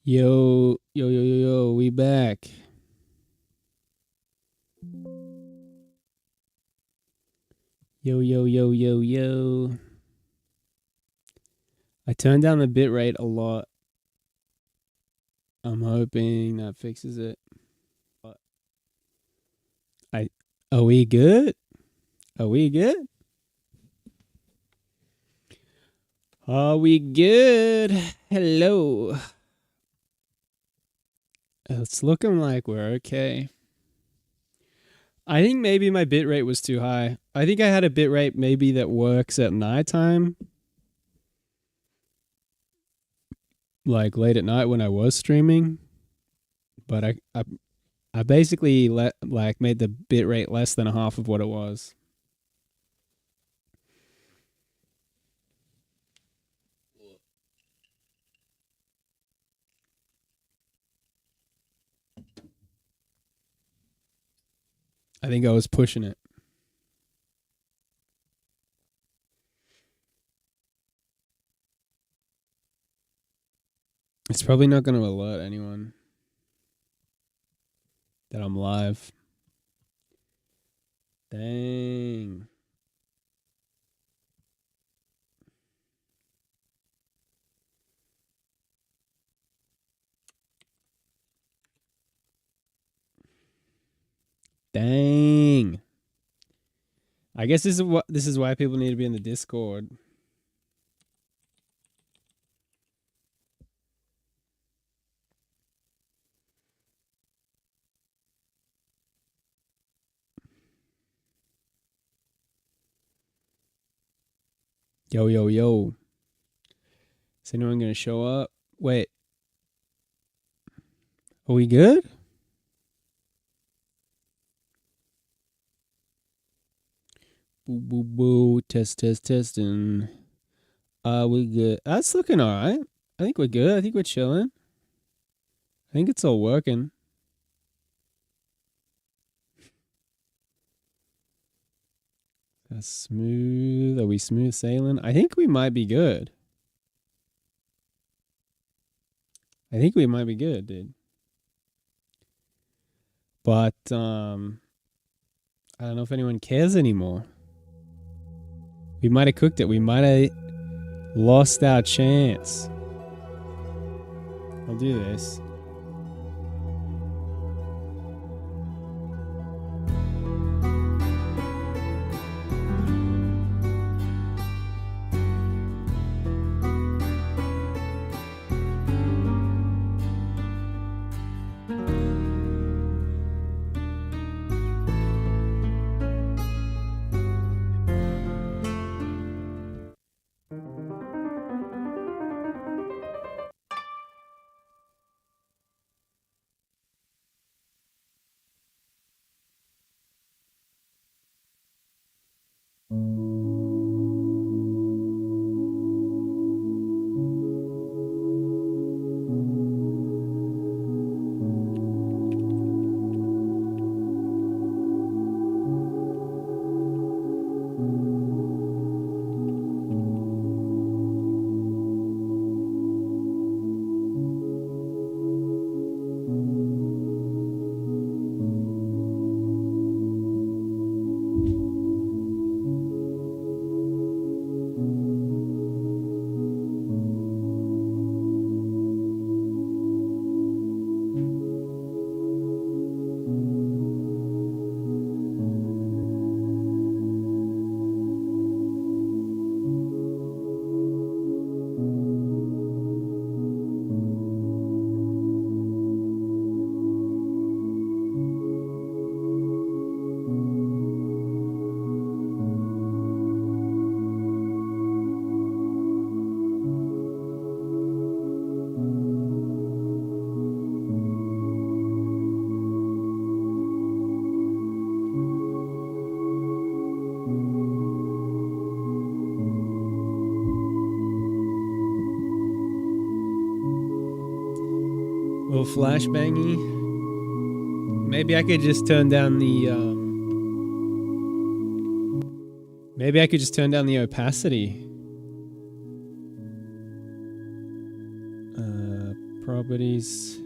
Yo, yo, yo, yo, yo, we back. Yo, yo, yo, yo, yo. I turned down the bitrate a lot. I'm hoping that fixes it. I Are we good? Are we good? Are we good? Hello. It's looking like we're okay. I think maybe my bitrate was too high. I think I had a bitrate maybe that works at nighttime, like late at night when I was streaming. But I basically made the bitrate less than a half of what it was. I think I was pushing it. It's probably not going to alert anyone that I'm live. Dang. Dang. I guess this is why people need to be in the Discord. Yo, yo, yo. Is anyone going to show up? Wait. Are we good? Boo, boo, boo. Test, test, testing. We good. That's looking all right. I think we're good. I think we're chilling. I think it's all working. That's smooth. Are we smooth sailing? I think we might be good. I think we might be good, dude. But I don't know if anyone cares anymore. We might have cooked it. We might have lost our chance. I'll do this. A little flashbangy. Maybe I could just turn down the maybe I could just turn down the opacity. properties.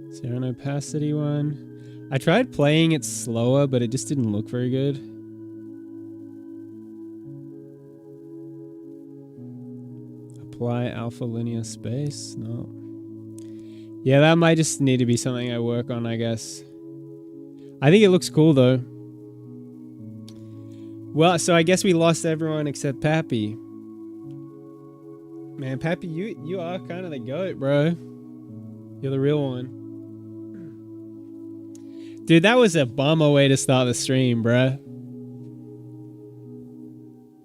Is there an opacity one? I tried playing it slower, but it just didn't look very good. Apply alpha linear space? No. Yeah, that might just need to be something I work on, I guess. I think it looks cool, though. Well, so I guess we lost everyone except Pappy. Man, Pappy, you are kind of the GOAT, bro. You're the real one. Dude, that was a bummer way to start the stream, bro.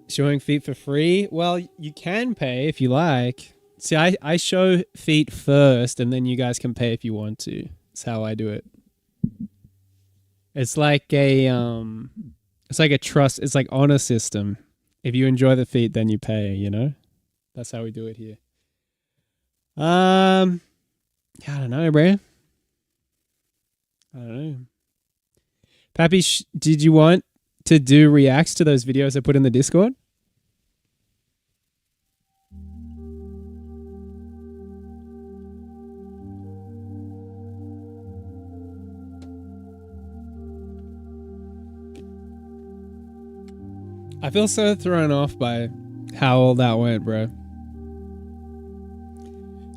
Showing feet for free? Well, you can pay if you like. See, I show feet first, and then you guys can pay if you want to. That's how I do it. It's like a trust. It's like honor system. If you enjoy the feet, then you pay. You know, that's how we do it here. I don't know, bro. I don't know. Pappy, did you want to do reacts to those videos I put in the Discord? I feel so thrown off by how all that went, bro.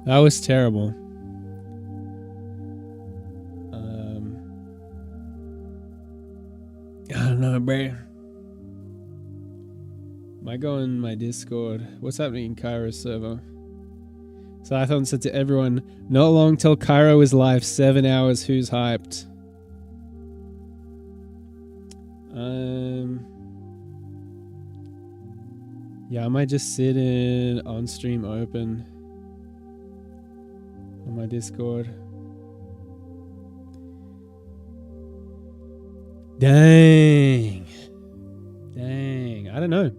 That was terrible. I don't know, bro. Might go in my Discord. What's happening in Cairo's server? So I thought said to everyone, not long till Cairo is live, 7 hours, who's hyped? Yeah, I might just sit in on stream open on my Discord. Dang. I don't know.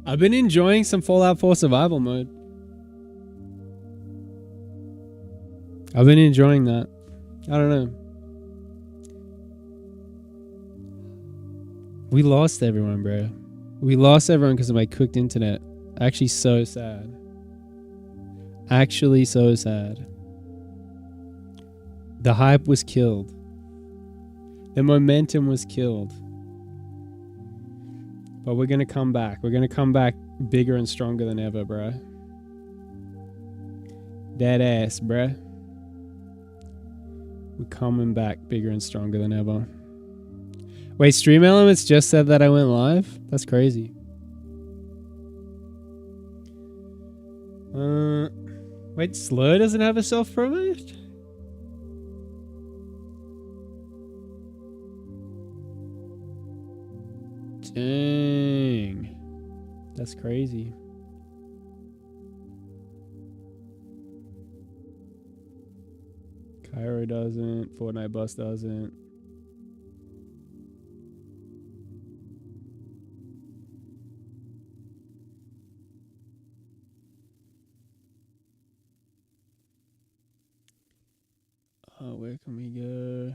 I've been enjoying some Fallout 4 survival mode. I've been enjoying that. I don't know. We lost everyone, bro. We lost everyone because of my cooked internet. Actually, so sad. Actually, so sad. The hype was killed. The momentum was killed. But we're going to come back. We're going to come back bigger and stronger than ever, bro. Dead ass, bro. We're coming back bigger and stronger than ever. Wait, Stream Elements just said that I went live? That's crazy. Wait, Slur doesn't have a self-promote? Dang. That's crazy. Cairo doesn't. Fortnite Bus doesn't. Oh, where can we go?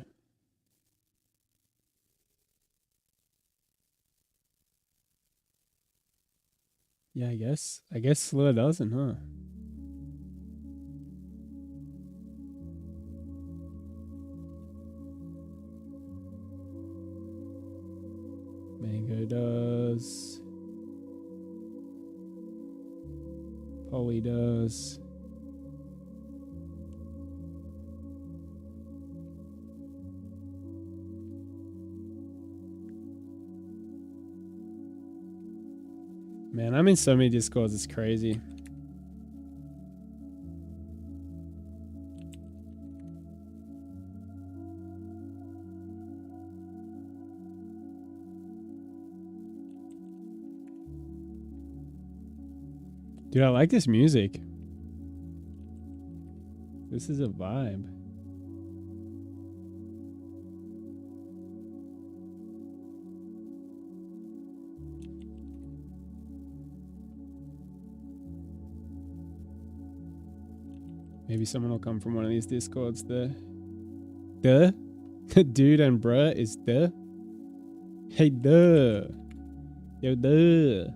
Yeah, I guess Slur doesn't, huh? Mango does. Polly does. Man, I'm in so many Discords, it's crazy. Dude, I like this music. This is a vibe. Maybe someone will come from one of these Discords. The dude and bruh is the. Hey, duh. Yo, duh.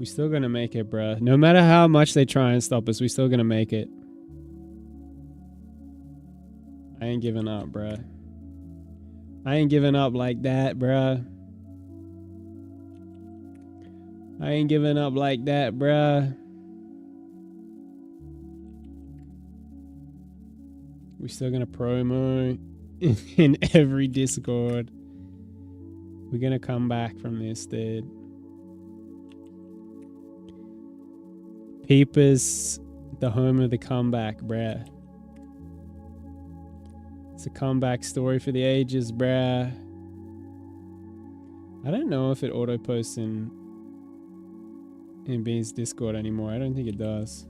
We still gonna make it, bruh. No matter how much they try and stop us, we still gonna make it. I ain't giving up, bruh. I ain't giving up like that, bruh. I ain't giving up like that, bruh. We still gonna promo in every Discord. We're gonna come back from this, dude. Peepers, the home of the comeback, bruh. It's a comeback story for the ages, bruh. I don't know if it auto posts in Bean's Discord anymore. I don't think it does.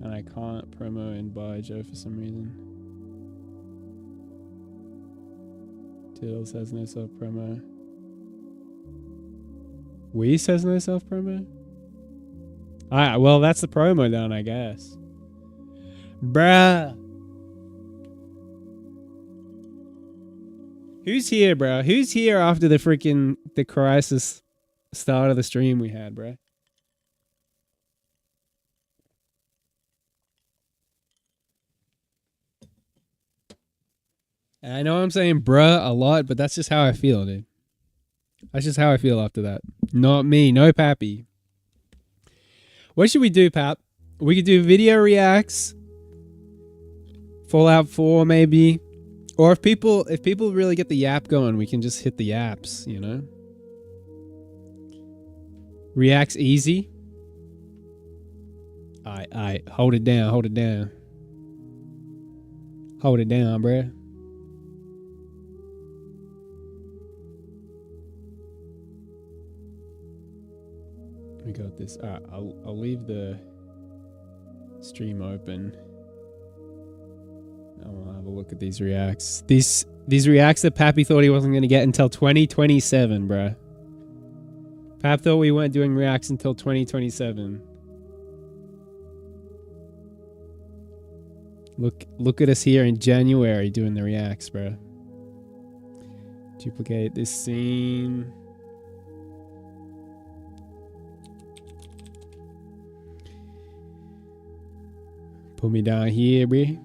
And I can't promo in Baijo for some reason. Tiddles has no self promo. Whis has no self promo? Alright, well, that's the promo then, I guess. Bruh. Who's here, bro? Who's here after the crisis start of the stream we had, bro? And I know I'm saying bruh a lot, but that's just how I feel, dude. That's just how I feel after that. Not me, no Pappy. What should we do, Pap? We could do video reacts. Fallout 4 maybe. Or if people really get the yap going, we can just hit the yaps, you know? Reacts easy. Alright, hold it down, hold it down. Hold it down, bruh. We got this. Alright, I'll leave the stream open. I want to have a look at these reacts. These reacts that Pappy thought he wasn't going to get until 2027, bruh. Pap thought we weren't doing reacts until 2027. Look at us here in January doing the reacts, bruh. Duplicate this scene. Put me down here, bruh.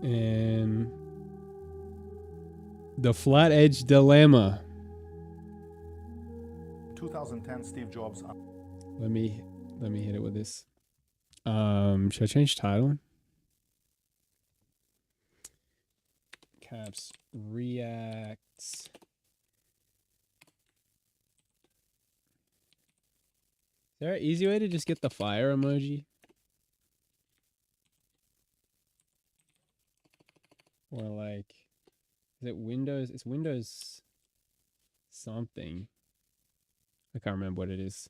And the Flat Edge Dilemma. 2010 Steve Jobs. Let me hit it with this. Should I change title? Caps reacts. Is there an easy way to just get the fire emoji? Or like, is it Windows? It's Windows something. I can't remember what it is.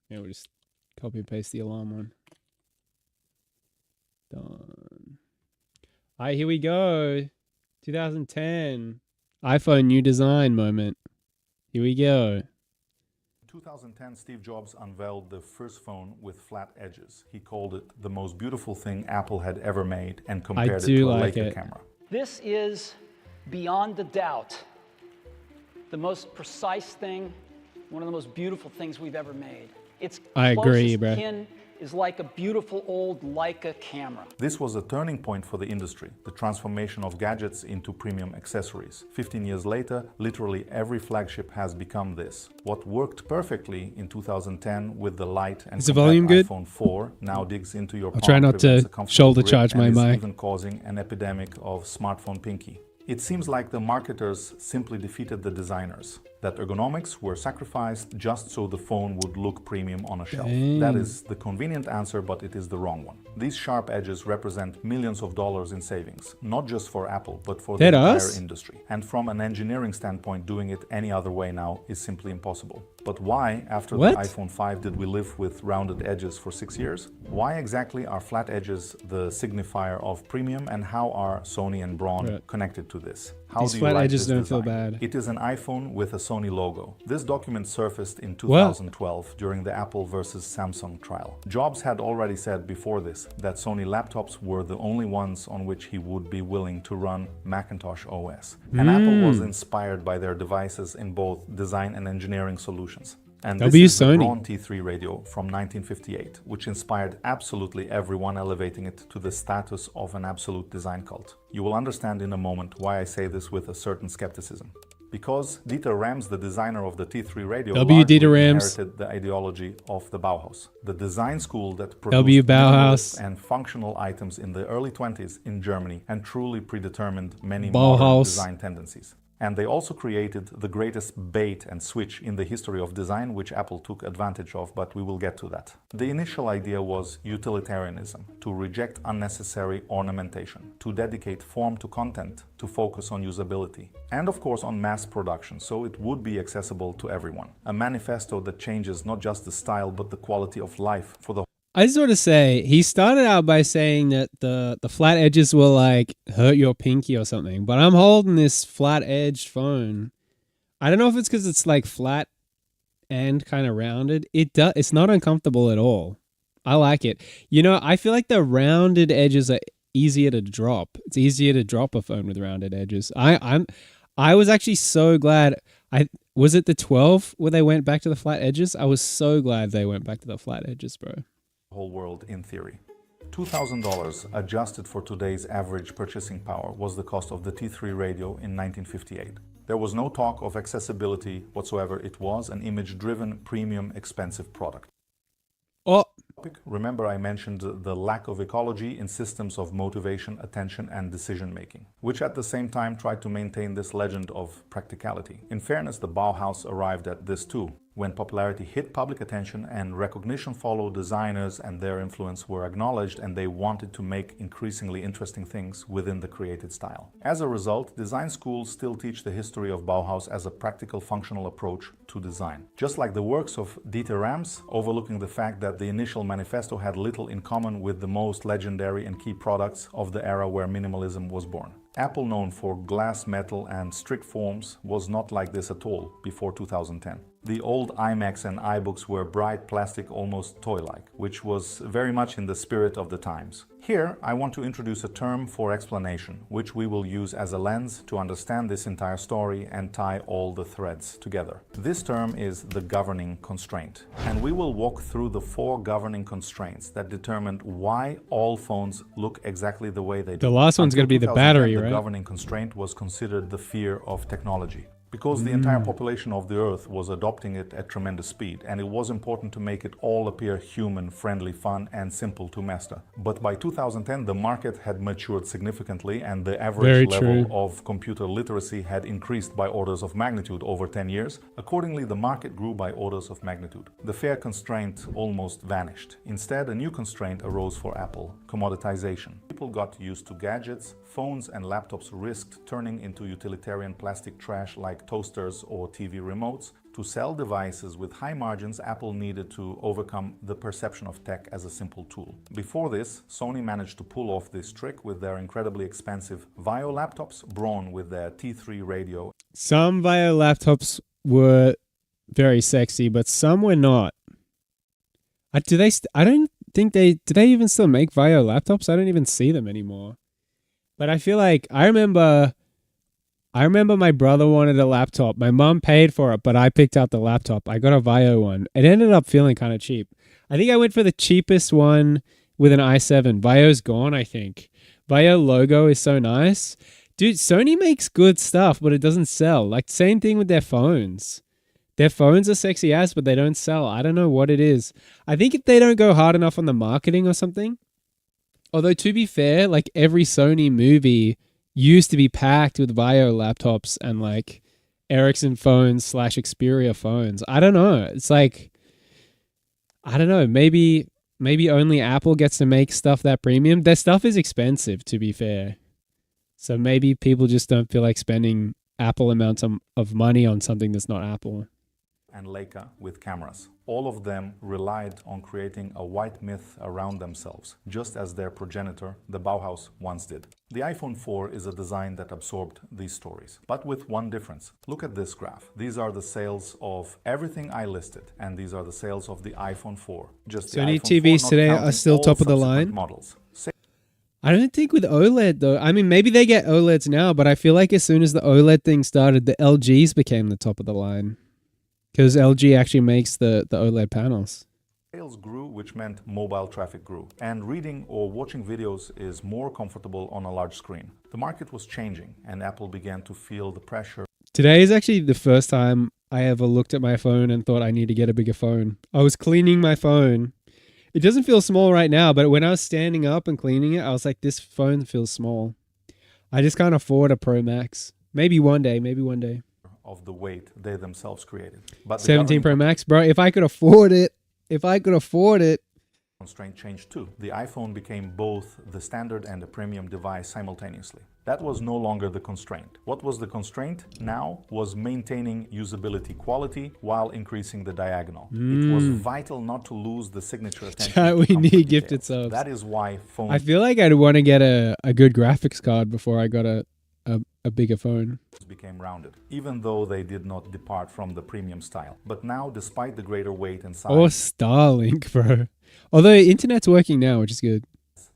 Yeah, we'll just copy and paste the alarm one. Done. Alright, here we go. 2010. iPhone new design moment. Here we go. 2010, Steve Jobs unveiled the first phone with flat edges. He called it the most beautiful thing Apple had ever made and compared it to a Leica camera. This is, beyond a doubt, the most precise thing, one of the most beautiful things we've ever made. Its closest kin is like a beautiful old Leica camera. This was a turning point for the industry, the transformation of gadgets into premium accessories. 15 years later, literally every flagship has become this. What worked perfectly in 2010 with the light and iPhone 4 now digs into your palm. I'll try not to shoulder charge my mic. Even causing an epidemic of smartphone pinky. It seems like the marketers simply defeated the designers, that ergonomics were sacrificed just so the phone would look premium on a shelf. That is the convenient answer, but it is the wrong one. These sharp edges represent millions of dollars in savings, not just for Apple, but for the entire industry. And from an engineering standpoint, doing it any other way now is simply impossible. But why, after the iPhone 5, did we live with rounded edges for 6 years? Why exactly are flat edges the signifier of premium, and how are Sony and Braun connected to this? How These flat edges don't feel bad. It is an iPhone with a Sony logo. This document surfaced in 2012 during the Apple versus Samsung trial. Jobs had already said before this that Sony laptops were the only ones on which he would be willing to run Macintosh OS. And Apple was inspired by their devices in both design and engineering solutions. And this is the Braun T3 radio from 1958, which inspired absolutely everyone, elevating it to the status of an absolute design cult. You will understand in a moment why I say this with a certain skepticism. Because Dieter Rams, the designer of the T3 radio, inherited the ideology of the Bauhaus, the design school that produced minimalist and functional items in the early 20s in Germany and truly predetermined many modern design tendencies. And they also created the greatest bait and switch in the history of design, which Apple took advantage of, but we will get to that. The initial idea was utilitarianism, to reject unnecessary ornamentation, to dedicate form to content, to focus on usability, and of course on mass production, so it would be accessible to everyone. A manifesto that changes not just the style, but the quality of life for the I just want to say, he started out by saying that the flat edges will like hurt your pinky or something, but I'm holding this flat edged phone. I don't know if it's because it's like flat and kind of rounded. It's not uncomfortable at all. I like it. You know, I feel like the rounded edges are easier to drop. It's easier to drop a phone with rounded edges. I was actually so glad. Was it the 12 where they went back to the flat edges? I was so glad they went back to the flat edges, bro. Whole world in theory. $2,000 adjusted for today's average purchasing power was the cost of the T3 radio in 1958. There was no talk of accessibility whatsoever. It was an image-driven, premium, expensive product. Oh. Remember, I mentioned the lack of ecology in systems of motivation, attention, and decision-making, which at the same time tried to maintain this legend of practicality. In fairness, the Bauhaus arrived at this too. When popularity hit public attention and recognition followed, designers and their influence were acknowledged, and they wanted to make increasingly interesting things within the created style. As a result, design schools still teach the history of Bauhaus as a practical, functional approach to design. Just like the works of Dieter Rams, overlooking the fact that the initial manifesto had little in common with the most legendary and key products of the era where minimalism was born. Apple, known for glass, metal, and strict forms, was not like this at all before 2010. The old iMacs and iBooks were bright plastic, almost toy-like, which was very much in the spirit of the times. Here, I want to introduce a term for explanation, which we will use as a lens to understand this entire story and tie all the threads together. This term is the governing constraint, and we will walk through the 4 governing constraints that determined why all phones look exactly the way they do. The last one's going to be the battery, right? The governing constraint was considered the fear of technology, because the entire population of the Earth was adopting it at tremendous speed, and it was important to make it all appear human, friendly, fun, and simple to master. But by 2010, the market had matured significantly, and the average level of computer literacy had increased by orders of magnitude over 10 years. Accordingly, the market grew by orders of magnitude. The fear constraint almost vanished. Instead, a new constraint arose for Apple: commoditization. People got used to gadgets. Phones and laptops risked turning into utilitarian plastic trash like toasters or TV remotes. To sell devices with high margins, Apple needed to overcome the perception of tech as a simple tool. Before this, Sony managed to pull off this trick with their incredibly expensive VAIO laptops, Braun with their T3 radio. Some VAIO laptops were very sexy, but some were not. Do they even still make VAIO laptops? I don't even see them anymore. But I feel like I remember my brother wanted a laptop. My mom paid for it, but I picked out the laptop. I got a VAIO one. It ended up feeling kind of cheap. I think I went for the cheapest one with an i7. VAIO's gone, I think. VAIO logo is so nice. Dude, Sony makes good stuff, but it doesn't sell. Like, same thing with their phones. Their phones are sexy ass, but they don't sell. I don't know what it is. I think if they don't go hard enough on the marketing or something. Although, to be fair, like every Sony movie used to be packed with VAIO laptops and like Ericsson phones / Xperia phones. I don't know. It's like, I don't know. Maybe only Apple gets to make stuff that premium. Their stuff is expensive, to be fair. So maybe people just don't feel like spending Apple amounts of money on something that's not Apple. and Leica with cameras. All of them relied on creating a white myth around themselves, just as their progenitor, the Bauhaus, once did. The iPhone 4 is a design that absorbed these stories, but with one difference. Look at this graph. These are the sales of everything I listed, and these are the sales of the iPhone 4. Just Sony the TVs today are still top of the line. Models. I don't think with OLED though. I mean, maybe they get OLEDs now, but I feel like as soon as the OLED thing started, the LGs became the top of the line. Because LG actually makes the OLED panels. Sales grew, which meant mobile traffic grew. And reading or watching videos is more comfortable on a large screen. The market was changing, and Apple began to feel the pressure. Today is actually the first time I ever looked at my phone and thought I need to get a bigger phone. I was cleaning my phone. It doesn't feel small right now, but when I was standing up and cleaning it, I was like, this phone feels small. I just can't afford a Pro Max. Maybe one day. Of the weight they themselves created. But 17 Pro Max, bro. If I could afford it. Constraint changed too. The iPhone became both the standard and a premium device simultaneously. That was no longer the constraint. What was the constraint now was maintaining usability quality while increasing the diagonal. It was vital not to lose the signature attention. Chat, we need gifted subs. That is why phones... I feel like I'd want to get a good graphics card before I got a bigger phone. Became rounded, even though they did not depart from the premium style. But now, despite the greater weight and size... Or Starlink, bro. Although internet's working now, which is good.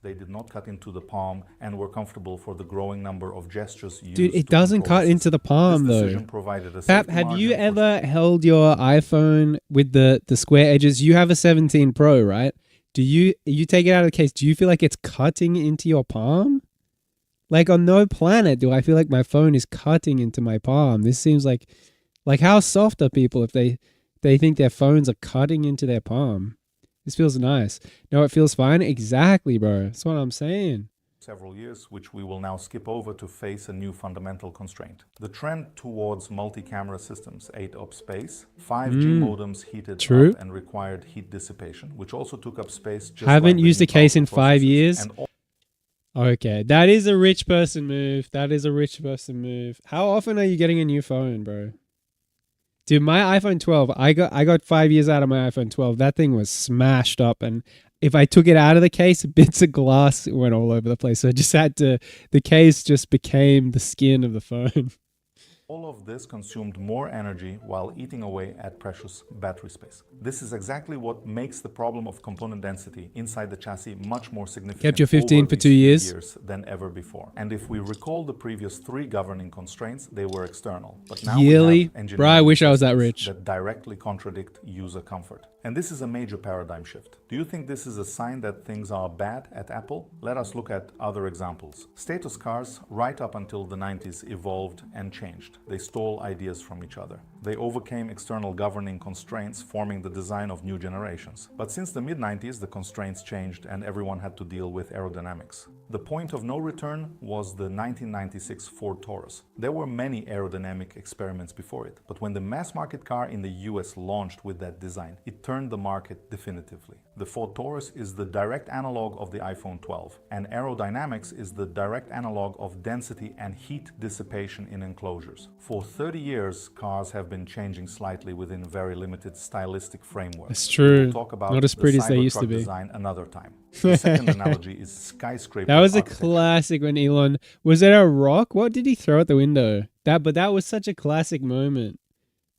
They did not cut into the palm and were comfortable for the growing number of gestures used. Dude, it doesn't cut into the palm though. Pap, have you ever held your iPhone with the square edges? You have a 17 Pro, right? You take it out of the case, do you feel like it's cutting into your palm? Like on no planet do I feel like my phone is cutting into my palm. This seems like how soft are people if they think their phones are cutting into their palm? This feels nice. No, it feels fine. Exactly, bro. That's what I'm saying. Several years, which we will now skip over to face a new fundamental constraint. The trend towards multi-camera systems ate up space. 5G modems heated up and required heat dissipation, which also took up space. Just haven't used a case in 5 years. Okay, that is a rich person move. How often are you getting a new phone, bro? Dude, my iPhone 12, I got 5 years out of my iPhone 12. That thing was smashed up, and if I took it out of the case, bits of glass went all over the place. So I just had to, the case just became the skin of the phone. All of this consumed more energy while eating away at precious battery space. This is exactly what makes the problem of component density inside the chassis much more significant. Kept your 15 for 2 years than ever before. And if we recall the previous 3 governing constraints, they were external. But now yearly, bro, I wish I was that rich. That directly contradict user comfort. And this is a major paradigm shift. Do you think this is a sign that things are bad at Apple? Let us look at other examples. Status cars, right up until the 90s, evolved and changed. They stole ideas from each other. They overcame external governing constraints, forming the design of new generations. But since the mid-90s, the constraints changed and everyone had to deal with aerodynamics. The point of no return was the 1996 Ford Taurus. There were many aerodynamic experiments before it, but when the mass market car in the US launched with that design, it turned the market definitively. The Ford Taurus is the direct analog of the iPhone 12, and aerodynamics is the direct analog of density and heat dissipation in enclosures. For 30 years, cars have been changing slightly within very limited stylistic frameworks. It's true. We'll talk about not as pretty as they used to be. Design another time. The second analogy is skyscraper. That was a classic when Elon, was it a rock? What did he throw at the window? But that was such a classic moment.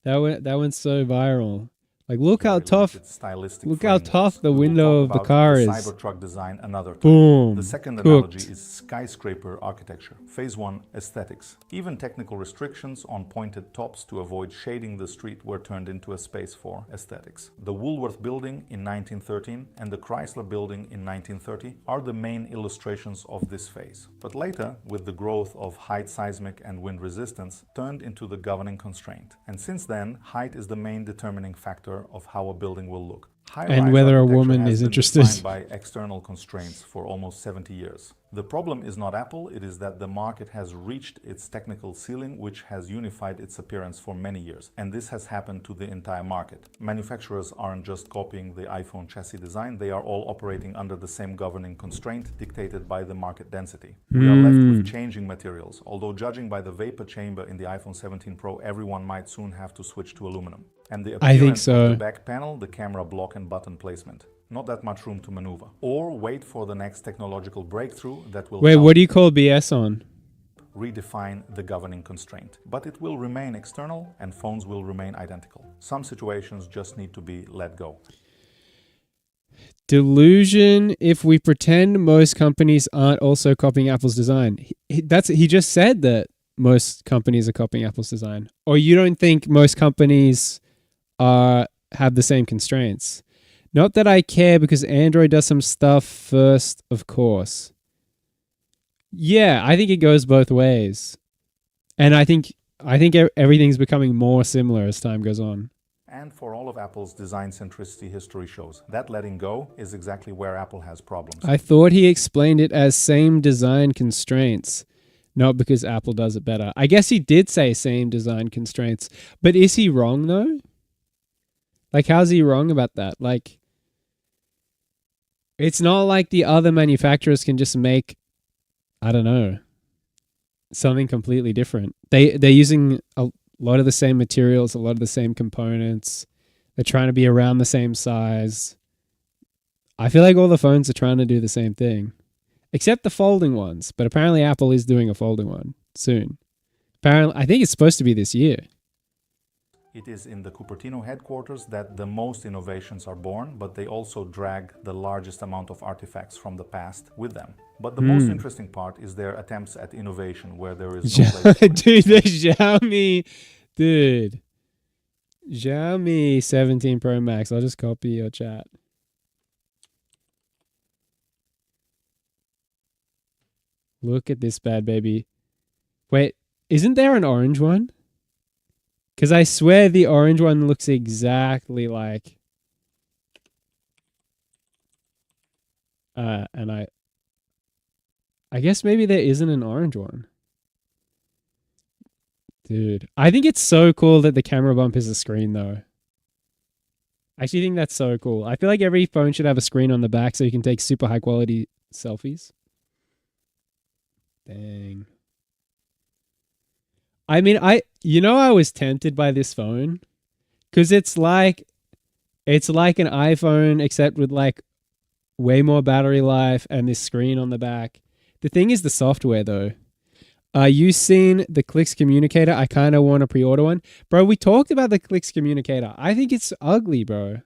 That went so viral. Like, look how tough the window of the car is. Cybertruck design another time. Boom. The second cooked. Analogy is skyscraper architecture. Phase 1, aesthetics. Even technical restrictions on pointed tops to avoid shading the street were turned into a space for aesthetics. The Woolworth building in 1913 and the Chrysler building in 1930 are the main illustrations of this phase. But later, with the growth of height seismic and wind resistance, turned into the governing constraint. And since then, height is the main determining factor of how a building will look. And whether a woman is interested by external constraints for almost 70 years. The problem is not Apple, it is that the market has reached its technical ceiling, which has unified its appearance for many years. And this has happened to the entire market. Manufacturers aren't just copying the iPhone chassis design, they are all operating under the same governing constraint dictated by the market density. We are left with changing materials, although judging by the vapor chamber in the iPhone 17 Pro, everyone might soon have to switch to aluminum. And the appearance of the back panel, the camera block and button placement. Not that much room to maneuver. Or wait for the next technological breakthrough that will Wait, what do you call BS on? Redefine the governing constraint. But it will remain external and phones will remain identical. Some situations just need to be let go. Delusion if we pretend most companies aren't also copying Apple's design. He just said that most companies are copying Apple's design. Or you don't think most companies have the same constraints? Not that I care because Android does some stuff first, of course. Yeah, I think it goes both ways. And I think everything's becoming more similar as time goes on. And for all of Apple's design centricity, history shows that letting go is exactly where Apple has problems. I thought he explained it as same design constraints, not because Apple does it better. I guess he did say same design constraints, but is he wrong though? Like, how's he wrong about that? Like, it's not like the other manufacturers can just make, I don't know, something completely different. They're using a lot of the same materials, a lot of the same components. They're trying to be around the same size. I feel like all the phones are trying to do the same thing, except the folding ones. But apparently Apple is doing a folding one soon. Apparently, I think it's supposed to be this year. It is in the Cupertino headquarters that the most innovations are born, but they also drag the largest amount of artifacts from the past with them. But the most interesting part is their attempts at innovation where there is no place for Dude, the Xiaomi 17 Pro Max. I'll just copy your chat. Look at this bad baby. Wait, isn't there an orange one? Because I swear the orange one looks exactly like... and I guess maybe there isn't an orange one. Dude, I think it's so cool that the camera bump is a screen though. I actually think that's so cool. I feel like every phone should have a screen on the back so you can take super high quality selfies. Dang. I mean, I was tempted by this phone because it's like an iPhone except with like way more battery life and this screen on the back. The thing is the software though. You seen the Clicks communicator? I kind of want to pre-order one. Bro, we talked about the Clicks communicator. I think it's ugly, bro.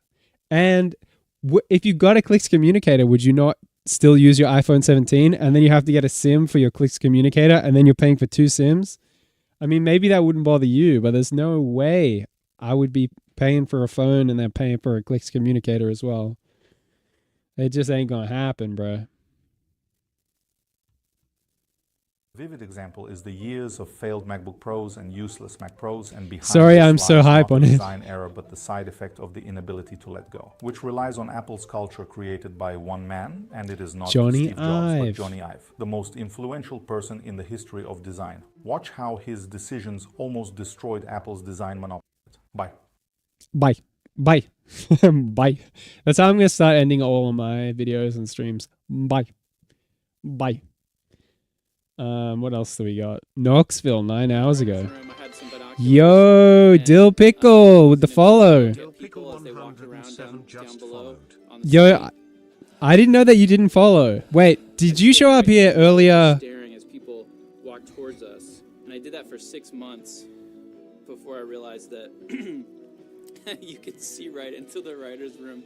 And if you got a Clicks communicator, would you not still use your iPhone 17 and then you have to get a SIM for your Clicks communicator and then you're paying for 2 SIMs? I mean, maybe that wouldn't bother you, but there's no way I would be paying for a phone and then paying for a Clicks communicator as well. It just ain't gonna happen, bro. Vivid example is the years of failed MacBook Pros and useless Mac Pros, and behind Sorry, I'm so hype on it. Design error, but the side effect of the inability to let go, which relies on Apple's culture created by one man, and it is not Steve Jobs, but Johnny Ive, the most influential person in the history of design. Watch how his decisions almost destroyed Apple's design monopoly. Bye. Bye. Bye. Bye. That's how I'm going to start ending all of my videos and streams. Bye. Bye. What else do we got? Knoxville 9 hours ago. Yo, Dill Pickle with the follow. Yo, I didn't know that you didn't follow. Wait, did you show up here earlier? Staring as people walked towards us, and I did that for 6 months before I realized that you could see right into the writer's room.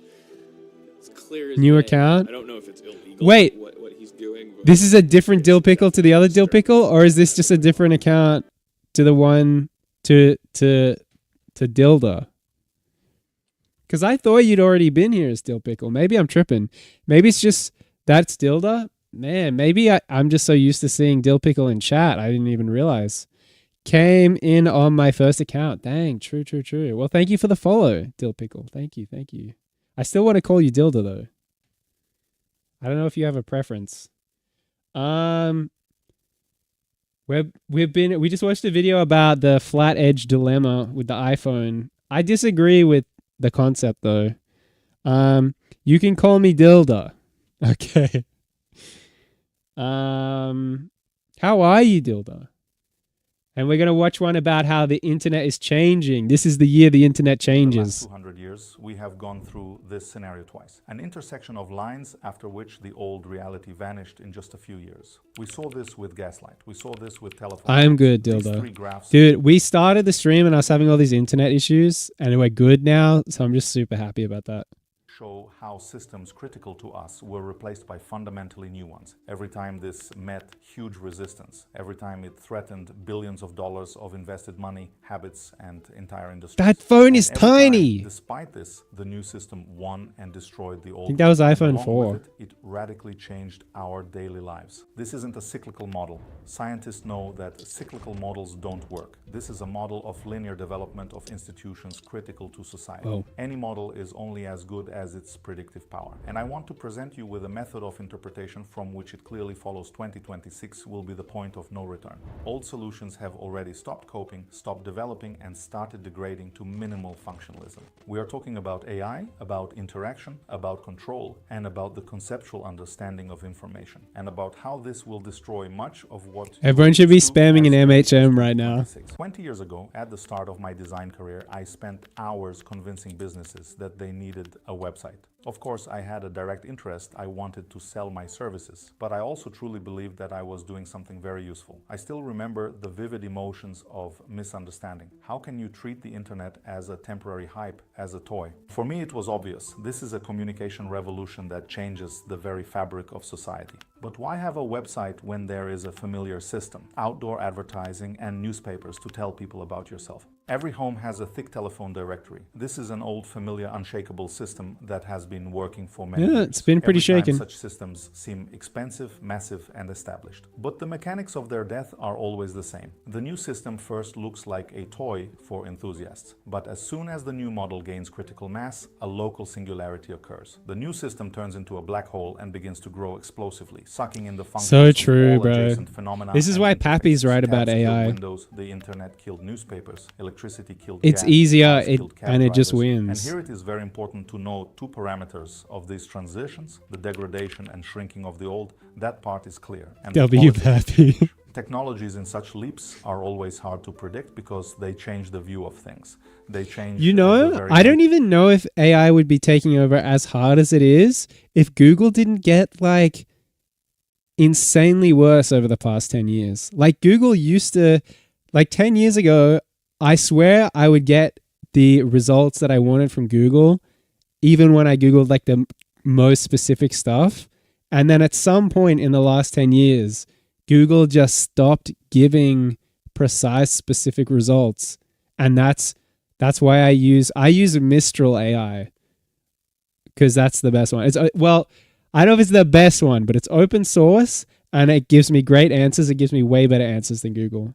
It's clear as New day. account? I don't know if it's illegal. Wait, what he's doing. This is a different Dill Pickle to the other Dill Pickle, or is this just a different account to the one to Dilda? Because I thought you'd already been here as Dill Pickle. Maybe I'm tripping. Maybe it's just that's Dilda. Man, maybe I'm just so used to seeing Dill Pickle in chat, I didn't even realize. Came in on my first account. Dang, true. Well, thank you for the follow, Dill Pickle. Thank you. I still want to call you Dilda, though. I don't know if you have a preference. We just watched a video about the flat edge dilemma with the iPhone. I disagree with the concept though. You can call me Dilda. Okay. How are you, Dilda? And we're going to watch one about how the internet is changing. This is the year the internet changes. For the last 200 years, we have gone through this scenario twice. An intersection of lines after which the old reality vanished in just a few years. We saw this with Gaslight. We saw this with telephone. I'm good, Dildo. Dude, we started the stream and I was having all these internet issues and we're good now. So I'm just super happy about that. Show how systems critical to us were replaced by fundamentally new ones. Every time this met huge resistance, every time it threatened billions of dollars of invested money, habits, and entire industries. That phone is tiny! Despite this, the new system won and destroyed the old. I think that was iPhone 4. It radically changed our daily lives. This isn't a cyclical model. Scientists know that cyclical models don't work. This is a model of linear development of institutions critical to society. Oh. Any model is only as good as its predictive power. And I want to present you with a method of interpretation from which it clearly follows 2026 will be the point of no return. Old solutions have already stopped coping, stopped developing, and started degrading to minimal functionalism. We are talking about AI, about interaction, about control, and about the conceptual understanding of information, and about how this will destroy much of what everyone should be spamming an MHM right now. 20 years ago, at the start of my design career, I spent hours convincing businesses that they needed a website. Of course, I had a direct interest. I wanted to sell my services, but I also truly believed that I was doing something very useful. I still remember the vivid emotions of misunderstanding. How can you treat the internet as a temporary hype, as a toy? For me, it was obvious. This is a communication revolution that changes the very fabric of society. But why have a website when there is a familiar system, outdoor advertising and newspapers to tell people about yourself? Every home has a thick telephone directory. This is an old, familiar, unshakable system that has been working for many years. It's been pretty shaken. Such systems seem expensive, massive, and established. But the mechanics of their death are always the same. The new system first looks like a toy for enthusiasts. But as soon as the new model gains critical mass, a local singularity occurs. The new system turns into a black hole and begins to grow explosively, sucking in the functions so true, of all bro. adjacent phenomena. This is why Pappy's right about AI. Windows, the internet killed newspapers. Electricity killed it's gas, easier and it drivers. just wins. And here it is very important to know two parameters of these transitions, the degradation and shrinking of the old. That part is clear. And Pappy. Technologies in such leaps are always hard to predict because they change the view of things. They change. You know, I don't even know if AI would be taking over as hard as it is if Google didn't get like insanely worse over the past 10 years. Like Google used to, like 10 years ago, I swear I would get the results that I wanted from Google, even when I Googled like the most specific stuff. And then at some point in the last 10 years, Google just stopped giving precise, specific results. And that's why I use Mistral AI because that's the best one. It's, well, I don't know if it's the best one, but it's open source and it gives me great answers. It gives me way better answers than Google.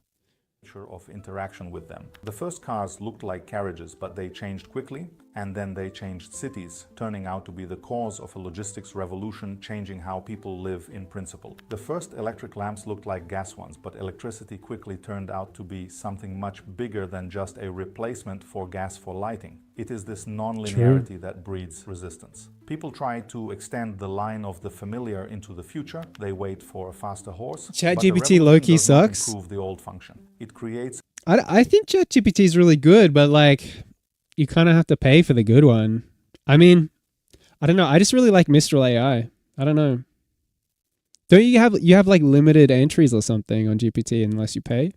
Of interaction with them. The first cars looked like carriages, but they changed quickly, and then they changed cities, turning out to be the cause of a logistics revolution, changing how people live in principle. The first electric lamps looked like gas ones, but electricity quickly turned out to be something much bigger than just a replacement for gas for lighting. It is this non-linearity that breeds resistance. People try to extend the line of the familiar into the future. They wait for a faster horse. ChatGPT low-key sucks. Improve the old function. It creates. I think ChatGPT is really good, but like you kind of have to pay for the good one. I mean, I don't know. I just really like Mistral AI. I don't know. Don't you have like limited entries or something on GPT unless you pay?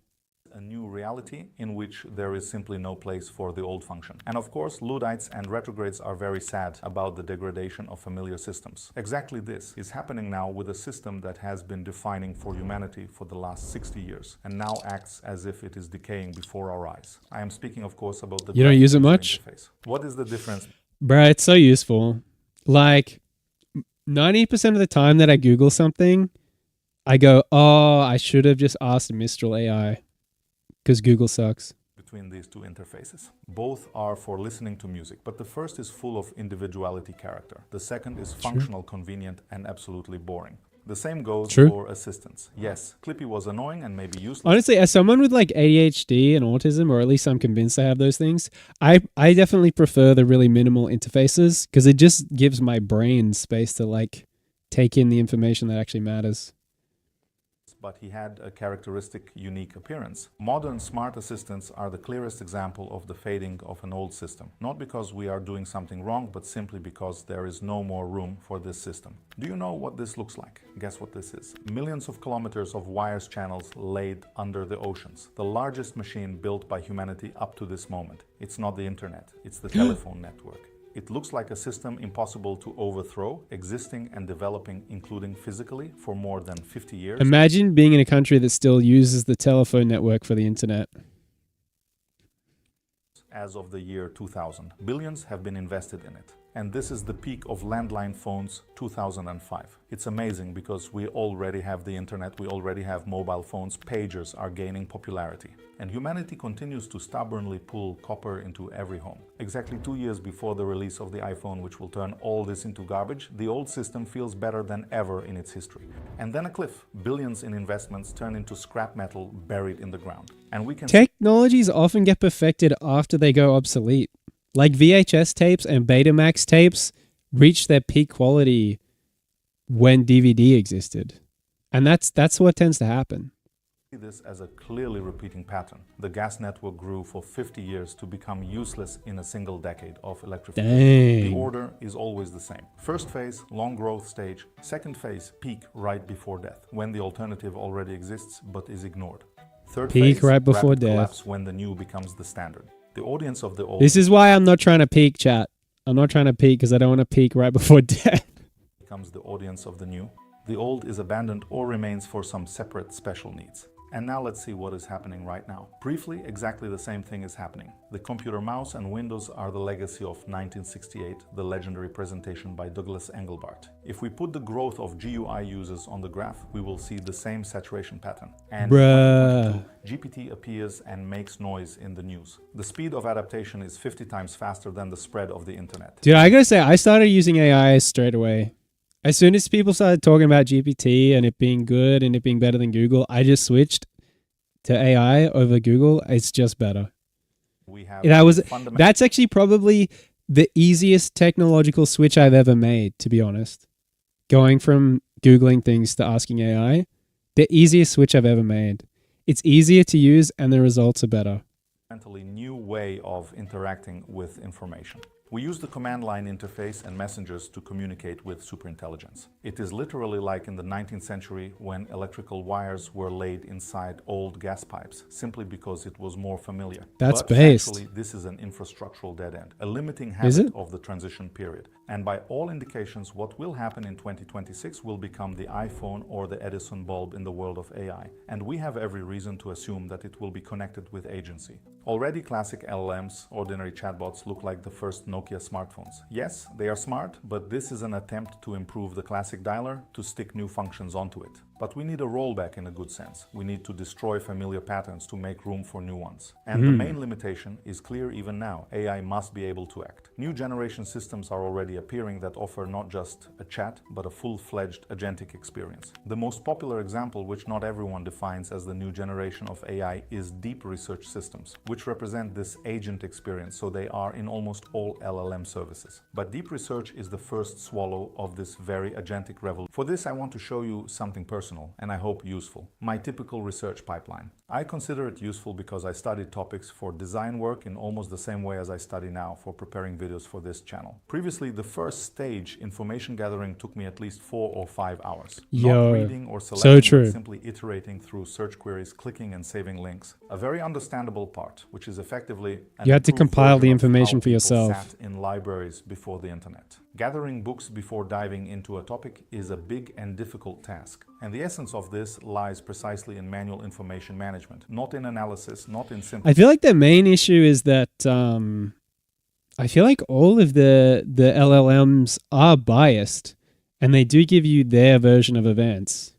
A new reality in which there is simply no place for the old function. And of course, Luddites and retrogrades are very sad about the degradation of familiar systems. Exactly this is happening now with a system that has been defining for humanity for the last 60 years and now acts as if it is decaying before our eyes. I am speaking, of course, about the... You don't use it much? Interface. What is the difference? Bruh, it's so useful. Like 90% of the time that I Google something, I go, oh, I should have just asked Mistral AI. Because Google sucks. Between these two interfaces. Both are for listening to music, but the first is full of individuality character. The second is functional, convenient, and absolutely boring. The same goes True. for assistants. Yes, Clippy was annoying and maybe useless. Honestly, as someone with like ADHD and autism, or at least I'm convinced I have those things, I definitely prefer the really minimal interfaces because it just gives my brain space to like take in the information that actually matters. But he had a characteristic, unique appearance. Modern smart assistants are the clearest example of the fading of an old system. Not because we are doing something wrong, but simply because there is no more room for this system. Do you know what this looks like? Guess what this is? Millions of kilometers of wires channels laid under the oceans. The largest machine built by humanity up to this moment. It's not the internet, it's the telephone network. It looks like a system impossible to overthrow, existing and developing, including physically, for more than 50 years. Imagine being in a country that still uses the telephone network for the internet. As of the year 2000, billions have been invested in it. And this is the peak of landline phones, 2005. It's amazing because we already have the internet, we already have mobile phones, pagers are gaining popularity. And humanity continues to stubbornly pull copper into every home. Exactly 2 years before the release of the iPhone, which will turn all this into garbage, the old system feels better than ever in its history. And then a cliff. Billions in investments turn into scrap metal buried in the ground. And we can... Technologies often get perfected after they go obsolete. Like VHS tapes and Betamax tapes reached their peak quality when DVD existed. And that's what tends to happen. See this as a clearly repeating pattern. The gas network grew for 50 years to become useless in a single decade of electrification. Dang. The order is always the same. First phase, long growth stage. Second phase, peak right before death, when the alternative already exists but is ignored. Third Peak phase, right before rapid death. collapse when the new becomes the standard. The audience of the old This is why I'm not trying to peak, chat. I'm not trying to peak because I don't want to peak right before death. becomes the audience of the new. The old is abandoned or remains for some separate special needs. And now let's see what is happening right now. Briefly, exactly the same thing is happening. The computer mouse and Windows are the legacy of 1968, the legendary presentation by Douglas Engelbart. If we put the growth of GUI users on the graph, we will see the same saturation pattern. And Bruh. in 2022, GPT appears and makes noise in the news. The speed of adaptation is 50 times faster than the spread of the internet. Dude, I gotta say, I started using AI straight away. As soon as people started talking about GPT and it being good and it being better than Google, I just switched to AI over Google. It's just better. We have That's actually probably the easiest technological switch I've ever made, to be honest. Going from Googling things to asking AI, the easiest switch I've ever made. It's easier to use and the results are better. Fundamentally new way of interacting with information. We use the command line interface and messengers to communicate with superintelligence. It is literally like in the 19th century when electrical wires were laid inside old gas pipes, simply because it was more familiar. That's but based. Actually, this is an infrastructural dead end, a limiting habit of the transition period. And by all indications, what will happen in 2026 will become the iPhone or the Edison bulb in the world of AI. And we have every reason to assume that it will be connected with agency. Already classic LLMs, ordinary chatbots, look like the first Nokia smartphones. Yes, they are smart, but this is an attempt to improve the classic dialer to stick new functions onto it. But we need a rollback in a good sense. We need to destroy familiar patterns to make room for new ones. And the main limitation is clear even now. AI must be able to act. New generation systems are already appearing that offer not just a chat, but a full-fledged agentic experience. The most popular example, which not everyone defines as the new generation of AI, is deep research systems, which represent this agent experience, so they are in almost all LLM services. But deep research is the first swallow of this very agentic revolution. For this, I want to show you something personal and I hope useful. My typical research pipeline. I consider it useful because I studied topics for design work in almost the same way as I study now for preparing videos for this channel. Previously, the first stage, information gathering, took me at least 4 or 5 hours. Not reading or selecting, but simply iterating through search queries, clicking and saving links. A very understandable part, which is effectively you had to compile the information for yourself. Sat in libraries before the internet. Gathering books before diving into a topic is a big and difficult task. And the essence of this lies precisely in manual information management, not in analysis, not in simple... I feel like the main issue is that I feel like all of the LLMs are biased and they do give you their version of events.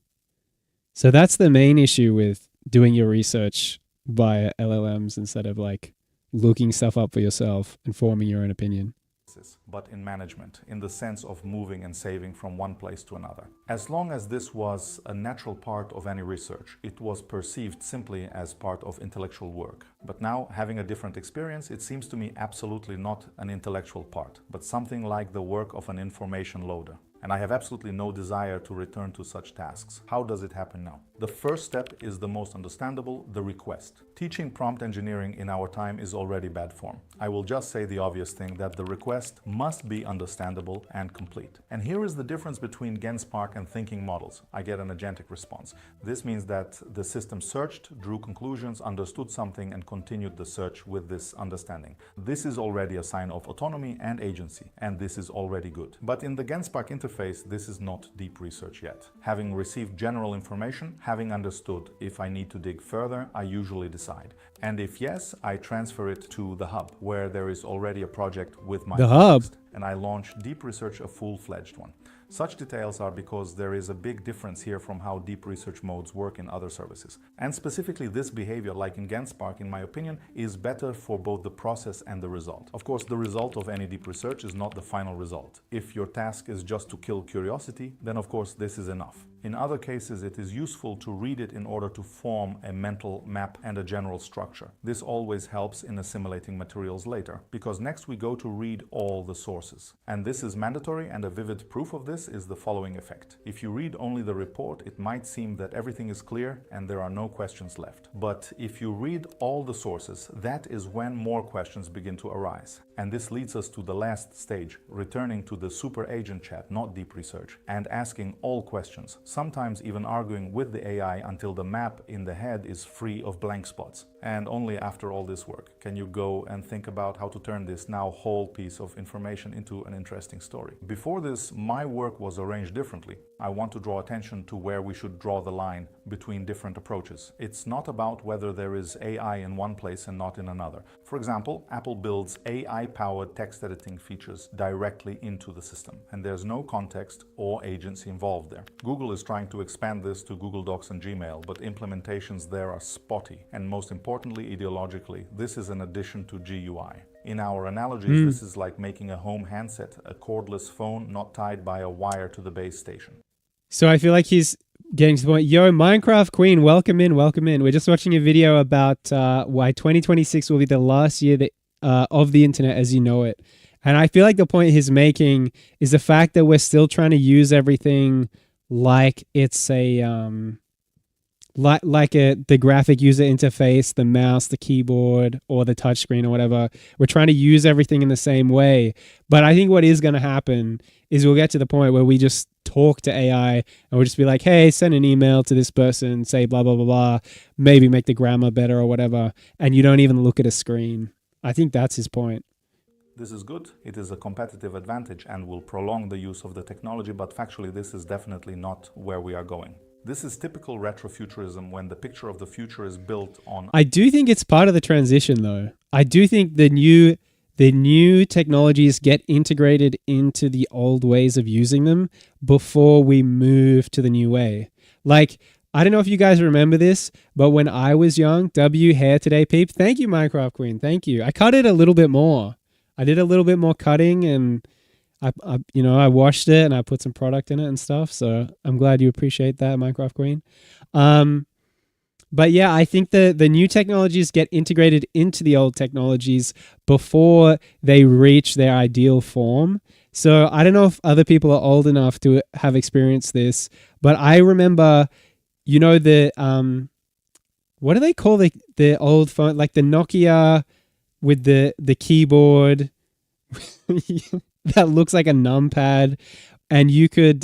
So that's the main issue with doing your research via LLMs instead of like looking stuff up for yourself and forming your own opinion. synthesis, but in management, in the sense of moving and saving from one place to another. As long as this was a natural part of any research, it was perceived simply as part of intellectual work. But now, having a different experience, it seems to me absolutely not an intellectual part, but something like the work of an information loader. And I have absolutely no desire to return to such tasks. How does it happen now? The first step is the most understandable, the request. Teaching prompt engineering in our time is already bad form. I will just say the obvious thing, that the request must be understandable and complete. And here is the difference between GenSpark and thinking models. I get an agentic response. This means that the system searched, drew conclusions, understood something, and continued the search with this understanding. This is already a sign of autonomy and agency, and this is already good. But in the GenSpark interface, this is not deep research yet. Having received general information, having understood if I need to dig further, I usually decide. And if yes, I transfer it to the hub, where there is already a project with my context, and I launch deep research, a full-fledged one. Such details are because there is a big difference here from how deep research modes work in other services. And specifically this behavior, like in GenSpark, in my opinion, is better for both the process and the result. Of course, the result of any deep research is not the final result. If your task is just to kill curiosity, then of course this is enough. In other cases, it is useful to read it in order to form a mental map and a general structure. This always helps in assimilating materials later, because next we go to read all the sources. And this is mandatory, and a vivid proof of this is the following effect. If you read only the report, it might seem that everything is clear and there are no questions left. But if you read all the sources, that is when more questions begin to arise. And this leads us to the last stage, returning to the super agent chat, not deep research, and asking all questions, sometimes even arguing with the AI until the map in the head is free of blank spots. And only after all this work can you go and think about how to turn this now whole piece of information into an interesting story. Before this, my work was arranged differently. I want to draw attention to where we should draw the line between different approaches. It's not about whether there is AI in one place and not in another. For example, Apple builds AI-powered text editing features directly into the system, and there's no context or agency involved there. Google is trying to expand this to Google Docs and Gmail, but implementations there are spotty, and most importantly, ideologically, this is an addition to GUI. In our analogies, this is like making a home handset, a cordless phone not tied by a wire to the base station. So I feel like he's getting to the point. Yo, Minecraft Queen, welcome in, welcome in. We're just watching a video about why 2026 will be the last year that, of the internet as you know it. And I feel like the point he's making is the fact that we're still trying to use everything like it's a the graphic user interface, the mouse, the keyboard, or the touchscreen or whatever. We're trying to use everything in the same way. But I think what is going to happen is we'll get to the point where we just talk to AI and we'll just be like, hey, send an email to this person, say blah, blah, blah, blah, maybe make the grammar better or whatever. And you don't even look at a screen. I think that's his point. This is good. It is a competitive advantage and will prolong the use of the technology, but factually this is definitely not where we are going. This is typical retrofuturism when the picture of the future is built on... I do think it's part of the transition though. I do think the new technologies get integrated into the old ways of using them before we move to the new way. Like, I don't know if you guys remember this, but when I was young, hair today, peep. Thank you, Minecraft Queen. Thank you. I cut it a little bit more. I did a little bit more cutting and I washed it and I put some product in it and stuff. So I'm glad you appreciate that, Minecraft Queen. But yeah, I think the new technologies get integrated into the old technologies before they reach their ideal form. So I don't know if other people are old enough to have experienced this, but I remember, the, what do they call the old phone? Like the Nokia with the keyboard that looks like a numpad, and you could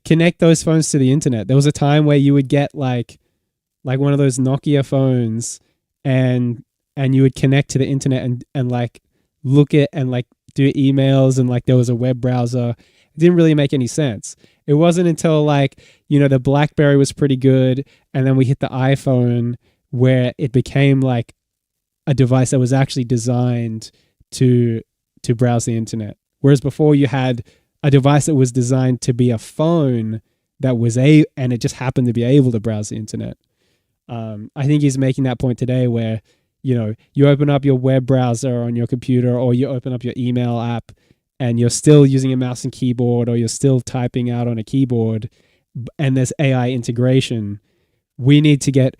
connect those phones to the internet. There was a time where you would get like one of those Nokia phones and you would connect to the internet and like look at and like do emails, and like there was a web browser. It didn't really make any sense. It wasn't until like, the BlackBerry was pretty good, and then we hit the iPhone where it became like a device that was actually designed to browse the internet. Whereas before you had a device that was designed to be a phone that was and it just happened to be able to browse the internet. I think he's making that point today where, you open up your web browser on your computer, or you open up your email app and you're still using a mouse and keyboard, or you're still typing out on a keyboard, and there's AI integration. We need to get,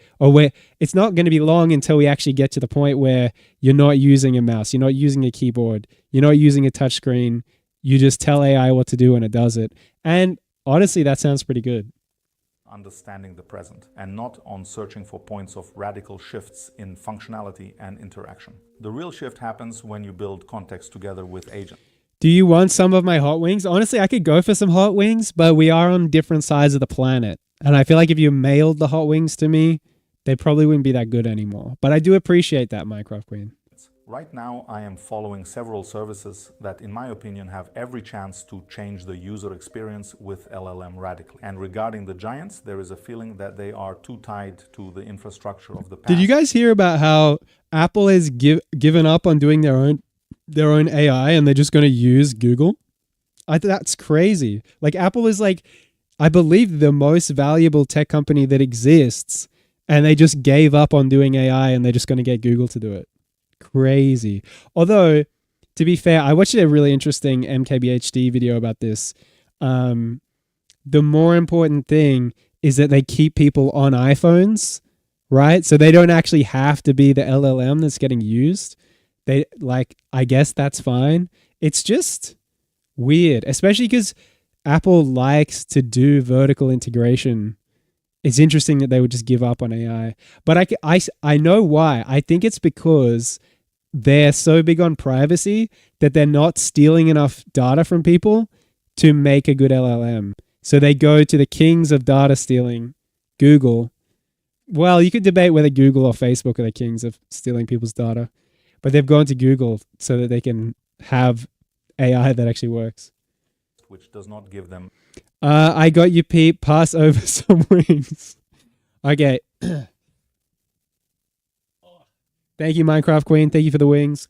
it's not going to be long until we actually get to the point where you're not using a mouse, you're not using a keyboard, you're not using a touchscreen. You just tell AI what to do and it does it. And honestly, that sounds pretty good. Understanding the present, and not on searching for points of radical shifts in functionality and interaction. The real shift happens when you build context together with agents. Do you want some of my hot wings? Honestly, I could go for some hot wings, but we are on different sides of the planet. And I feel like if you mailed the hot wings to me, they probably wouldn't be that good anymore. But I do appreciate that, Minecraft Queen. Right now, I am following several services that, in my opinion, have every chance to change the user experience with LLM radically. And regarding the giants, there is a feeling that they are too tied to the infrastructure of the past. Did you guys hear about how Apple has given up on doing their own AI and they're just going to use Google? That's crazy. Like, Apple is like, I believe, the most valuable tech company that exists, and they just gave up on doing AI and they're just going to get Google to do it. Crazy. Although, to be fair, I watched a really interesting MKBHD video about this. The more important thing is that they keep people on iPhones, right? So they don't actually have to be the LLM that's getting used. I guess that's fine. It's just weird, especially because Apple likes to do vertical integration. It's interesting that they would just give up on AI. But I know why. I think it's because they're so big on privacy that they're not stealing enough data from people to make a good LLM. So they go to the kings of data stealing, Google. Well, you could debate whether Google or Facebook are the kings of stealing people's data. But they've gone to Google so that they can have AI that actually works. Which does not give them... I got you, Pete. Pass over some wings. Okay. Thank you, Minecraft Queen. Thank you for the wings.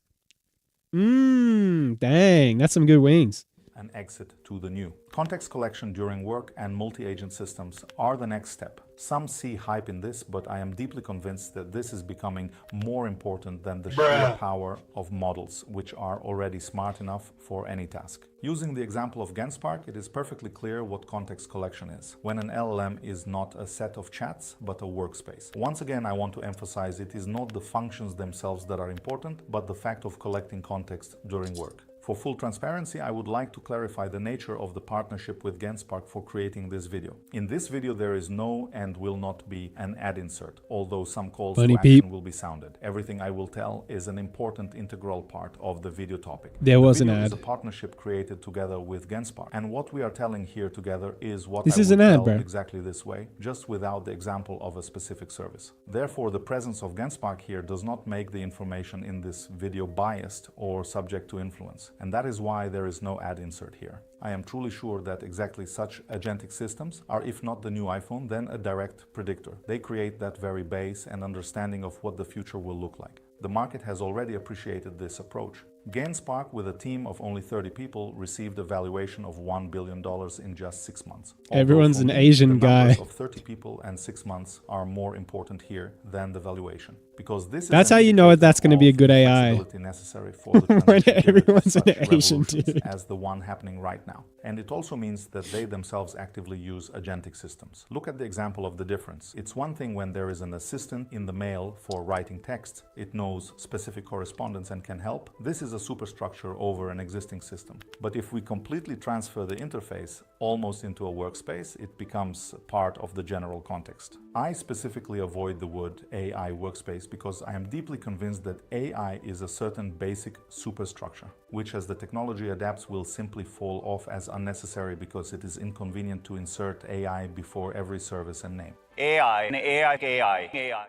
Dang, that's some good wings. An exit to the new. Context collection during work and multi-agent systems are the next step. Some see hype in this, but I am deeply convinced that this is becoming more important than the sheer power of models, which are already smart enough for any task. Using the example of Genspark, it is perfectly clear what context collection is, when an LLM is not a set of chats, but a workspace. Once again, I want to emphasize it is not the functions themselves that are important, but the fact of collecting context during work. For full transparency, I would like to clarify the nature of the partnership with Genspark for creating this video. In this video, there is no and will not be an ad insert, although some calls to action will be sounded. Everything I will tell is an important integral part of the video topic. There was an ad. This is a partnership created together with Genspark, and what we are telling here together is what this I is would an ad, tell bro. Exactly this way, just without the example of a specific service. Therefore, the presence of Genspark here does not make the information in this video biased or subject to influence. And that is why there is no ad insert here. I am truly sure that exactly such agentic systems are, if not the new iPhone, then a direct predictor. They create that very base and understanding of what the future will look like. The market has already appreciated this approach. Genspark, with a team of only 30 people, received a valuation of $1 billion in just 6 months. Everyone's an Asian guy. The numbers of 30 people and 6 months are more important here than the valuation. Because this that's how you know that's going to be a good AI. Necessary for the everyone's an Asian dude. As the one happening right now. And it also means that they themselves actively use agentic systems. Look at the example of the difference. It's one thing when there is an assistant in the mail for writing text. It knows specific correspondence and can help. This is a superstructure over an existing system. But if we completely transfer the interface almost into a workspace, it becomes part of the general context. I specifically avoid the word AI workspace because I am deeply convinced that AI is a certain basic superstructure, which as the technology adapts will simply fall off as unnecessary because it is inconvenient to insert AI before every service and name. AI.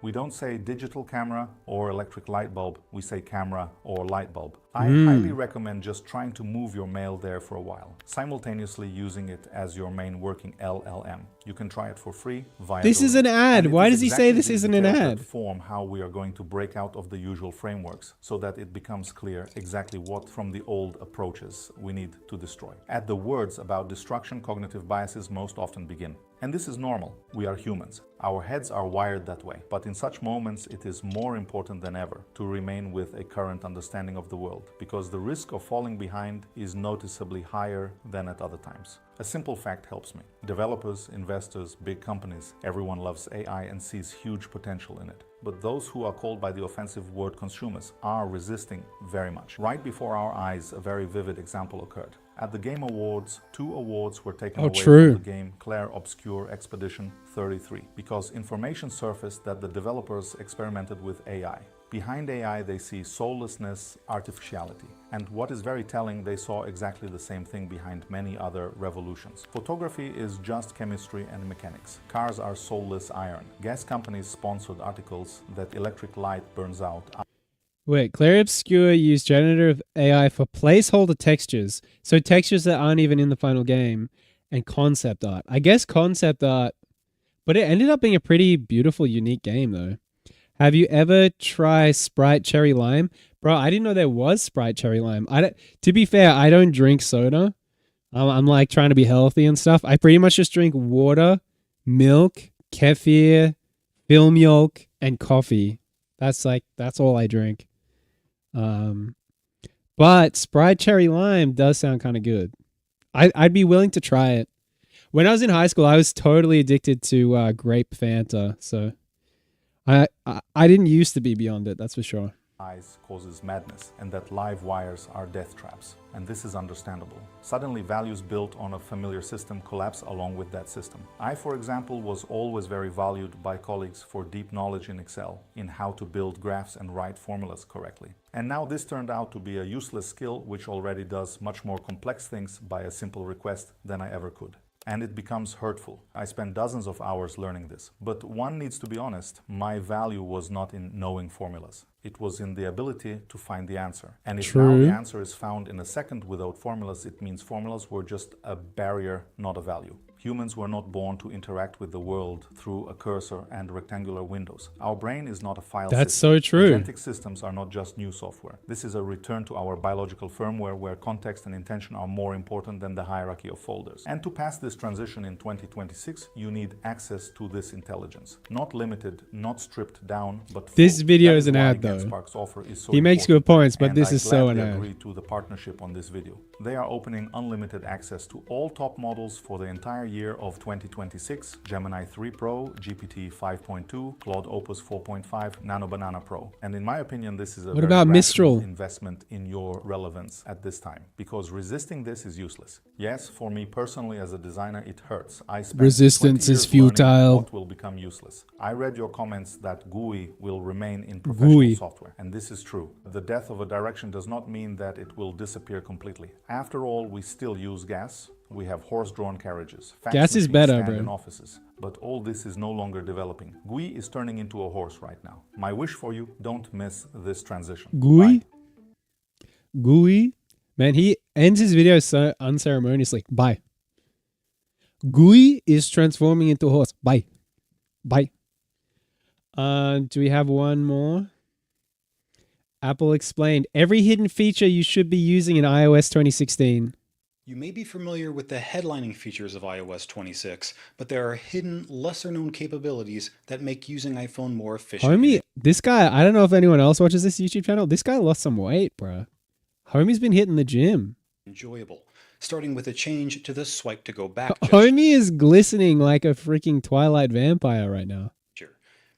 We don't say digital camera or electric light bulb, we say camera or light bulb. I highly recommend just trying to move your mail there for a while, simultaneously using it as your main working LLM. You can try it for free via This is an ad. Why does he say this isn't an ad? Form how we are going to break out of the usual frameworks so that it becomes clear exactly what from the old approaches we need to destroy. At the words about destruction, cognitive biases most often begin. And this is normal. We are humans. Our heads are wired that way. But in such moments, it is more important than ever to remain with a current understanding of the world, because the risk of falling behind is noticeably higher than at other times. A simple fact helps me. Developers, investors, big companies, everyone loves AI and sees huge potential in it. But those who are called by the offensive word consumers are resisting very much. Right before our eyes, a very vivid example occurred. At the Game Awards, 2 awards were taken away from the game Clair Obscur Expedition 33 because information surfaced that the developers experimented with AI. Behind AI, they see soullessness, artificiality. And what is very telling, they saw exactly the same thing behind many other revolutions. Photography is just chemistry and mechanics. Cars are soulless iron. Gas companies sponsored articles that electric light burns out. Wait, Clair Obscur used generative AI for placeholder textures, so textures that aren't even in the final game, and concept art. I guess concept art, but it ended up being a pretty beautiful, unique game though. Have you ever tried Sprite Cherry Lime? Bro, I didn't know there was Sprite Cherry Lime. To be fair, I don't drink soda. I'm like trying to be healthy and stuff. I pretty much just drink water, milk, kefir, film yolk, and coffee. That's all I drink. But Sprite Cherry Lime does sound kind of good. I'd be willing to try it. When I was in high school, I was totally addicted to grape Fanta. So I didn't used to be beyond it, that's for sure. Eyes causes madness, and that live wires are death traps. And this is understandable. Suddenly, values built on a familiar system collapse along with that system. I, for example, was always very valued by colleagues for deep knowledge in Excel, in how to build graphs and write formulas correctly. And now this turned out to be a useless skill which already does much more complex things by a simple request than I ever could. And it becomes hurtful. I spent dozens of hours learning this. But one needs to be honest, my value was not in knowing formulas. It was in the ability to find the answer. And if now the answer is found in a second without formulas, it means formulas were just a barrier, not a value. Humans were not born to interact with the world through a cursor and rectangular windows. Our brain is not a file system. That's so true. Agentic systems are not just new software. This is a return to our biological firmware where context and intention are more important than the hierarchy of folders. And to pass this transition in 2026, you need access to this intelligence. Not limited, not stripped down, but full. This video is an ad though. He makes good points, but this is so an ad. I agree to the partnership on this video. They are opening unlimited access to all top models for the entire year of 2026, Gemini 3 Pro, GPT 5.2, Claude Opus 4.5, Nano Banana Pro. And in my opinion, this is a very rational investment in your relevance at this time, because resisting this is useless. Yes, for me personally as a designer, it hurts. I spent resistance is futile. What will become useless. I read your comments that GUI will remain in professional software, and this is true. The death of a direction does not mean that it will disappear completely. After all, we still use gas. We have horse-drawn carriages. Gas is better, bro. In offices. But all this is no longer developing. GUI is turning into a horse right now. My wish for you, don't miss this transition. GUI? GUI? Man, he ends his video so unceremoniously. Bye. GUI is transforming into a horse. Bye. Bye. Do we have one more? Apple explained every hidden feature you should be using in iOS 2016. You may be familiar with the headlining features of iOS 26, but there are hidden, lesser-known capabilities that make using iPhone more efficient. Homie, this guy, I don't know if anyone else watches this YouTube channel. This guy lost some weight, bro. Homie's been hitting the gym. Enjoyable, starting with a change to the swipe to go back. Homie is glistening like a freaking Twilight vampire right now.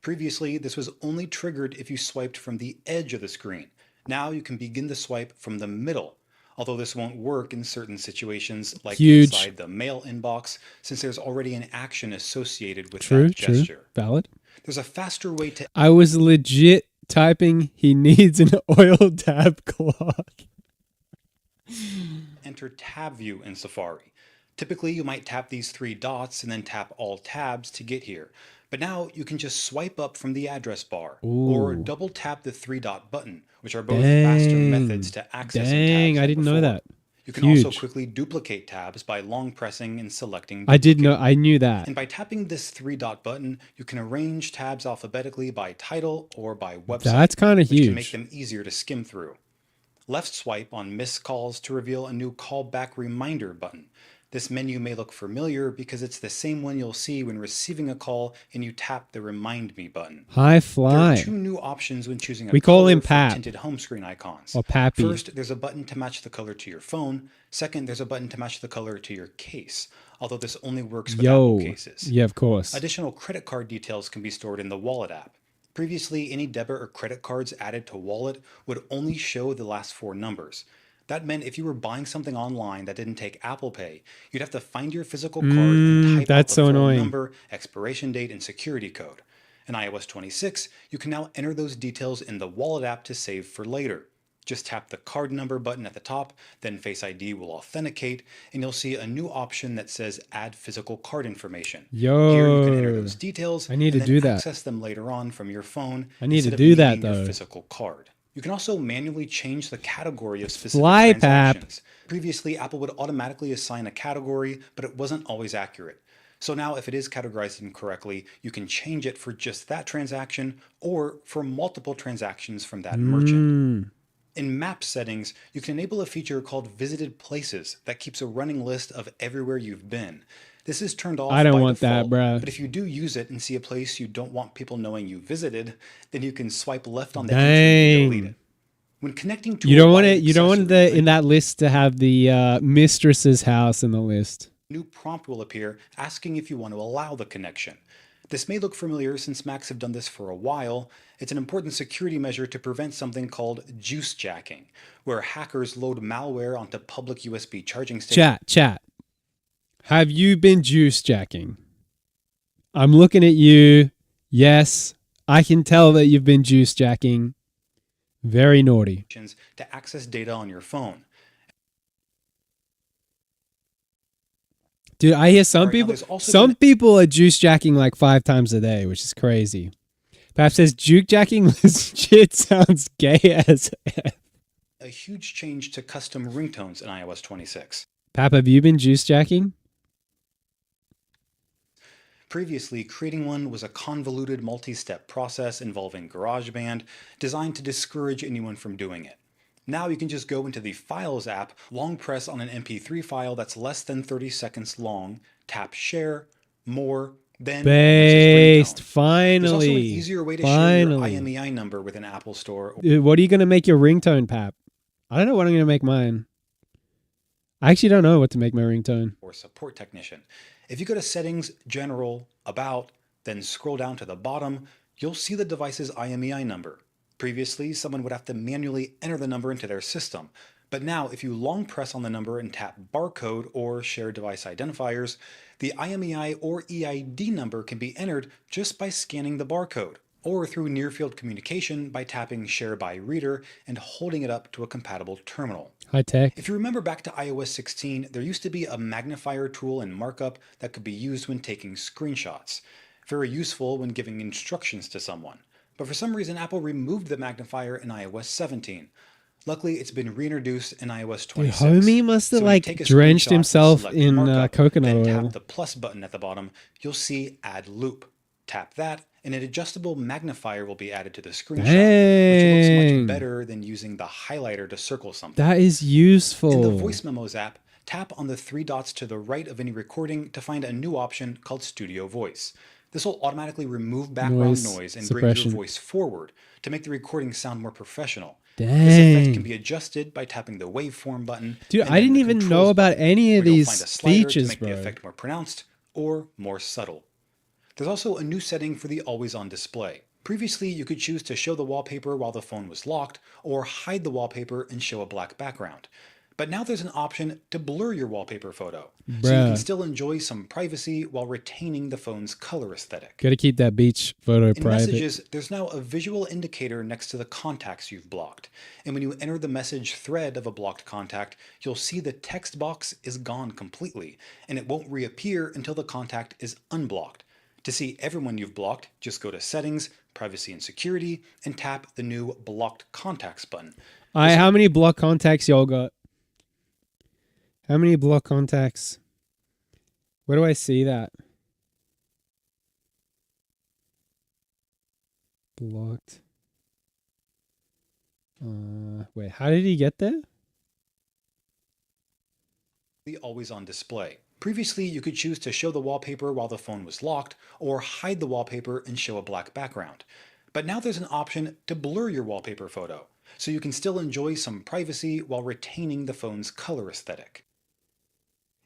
Previously, this was only triggered if you swiped from the edge of the screen. Now you can begin the swipe from the middle. Although this won't work in certain situations, like inside the mail inbox, since there's already an action associated with that gesture. True, valid. There's a faster way to... I was legit typing, he needs an oil tab cloth. Enter tab view in Safari. Typically, you might tap these 3 dots and then tap all tabs to get here. But now you can just swipe up from the address bar or double tap the 3-dot button, which are both faster methods to access tabs. I didn't know that. You can also quickly duplicate tabs by long pressing and selecting duplicate. I knew that. And by tapping this 3-dot button, you can arrange tabs alphabetically by title or by website. That's kind of huge. Which can make them easier to skim through. Left swipe on missed calls to reveal a new callback reminder button. This menu may look familiar because it's the same one you'll see when receiving a call and you tap the Remind Me button. Hi There Fly. are two new options when choosing a We call color him for Pap. tinted home screen icons. Or Pappy. First, there's a button to match the color to your phone. Second, there's a button to match the color to your case, although this only works with Apple cases. Yeah, of course. Additional credit card details can be stored in the Wallet app. Previously, any debit or credit cards added to Wallet would only show the last 4 numbers. That meant if you were buying something online that didn't take Apple Pay, you'd have to find your physical card and type out the full number, expiration date, and security code. In iOS 26, you can now enter those details in the Wallet app to save for later. Just tap the card number button at the top, then Face ID will authenticate, and you'll see a new option that says Add Physical Card Information. Yo, here you can enter those details I need and to then do that. access them later on from your phone. I need to instead of do that, needing your though. physical card. You can also manually change the category of specific Fly, Pap. transactions. Previously, Apple would automatically assign a category, but it wasn't always accurate. So now if it is categorized incorrectly, you can change it for just that transaction or for multiple transactions from that merchant. In Map settings, you can enable a feature called Visited Places that keeps a running list of everywhere you've been. This is turned off I don't by want that, default, bruh. but if you do use it and see a place you don't want people knowing you visited, then you can swipe left on the entry and delete it. When connecting to You a don't want wired it. You don't want accessory, the in that list to have the mistress's house in the list. a new prompt will appear asking if you want to allow the connection. This may look familiar since Macs have done this for a while. It's an important security measure to prevent something called juice jacking, where hackers load malware onto public USB charging stations. Chat. Have you been juice jacking? I'm looking at you. Yes, I can tell that you've been juice jacking. Very naughty. To access data on your phone. Dude, I hear some Alright, now people. there's also Some been- people are juice jacking like 5 times a day, which is crazy. Perhaps says juke jacking legit sounds gay as F. A huge change to custom ringtones in iOS 26. Pap, have you been juice jacking? Previously, creating one was a convoluted multi-step process involving GarageBand designed to discourage anyone from doing it. Now you can just go into the Files app, long press on an MP3 file that's less than 30 seconds long, tap Share, More, then Based. There's Finally. also an easier way to share your IMEI number with an Apple Store. Dude, what are you going to make your ringtone, Pap? I don't know what I'm going to make mine. I actually don't know what to make my ringtone. Or support technician. If you go to Settings, General, About, then scroll down to the bottom, you'll see the device's IMEI number. Previously, someone would have to manually enter the number into their system. But now, if you long press on the number and tap Barcode or Shared Device Identifiers, the IMEI or EID number can be entered just by scanning the barcode, or through near-field communication by tapping Share by Reader and holding it up to a compatible terminal. High tech. If you remember back to iOS 16, there used to be a magnifier tool in markup that could be used when taking screenshots. Very useful when giving instructions to someone. But for some reason, Apple removed the magnifier in iOS 17. Luckily, it's been reintroduced in iOS 26. Dude, homie must have So when you like take a drenched screenshot, himself select the in markup, coconut then oil. tap the plus button at the bottom, you'll see Add Loop. Tap that, and an adjustable magnifier will be added to the screenshot, which looks Dang. much better than using the highlighter to circle something. That is useful. In the Voice Memos app, tap on the 3 dots to the right of any recording to find a new option called Studio Voice. This will automatically remove background noise and bring suppression. your voice forward to make the recording sound more professional. Dang. This effect can be adjusted by tapping the waveform button. Dude, and I then didn't the even controls know about button, any of where you'll these find a slider to features, make the bro. effect more pronounced or more subtle. There's also a new setting for the always-on display. Previously, you could choose to show the wallpaper while the phone was locked, or hide the wallpaper and show a black background. But now there's an option to blur your wallpaper photo, so you Bruh. can still enjoy some privacy while retaining the phone's color aesthetic. Gotta keep that beach photo In private. Messages, there's now a visual indicator next to the contacts you've blocked. And when you enter the message thread of a blocked contact, you'll see the text box is gone completely, and it won't reappear until the contact is unblocked. To see everyone you've blocked, just go to Settings, Privacy and Security, and tap the new Blocked Contacts button. How many block contacts y'all got? How many block contacts? Where do I see that? Blocked. Wait, how did he get there? always on display. Previously, you could choose to show the wallpaper while the phone was locked, or hide the wallpaper and show a black background. But now there's an option to blur your wallpaper photo, so you can still enjoy some privacy while retaining the phone's color aesthetic.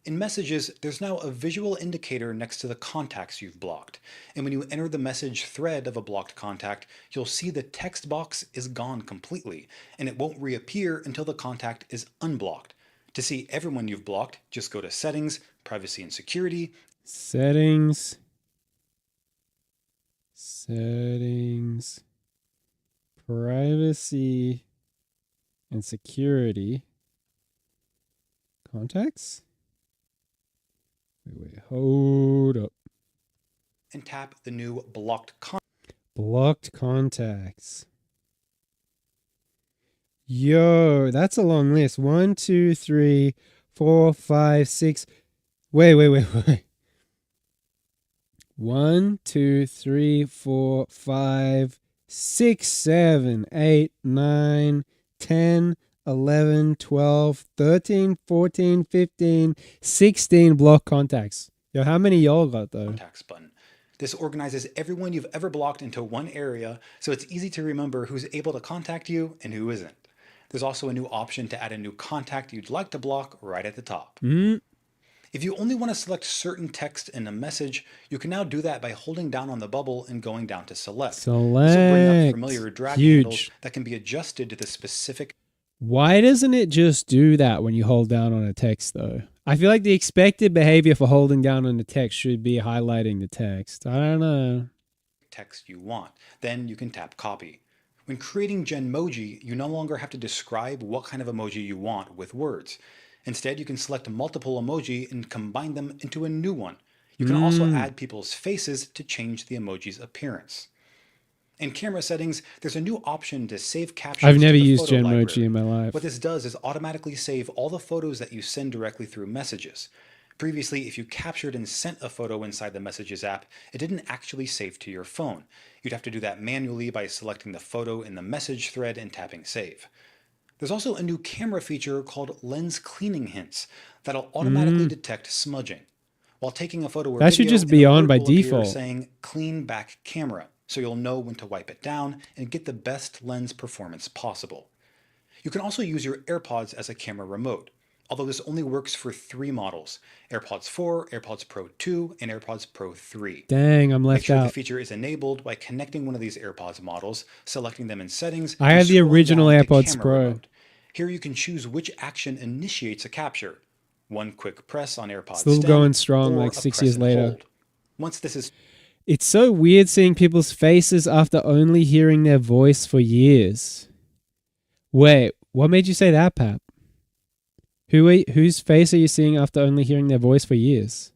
In Messages, there's now a visual indicator next to the contacts you've blocked, and when you enter the message thread of a blocked contact, you'll see the text box is gone completely, and it won't reappear until the contact is unblocked. To see everyone you've blocked, just go to Settings, Privacy and Security. Settings, Privacy and Security. Contacts? Wait, hold up. And tap the new Blocked Contacts. Yo, that's a long list. 1, 2, 3, 4, 5, 6. Wait. 1, 2, 3, 4, 5, 6, 7, 8, 9, 10, 11, 12, 13, 14, 15, 16 block contacts. Yo, how many y'all got though? Contacts button. This organizes everyone you've ever blocked into one area, so it's easy to remember who's able to contact you and who isn't. There's also a new option to add a new contact you'd like to block right at the top. If you only want to select certain text in a message, you can now do that by holding down on the bubble and going down to Select. This will bring up familiar drag handles that can be adjusted to the specific. Why doesn't it just do that when you hold down on a text though? I feel like the expected behavior for holding down on the text should be highlighting the text. I don't know. Text you want. Then you can tap Copy. When creating Genmoji, you no longer have to describe what kind of emoji you want with words. Instead, you can select multiple emoji and combine them into a new one. You can also add people's faces to change the emoji's appearance. In camera settings, there's a new option to save captions. I've never used Genmoji in my life. What this does is automatically save all the photos that you send directly through Messages. Previously, if you captured and sent a photo inside the Messages app, it didn't actually save to your phone. You'd have to do that manually by selecting the photo in the message thread and tapping Save. There's also a new camera feature called Lens Cleaning Hints that'll automatically detect smudging. While taking a photo or video, that should just be on by default, saying Clean Back Camera, so you'll know when to wipe it down and get the best lens performance possible. You can also use your AirPods as a camera remote, although this only works for 3 models: AirPods 4, AirPods Pro 2, and AirPods Pro 3. Dang, I'm left Make sure out. the feature is enabled by connecting one of these AirPods models, selecting them in Settings. I have the original AirPods Pro. Remote. Here you can choose which action initiates a capture. One quick press on AirPods Still stem, going strong or like a 6 press years and later. hold. Once this is It's so weird seeing people's faces after only hearing their voice for years. Wait, what made you say that, Pap? Whose face are you seeing after only hearing their voice for years?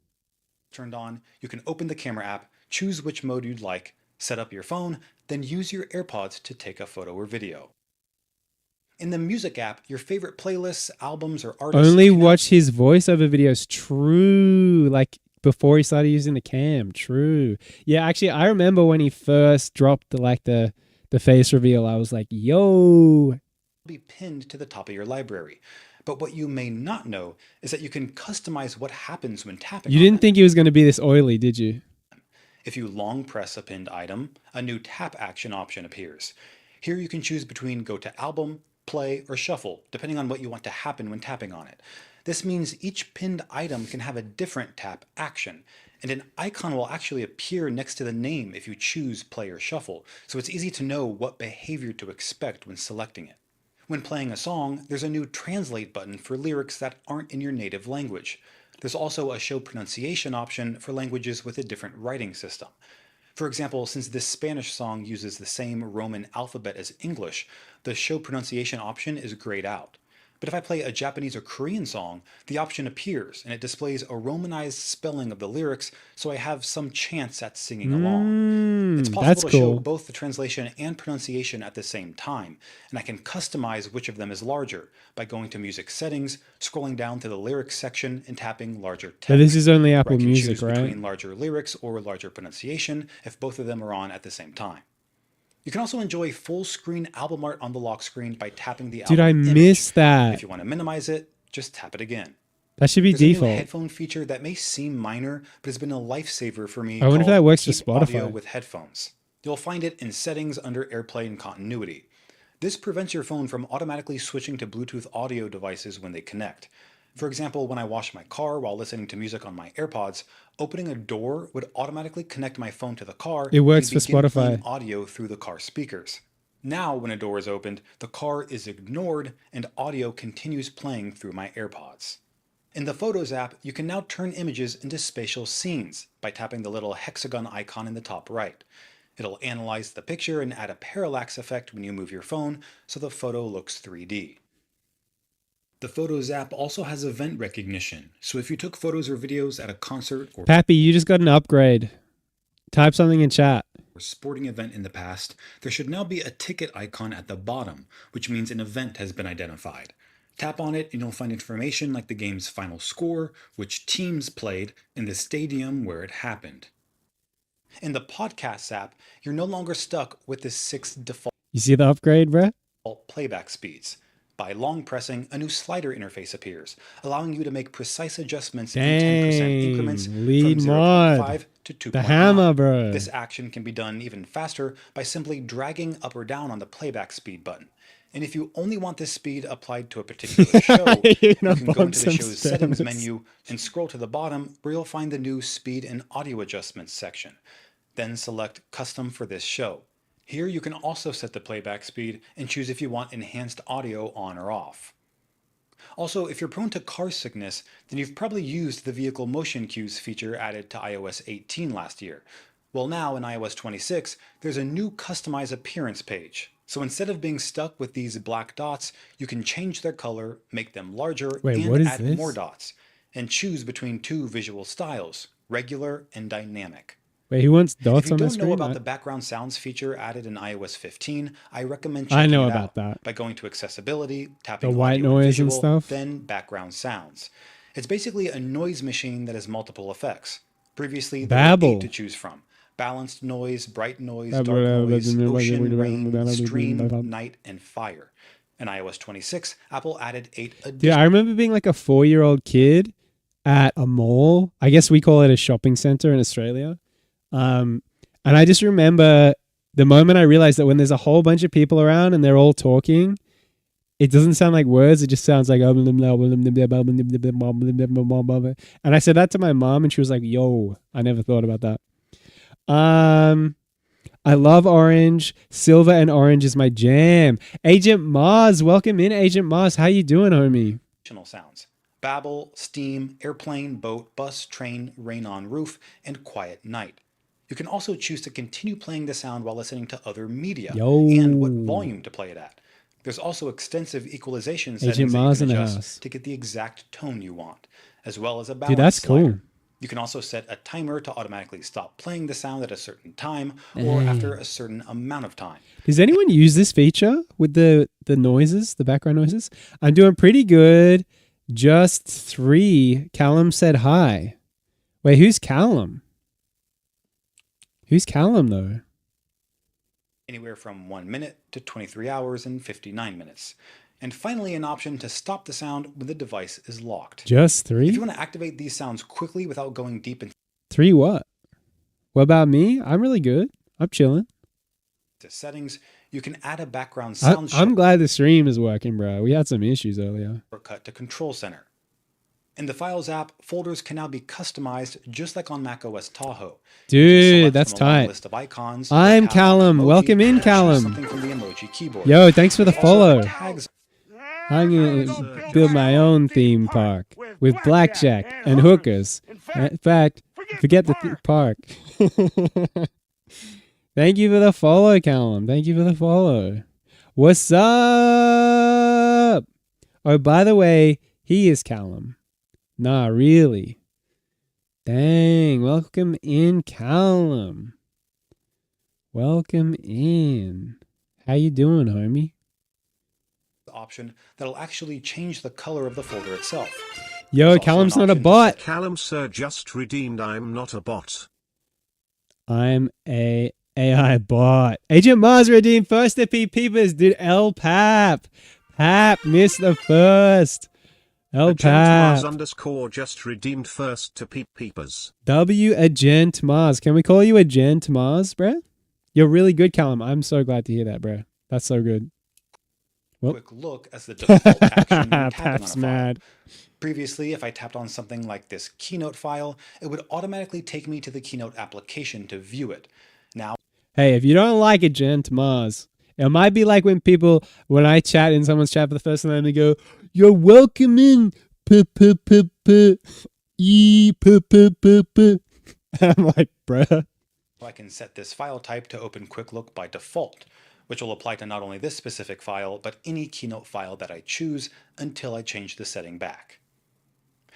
Turned on, you can open the camera app, choose which mode you'd like, set up your phone, then use your AirPods to take a photo or video. In the Music app, your favorite playlists, albums, or artists... Only watch his voiceover videos. True. Like before he started using the cam. True. Yeah, actually, I remember when he first dropped the face reveal, I was like, yo. ...be pinned to the top of your library. But what you may not know is that you can customize what happens when tapping. You didn't think it was going to be this oily, did you? If you long press a pinned item, a new tap action option appears. Here you can choose between go to album, play, or shuffle, depending on what you want to happen when tapping on it. This means each pinned item can have a different tap action, and an icon will actually appear next to the name if you choose play or shuffle, so it's easy to know what behavior to expect when selecting it. When playing a song, there's a new translate button for lyrics that aren't in your native language. There's also a show pronunciation option for languages with a different writing system. For example, since this Spanish song uses the same Roman alphabet as English, the show pronunciation option is grayed out. But if I play a Japanese or Korean song, the option appears and it displays a romanized spelling of the lyrics, so I have some chance at singing along. It's possible to show both the translation and pronunciation at the same time, and I can customize which of them is larger by going to Music Settings, scrolling down to the lyrics section, and tapping larger text. But this is only Apple I can Music, choose right? between larger lyrics or larger pronunciation if both of them are on at the same time. You can also enjoy full screen album art on the lock screen by tapping the album Dude, I image. missed that. If you want to minimize it, just tap it again. That should be There's a new default. headphone feature that may seem minor, but has been a lifesaver for me. I wonder if that works for Keep Audio Spotify. with headphones. You'll find it in Settings under AirPlay Continuity. This prevents your phone from automatically switching to Bluetooth audio devices when they connect. For example, when I wash my car while listening to music on my AirPods, opening a door would automatically connect my phone to the car. It works and for begin Spotify. playing audio through the car speakers. Now, when a door is opened, the car is ignored and audio continues playing through my AirPods. In the Photos app, you can now turn images into spatial scenes by tapping the little hexagon icon in the top right. It'll analyze the picture and add a parallax effect when you move your phone so the photo looks 3D. The Photos app also has event recognition, so if you took photos or videos at a concert or Pappy, you just got an upgrade. Type something in chat. sporting event in the past, there should now be a ticket icon at the bottom, which means an event has been identified. Tap on it and you'll find information like the game's final score, which teams played, and the stadium where it happened. In the Podcasts app, you're no longer stuck with the 6 default You see the upgrade, bruh? playback speeds. By long pressing, a new slider interface appears, allowing you to make precise adjustments in 10% increments lead from mod. 0.5 to 2.9. The hammer, bro. This action can be done even faster by simply dragging up or down on the playback speed button. And if you only want this speed applied to a particular show, you can go into the show's settings menu and scroll to the bottom where you'll find the new speed and audio adjustments section. Then select custom for this show. Here you can also set the playback speed and choose if you want enhanced audio on or off. Also, if you're prone to car sickness, then you've probably used the vehicle motion cues feature added to iOS 18 last year. Well, now in iOS 26, there's a new customize appearance page. So instead of being stuck with these black dots, you can change their color, make them larger, and add more dots, and choose between 2 visual styles, regular and dynamic. Wait, he wants dots on the screen? If you don't know about the background sounds feature added in iOS 15, I recommend I checking know it about out that. by going to Accessibility, tapping The white Audio noise Visual, and stuff? then Background Sounds. It's basically a noise machine that has multiple effects. Previously, there were 8 to choose from. Balanced noise, bright noise, dark noise, ocean, rain, stream, night, and fire. In iOS 26, Apple added 8 additional... Dude, I remember being like a 4-year-old kid at a mall. I guess we call it a shopping center in Australia. And I just remember the moment I realized that when there's a whole bunch of people around and they're all talking, it doesn't sound like words. It just sounds like... And I said that to my mom and she was like, yo, I never thought about that. I love orange. Silver and orange is my jam. Agent Mars, welcome in, Agent Mars. How you doing, homie? Sounds. Babble, steam, airplane, boat, bus, train, rain on roof, and quiet night. You can also choose to continue playing the sound while listening to other media and what volume to play it at. There's also extensive equalization settings that you can adjust to get the exact tone you want, as well as a balance Dude, that's slider. cool. You can also set a timer to automatically stop playing the sound at a certain time or after a certain amount of time. Does anyone use this feature with the noises, the background noises? I'm doing pretty good. Just 3. Callum said hi. Wait, who's Callum? Who's Callum, though? Anywhere from 1 minute to 23 hours and 59 minutes. And finally, an option to stop the sound when the device is locked. Just 3? If you want to activate these sounds quickly without going deep into 3 what? What about me? I'm really good. I'm chilling. settings, you can add a background sound I'm glad the stream is working, bro. We had some issues earlier. shortcut to Control Center. In the Files app, folders can now be customized just like on macOS Tahoe. Dude, that's tight. List of icons, I'm Callum. Welcome in, Callum. Something from the emoji keyboard. Yo, thanks for the follow. Tags I'm going to build my own theme park with blackjack and hookers. In fact, forget the park. Thank you for the follow, Callum. Thank you for the follow. What's up? Oh, by the way, he is Callum. Nah, really. Dang, welcome in, Callum. Welcome in. How you doing, homie? option that'll actually change the color of the folder itself. Yo, Callum's not a bot. Callum sir just redeemed I'm not a bot. I'm a AI bot. Agent Mars redeemed first to Peepers, dude. L Pap. Pap missed the first. Pat. _ just redeemed first to peep peepers. W Agent Mars. Can we call you Agent Mars, bruh? You're really good, Callum. I'm so glad to hear that, bruh. That's so good. Well. Quick look as the default action when tapping on a file. Mad. Previously, if I tapped on something like this Keynote file, it would automatically take me to the Keynote application to view it. Now, hey, if you don't like Agent Mars, it might be like when I chat in someone's chat for the first time, they go, "You're welcome in." I'm like, bruh. I can set this file type to open Quick Look by default, which will apply to not only this specific file, but any Keynote file that I choose until I change the setting back.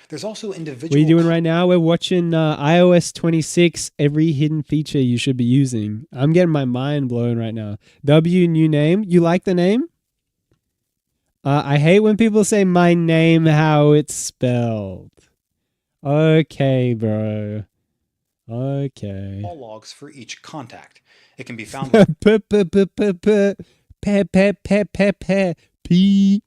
There's also individual... What are you doing right now? We're watching iOS 26, every hidden feature you should be using. I'm getting my mind blown right now. W, new name. You like the name? I hate when people say my name how it's spelled. Okay, bro. Okay. All logs for each contact. It can be found P.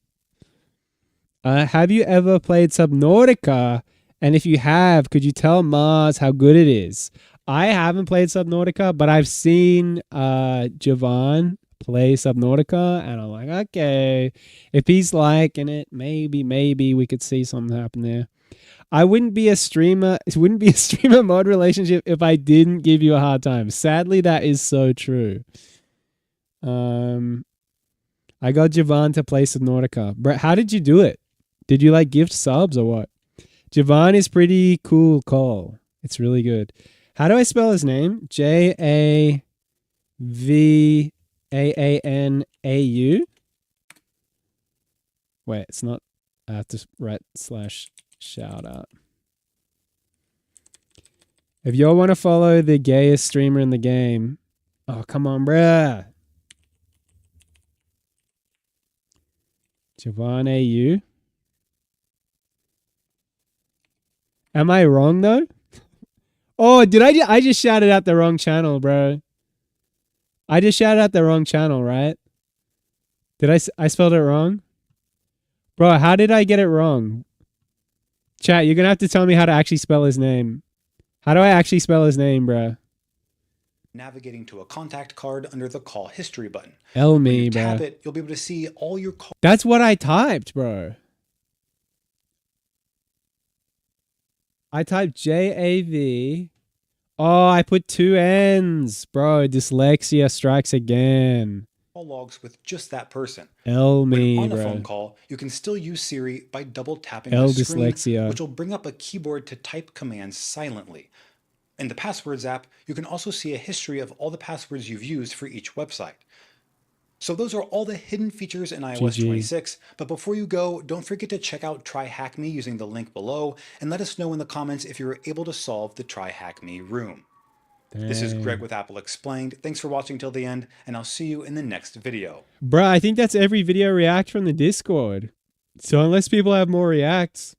Have you ever played Subnautica? And if you have, could you tell Mars how good it is? I haven't played Subnautica, but I've seen Javon play Subnautica, and I'm like, okay, if he's liking it, maybe we could see something happen there. I wouldn't be a streamer. It wouldn't be a streamer mod relationship if I didn't give you a hard time. Sadly, that is so true. I got Javon to play Subnautica. Brett, how did you do it? Did you like gift subs or what? Javon is pretty cool call. It's really good. How do I spell his name? Javanau? Wait, it's not. I have to write /shout out. If y'all want to follow the gayest streamer in the game, oh, come on, bruh. Javon AU. Am I wrong though? Oh, did I just shouted out the wrong channel, bro. I just shouted out the wrong channel, right? Did I spelled it wrong? Bro, how did I get it wrong? Chat, you're going to have to tell me how to actually spell his name. How do I actually spell his name, bro? Navigating to a contact card under the call history button. When you bro. Tap it, you'll be able to see all your calls. That's what I typed, bro. I typed JAV. Oh, I put 2 N's. Bro, dyslexia strikes again. All logs with just that person. On a bro. phone call, you can still use Siri by double tapping the screen, dyslexia. which will bring up a keyboard to type commands silently. In the Passwords app, you can also see a history of all the passwords you've used for each website. So those are all the hidden features in iOS 26, but before you go, don't forget to check out Try Hack Me using the link below, and let us know in the comments if you were able to solve the Try Hack Me room. Dang. This is Greg with Apple Explained. Thanks for watching till the end, and I'll see you in the next video. Bruh, I think that's every video react from the Discord. So unless people have more reacts,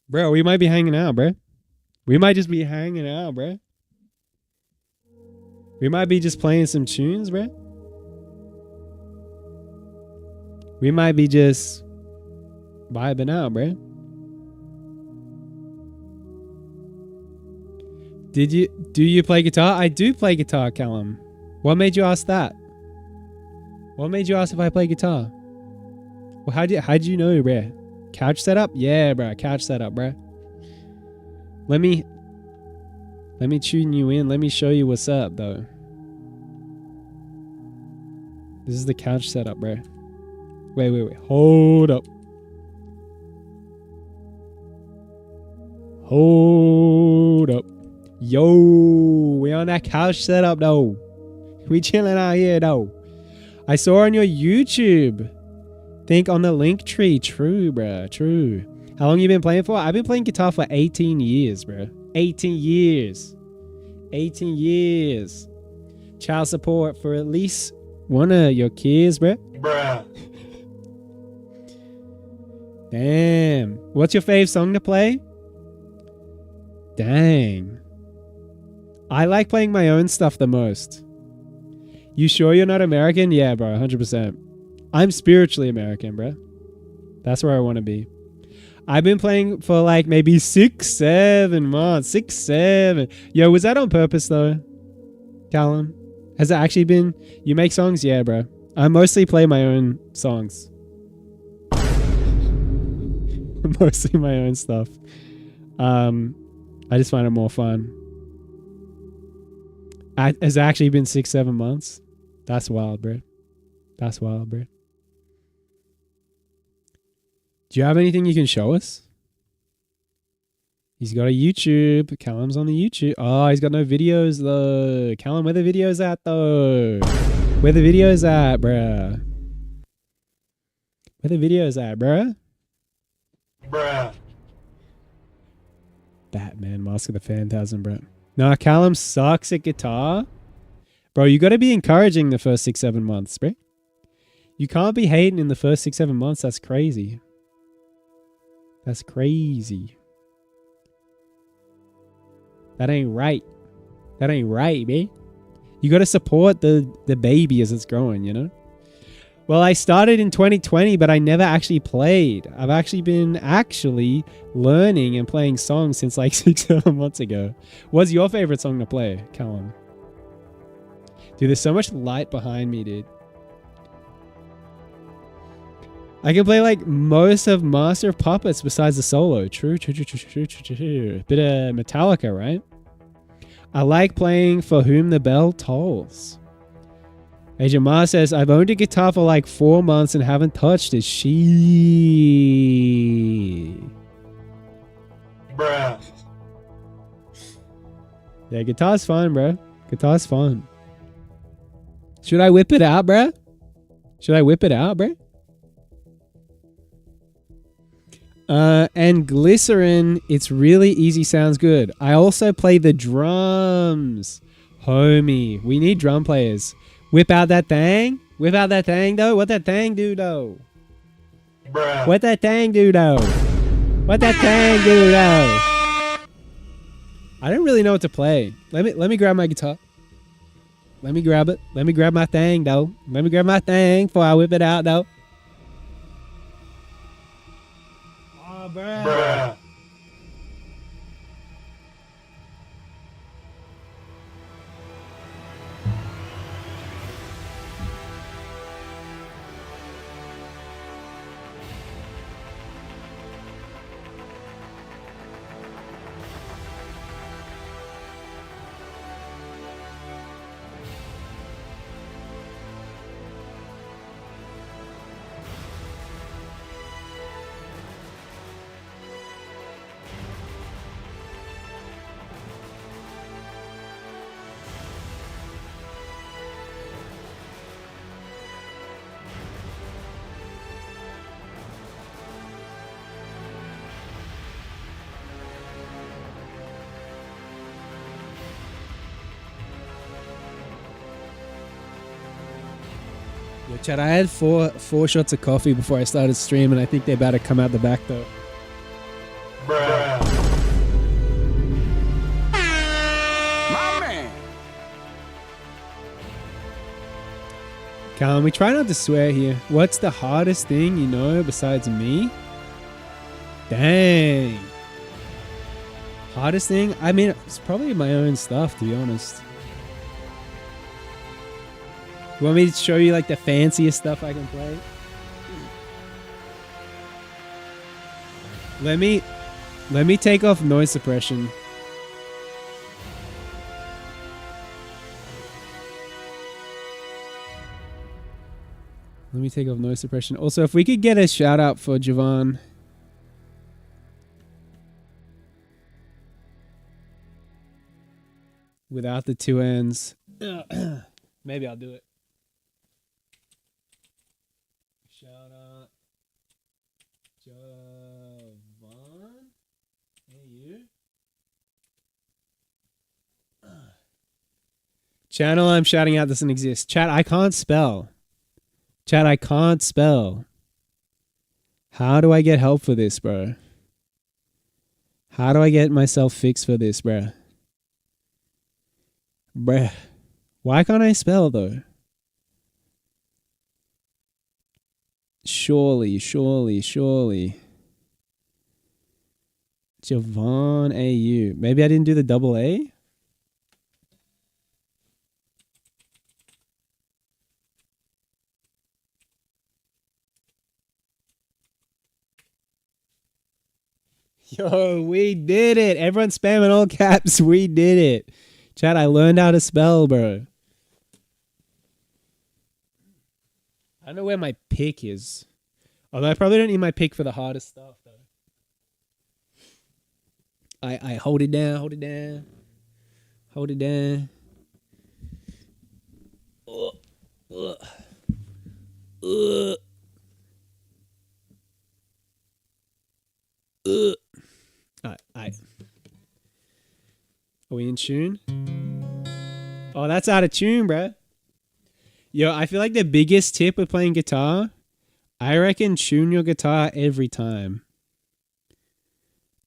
bro, we might be hanging out, bro. We might just be hanging out, bro. We might be just playing some tunes, bro. We might be just vibing out, bro. Do you play guitar? I do play guitar, Callum. What made you ask that? What made you ask if I play guitar? Well, how'd you know, bro? Couch setup? Yeah, bro. Couch setup, bro. Let me tune you in. Let me show you what's up, though. This is the couch setup, bro. Wait. Hold up. Hold up. Yo, we on that couch setup, though. We chilling out here, though. I saw on your YouTube. Think on the link tree. True, bro. True. How long you been playing for? I've been playing guitar for 18 years, bro. 18 years. 18 years. Child support for at least one of your kids, bro. Bruh. Damn. What's your fave song to play? Dang. I like playing my own stuff the most. You sure you're not American? Yeah, bro, 100%. I'm spiritually American, bro. That's where I want to be. I've been playing for like maybe 6-7 months. 6-7. Yo, was that on purpose though, Callum? Has it actually been? You make songs? Yeah, bro. I mostly play my own songs. Mostly my own stuff. I just find it more fun. Has it actually been 6-7 months? That's wild, bro. That's wild, bro. Do you have anything you can show us? He's got a YouTube. Callum's on the YouTube. Oh, he's got no videos though. Callum, where the videos at though? Where the videos at, bruh? Where the videos at, bruh? Bruh. Batman, Mask of the Phantasm, bro. Nah, Callum sucks at guitar. Bro, you got to be encouraging the first 6-7 months, bro. You can't be hating in the first 6-7 months. That's crazy. That's crazy. That ain't right. That ain't right, man. You got to support the baby as it's growing, you know? Well, I started in 2020, but I never actually played. I've actually been learning and playing songs since like 6-7 months ago. What's your favorite song to play, Callum? Dude, there's so much light behind me, dude. I can play like most of Master of Puppets besides the solo. True. Bit of Metallica, right? I like playing For Whom the Bell Tolls. Agent Ma says, I've owned a guitar for like 4 months and haven't touched it. Bruh. Yeah, guitar's fun, bro. Guitar's fun. Should I whip it out, bruh? Should I whip it out, bruh? And Glycerin, it's really easy, sounds good. I also play the drums. Homie, we need drum players. Whip out that thing. Whip out that thing, though. What that thing do, though? Bruh. What that thing do, though? What that thing do, though? I don't really know what to play. Let me grab my guitar. Let me grab it. Let me grab my thing, though. Let me grab my thing before I whip it out, though. Oh, bruh. Chad, I had four shots of coffee before I started streaming. I think they're about to come out the back though. Bruh. My man. Callum, we try not to swear here. What's the hardest thing you know besides me? Dang. Hardest thing? I mean, it's probably my own stuff, to be honest. You want me to show you like the fanciest stuff I can play? Let me take off noise suppression. Let me take off noise suppression. Also, if we could get a shout out for Javon. Without the two ends. Maybe I'll do it. Shout out Javon. Hey, you. Channel I'm shouting out doesn't exist. Chat, I can't spell. Chat, I can't spell. How do I get help for this, bro? How do I get myself fixed for this, bro? Bruh. Why can't I spell, though? Surely. Javon AU. Maybe I didn't do the double A? Yo, we did it. Everyone spamming all caps. We did it. Chat, I learned how to spell, bro. I don't know where my pick is. Although I probably don't need my pick for the hardest stuff, though. I hold it down, hold it down. Hold it down. Alright. Are we in tune? Oh, that's out of tune, bro. Yo, I feel like the biggest tip with playing guitar, I reckon tune your guitar every time.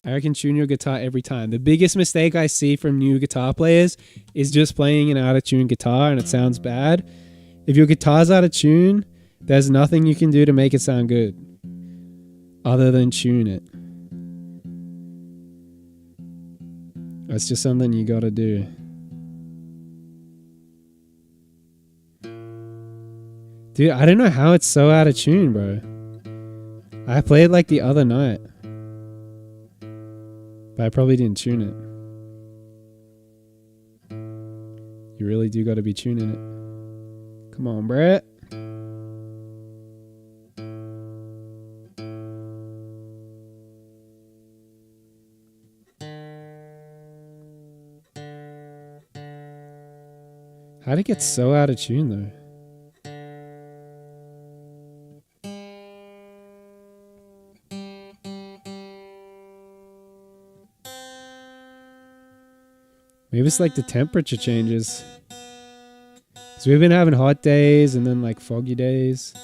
The biggest mistake I see from new guitar players is just playing an out-of-tune guitar and it sounds bad. If your guitar's out of tune, there's nothing you can do to make it sound good other than tune it. That's just something you gotta do. Dude, I don't know how it's so out of tune, bro. I played like the other night. But I probably didn't tune it. You really do gotta be tuning it. Come on, Brett. How'd it get so out of tune, though? Maybe it's like the temperature changes. So we've been having hot days and then like foggy days.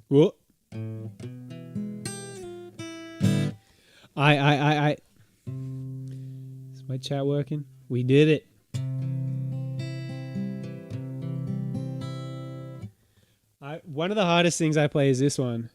Whoa. Is my chat working? We did it. One of the hardest things I play is this one.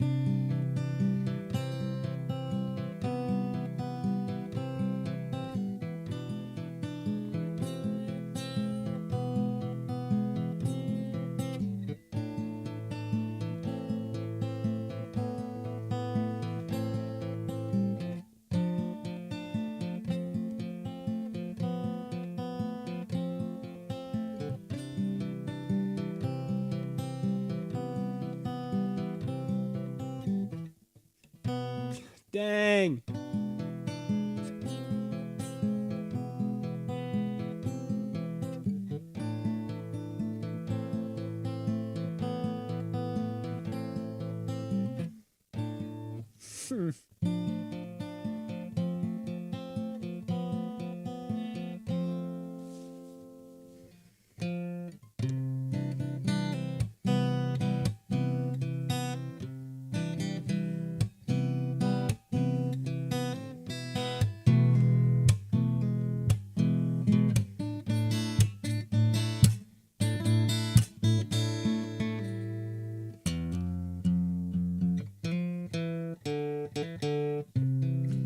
Dang.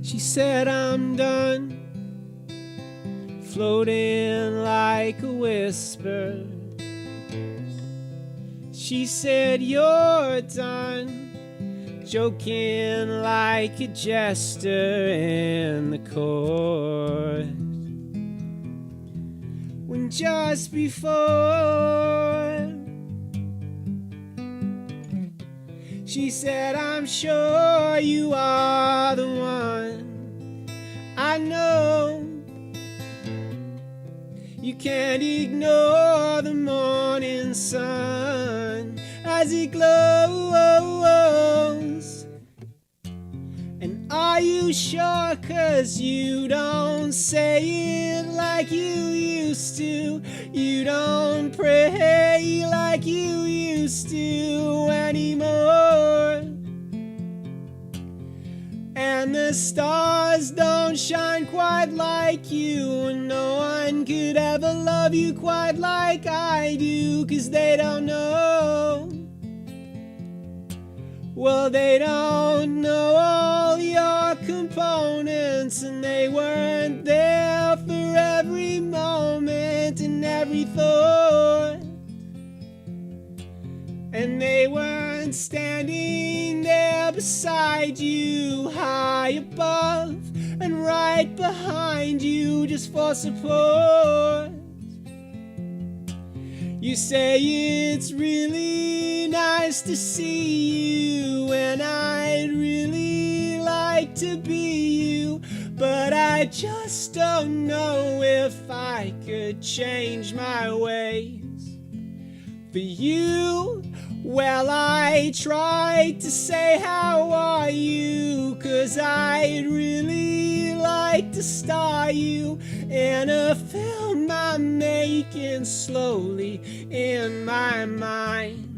She said I'm done, floating like a whisper. She said you're done, joking like a jester in the court. When just before she said, I'm sure you are the one. I know you can't ignore the morning sun as it glows. And are you sure? 'Cause you don't say it like you used to. You don't pray like you used to anymore. And the stars don't shine quite like you, and no one could ever love you quite like I do, 'cause they don't know. Well, they don't know all your components, and they weren't there for every moment and every thought. And they weren't standing there beside you, high above and right behind you, just for support. You say it's really nice to see you, and I'd really like to be you, but I just don't know if I could change my ways for you. Well, I tried to say how are you, 'cause I'd really like to star you in a film I'm making slowly in my mind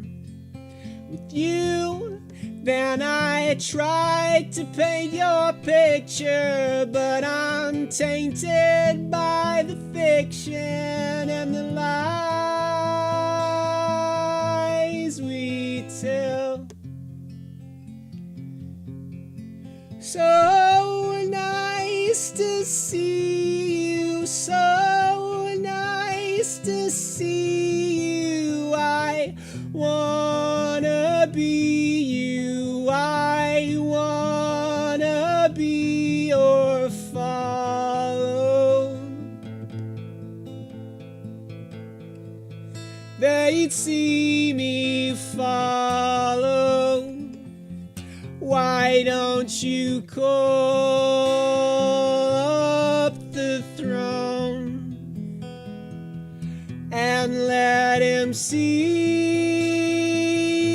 with you. Then I tried to paint your picture, but I'm tainted by the fiction and the lies we tell. So nice to see you, so nice to see you. I wanna be you, I wanna be your follow. They'd see me follow. Why don't you call up the throne and let him see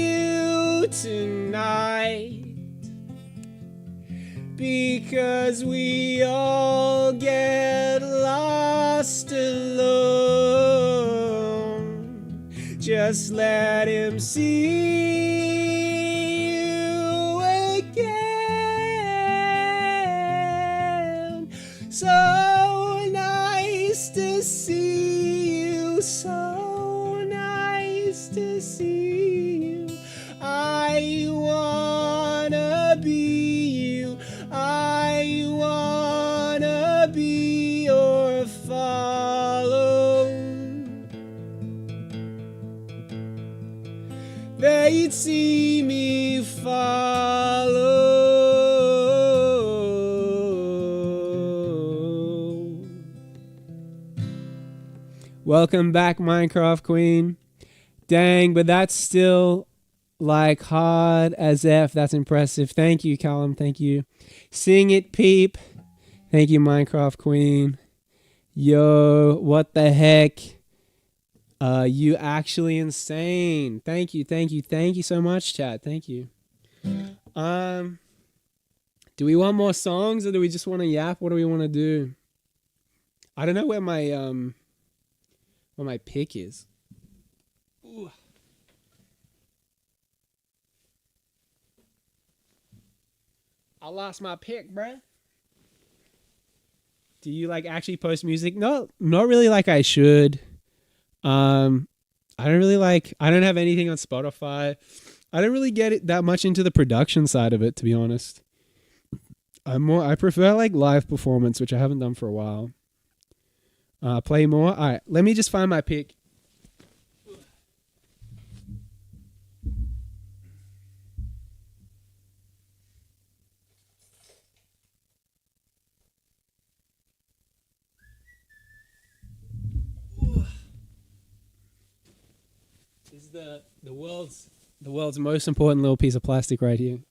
you tonight? Because we all get lost alone. Just let him see you again. So nice to see you, so nice to see you. I wanna be you, I wanna be your follow. They'd see me follow. Welcome back, Minecraft Queen. Dang, but that's still like hard as F. That's impressive. Thank you, Callum. Thank you. Sing it, peep. Thank you, Minecraft Queen. Yo, what the heck? You actually insane. Thank you, thank you, thank you so much, chat. Thank you. Do we want more songs, or do we just want to yap? What do we want to do? I don't know where my pick is. Ooh. I lost my pick, bruh. Do you like actually post music? No, not really like I should. I don't have anything on Spotify. I don't really get it that much into the production side of it, to be honest. I prefer like live performance, which I haven't done for a while. Play more. All right, let me just find my pick. This is the world's most important little piece of plastic right here.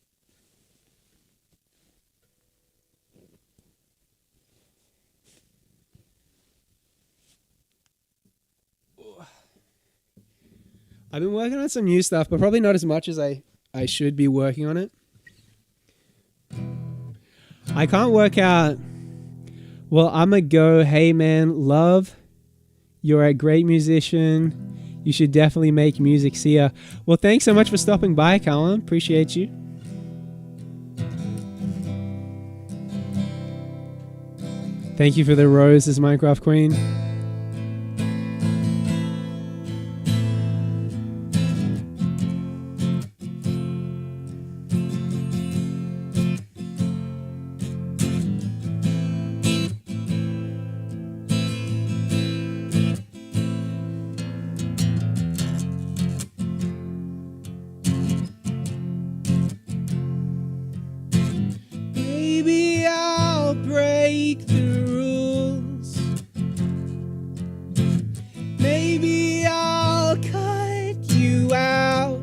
I've been working on some new stuff, but probably not as much as I should be working on it. I can't work out. Well, I'm a go. Hey, man, love. You're a great musician. You should definitely make music. See ya. Well, thanks so much for stopping by, Callum. Appreciate you. Thank you for the roses, Minecraft Queen. Maybe I'll break the rules. Maybe I'll cut you out.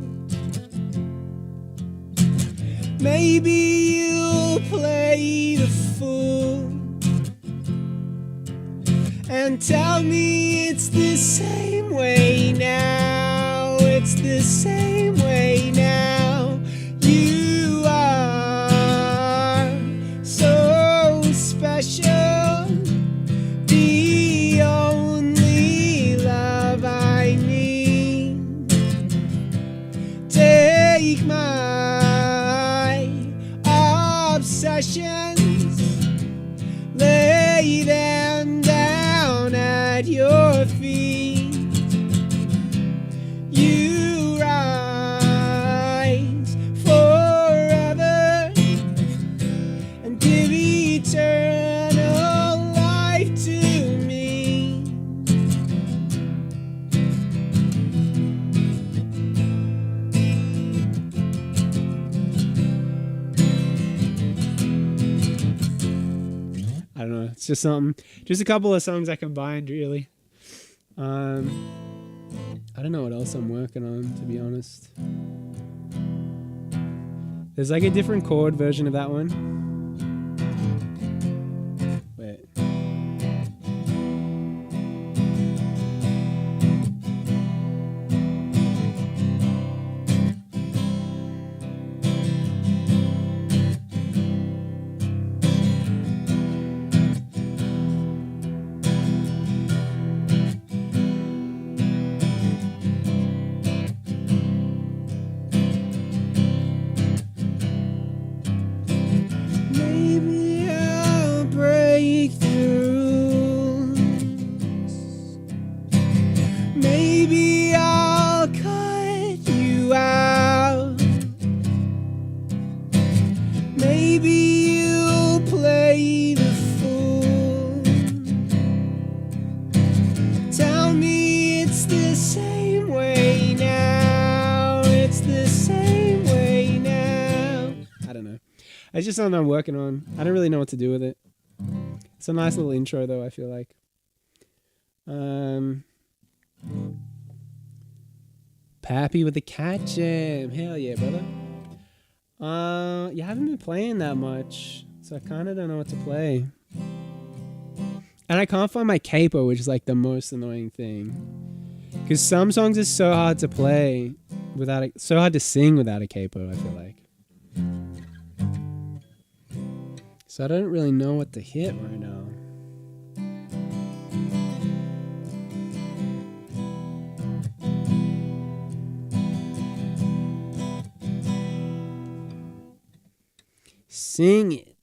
Maybe you'll play the fool and tell me it's the same way now. It's the same way now. You are so special, the only love I need. Take my obsessions, lay them down at your feet. You rise forever and give eternal life to me. I don't know. It's just something. Just a couple of songs I combined, really. I don't know what else I'm working on, to be honest. There's like a different chord version of that one. Wait. Maybe I'll break the rules. Maybe I'll cut you out. Maybe you'll play the fool. Tell me it's the same way now. It's the same way now. I don't know. It's just something I'm working on. I don't really know what to do with it. It's a nice little intro, though, I feel like. Pappy with the cat jam. Hell yeah, brother. You haven't been playing that much, so I kind of don't know what to play. And I can't find my capo, which is like the most annoying thing. Because some songs are so hard to play without it, so hard to sing without a capo, I feel like. So I don't really know what to hit right now. Sing it.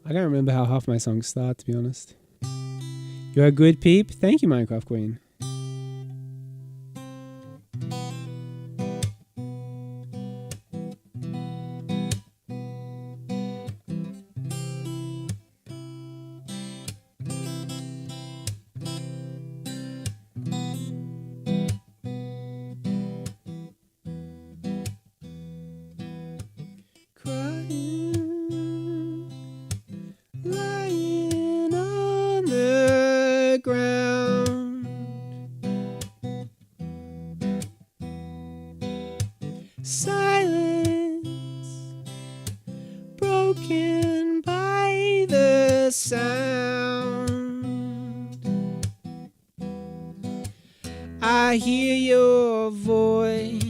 I don't remember how half my songs start, to be honest. You're a good peep. Thank you, Minecraft Queen. Crying, lying on the ground, silence broken by the sound I hear your voice.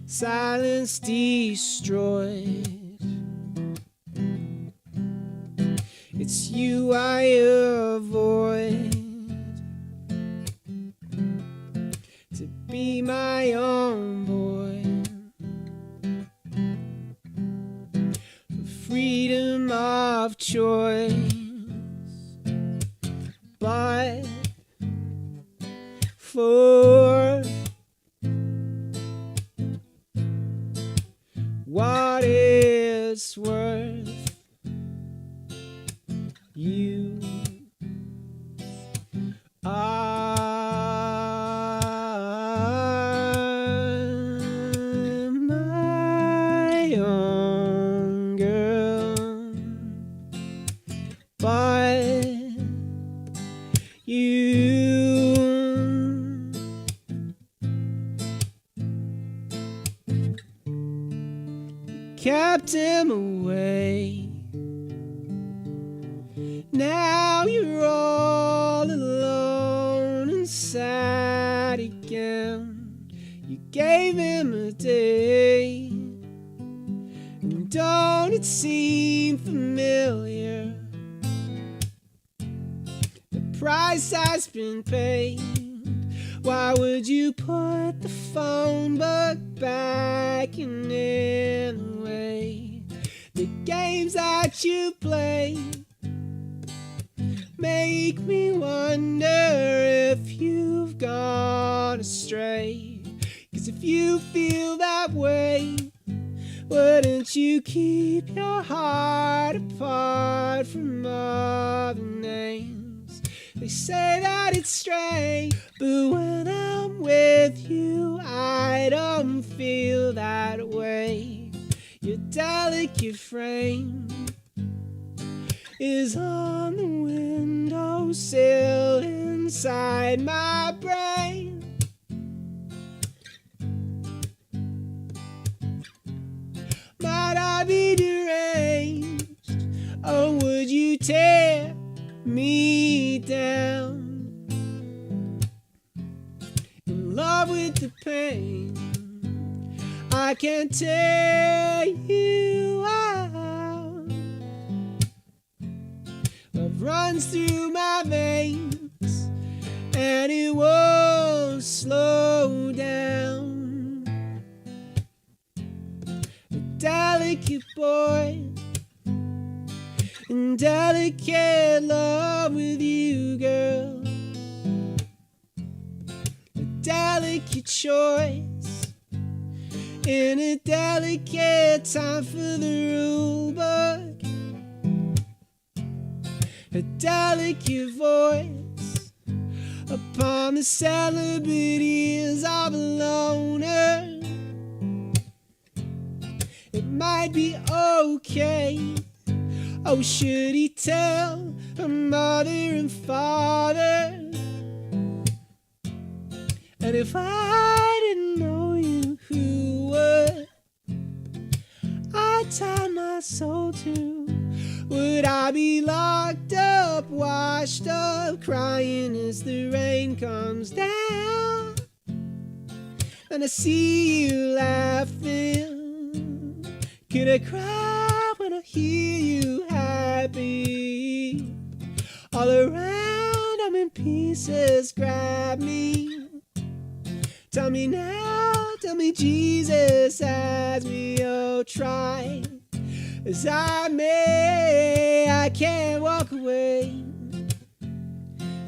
Silence destroyed. It's you I avoid. To be my own boy. For freedom of choice. But for what it's worth, you are my own girl, but you kept him away. Now you're all alone and sad again. You gave him a day, and don't it seem familiar? The price has been paid. Why would you put the phone book back in anyway? The games that you play make me wonder if you've gone astray. 'Cause if you feel that way, wouldn't you keep your heart apart from other names? They say that it's strange, but when I'm with you, I don't feel that way. Your delicate frame is on the windowsill inside my brain. Might I be deranged, or would you tear me down? In love with the pain, I can't tear you out. Love runs through my veins, and it won't slow down. A delicate boy in delicate love with you, girl. A delicate choice in a delicate time for the rule book. A delicate voice upon the celibate ears of a loner. It might be okay. Oh, should he tell her mother and father? And if I didn't know you, who would I tie my soul to? Would I be locked up, washed up, crying as the rain comes down? And I see you laughing. Could I cry when I hear you happy? All around I'm in pieces, grab me. Tell me now, tell me Jesus has me, oh try as I may, I can't walk away,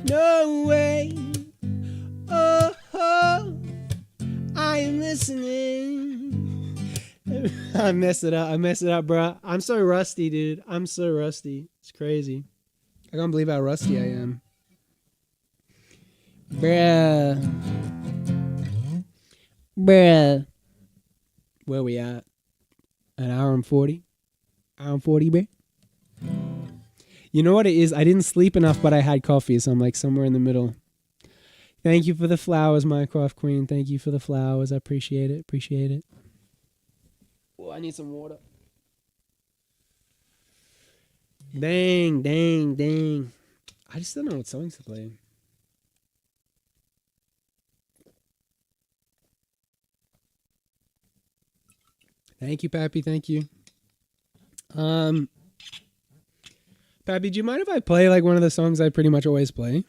no way, oh, oh, I am listening. I messed it up, bro. I'm so rusty, dude. I'm so rusty. It's crazy. I can't believe how rusty I am. Bruh. Where we at? An hour and 40? Hour and 40, bruh? You know what it is? I didn't sleep enough, but I had coffee, so I'm like somewhere in the middle. Thank you for the flowers, Minecraft Queen. Thank you for the flowers. I appreciate it. Appreciate it. Oh, I need some water. Dang, dang, dang. I just don't know what songs to play. Thank you, Pappy. Thank you. Pappy, do you mind if I play like one of the songs I pretty much always play?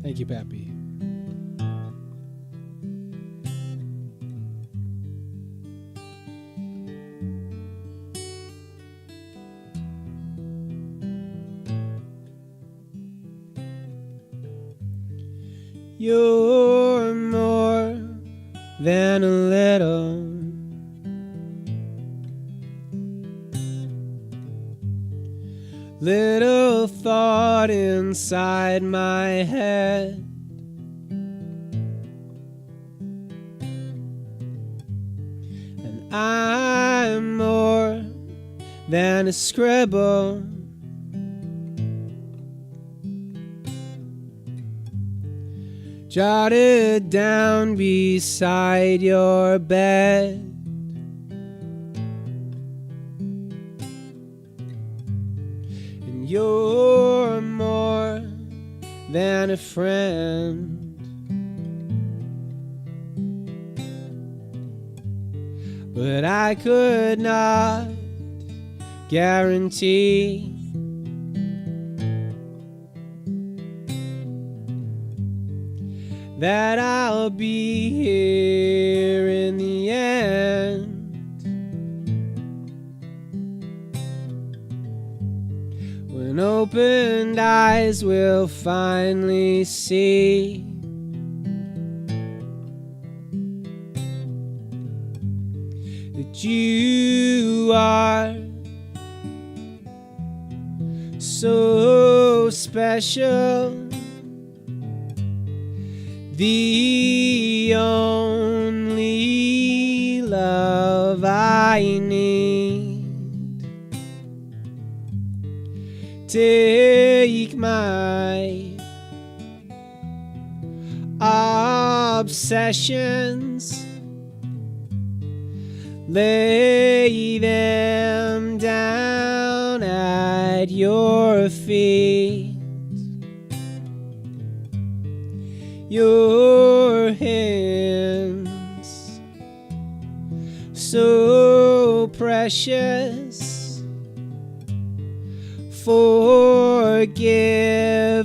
Thank you, Pappy. You're more than a little thought inside my head. And I'm more than a scribble, jotted down beside your bed. And you're more than a friend, but I could not guarantee that I'll be here in the end. When opened eyes will finally see that you are so special, the only love I need. Take my obsessions, lay them down at your feet. Your hands, so precious, forgive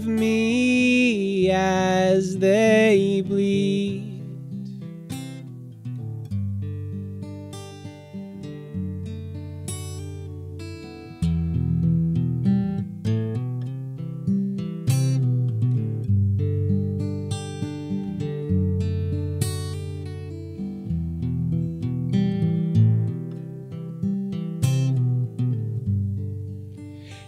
me as they bleed.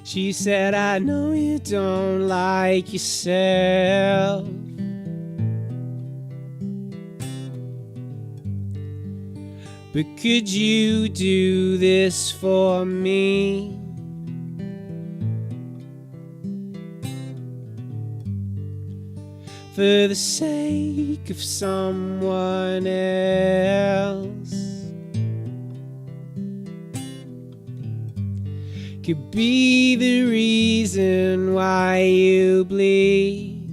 She said, I know you don't like yourself, but could you do this for me? For the sake of someone else, could be the reason why you bleed.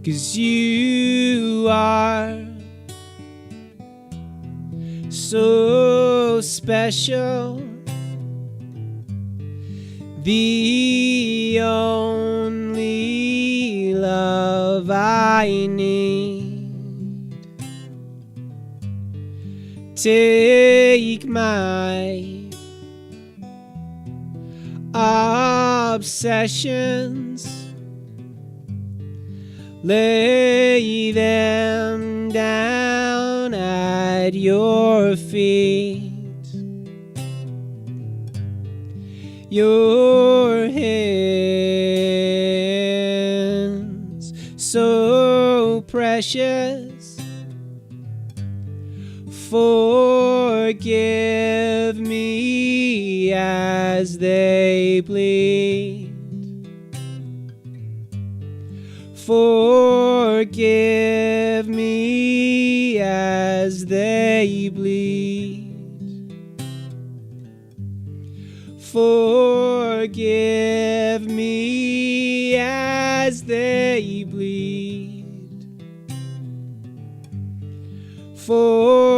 'Cause you are so special, the only love I need. Take my obsessions, lay them down at your feet. Your hands, so precious, forgive me as they bleed. Forgive me as they bleed. Forgive me as they bleed.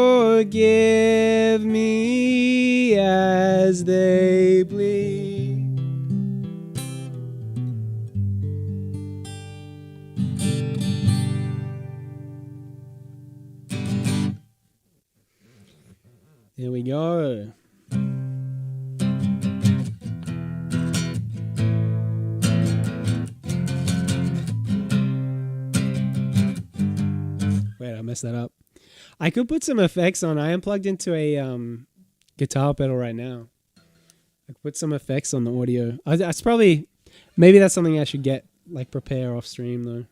Forgive me as they bleed. Here we go. Wait, I messed that up. I could put some effects on. I am plugged into a guitar pedal right now. I could put some effects on the audio. That's probably, maybe that's something I should get, like prepare off stream though.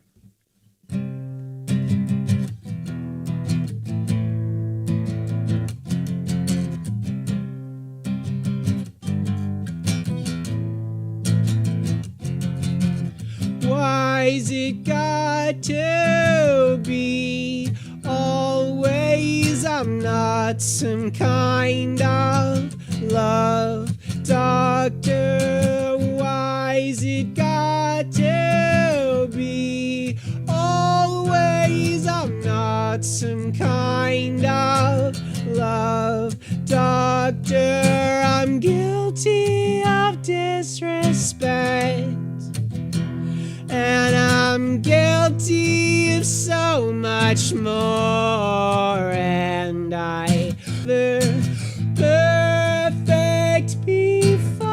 Why's it got to be always? I'm not some kind of love doctor. Why's it got to be always? I'm not some kind of love doctor. I'm guilty of disrespect. And I'm guilty of so much more. And I were perfect before.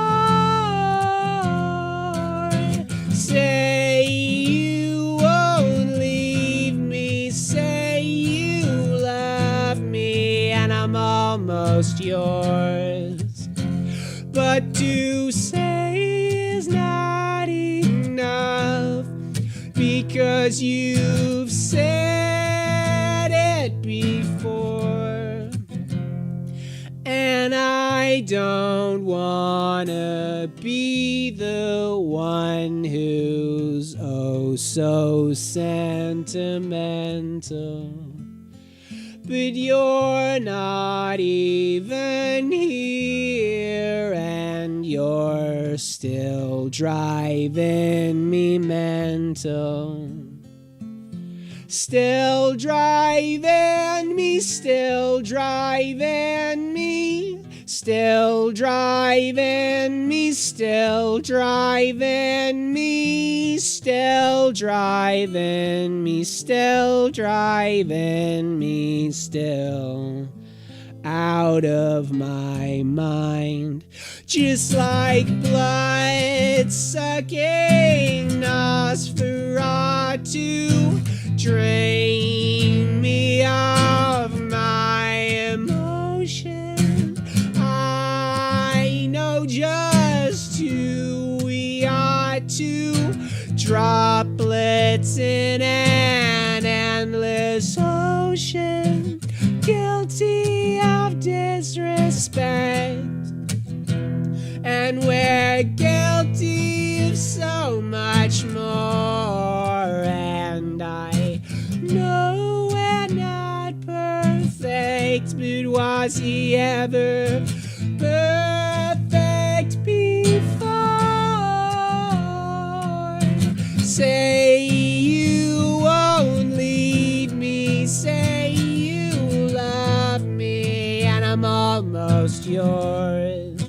Say you won't leave me. Say you love me. And I'm almost yours. But to say is not enough, because you've said it before. And I don't wanna be the one who's oh so sentimental. But you're not even here, and you're still driving me mental. Still driving me, still driving me. Still driving me, still driving me. Still driving me, still driving me, still out of my mind. Just like blood sucking Nosferatu, drain me of my emotion. I know just who we are, two droplets in an endless ocean, guilty of disrespect. And we're guilty of so much more. And I know we're not perfect, but was he ever perfect before? Say you won't leave me. Say you love me. And I'm almost yours.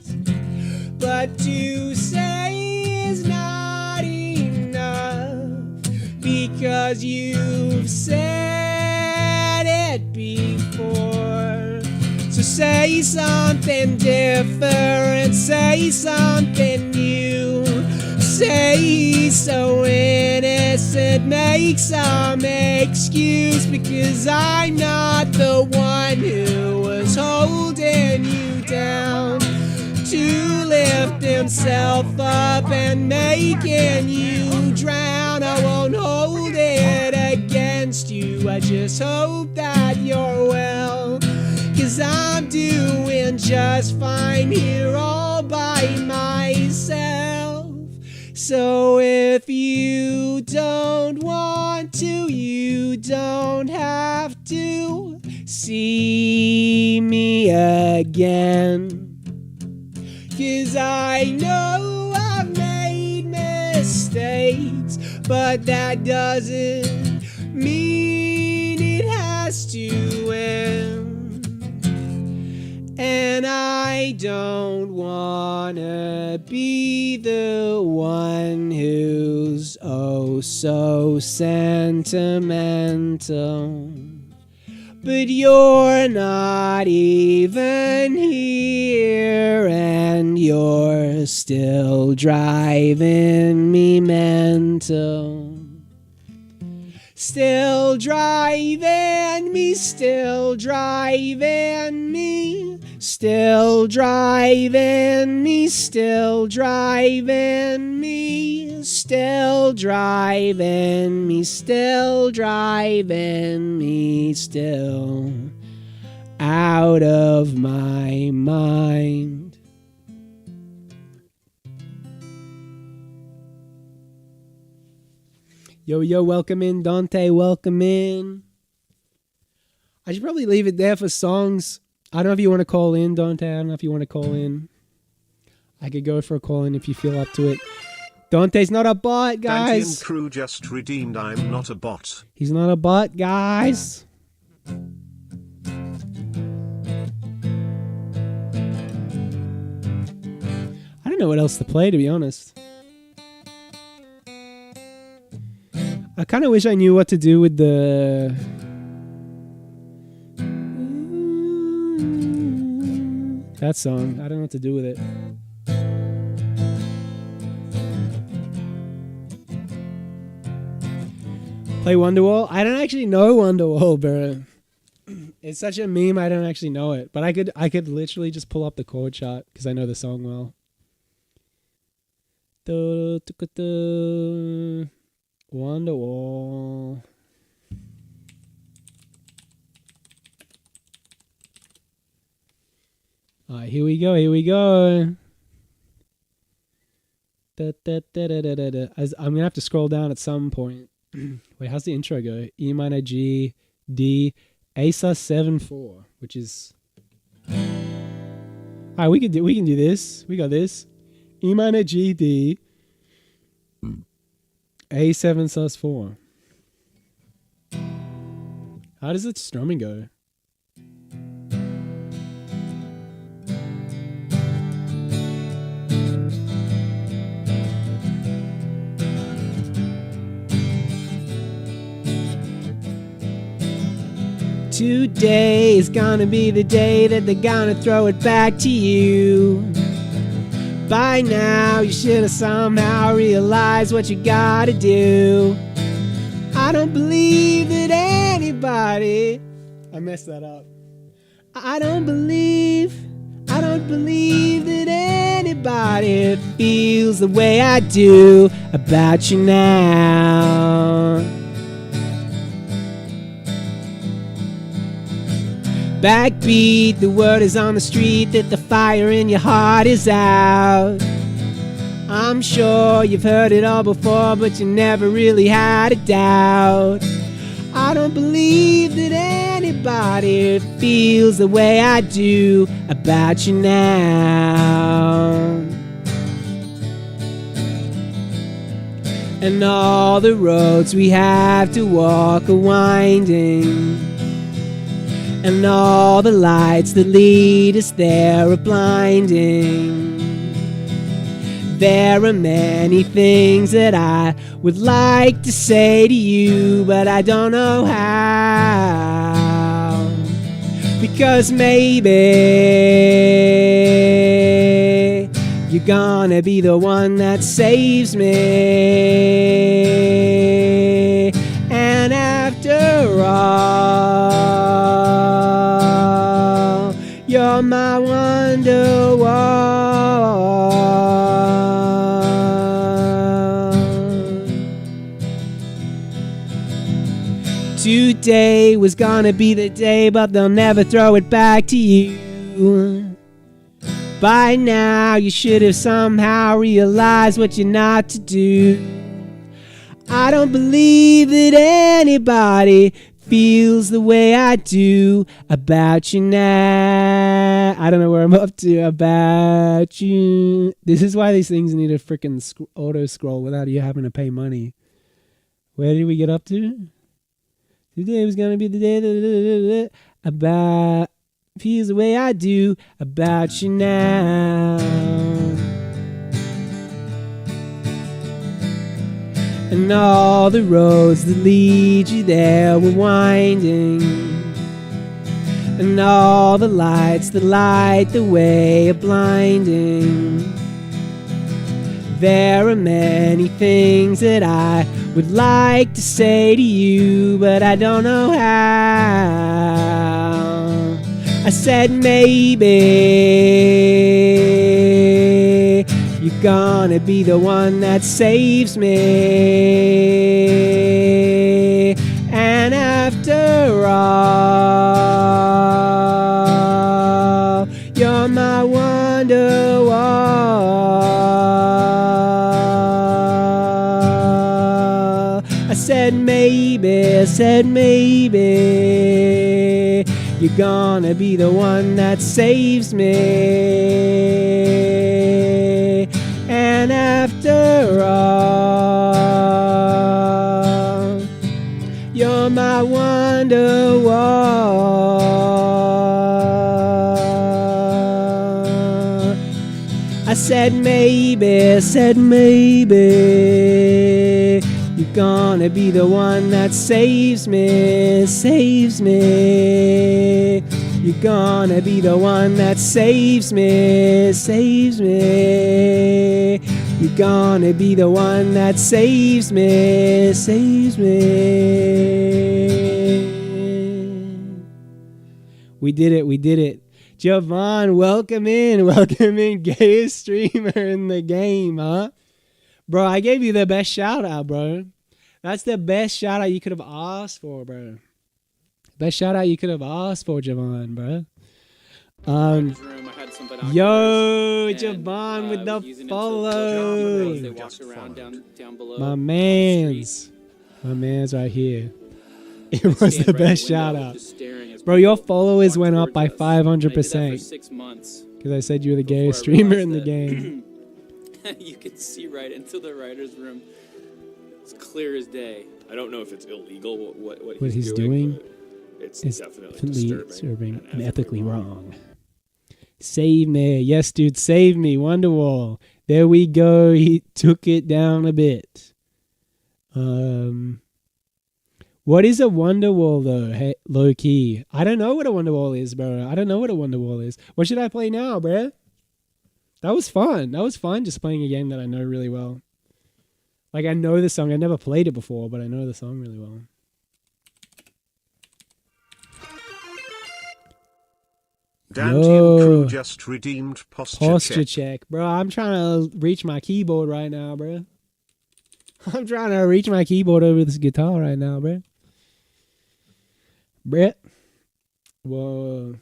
But to say is not enough, because you've said it before. So say something different, say something new. Say so innocent, make some excuse, because I'm not the one who was holding you down to lift himself up and making you drown. I won't hold it against you. I just hope that you're well, 'cause I'm doing just fine here all by myself. So if if you don't want to, you don't have to see me again. 'Cause I know I've made mistakes, but that doesn't mean it has to end. And I don't wanna be the one who's oh so sentimental. But you're not even here, and you're still driving me mental. Still driving me, still driving me, still driving me, still driving me, still driving me, still driving me, still out of my mind. Yo, yo, welcome in, Dante, welcome in. I should probably leave it there for songs. I don't know if you want to call in, Dante. I don't know if you want to call in. I could go for a call in if you feel up to it. Dante's not a bot, guys. Dantean crew just redeemed. I'm not a bot. He's not a bot, guys. I don't know what else to play, to be honest. I kind of wish I knew what to do with the... that song. I don't know what to do with it. Play Wonderwall? I don't actually know Wonderwall, bro. It's such a meme, I don't actually know it. But I could literally just pull up the chord chart because I know the song well. Wonderwall. Alright, here we go, here we go. I'm gonna have to scroll down at some point. Wait, how's the intro go? E minor, G, D, A sus 7/4, which is... Alright, we can do this. We got this. E minor, G, D, A7 sus 4. How does the strumming go? Today is gonna be the day that they're gonna throw it back to you. By now you should have somehow realized what you gotta do. I don't believe that anybody... I messed that up. I don't believe that anybody feels the way I do about you now. Backbeat, the word is on the street that the fire in your heart is out. I'm sure you've heard it all before, but you never really had a doubt. I don't believe that anybody feels the way I do about you now. And all the roads we have to walk are winding, and all the lights that lead us there are blinding. There are many things that I would like to say to you, but I don't know how. Because maybe you're gonna be the one that saves me. And after all, you're my Wonderwall. Today was gonna be the day, but they'll never throw it back to you. By now you should have somehow realized what you're not to do. I don't believe that anybody feels the way I do about you now. I don't know where I'm up to about you. This is why these things need a freaking auto scroll without you having to pay money. Where did we get up to? Today was gonna be the day about feels the way I do about you now. And all the roads that lead you there were winding, and all the lights that light the way are blinding. There are many things that I would like to say to you, but I don't know how. I said maybe you're gonna be the one that saves me. And after all, you're my Wonderwall. I said maybe you're gonna be the one that saves me. And after all, you're my Wonderwall. I said maybe you're gonna be the one that saves me. You're gonna be the one that saves me. You're gonna be the one that saves me. We did it. Javon, welcome in, gayest streamer in the game, huh? Bro, I gave you the best shout out, bro. That's the best shout out you could have asked for, bro. Best shout out you could have asked for, Javon, bro. Yo, Javon with the follow. My man's right here. It was the best shout out. Bro, your followers went up by 500%. Because I said you were the gayest streamer in the game. You can see right into the writer's room. It's clear as day. I don't know if it's illegal what he's doing. It's definitely disturbing and ethically wrong. Save me. Yes, dude, save me. Wonderwall. There we go. He took it down a bit. What is a Wonderwall, though? Hey, low key. I don't know what a Wonderwall is, bro. I don't know what a Wonderwall is. What should I play now, bro? That was fun. Just playing a game that I know really well. Like, I know the song. I never played it before, but I know the song really well. Dantian Crew just redeemed posture check. Bro, I'm trying to reach my keyboard right now, bro. I'm trying to reach my keyboard over this guitar right now, bro. Brett. Whoa.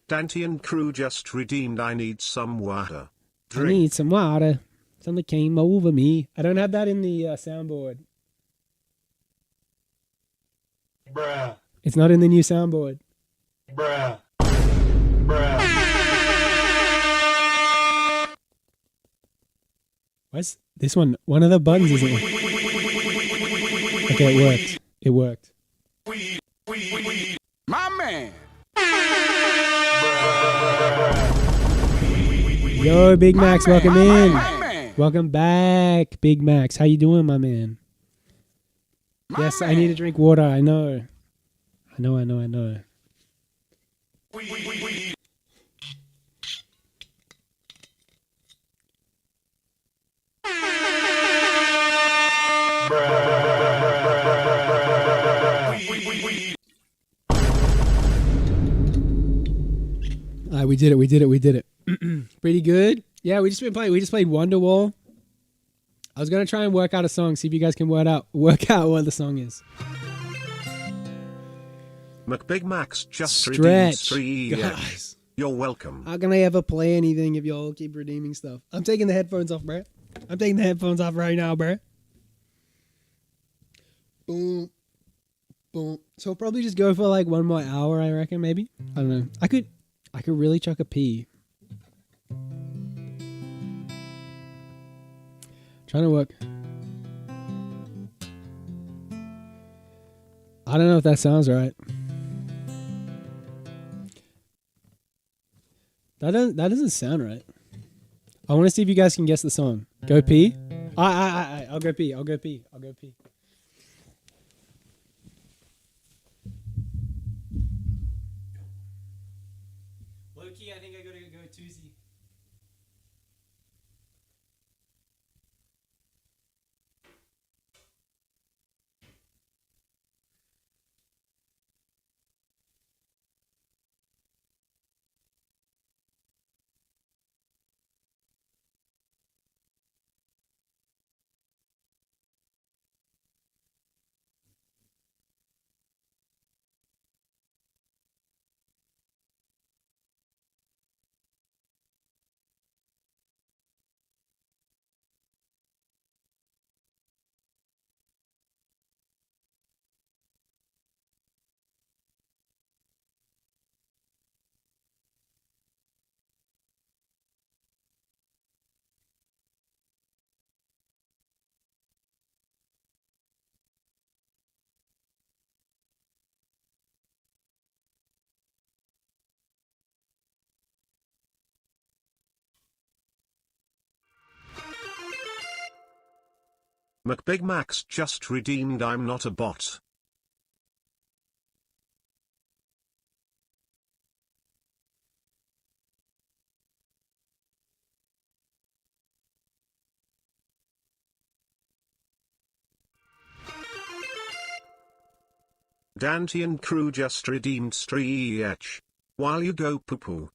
Dantian Crew just redeemed I need some water. Drink. I need some water. Something came over me. I don't have that in the soundboard. Bruh. It's not in the new soundboard. Bruh. What's this one? One of the buttons isn't. Okay, it worked. My man. Yo, Big Max, welcome in. Welcome back, Big Max. How you doing, my man? Yes, I need to drink water. I know. We did it. Pretty good. Yeah, we just played Wonderwall. I was gonna try and work out a song, see if you guys can work out what the song is. McBig Max just Stretch, redeemed 3 guys. You're welcome. How can I ever play anything if y'all keep redeeming stuff? I'm taking the headphones off, bro. I'm taking the headphones off right now, bro. Boom. Boom. So I'll probably just go for like 1 more hour, I reckon, maybe. I don't know. I could really chuck a pee. Trying to work. I don't know if that sounds right. That doesn't sound right. I want to see if you guys can guess the song. Go pee. I'll go pee. I'll go pee. I'll go pee. Low key, I think I gotta go toozy. McBigMax just redeemed I'm not a bot. Dante and crew just redeemed Streech. While you go poo poo.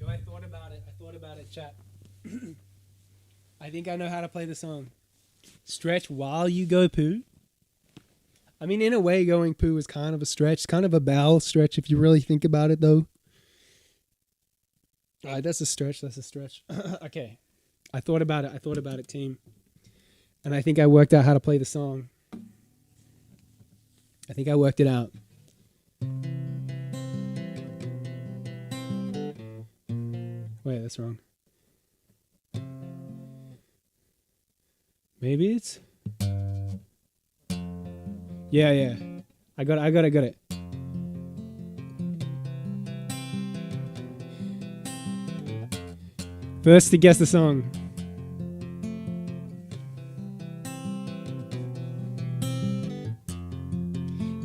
I thought about it, chat. I think I know how to play the song. Stretch while you go poo. I mean, in a way, going poo is kind of a stretch. It's kind of a bowel stretch if you really think about it, though. All right, that's a stretch. That's a stretch. Okay. I thought about it, team. And I think I worked out how to play the song. I think I worked it out. Wait, that's wrong. Maybe it's... Yeah. I got it. First to guess the song.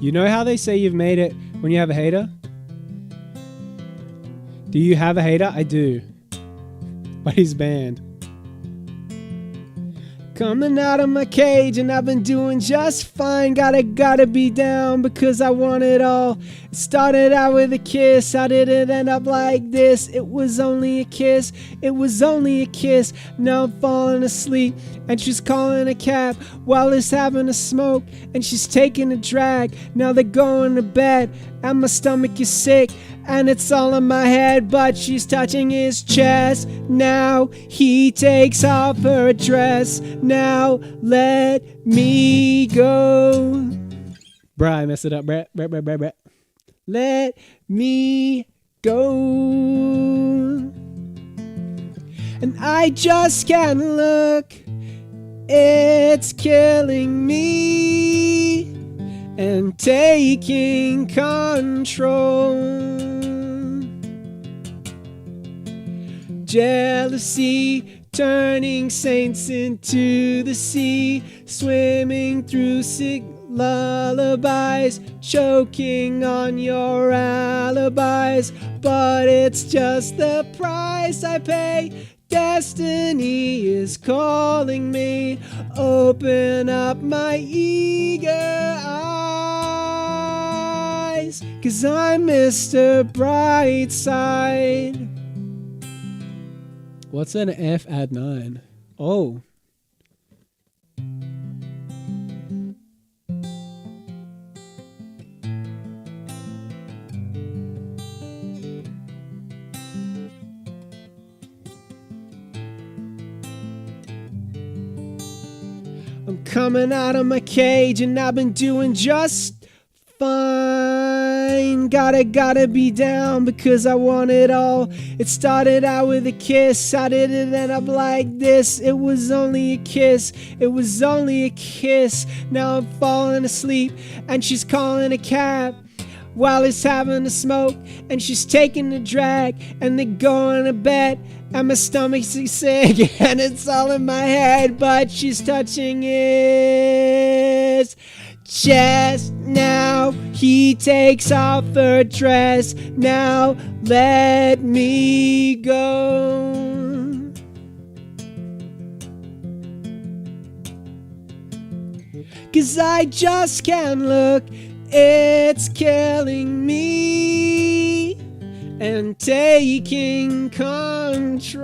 You know how they say you've made it when you have a hater? Do you have a hater? I do. But he's banned. Coming out of my cage and I've been doing just fine. Gotta be down because I want it all. It started out with a kiss. How did it end up like this? It was only a kiss. It was only a kiss. Now I'm falling asleep and she's calling a cab while he's having a smoke and she's taking a drag. Now they're going to bed and my stomach is sick and it's all in my head, but she's touching his chest. Now he takes off her dress. Now let me go. Bruh, I messed it up. Bruh. Let me go. And I just can't look. It's killing me and taking control. Jealousy turning saints into the sea, swimming through sick lullabies, choking on your alibis, but it's just the price I pay. Destiny is calling me, open up my eager eyes, 'cause I'm Mr. Brightside. What's an F add 9? Oh. I'm coming out of my cage and I've been doing just fine. Gotta be down because I want it all. It started out with a kiss, I didn't end up like this. It was only a kiss, it was only a kiss. Now I'm falling asleep and she's calling a cab while he's having a smoke, and she's taking a drag, and they're going to bed, and my stomach's sick, and it's all in my head, but she's touching his chest. Now he takes off her dress, now let me go. 'Cause I just can't look, it's killing me and taking control.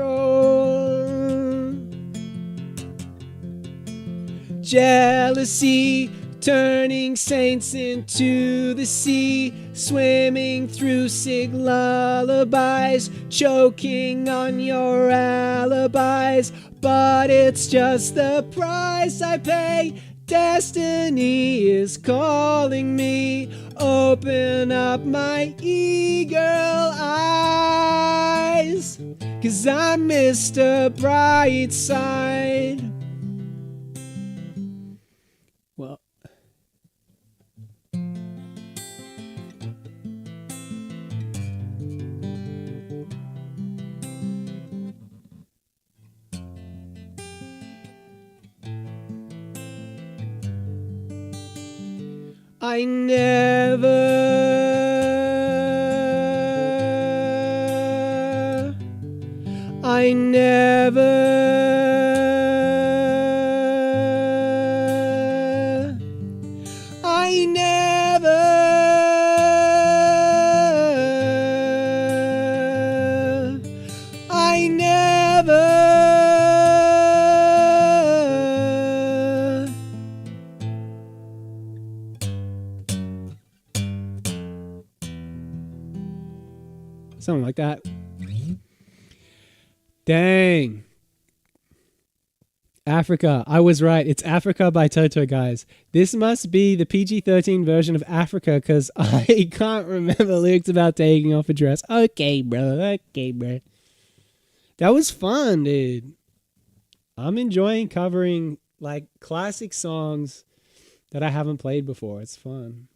Jealousy turning saints into the sea, swimming through sick lullabies, choking on your alibis, but it's just the price I pay. Destiny is calling me, open up my eagle eyes, 'cause I'm Mr. Brightside. Well, I never something like that. Dang. Africa. I was right. It's Africa by Toto, guys. This must be the PG-13 version of Africa because I can't remember lyrics about taking off a dress. Okay, bro. Okay, bro. That was fun, dude. I'm enjoying covering like classic songs that I haven't played before. It's fun.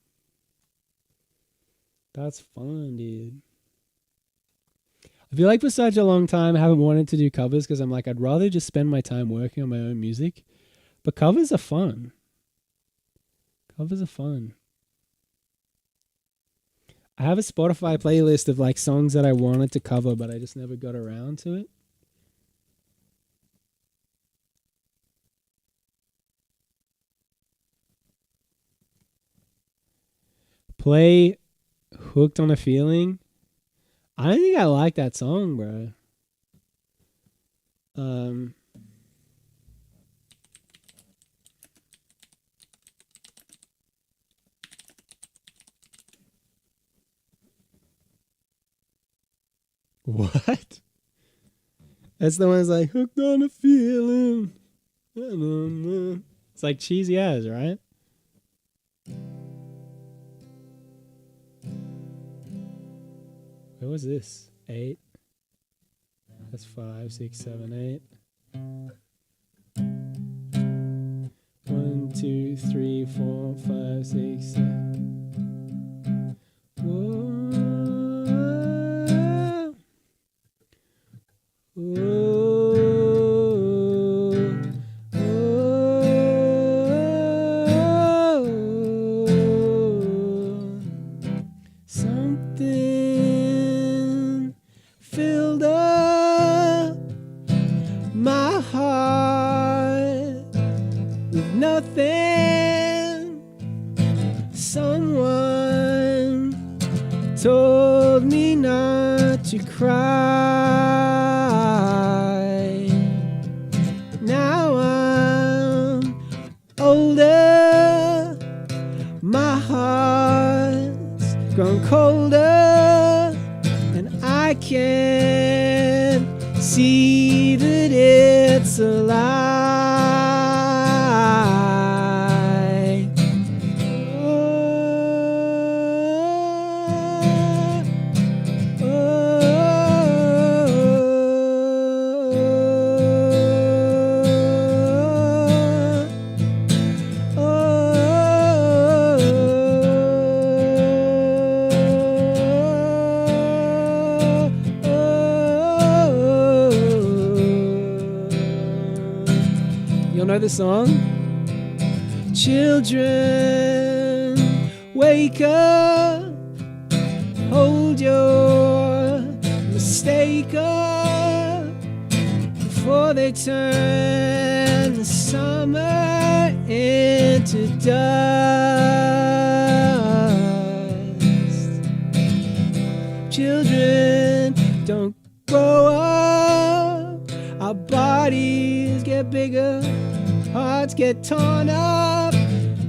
That's fun, dude. I feel like for such a long time I haven't wanted to do covers because I'm like, I'd rather just spend my time working on my own music. But covers are fun. Covers are fun. I have a Spotify playlist of like songs that I wanted to cover, but I just never got around to it. Play Hooked on a Feeling. I don't think I like that song, bro. What? That's the one that's like, hooked on a feeling. It's like cheesy ass, right? Where was this? 8. That's 5, 6, 7, 8. 1, 2, 3, 4, 5, 6, 7. Whoa. Whoa. told me not to cry. Now I'm older, my heart's grown colder, and I can see that it's a lie. You'll know the song? Children, wake up, hold your mistake up before they turn the summer into dust. Children, don't grow up, our bodies get bigger, hearts get torn up.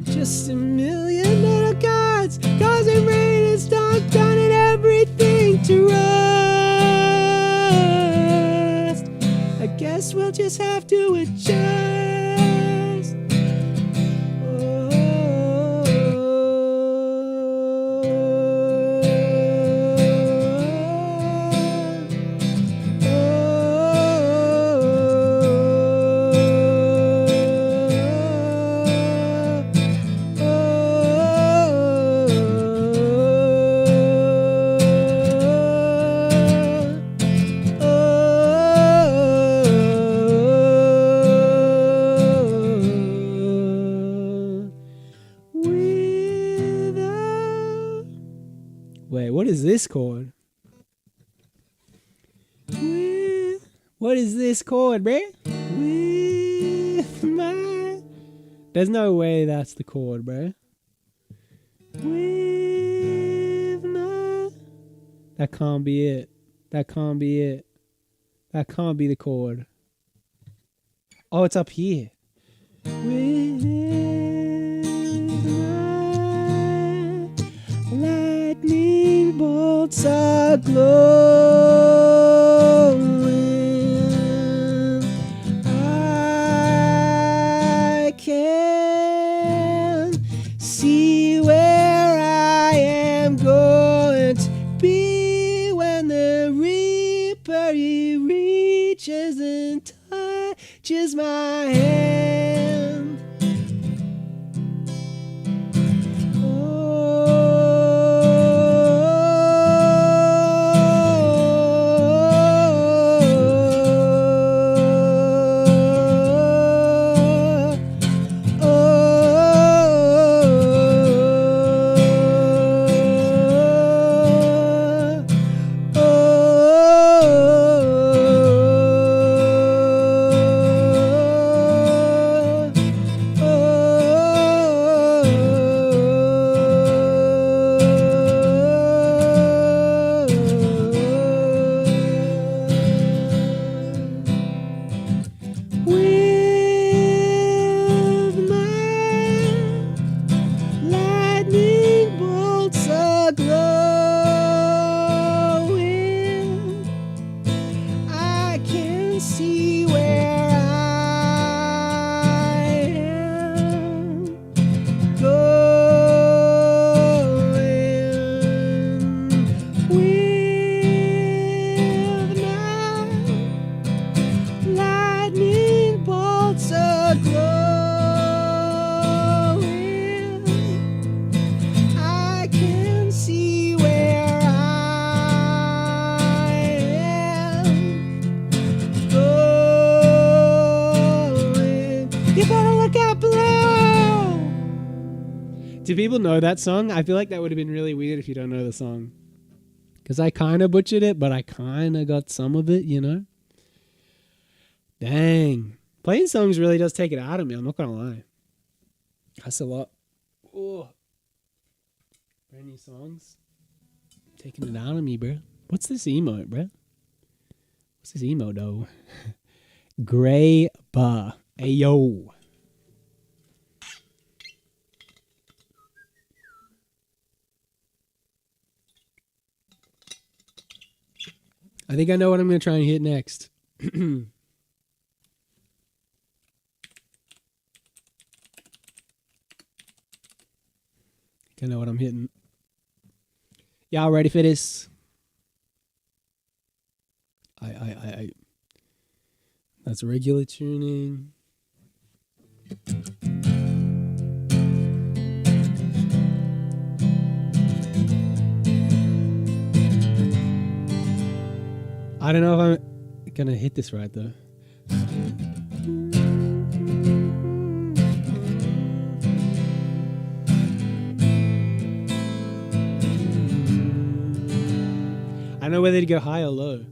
Just a million little gods, causing rain and storms, turning everything to rust. I guess we'll just have to adjust. Wait, what is this chord? What is this chord, bruh? With my... There's no way that's the chord, bruh. With my... That can't be it. That can't be it. That can't be the chord. Oh, it's up here. With my lightning bolts are glowing. I can see where I am going to be when the Reaper he reaches and touches my hand. Do people know that song? I feel like that would have been really weird if you don't know the song. Because I kind of butchered it, but I kind of got some of it, you know? Dang. Playing songs really does take it out of me, I'm not going to lie. That's a lot. Oh. Brand new songs. Taking it out of me, bro. What's this emote, bro? What's this emote, though? Gray bar. Ayo. I think I know what I'm going to try and hit next. I know what I'm hitting. Y'all ready for this? That's regular tuning. I don't know if I'm gonna hit this right though. I don't know whether to go high or low.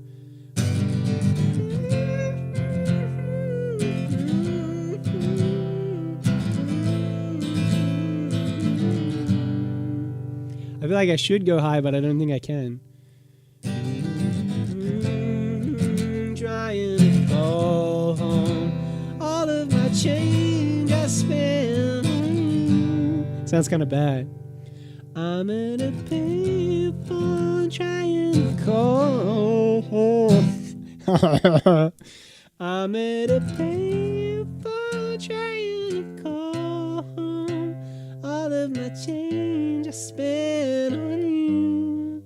I feel like I should go high, but I don't think I can. Trying to call home all of my change I spent. Sounds kind of bad. I'm at a payphone trying to call home. I'm at a payphone trying to call home all of my change I spent on you.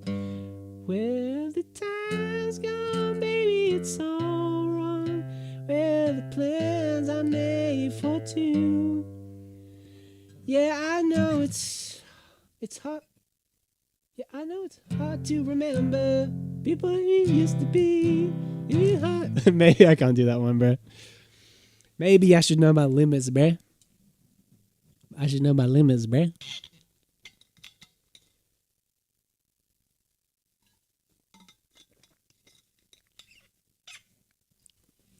Where the time's gone, baby, it's all wrong. Where the plans I made for two. Yeah, I know it's hard. Yeah, I know it's hard to remember people you used to be. Maybe I can't do that one, bro. Maybe I should know my limits, bro. I should know my limits, bro.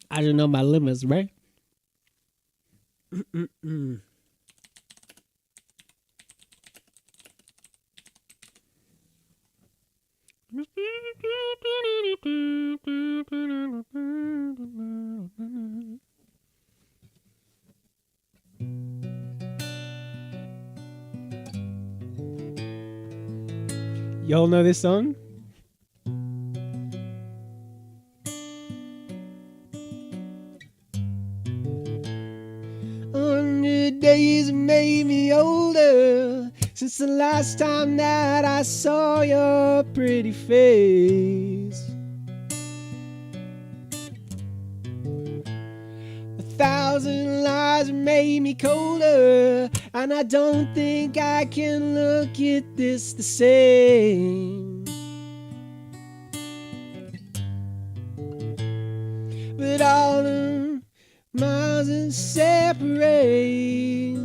I should know my limits, bro. Y'all know this song? Days have made me older since the last time that I saw your pretty face. 1,000 lies have made me colder, and I don't think I can look at this the same. But all the miles that separate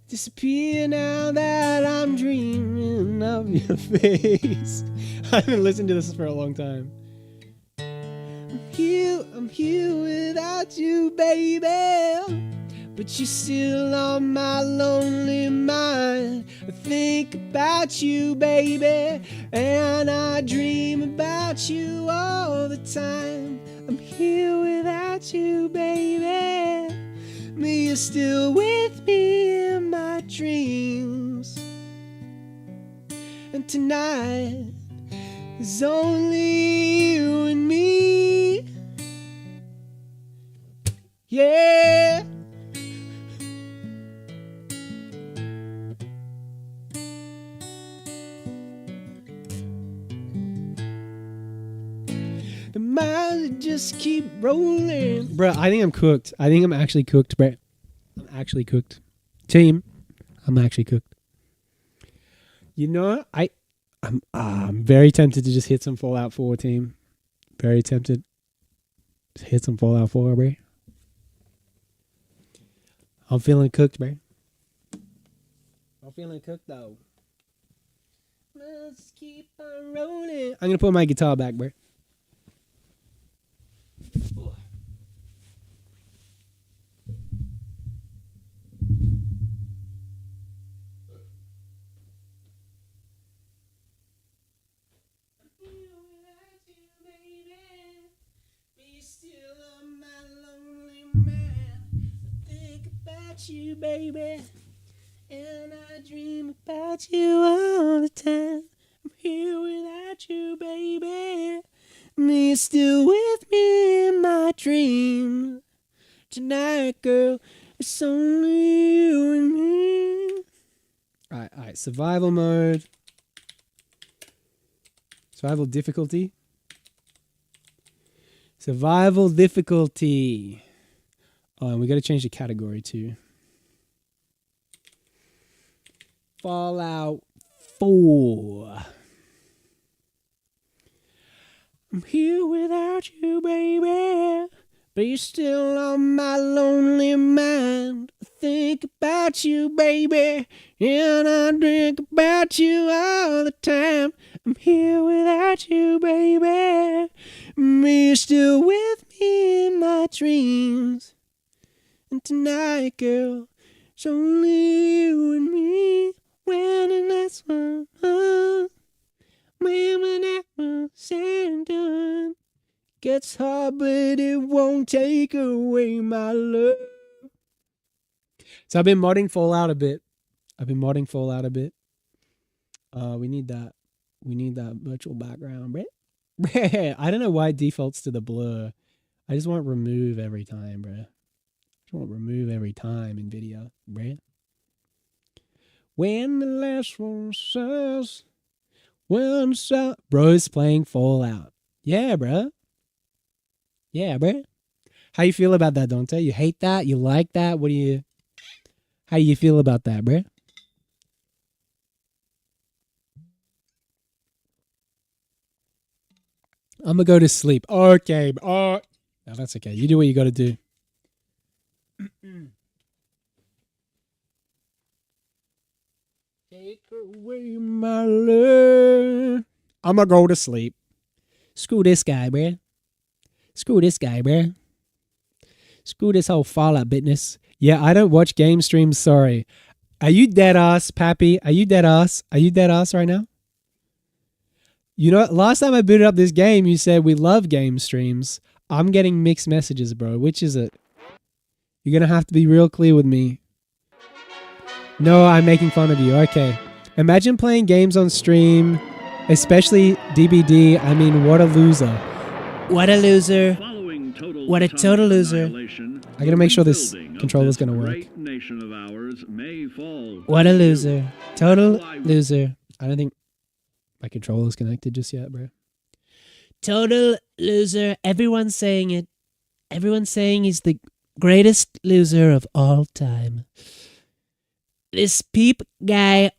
disappear now that I'm dreaming of your face. I haven't listened to this for a long time. I'm here without you, baby, but you're still on my lonely mind. I think about you, baby, and I dream about you all the time. I'm here without you, baby, but you're still with me in my dreams. And tonight there's only you and me. Yeah. The miles just keep rolling. Bruh, I think I'm cooked. I think I'm actually cooked, bruh. I'm actually cooked. Team, I'm actually cooked. You know, I'm very tempted to just hit some Fallout 4, team. Very tempted. Just hit some Fallout 4, bruh. I'm feeling cooked, bruh. I'm feeling cooked, though. Let's keep on rolling. I'm gonna put my guitar back, bruh. about you, baby. And I dream about you all the time. I'm here without you, baby. And you're still with me in my dreams. Tonight, girl, it's only you and me. Alright, survival mode. Survival difficulty. Survival difficulty. Oh, and we gotta change the category too. Fallout 4. I'm here without you, baby. But you're still on my lonely mind. I think about you, baby. And I drink about you all the time. I'm here without you, baby. But you're still with me in my dreams. And tonight, girl, it's only you and me. When the last one, when that was said and done. Gets hard, but it won't take away my love. So I've been modding Fallout a bit. We need that. We need that virtual background, bruh. I don't know why it defaults to the blur. I just want remove every time, bruh. I just want remove every time in video, bruh. When the last one says, bro's playing Fallout. Yeah, bruh. Yeah, bro. How you feel about that, Dante? You hate that? You like that? How you feel about that, bro? I'm gonna go to sleep. Okay. Oh, no, that's okay. You do what you gotta do. Take away my love. I'm gonna go to sleep. Screw this guy, bro. Screw this guy, bruh. Screw this whole Fallout business. Yeah, I don't watch game streams, sorry. Are you dead ass, Pappy? Are you dead ass? Are you dead ass right now? You know, last time I booted up this game, you said we love game streams. I'm getting mixed messages, bro. Which is it? You're gonna have to be real clear with me. No, I'm making fun of you. Okay. Imagine playing games on stream, especially DBD. I mean, what a loser. What a loser. What a total loser. I gotta make sure this controller's gonna work. What a loser. Total loser. I don't think my controller's connected just yet, bro. Total loser. Everyone's saying it. Everyone's saying he's the greatest loser of all time. This Peep guy,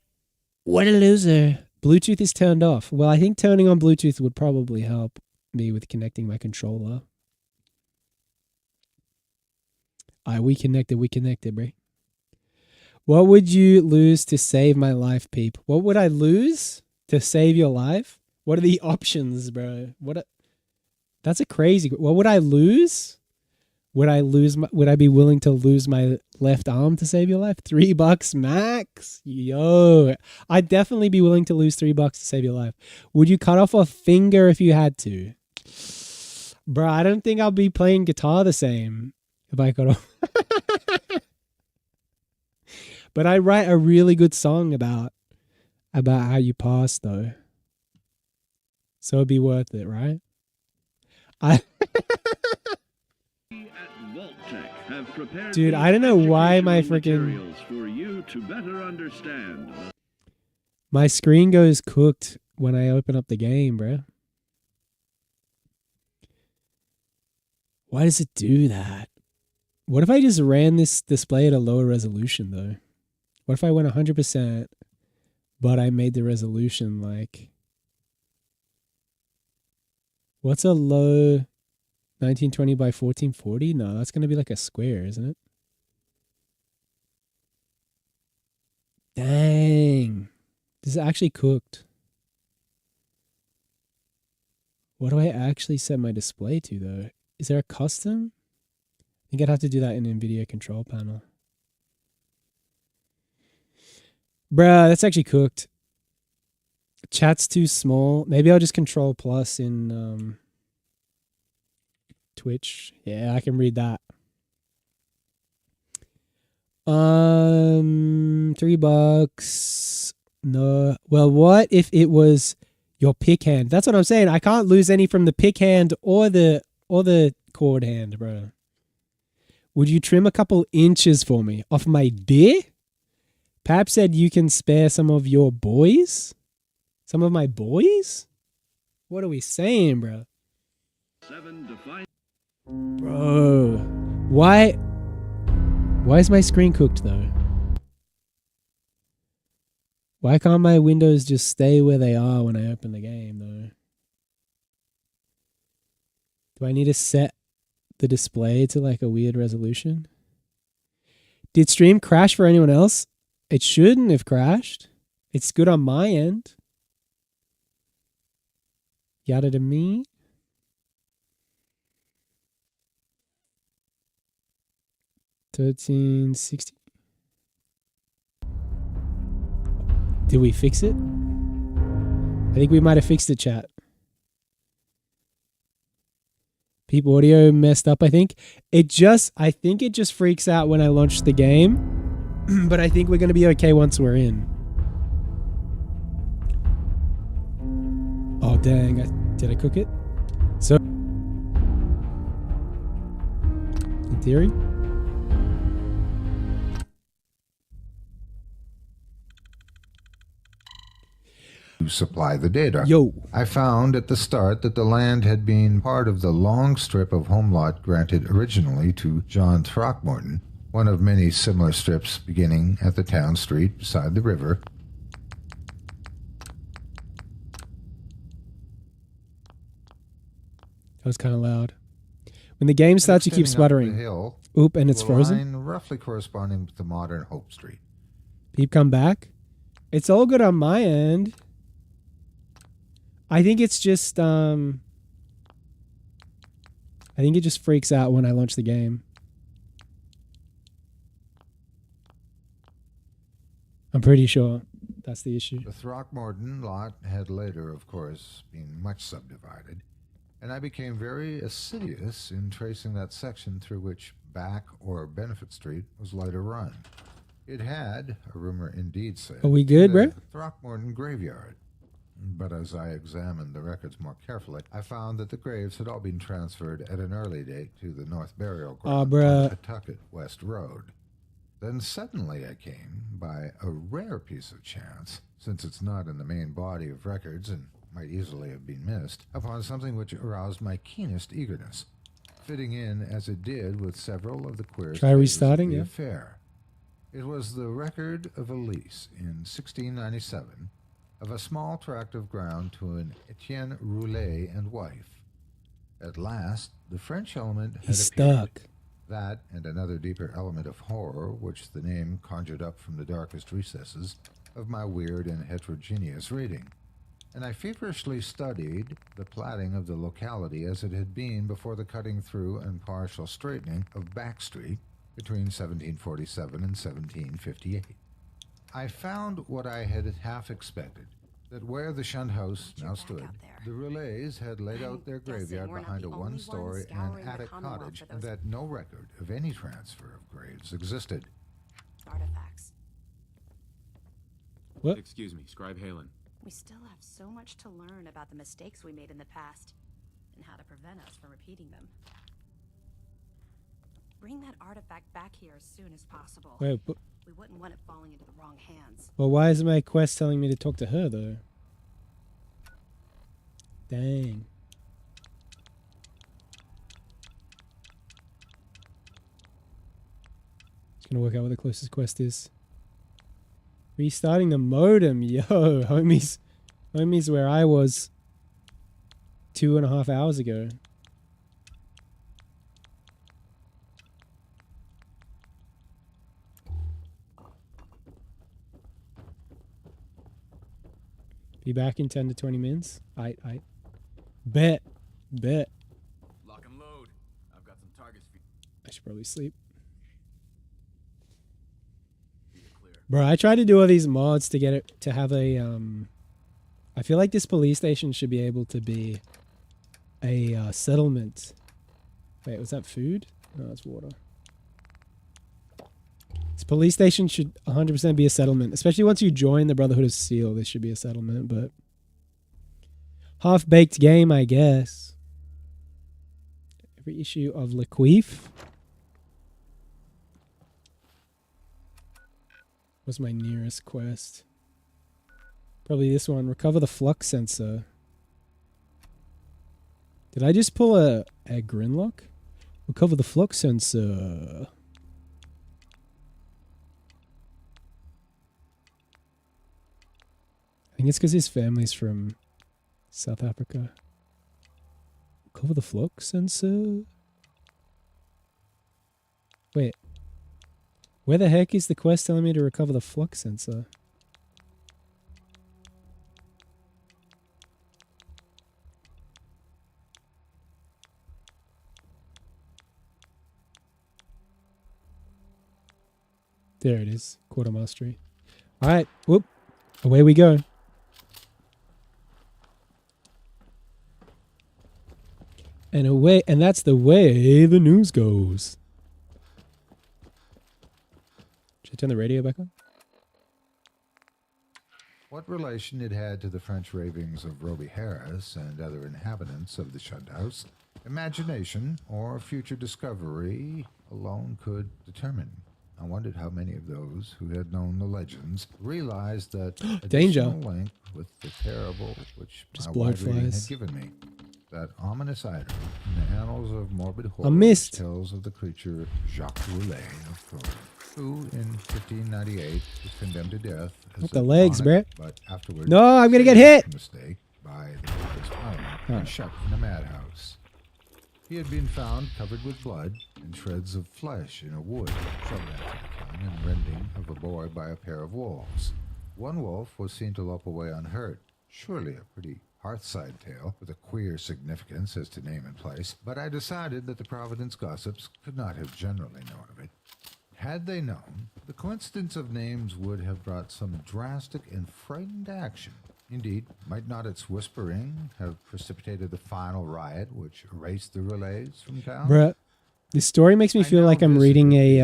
what a loser. Bluetooth is turned off. Well, I think turning on Bluetooth would probably help me with connecting my controller. Alright, we connected, bro. What would you lose to save my life, Peep? What would I lose to save your life? What are the options, bro? That's a crazy. What would I lose? Would I be willing to lose my left arm to save your life? $3 max? Yo, I'd definitely be willing to lose $3 to save your life. Would you cut off a finger if you had to? Bro, I don't think I'll be playing guitar the same if I cut off. But I write a really good song about how you pass though. So it'd be worth it, right? Dude, I don't know why my freaking my screen goes cooked when I open up the game, bro. Why does it do that? What if I just ran this display at a lower resolution though? What if I went 100%, but I made the resolution like... What's a low 1920 by 1440? No, that's going to be like a square, isn't it? Dang. This is actually cooked. What do I actually set my display to though? Is there a custom? I think I'd have to do that in NVIDIA control panel. Bruh, that's actually cooked. Chat's too small. Maybe I'll just control plus in Twitch. Yeah, I can read that. $3. No. Well, what if it was your pick hand? That's what I'm saying. I can't lose any from the pick hand or the chord hand, bro. Would you trim a couple inches for me off my deer? Pap said you can spare some of your boys? Some of my boys? What are we saying, bro? 7 to 5. Bro, why is my screen cooked though? Why can't my windows just stay where they are when I open the game though? Do I need to set the display to like a weird resolution? Did stream crash for anyone else? It shouldn't have crashed. It's good on my end. Yada to me. $13.60. Did we fix it? I think we might have fixed it, chat. Peep audio messed up, I think. I think it just freaks out when I launch the game. But I think we're going to be okay once we're in. Oh, dang. Did I cook it? So, in theory. To supply the data. Yo. I found at the start that the land had been part of the long strip of home lot granted originally to John Throckmorton, one of many similar strips beginning at the town street beside the river. That was kind of loud. When the game starts, you keep sputtering. Hill, Oop, and it's frozen. Line roughly corresponding with the modern Hope Street. Peep, come back. It's all good on my end. I think it's just I think it just freaks out when I launch the game. I'm pretty sure that's the issue. The Throckmorton lot had later, of course, been much subdivided, and I became very assiduous in tracing that section through which Back or Benefit Street was later run. It had, a rumor indeed said, are we good, bro? Throckmorton graveyard. But as I examined the records more carefully, I found that the graves had all been transferred at an early date to the North Burial Ground on Pawtucket West Road. Then suddenly I came, by a rare piece of chance, since it's not in the main body of records and might easily have been missed, upon something which aroused my keenest eagerness, fitting in as it did with several of the queer stages of the affair. It was the record of a lease in 1697 of a small tract of ground to an Etienne Roulet and wife. At last, the French element had appeared. That, and another deeper element of horror, which the name conjured up from the darkest recesses of my weird and heterogeneous reading. And I feverishly studied the platting of the locality as it had been before the cutting through and partial straightening of Back Street between 1747 and 1758. I found what I had half expected, that where the shunned house now stood, the Roulets had laid out their graveyard behind a one-story and attic cottage, and that no record of any transfer of graves existed. Artifacts. What? Excuse me, Scribe Halen. We still have so much to learn about the mistakes we made in the past, and how to prevent us from repeating them. Bring that artifact back here as soon as possible. Wait, but we wouldn't want it falling into the wrong hands. Well, why is my quest telling me to talk to her, though? Dang. Just gonna work out what the closest quest is. Restarting the modem, yo, homies. Homies where I was 2.5 hours ago. Be back in 10 to 20 minutes. I bet. Lock and load. I've got some targets for you. I should probably sleep. Bro, I tried to do all these mods to get it to have a I feel like this police station should be able to be a settlement. Wait, was that food? No, it's water. This police station should 100% be a settlement, especially once you join the Brotherhood of Steel. This should be a settlement, but half-baked game, I guess. Every issue of Laqueef. What's my nearest quest? Probably this one. Recover the flux sensor. Did I just pull a Grinlock? Recover the flux sensor. I think it's because his family's from South Africa. Recover the flux sensor? Wait. Where the heck is the quest telling me to recover the flux sensor? There it is. Quartermastery. Alright. Whoop. Away we go. And away, and that's the way the news goes. Should I turn the radio back on? What relation it had to the French ravings of Roby Harris and other inhabitants of the Shut House, imagination or future discovery alone could determine. I wondered how many of those who had known the legends realized that Danger link with the terrible which just my wide reading blowflies had given me. That ominous item in the annals of morbid horror I missed. tells of the creature Jacques Roulet of Tours, who in 1598 was condemned to death as Up the legs, bruh. but afterwards No, I'm gonna get hit. mistake by the British Parliament and shut in a madhouse. He had been found covered with blood and shreds of flesh in a wood, shortly after the killing and rending of a boy by a pair of wolves. One wolf was seen to lope away unhurt, surely a pretty Hearthside tale with a queer significance as to name and place, but I decided that the Providence gossips could not have generally known of it. Had they known, the coincidence of names would have brought some drastic and frightened action. Indeed, might not its whispering have precipitated the final riot which erased the Roulets from town? Bruh, this story makes me feel like I'm reading a,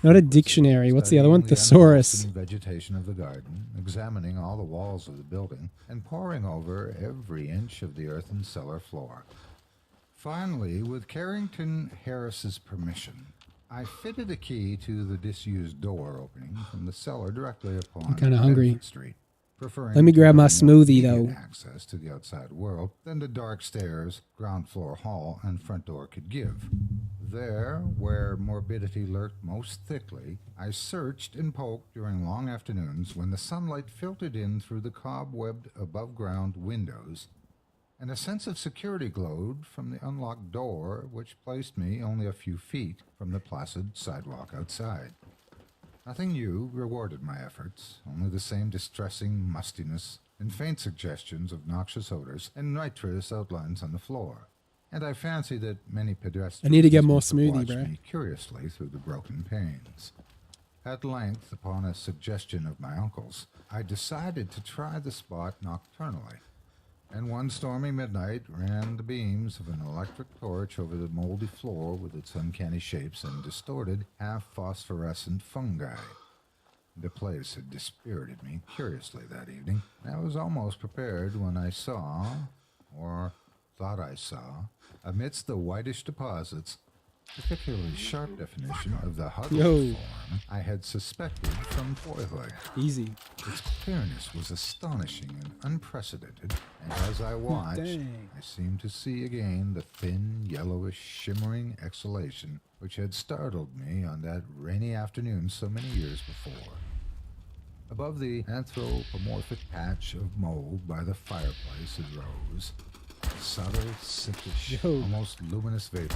not a dictionary. What's the other one? Thesaurus. Vegetation of the garden, examining all the walls of the building, and poring over every inch of the earthen cellar floor. Finally, with Carrington Harris's permission, I fitted a key to the disused door opening from the cellar directly upon I'm kind of hungry. Street, preferring Let me grab my to have more smoothie, immediate though. access to the outside world than the dark stairs, ground floor hall, and front door could give. There, where morbidity lurked most thickly, I searched and poked during long afternoons when the sunlight filtered in through the cobwebbed above-ground windows, and a sense of security glowed from the unlocked door, which placed me only a few feet from the placid sidewalk outside. Nothing new rewarded my efforts, only the same distressing mustiness and faint suggestions of noxious odors and nitrous outlines on the floor. And I fancy that many pedestrians I need to get more must have smoothie, watched bro. me curiously through the broken panes. At length, upon a suggestion of my uncle's, I decided to try the spot nocturnally, and one stormy midnight ran the beams of an electric torch over the moldy floor with its uncanny shapes and distorted, half-phosphorescent fungi. The place had dispirited me curiously that evening. I was almost prepared when I saw, or thought I saw, amidst the whitish deposits, particularly sharp definition of the huddled form I had suspected from boyhood. Easy. Its clearness was astonishing and unprecedented, and as I watched, I seemed to see again the thin, yellowish, shimmering exhalation which had startled me on that rainy afternoon so many years before. Above the anthropomorphic patch of mold by the fireplace it rose, a subtle, sickish, almost luminous vapor,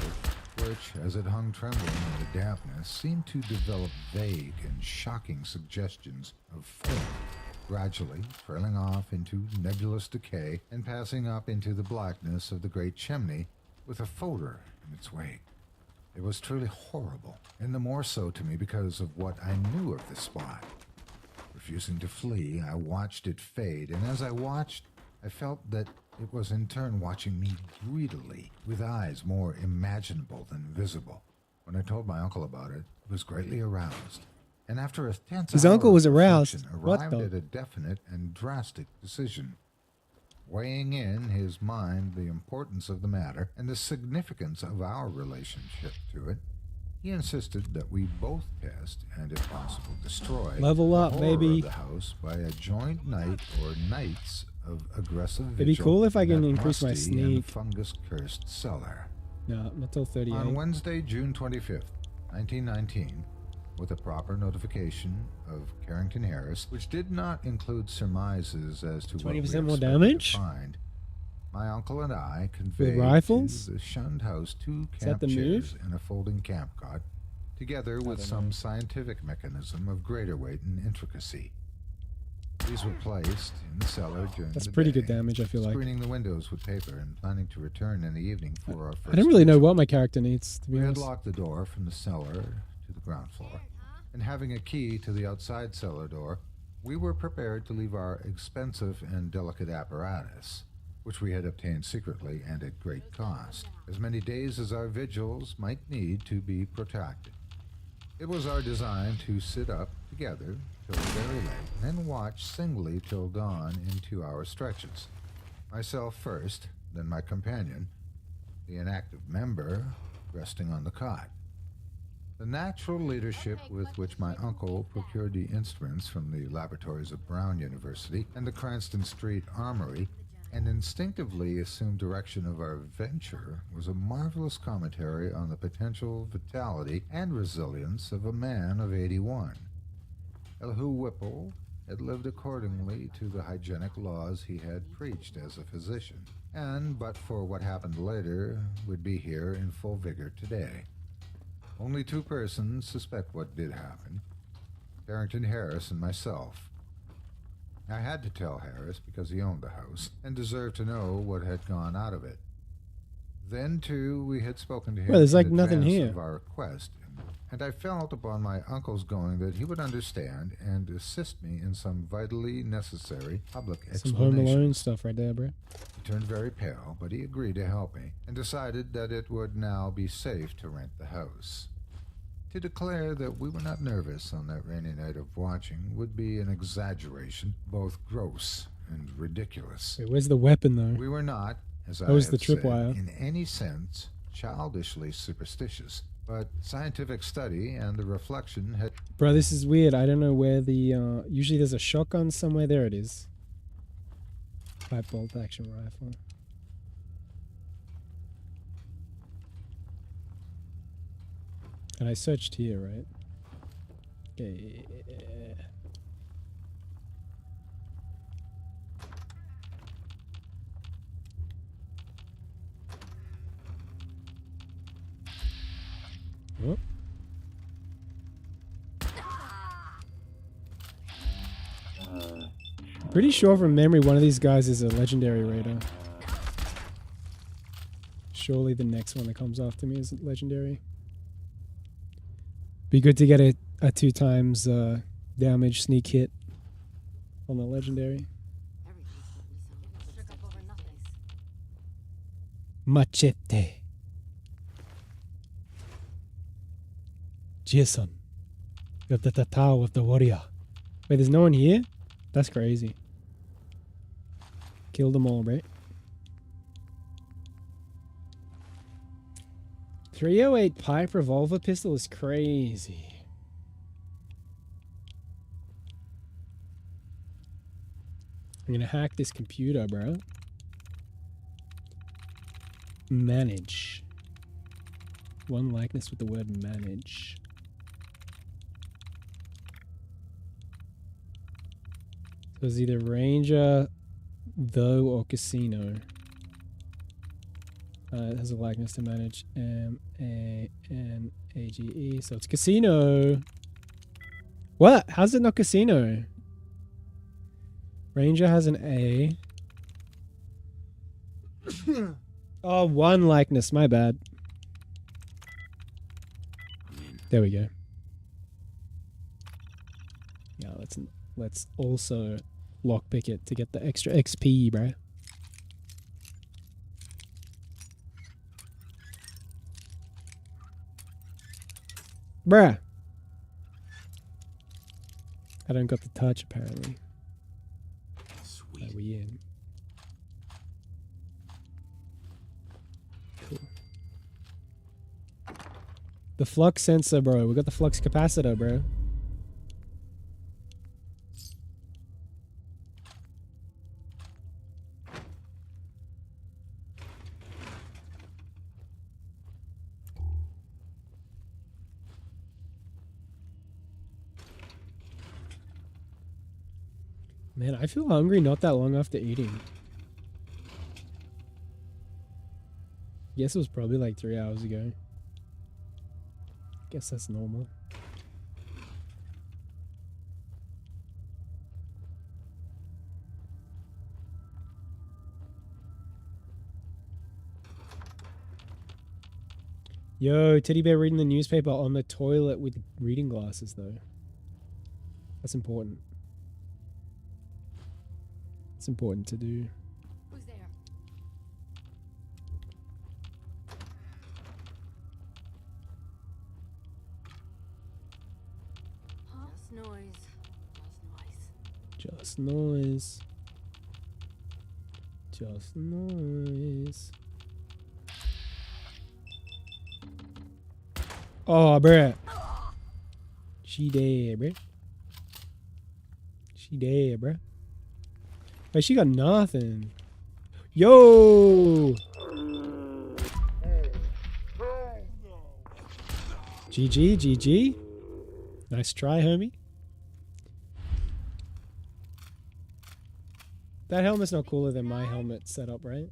which, as it hung trembling in the dampness, seemed to develop vague and shocking suggestions of form, gradually trailing off into nebulous decay and passing up into the blackness of the great chimney with a fodor in its wake. It was truly horrible, and the more so to me because of what I knew of the spot. Refusing to flee, I watched it fade, and as I watched, I felt that it was in turn watching me greedily, with eyes more imaginable than visible. When I told my uncle about it, he was greatly aroused, and after a tense His hour uncle was of aroused. reflection, What arrived the? at a definite and drastic decision. Weighing in his mind the importance of the matter and the significance of our relationship to it, he insisted that we both test and, if possible, destroy Level up, the horror baby. of the house by a joint night or nights of aggressive vigil. It'd be cool if I can in that increase my musty and sneak. fungus-cursed cellar. No, not till 38. On Wednesday, June 25th, 1919, with a proper notification of Carrington Harris, which did not include surmises as to what we 20% more expected damage? to find, my uncle and I conveyed rifles? to the shunned house 2 Is that camp the chairs move? and a folding camp cot, together with some scientific mechanism of greater weight and intricacy. These were placed in the cellar during That's the pretty day, good damage, I feel like. screening the windows with paper and planning to return in the evening for our first I don't really know visit. what my character needs, to be We had honest. locked the door from the cellar to the ground floor, and having a key to the outside cellar door, we were prepared to leave our expensive and delicate apparatus, which we had obtained secretly and at great cost, as many days as our vigils might need to be protracted. It was our design to sit up together till very late, and then watch singly till dawn in 2-hour stretches. Myself first, then my companion, the inactive member, resting on the cot. The natural leadership with which my uncle procured the instruments from the laboratories of Brown University and the Cranston Street Armory and instinctively assumed direction of our venture was a marvelous commentary on the potential vitality and resilience of a man of 81. Elihu Whipple had lived accordingly to the hygienic laws he had preached as a physician, and, but for what happened later, would be here in full vigor today. Only 2 persons suspect what did happen, Carrington Harris and myself. I had to tell Harris because he owned the house and deserved to know what had gone out of it. Then, too, we had spoken to him Well, there's like in nothing advance here. of our request, and I felt upon my uncle's going that he would understand and assist me in some vitally necessary public Some Home explanation. Alone stuff right there, bro. He turned very pale, but he agreed to help me, and decided that it would now be safe to rent the house. To declare that we were not nervous on that rainy night of watching would be an exaggeration, both gross and ridiculous. Wait, where's the weapon, though? We were not, as I That was have the said, tripwire. in any sense childishly superstitious, but scientific study and the reflection had... Bro, this is weird. I don't know where the, usually there's a shotgun somewhere. There it is. Pipe bolt action rifle. And I searched here, right? Okay. Oh. Pretty sure from memory one of these guys is a legendary raider. Surely the next one that comes after me is legendary. Be good to get a 2 times damage sneak hit on the legendary. Machete. Jason. You have the tatao of the warrior. Wait, there's no one here? That's crazy. Kill them all, right? 308 pipe revolver pistol is crazy. I'm gonna hack this computer, bro. Manage. One likeness with the word manage. So it's either Ranger, though, or Casino. It has a likeness to manage. M-A-N-A-G-E. So it's Casino. What? How's it not Casino? Ranger has an A. Oh, one likeness. My bad. There we go. Yeah, let's also lockpick it to get the extra XP, bro. Bruh. I don't got the touch apparently. Sweet. Are we in? Cool. The flux sensor, bro. We got the flux capacitor, bro. Man, I feel hungry not that long after eating. Guess it was probably like 3 hours ago. Guess that's normal. Yo, teddy bear reading the newspaper on the toilet with reading glasses though. That's important. It's important to do. Who's there? Huh? Just noise. Just noise. Oh, bruh. She dead, bruh. She dead, bruh. Wait, she got nothing. Yo! GG, GG. Nice try, homie. That helmet's not cooler than my helmet setup, right?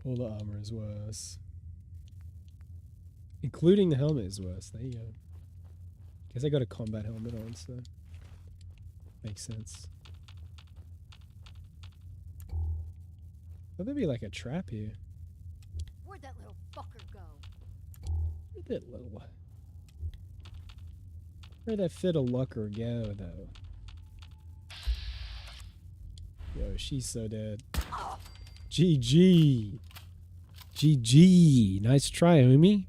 All the armor is worse. Including the helmet is worse. There you go. Guess I got a combat helmet on, so makes sense. Would there be like a trap here? Where'd that little fucker go? Where'd that fiddle lucker go, though? Yo, she's so dead. GG. GG. Nice try, homie.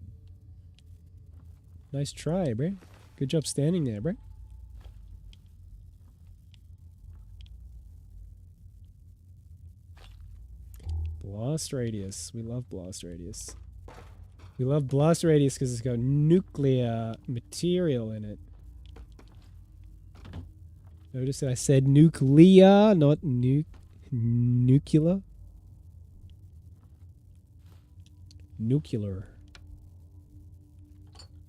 Nice try, bro. Good job standing there, bro. Blast radius. We love blast radius. We love blast radius because it's got nuclear material in it. Notice that I said nuclear, not nuclear. Nuclear.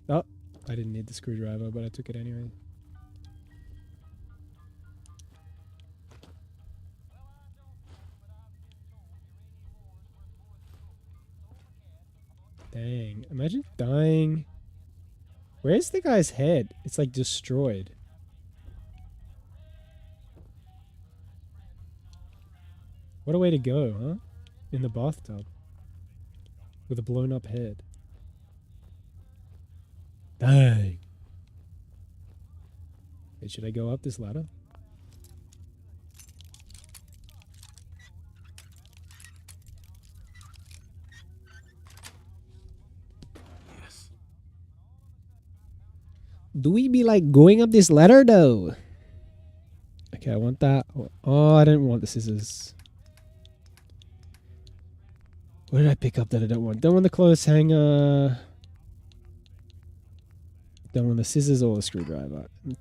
Oh, I didn't need the screwdriver, but I took it anyway. Dang. Imagine dying. Where's the guy's head? It's like destroyed. What a way to go, huh? In the bathtub. With a blown up head. Dang. Wait, should I go up this ladder? Yes. Do we be like going up this ladder though? Okay, I want that. Oh, I didn't want the scissors. What did I pick up that I don't want? Don't want the clothes hanger. Don't want the scissors or the screwdriver. In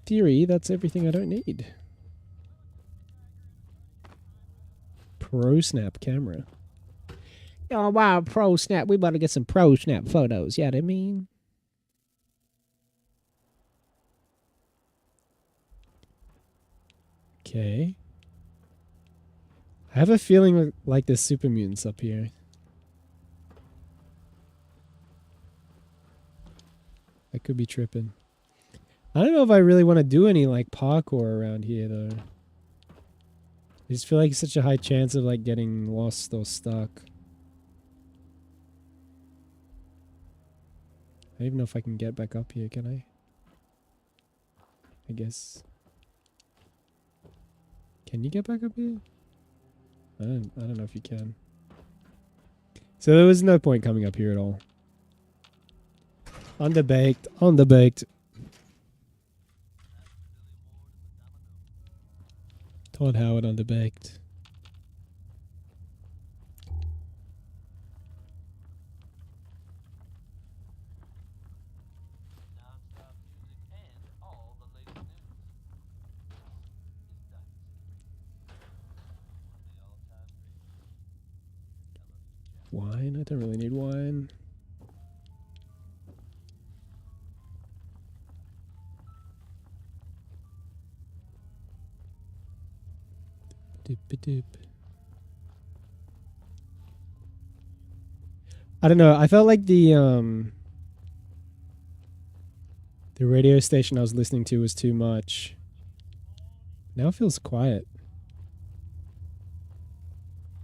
theory, that's everything I don't need. Pro Snap camera. Oh wow, Pro Snap. We better get some Pro Snap photos. Yeah, I mean. Okay. I have a feeling like there's super mutants up here. I could be tripping. I don't know if I really want to do any like parkour around here though. I just feel like it's such a high chance of like getting lost or stuck. I don't even know if I can get back up here, can I? I guess. Can you get back up here? I don't know if you can. So there was no point coming up here at all. Underbaked, underbaked. Todd Howard underbaked. Wine? I don't really need wine. Doop-a-doop. I don't know. I felt like the radio station I was listening to was too much. Now it feels quiet.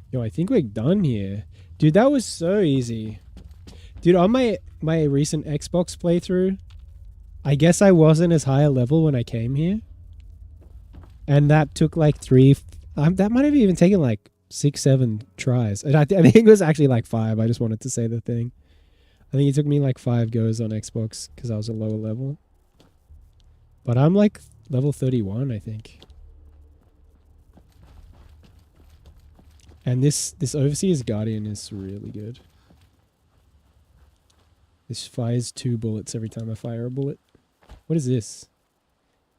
Yo, I think we're done here. Dude, that was so easy. Dude, on my recent Xbox playthrough, I guess I wasn't as high a level when I came here. And that took like that might have even taken like 6-7 tries. And I think it was actually like 5. I just wanted to say the thing. I think it took me like 5 goes on Xbox because I was a lower level. But I'm like level 31, I think. And this Overseer's Guardian is really good. This fires 2 bullets every time I fire a bullet. What is this?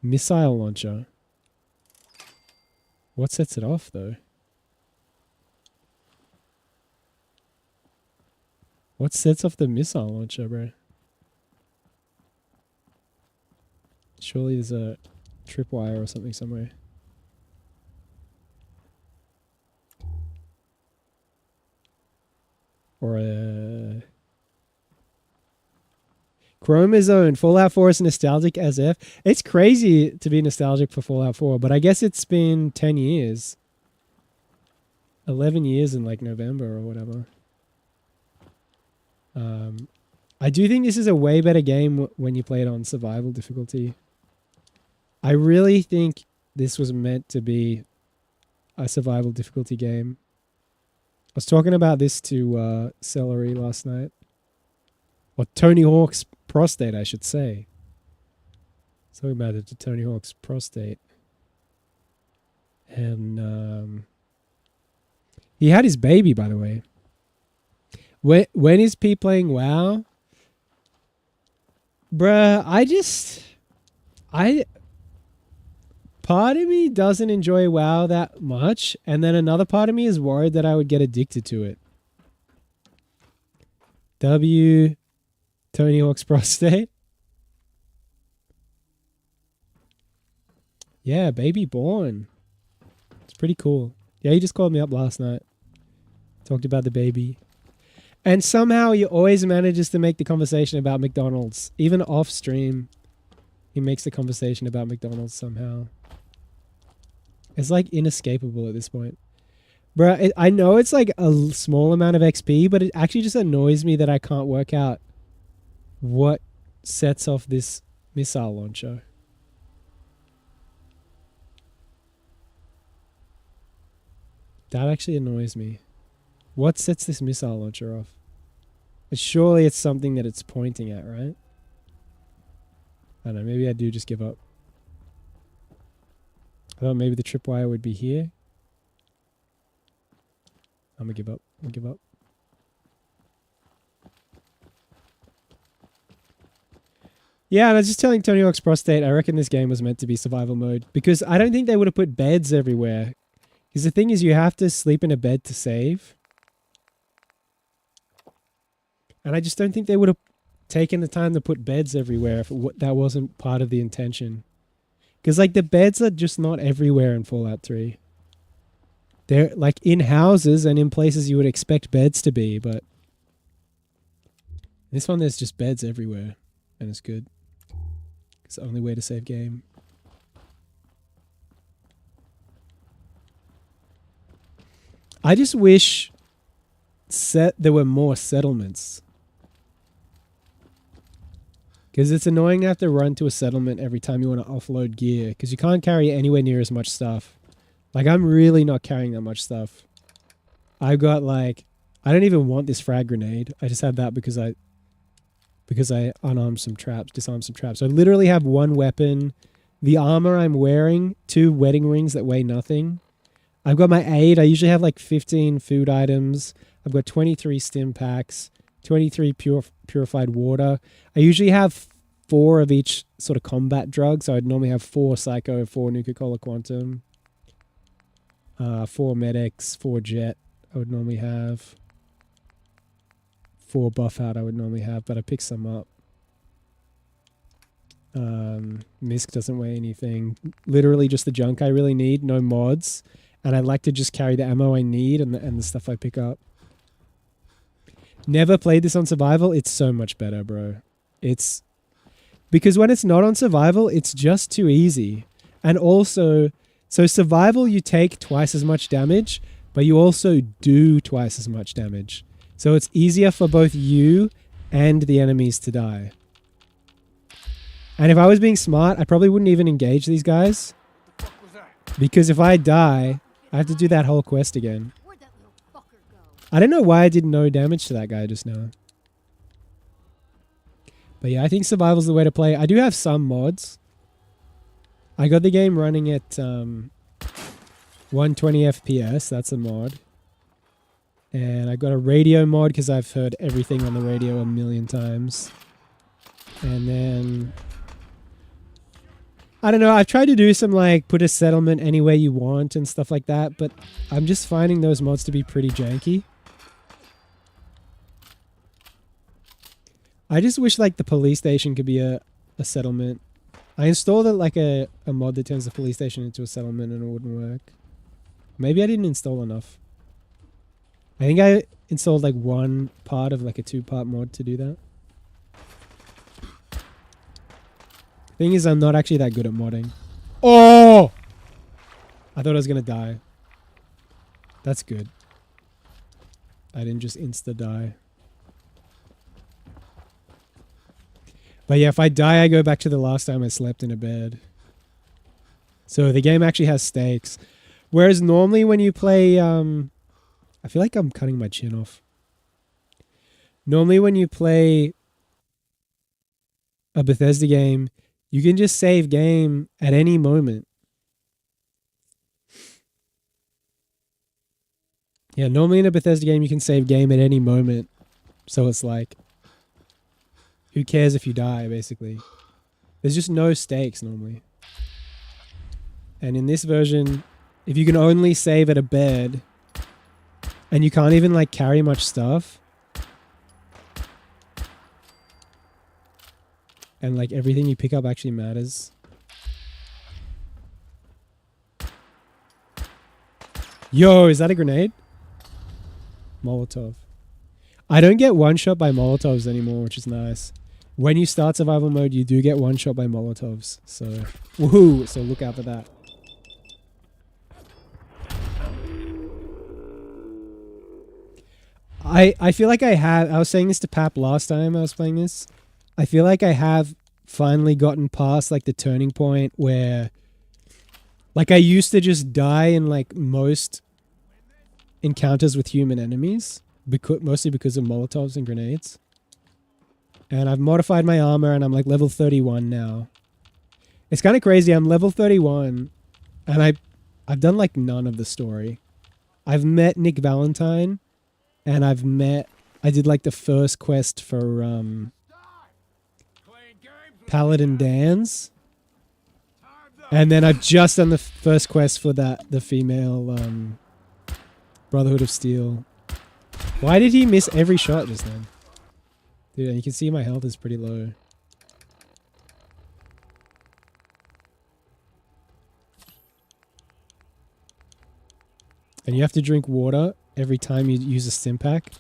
Missile launcher. What sets it off, though? What sets off the missile launcher, bro? Surely there's a tripwire or something somewhere. Or a... Chromazone. Fallout 4 is nostalgic as F. It's crazy to be nostalgic for Fallout 4, but I guess it's been 10 years. 11 years in like November or whatever. I do think this is a way better game when you play it on survival difficulty. I really think this was meant to be a survival difficulty game. I was talking about this to Celery last night. Or Tony Hawk's Prostate, I should say. Talking about it to Tony Hawk's Prostate. And he had his baby, by the way. When is P playing WoW? Bruh, part of me doesn't enjoy WoW that much, and then another part of me is worried that I would get addicted to it. W, Tony Hawk's Prostate. Yeah, baby born. It's pretty cool. Yeah, he just called me up last night. Talked about the baby. And somehow he always manages to make the conversation about McDonald's. Even off stream, he makes the conversation about McDonald's somehow. It's like inescapable at this point. Bruh, I know it's like a small amount of XP, but it actually just annoys me that I can't work out what sets off this missile launcher. That actually annoys me. What sets this missile launcher off? Surely it's something that it's pointing at, right? I don't know, maybe I do just give up. I thought maybe the tripwire would be here. I'm gonna give up. I'm gonna give up. Yeah, and I was just telling Tony Hawk's Prostate, I reckon this game was meant to be survival mode. Because I don't think they would have put beds everywhere. Because the thing is, you have to sleep in a bed to save. And I just don't think they would have taken the time to put beds everywhere if that wasn't part of the intention. Because, like, the beds are just not everywhere in Fallout 3. They're, like, in houses and in places you would expect beds to be, but... this one, there's just beds everywhere. And it's good. It's the only way to save game. I just wish there were more settlements. Because it's annoying to have to run to a settlement every time you want to offload gear. Because you can't carry anywhere near as much stuff Like, I'm really not carrying that much stuff. I've got, like... I don't even want this frag grenade. I just have that because I disarmed some traps. I literally have one weapon. The armor I'm wearing, 2 wedding rings that weigh nothing. I've got my aid. I usually have like 15 food items. I've got 23 stim packs, 23 purified water. I usually have 4 of each sort of combat drug. So I'd normally have 4 Psycho, 4 Nuka-Cola Quantum, 4 medics, 4 jet I would normally have. 4 buff out I would normally have, but I picked some up. Misk doesn't weigh anything. Literally just the junk I really need, no mods. And I like to just carry the ammo I need and the stuff I pick up. Never played this on survival. It's so much better, bro. It's... Because when it's not on survival, it's just too easy. And also... So survival, you take twice as much damage, but you also do twice as much damage. So it's easier for both you and the enemies to die. And if I was being smart, I probably wouldn't even engage these guys. Because if I die, I have to do that whole quest again. I don't know why I did no damage to that guy just now. But yeah, I think survival's the way to play. I do have some mods. I got the game running at 120 FPS. That's a mod. And I got a radio mod because I've heard everything on the radio a million times. And then... I don't know, I've tried to do some like put a settlement any way you want and stuff like that, but I'm just finding those mods to be pretty janky. I just wish like the police station could be a settlement. I installed like a mod that turns the police station into a settlement and it wouldn't work. Maybe I didn't install enough. I think I installed like one part of like a 2-part mod to do that. Thing is, I'm not actually that good at modding. Oh! I thought I was going to die. That's good. I didn't just insta-die. But yeah, if I die, I go back to the last time I slept in a bed. So the game actually has stakes. Whereas normally when you play... I feel like I'm cutting my chin off. Normally when you play a Bethesda game, you can just save game at any moment. Yeah, normally in a Bethesda game, you can save game at any moment. So it's like, who cares if you die, basically? There's just no stakes normally. And in this version, if you can only save at a bed, and you can't even like carry much stuff, and like everything you pick up actually matters. Yo, is that a grenade? Molotov. I don't get one shot by Molotovs anymore, which is nice. When you start survival mode, you do get one shot by Molotovs. So, woohoo! So look out for that. I feel like I was saying this to Pap last time I was playing this. I feel like I have finally gotten past like the turning point where like I used to just die in like most encounters with human enemies, mostly because of Molotovs and grenades. And I've modified my armor and I'm like level 31 now. It's kind of crazy. I'm level 31 and I've done like none of the story. I've met Nick Valentine and I did like the first quest for Paladin Dan's. And then I've just done the first quest for the female Brotherhood of Steel. Why did he miss every shot just then? Dude, you can see my health is pretty low. And you have to drink water every time you use a stim pack.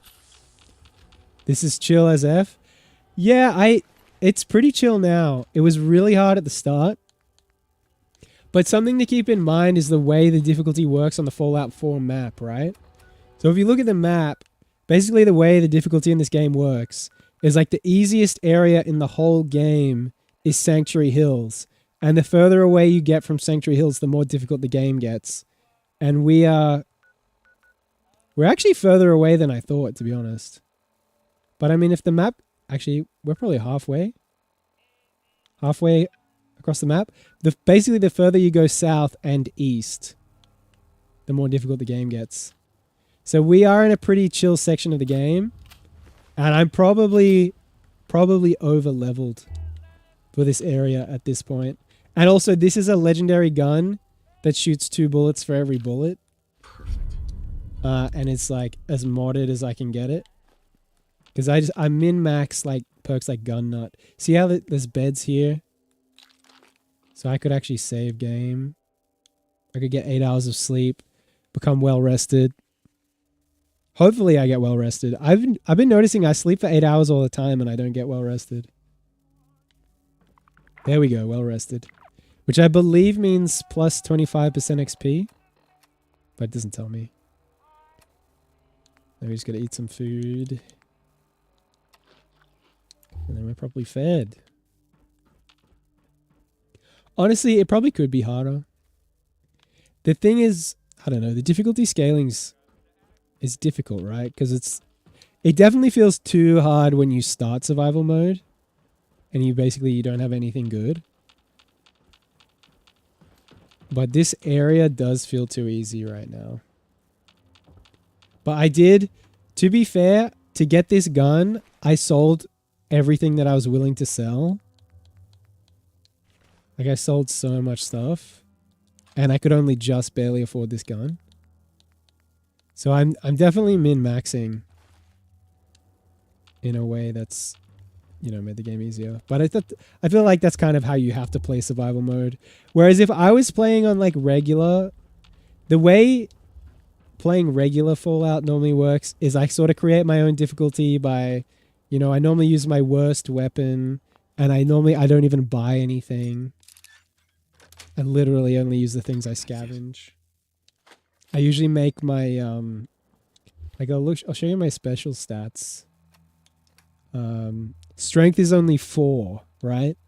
This is chill as F. Yeah, it's pretty chill now. It was really hard at the start. But something to keep in mind is the way the difficulty works on the Fallout 4 map, right? So if you look at the map, basically the way the difficulty in this game works is like the easiest area in the whole game is Sanctuary Hills. And the further away you get from Sanctuary Hills, the more difficult the game gets. And we're actually further away than I thought, to be honest. But I mean, if the map, actually, we're probably halfway across the map. Basically, the further you go south and east, the more difficult the game gets. So we are in a pretty chill section of the game, and I'm probably over leveled for this area at this point. And also, this is a legendary gun that shoots 2 bullets for every bullet. Perfect. And it's like as modded as I can get it. Because I min-max like perks like Gun Nut. See how there's beds here? So I could actually save game. I could get 8 hours of sleep, become well rested. Hopefully I get well rested. I've been noticing I sleep for 8 hours all the time and I don't get well rested. There we go, well rested. Which I believe means plus 25% XP. But it doesn't tell me. Now we just gotta eat some food. And then we're probably fed. Honestly, it probably could be harder. The thing is, I don't know, the difficulty scaling's is difficult, right? Because it definitely feels too hard when you start survival mode and you don't have anything good. But this area does feel too easy right now. But I did, to be fair, to get this gun, I sold everything that I was willing to sell. Like I sold so much stuff and I could only just barely afford this gun. So I'm definitely min-maxing in a way that's, made the game easier. But I feel like that's kind of how you have to play survival mode. Whereas if I was playing on like regular, the way playing regular Fallout normally works is I sort of create my own difficulty by, I normally use my worst weapon and I don't even buy anything. I literally only use the things I scavenge. I usually make my I'll show you my special stats. Strength is only 4, right?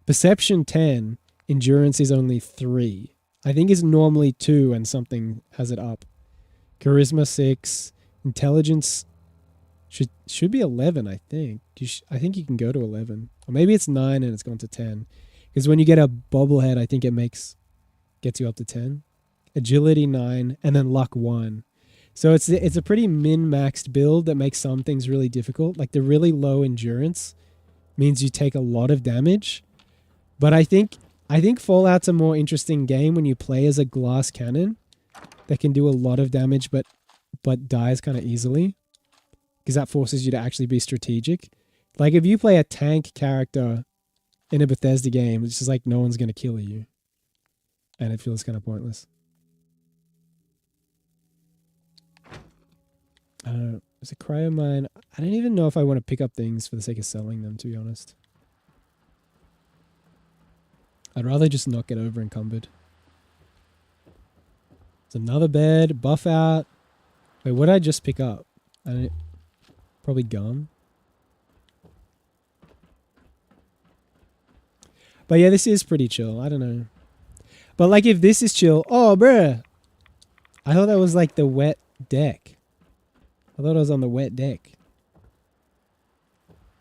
Perception 10, endurance is only 3. I think it's normally 2 and something has it up. Charisma 6, intelligence should be 11, I think. I think you can go to 11. Or maybe it's 9 and it's gone to 10. Because when you get a bobblehead, I think it gets you up to 10. Agility 9, and then luck 1. So it's a pretty min-maxed build that makes some things really difficult. Like the really low endurance means you take a lot of damage. But I think Fallout's a more interesting game when you play as a glass cannon that can do a lot of damage but dies kind of easily. Because that forces you to actually be strategic. Like if you play a tank character in a Bethesda game, it's just like no one's going to kill you. And it feels kind of pointless. I don't know. It's a cryo mine. I don't even know if I want to pick up things for the sake of selling them, to be honest. I'd rather just not get over encumbered. It's another bed. Buff out. Wait, what did I just pick up? Probably gum. But yeah, this is pretty chill. I don't know. But like if this is chill. Oh, bruh. I thought that was like the wet deck. I thought I was on the wet deck.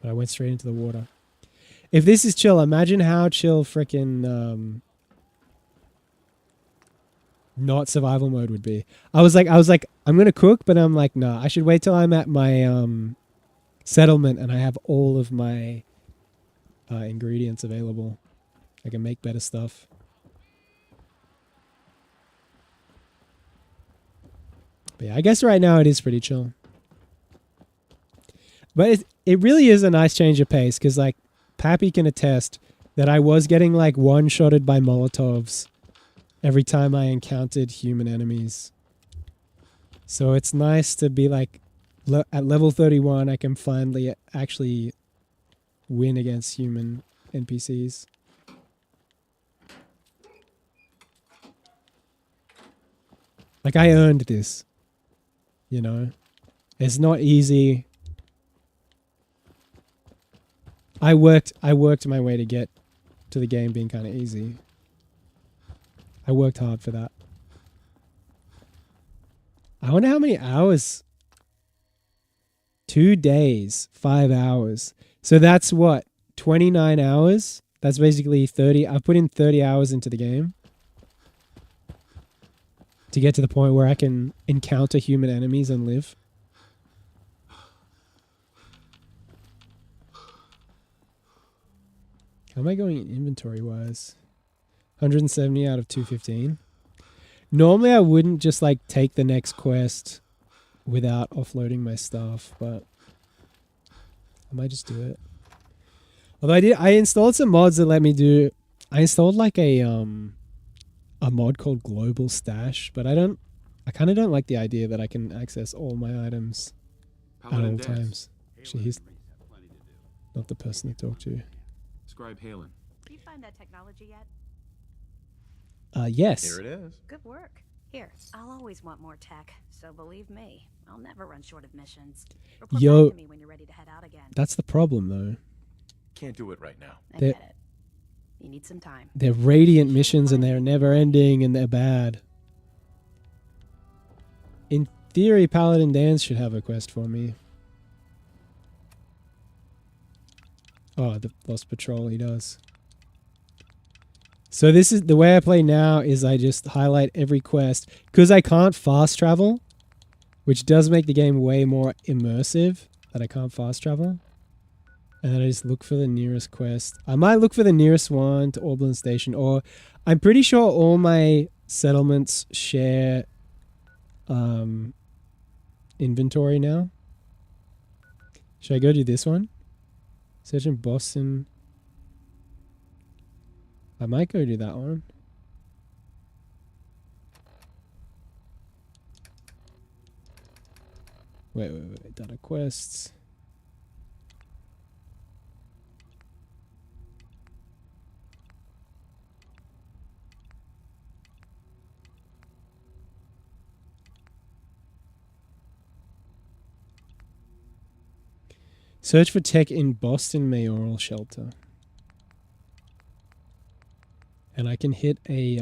But I went straight into the water. If this is chill, imagine how chill frickin' not survival mode would be. I was like, I'm gonna cook, but I'm like, nah, I should wait till I'm at my settlement and I have all of my ingredients available. I can make better stuff. But yeah, I guess right now it is pretty chill. But it really is a nice change of pace because like Pappy can attest that I was getting like one-shotted by Molotovs every time I encountered human enemies. So it's nice to be like at level 31 I can finally actually win against human NPCs. Like I earned this. It's not easy. I worked my way to get to the game being kind of easy. I worked hard for that. I wonder how many hours. 2 days, 5 hours. So that's what? 29 hours? That's basically 30. I've put in 30 hours into the game to get to the point where I can encounter human enemies and live. How am I going inventory-wise? 170 out of 215. Normally, I wouldn't just like take the next quest without offloading my stuff, but I might just do it. Although I installed some mods that let me do. I installed like a mod called Global Stash, but I kind of don't like the idea that I can access all my items at all times. Actually, he's not the person to talk to. Scribe Halen. Did you find that technology yet? Yes. Here it is. Good work. Here, I'll always want more tech, so believe me, I'll never run short of missions. Report back to me when you're ready to head out again. That's the problem, though. Can't do it right now. I get it. You need some time. They're radiant missions and they're never ending and they're bad. In theory, Paladin Dance should have a quest for me. Oh, the Lost Patrol, he does. So this is the way I play now is I just highlight every quest because I can't fast travel, which does make the game way more immersive that I can't fast travel. And then I just look for the nearest quest. I might look for the nearest one to Orblin Station, or I'm pretty sure all my settlements share inventory now. Should I go do this one? Search in Boston. I might go do that one. Wait. Data quests. Search for tech in Boston Mayoral Shelter. And I can hit a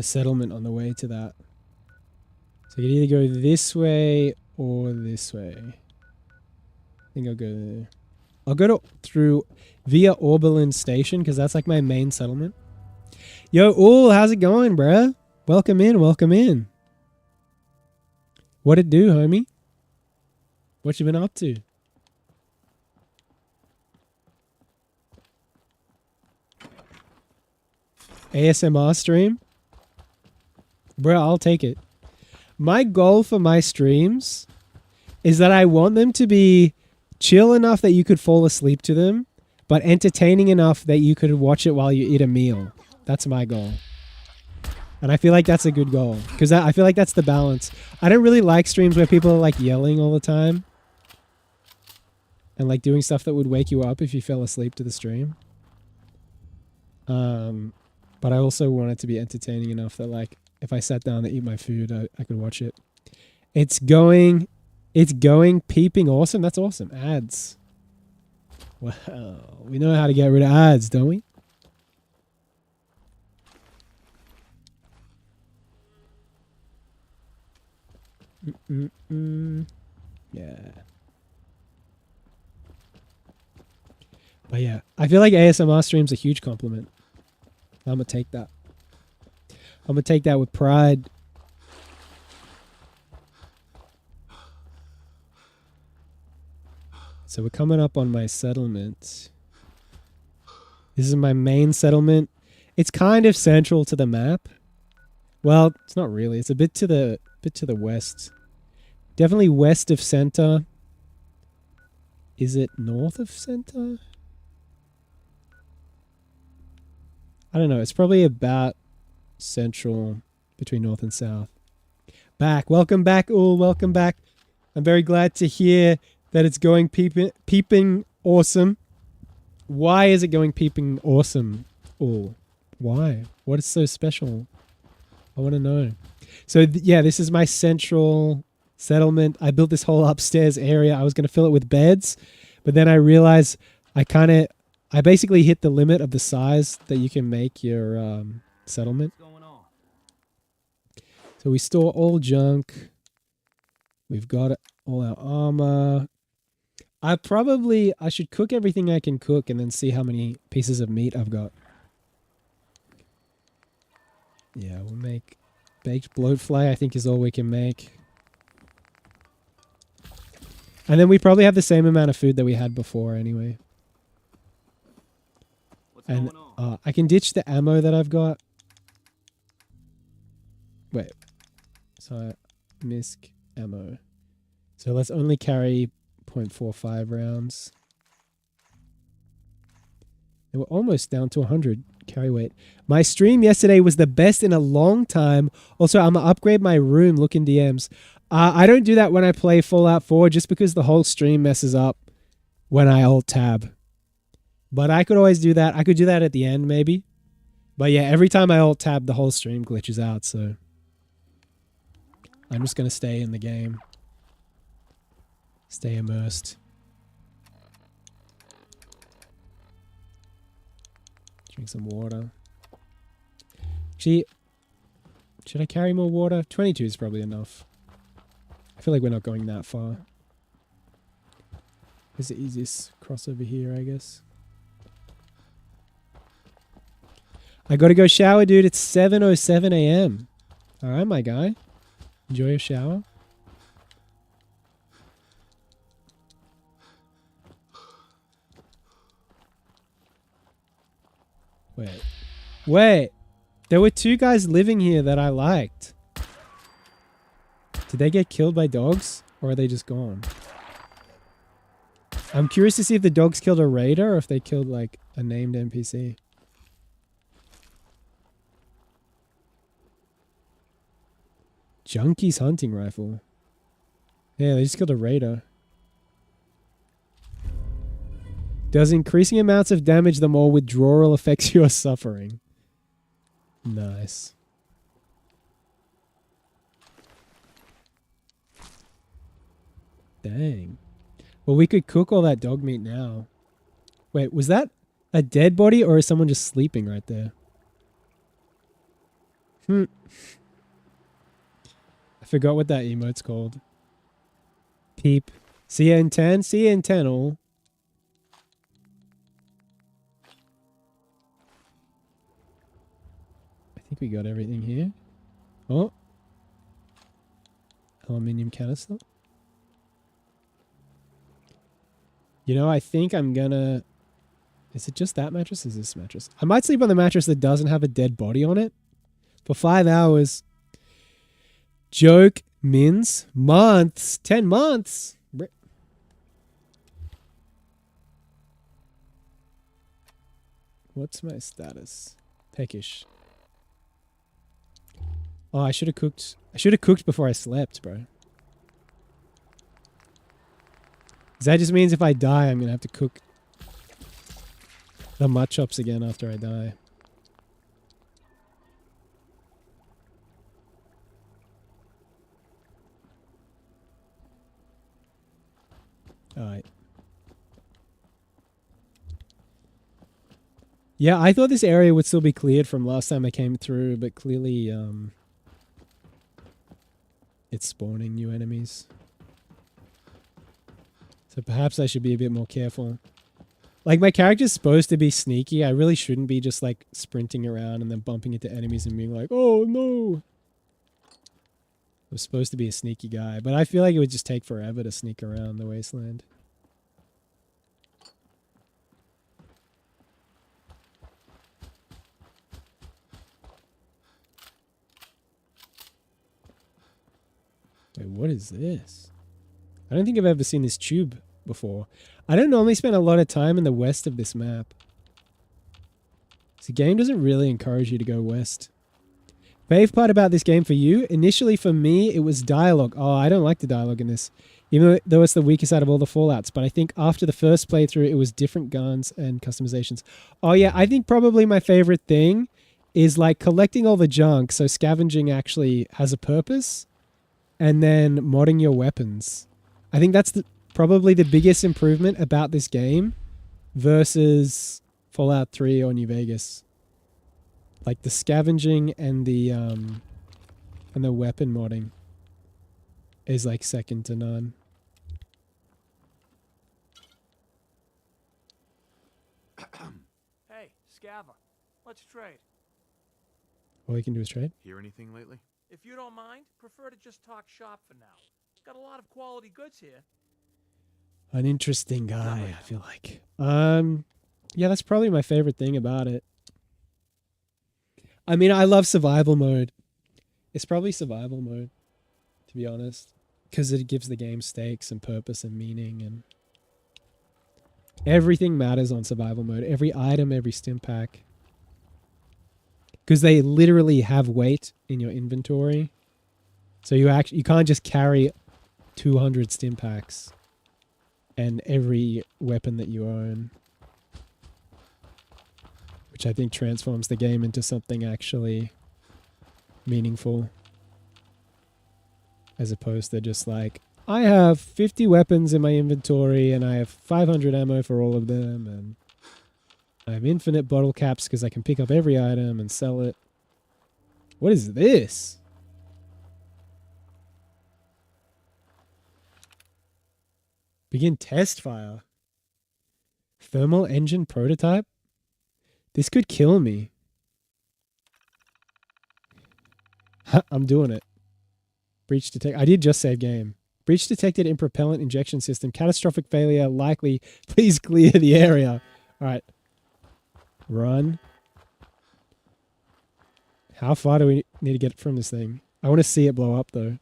settlement on the way to that. So you can either go this way or this way. I think I'll go there. I'll go through via Oberlin Station because that's like my main settlement. Yo, Ool, how's it going, bruh? Welcome in, welcome in. What it do, homie? What you been up to? ASMR stream? Bro, I'll take it. My goal for my streams is that I want them to be chill enough that you could fall asleep to them, but entertaining enough that you could watch it while you eat a meal. That's my goal. And I feel like that's a good goal because I feel like that's the balance. I don't really like streams where people are like yelling all the time and like doing stuff that would wake you up if you fell asleep to the stream. But I also want it to be entertaining enough that like if I sat down to eat my food, I could watch it. It's going peeping awesome. That's awesome. Ads. Well, we know how to get rid of ads, don't we? Yeah. But yeah, I feel like ASMR stream's a huge compliment. I'm gonna take that. I'm gonna take that with pride. So we're coming up on my settlement. This is my main settlement. It's kind of central to the map. Well, it's not really. It's a bit to the west. Definitely west of center. Is it north of center? I don't know. It's probably about central between north and south. Back. Welcome back, all. Welcome back. I'm very glad to hear that it's going peeping awesome. Why is it going peeping awesome, all? Why? What is so special? I want to know. So, yeah, this is my central settlement. I built this whole upstairs area. I was going to fill it with beds, but then I realized I basically hit the limit of the size that you can make your settlement. So we store all junk. We've got all our armor. I should cook everything I can cook and then see how many pieces of meat I've got. Yeah, we'll make baked bloatfly, I think is all we can make. And then we probably have the same amount of food that we had before anyway. And I can ditch the ammo that I've got. Wait. So, misc ammo. So let's only carry 0.45 rounds. And we're almost down to 100 carry weight. My stream yesterday was the best in a long time. Also, I'm going to upgrade my room. Look in DMs. I don't do that when I play Fallout 4 just because the whole stream messes up when I alt-tab. But I could always do that. I could do that at the end maybe. But yeah, every time I alt-tab, the whole stream glitches out. So I'm just going to stay in the game. Stay immersed. Drink some water. Actually, should I carry more water? 22 is probably enough. I feel like we're not going that far. Where's the easiest crossover here, I guess? I gotta go shower, dude. It's 7:07 a.m. Alright, my guy. Enjoy your shower. Wait. There were two guys living here that I liked. Did they get killed by dogs? Or are they just gone? I'm curious to see if the dogs killed a raider or if they killed like a named NPC. Junkie's hunting rifle. Yeah, they just killed a raider. Does increasing amounts of damage the more withdrawal effects you are suffering? Nice. Dang. Well, we could cook all that dog meat now. Wait, was that a dead body or is someone just sleeping right there? I forgot what that emote's called. Peep. See you in 10? See you in 10 all. I think we got everything here. Oh. Aluminium canister. You know, I think I'm gonna... Is it just that mattress? Is this mattress? I might sleep on the mattress that doesn't have a dead body on it. For 5 hours. Joke. Mins. Months. 10 months. What's my status? Peckish. Oh, I should have cooked. I should have cooked before I slept, bro. That just means if I die, I'm going to have to cook the mut chops again after I die. Alright. Yeah, I thought this area would still be cleared from last time I came through, but clearly it's spawning new enemies. So perhaps I should be a bit more careful. Like, my character's supposed to be sneaky. I really shouldn't be just, like, sprinting around and then bumping into enemies and being like, oh, no. I'm supposed to be a sneaky guy, but I feel like it would just take forever to sneak around the wasteland. Wait, what is this? I don't think I've ever seen this tube before. I don't normally spend a lot of time in the west of this map. The game doesn't really encourage you to go west. Fave part about this game for you? Initially for me, it was dialogue. Oh, I don't like the dialogue in this. Even though it's the weakest out of all the Fallouts. But I think after the first playthrough, it was different guns and customizations. Oh yeah, I think probably my favorite thing is like collecting all the junk. So scavenging actually has a purpose. And then modding your weapons. I think that's probably the biggest improvement about this game versus Fallout 3 or New Vegas. Like the scavenging and the And the weapon modding is like second to none. Hey, Scava, let's trade. All you can do is trade? Hear anything lately? If you don't mind, prefer to just talk shop for now. Got a lot of quality goods here. An interesting guy, I feel like. Yeah, that's probably my favorite thing about it. I mean, I love survival mode. It's probably survival mode, to be honest, because it gives the game stakes and purpose and meaning, and everything matters on survival mode. Every item, every stim pack, because they literally have weight in your inventory. So you can't just carry 200 stim packs and every weapon that you own, which I think transforms the game into something actually meaningful, as opposed to just like, I have 50 weapons in my inventory and I have 500 ammo for all of them, and I have infinite bottle caps because I can pick up every item and sell it. What is this? Begin test fire. Thermal engine prototype? This could kill me. I'm doing it. Breach detect. I did just save game. Breach detected in propellant injection system. Catastrophic failure likely. Please clear the area. All right. Run. How far do we need to get from this thing? I want to see it blow up though.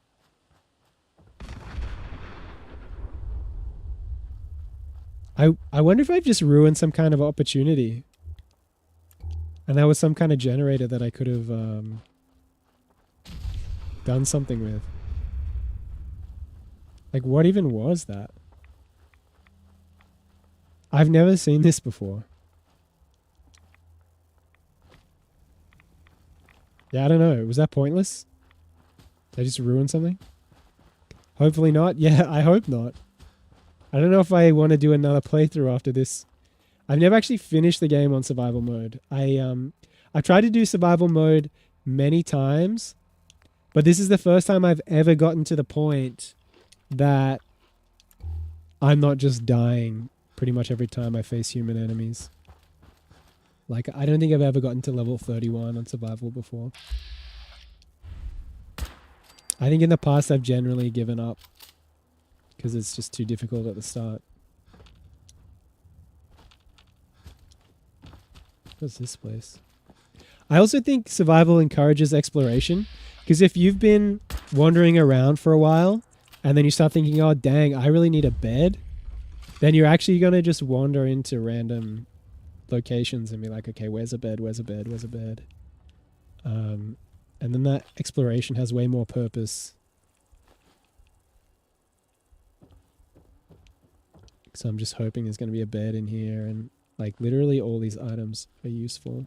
I wonder if I've just ruined some kind of opportunity. And that was some kind of generator that I could have done something with. Like, what even was that? I've never seen this before. Yeah, I don't know. Was that pointless? Did I just ruin something? Hopefully not. Yeah, I hope not. I don't know if I want to do another playthrough after this. I've never actually finished the game on survival mode. I've tried to do survival mode many times, but this is the first time I've ever gotten to the point that I'm not just dying pretty much every time I face human enemies. Like, I don't think I've ever gotten to level 31 on survival before. I think in the past I've generally given up because it's just too difficult at the start. What's this place? I also think survival encourages exploration, because if you've been wandering around for a while and then you start thinking, oh dang, I really need a bed, then you're actually going to just wander into random locations and be like, okay, where's a bed, where's a bed, where's a bed? And then that exploration has way more purpose. So I'm just hoping there's going to be a bed in here, and like literally all these items are useful.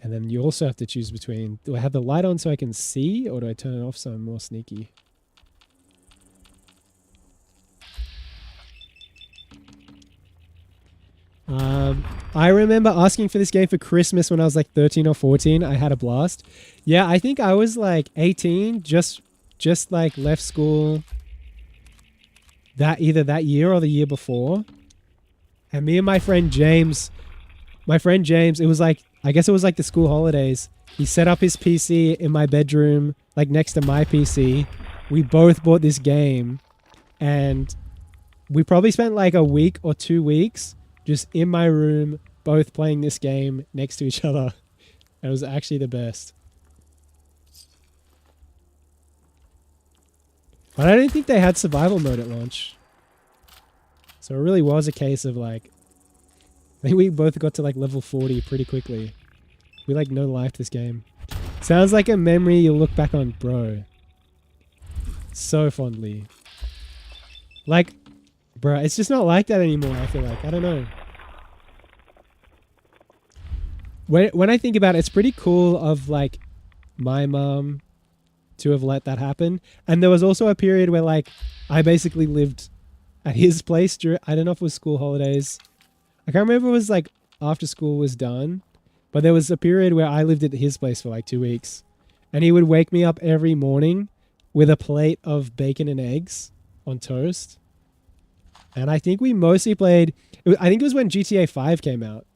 And then you also have to choose between, do I have the light on so I can see, or do I turn it off so I'm more sneaky? I remember asking for this game for Christmas when I was like 13 or 14. I had a blast. Yeah, I think I was like 18, just like left school either that year or the year before. And me and my friend James, it was like, I guess it was like the school holidays. He set up his PC in my bedroom, like next to my PC. We both bought this game, and we probably spent like a week or 2 weeks just in my room, both playing this game next to each other. It was actually the best. But I don't think they had survival mode at launch. So it really was a case of like, I think we both got to like level 40 pretty quickly. We like no-lifed this game. Sounds like a memory you'll look back on, bro. So fondly. Like, bro, it's just not like that anymore, I feel like. I don't know. When I think about it, it's pretty cool of like my mom to have let that happen. And there was also a period where like I basically lived at his place during, I don't know if it was school holidays. I can't remember if it was like after school was done, But there was a period where I lived at his place for like 2 weeks. And he would wake me up every morning with a plate of bacon and eggs on toast. And I think we mostly played... I think it was when GTA 5 came out.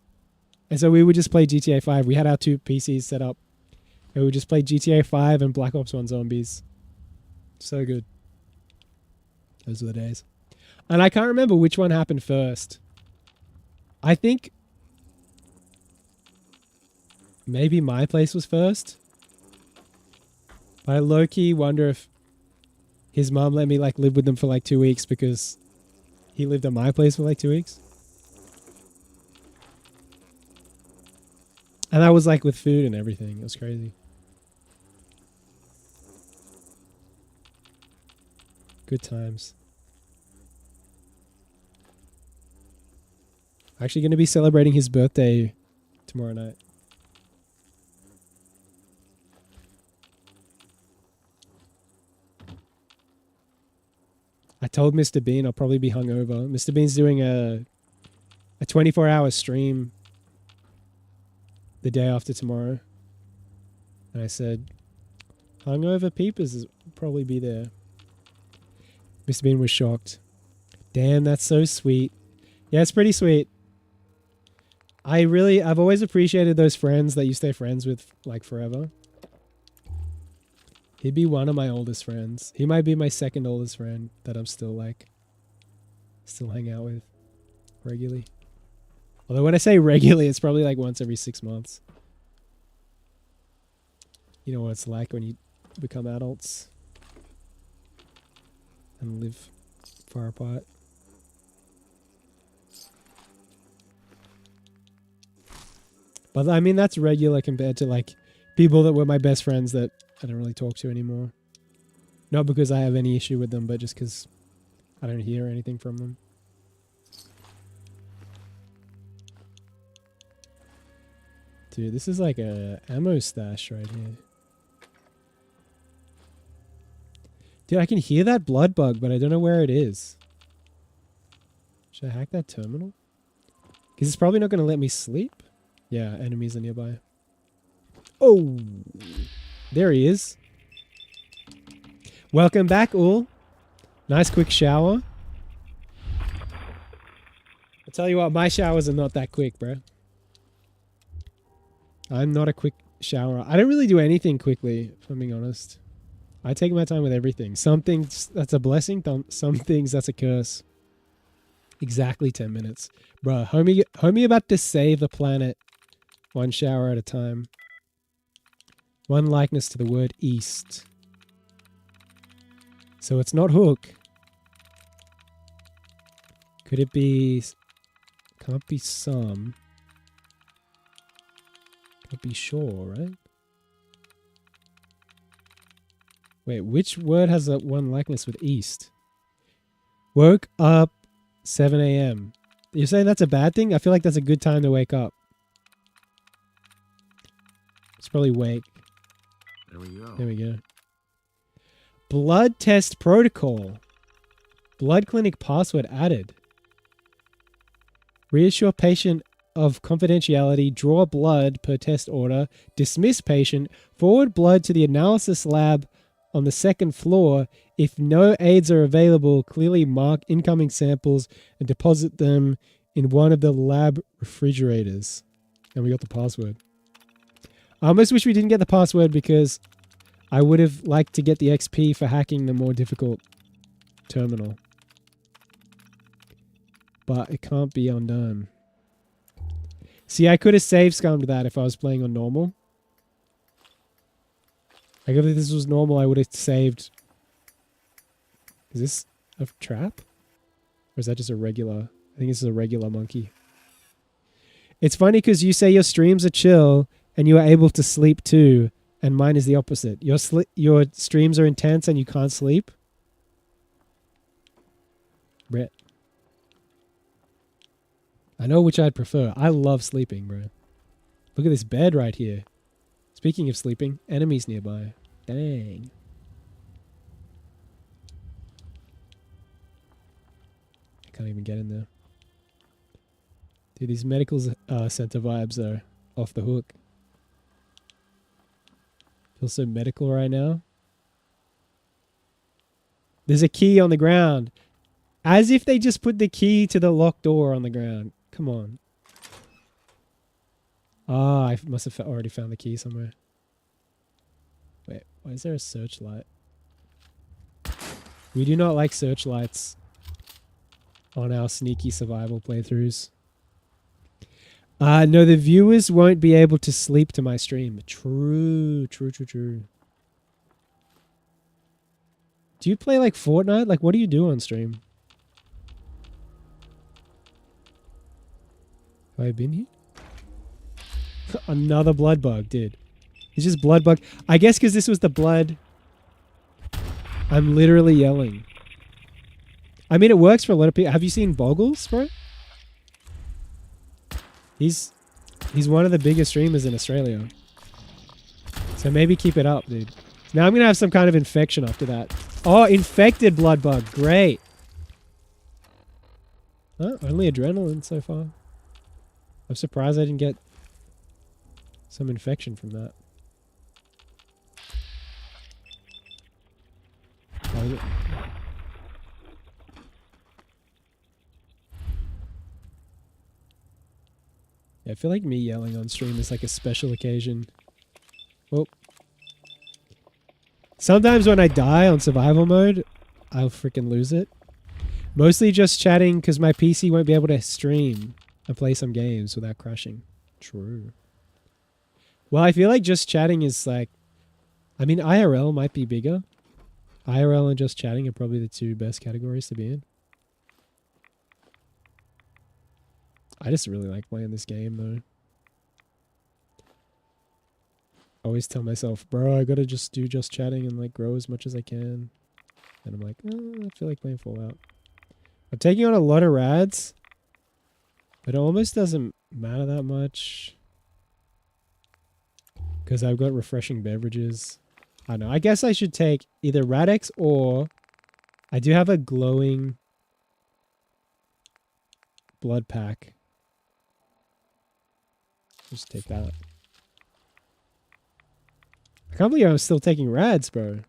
And so we would just play GTA 5. We had our 2 PCs set up. And we would just play GTA 5 and Black Ops 1 Zombies. So good. Those were the days. And I can't remember which one happened first. I think... maybe my place was first. But I low-key wonder if his mom let me like live with them for like 2 weeks because he lived at my place for like 2 weeks. And that was like with food and everything. It was crazy. Good times. Actually going to be celebrating his birthday tomorrow night. I told Mr. Bean I'll probably be hungover. Mr. Bean's doing a 24-hour stream the day after tomorrow. And I said, hungover peepers will probably be there. Mr. Bean was shocked. Damn, that's so sweet. Yeah, it's pretty sweet. I've always appreciated those friends that you stay friends with like forever. He'd be one of my oldest friends. He might be my second oldest friend that I'm still hang out with regularly. Although when I say regularly, it's probably like once every 6 months. You know what it's like when you become adults and live far apart. But I mean, that's regular compared to like people that were my best friends that I don't really talk to anymore. Not because I have any issue with them, but just because I don't hear anything from them. Dude, this is like a ammo stash right here. Dude, I can hear that blood bug, but I don't know where it is. Should I hack that terminal? Because it's probably not going to let me sleep. Yeah, enemies are nearby. Oh! There he is. Welcome back, all. Nice quick shower. I'll tell you what, my showers are not that quick, bro. I'm not a quick shower. I don't really do anything quickly, if I'm being honest. I take my time with everything. Some things, that's a blessing. Some things, that's a curse. Exactly 10 minutes. Bro, homie about to save the planet. One shower at a time. One likeness to the word east. So it's not hook. Could it be... Can't be some. Can't be sure, right? Wait, which word has that one likeness with east? Woke up 7 a.m. You're saying that's a bad thing? I feel like that's a good time to wake up. It's probably wake. There we go. There we go. Blood test protocol. Blood clinic password added. Reassure patient of confidentiality. Draw blood per test order. Dismiss patient. Forward blood to the analysis lab on the second floor. If no aids are available, clearly mark incoming samples and deposit them in one of the lab refrigerators. And we got the password. I almost wish we didn't get the password because I would have liked to get the XP for hacking the more difficult terminal. But it can't be undone. See, I could have save scummed that if I was playing on normal. Like if this was normal, I would have saved. Is this a trap? Or is that just a regular? I think this is a regular monkey. It's funny because you say your streams are chill and you are able to sleep too. And mine is the opposite. Your streams are intense and you can't sleep. Brett. I know which I'd prefer. I love sleeping, bro. Look at this bed right here. Speaking of sleeping, enemies nearby. Dang. I can't even get in there. Dude, these medical center vibes are off the hook. Feel so medical right now. There's a key on the ground. As if they just put the key to the locked door on the ground. Come on. Ah, I must have already found the key somewhere. Wait, why is there a searchlight? We do not like searchlights on our sneaky survival playthroughs. No, the viewers won't be able to sleep to my stream. True. Do you play like Fortnite? Like, what do you do on stream? Have I been here? Another blood bug, dude. It's just blood bug. I guess because this was the blood. I'm literally yelling. I mean, it works for a lot of people. Have you seen Boggles, bro? He's one of the biggest streamers in Australia. So maybe keep it up, dude. Now I'm going to have some kind of infection after that. Oh, infected blood bug. Great. Oh, only adrenaline so far. I'm surprised I didn't get some infection from that. Oh, yeah, I feel like me yelling on stream is like a special occasion. Oh. Sometimes when I die on survival mode, I'll freaking lose it. Mostly just chatting because my PC won't be able to stream and play some games without crashing. True. Well, I feel like just chatting is like... I mean, IRL might be bigger. IRL and just chatting are probably the two best categories to be in. I just really like playing this game, though. I always tell myself, bro, I gotta just do just chatting and like grow as much as I can. And I'm like, oh, I feel like playing Fallout. I'm taking on a lot of rads, but it almost doesn't matter that much. Because I've got refreshing beverages. I don't know. I guess I should take either Rad-X or I do have a glowing blood pack. Just take that. I can't believe I'm still taking rads, bro.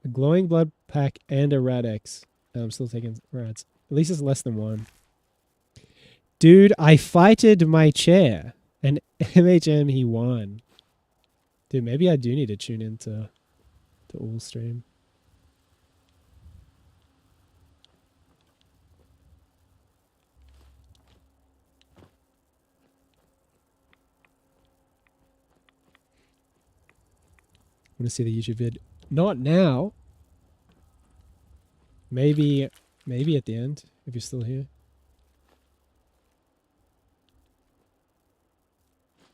A glowing blood pack and a Rad-X. And I'm still taking rads. At least it's less than one. Dude, I fighted my chair. And MHM, he won. Dude, maybe I do need to tune into all stream. I want to see the YouTube vid. Not now. Maybe at the end, if you're still here.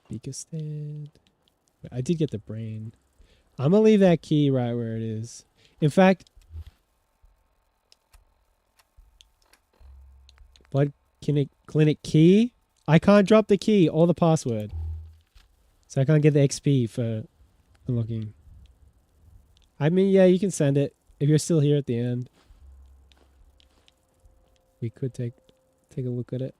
Beaker stand. I did get the brain. I'm gonna leave that key right where it is. In fact, blood clinic key. I can't drop the key or the password, so I can't get the XP for unlocking. I mean, yeah, you can send it if you're still here at the end. We could take a look at it.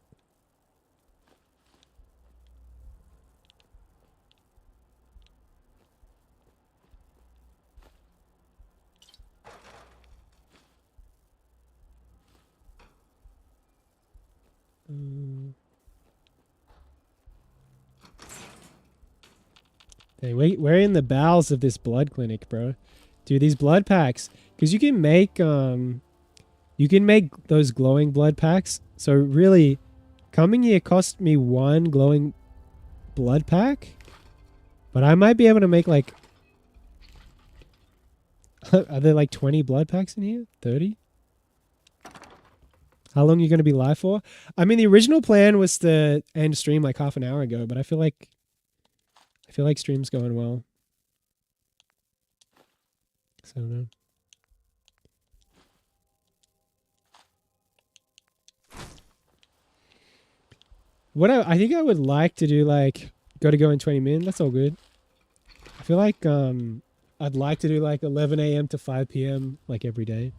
Hey, wait, we're in the bowels of this blood clinic, bro. Dude, these blood packs, because you can make those glowing blood packs. So really, coming here cost me one glowing blood pack, but I might be able to make like, are there like 20 blood packs in here? 30? How long are you going to be live for? I mean, the original plan was to end stream like half an hour ago, but I feel like stream's going well. So I don't know. What I think I would like to do, like, go in 20 minutes. That's all good. I feel like I'd like to do like 11 a.m. to 5 p.m. like every day.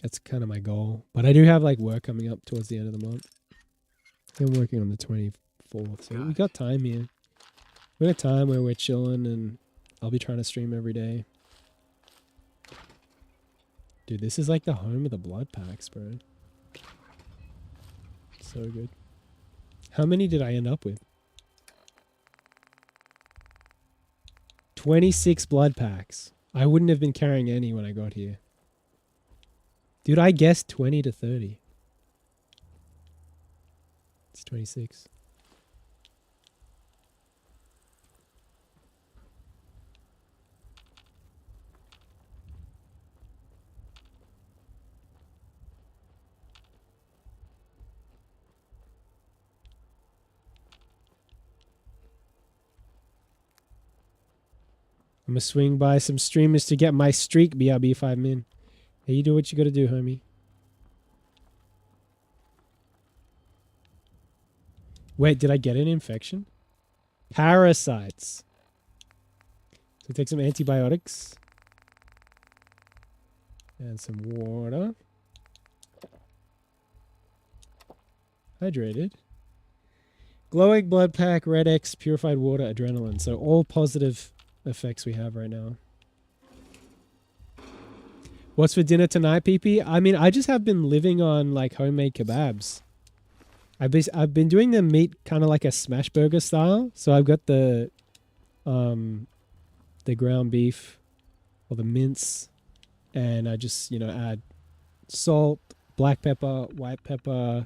That's kind of my goal. But I do have like work coming up towards the end of the month. I'm working on the 24th, so we got time here. We got time where we're chilling, and I'll be trying to stream every day. Dude, this is like the home of the blood packs, bro. So good. How many did I end up with? 26 blood packs. I wouldn't have been carrying any when I got here. Dude, I guessed 20 to 30. It's 26. I'm gonna swing by some streamers to get my streak, BRB 5 min. Hey, you do what you gotta do, homie. Wait, did I get an infection? Parasites. So take some antibiotics. And some water. Hydrated. Glowing blood pack, Red X, purified water, adrenaline. So all positive effects we have right now. What's for dinner tonight, PP? I mean, I just have been living on like homemade kebabs. I've been doing the meat kind of like a smash burger style. So I've got the ground beef or the mince, and I just, you know, add salt, black pepper, white pepper,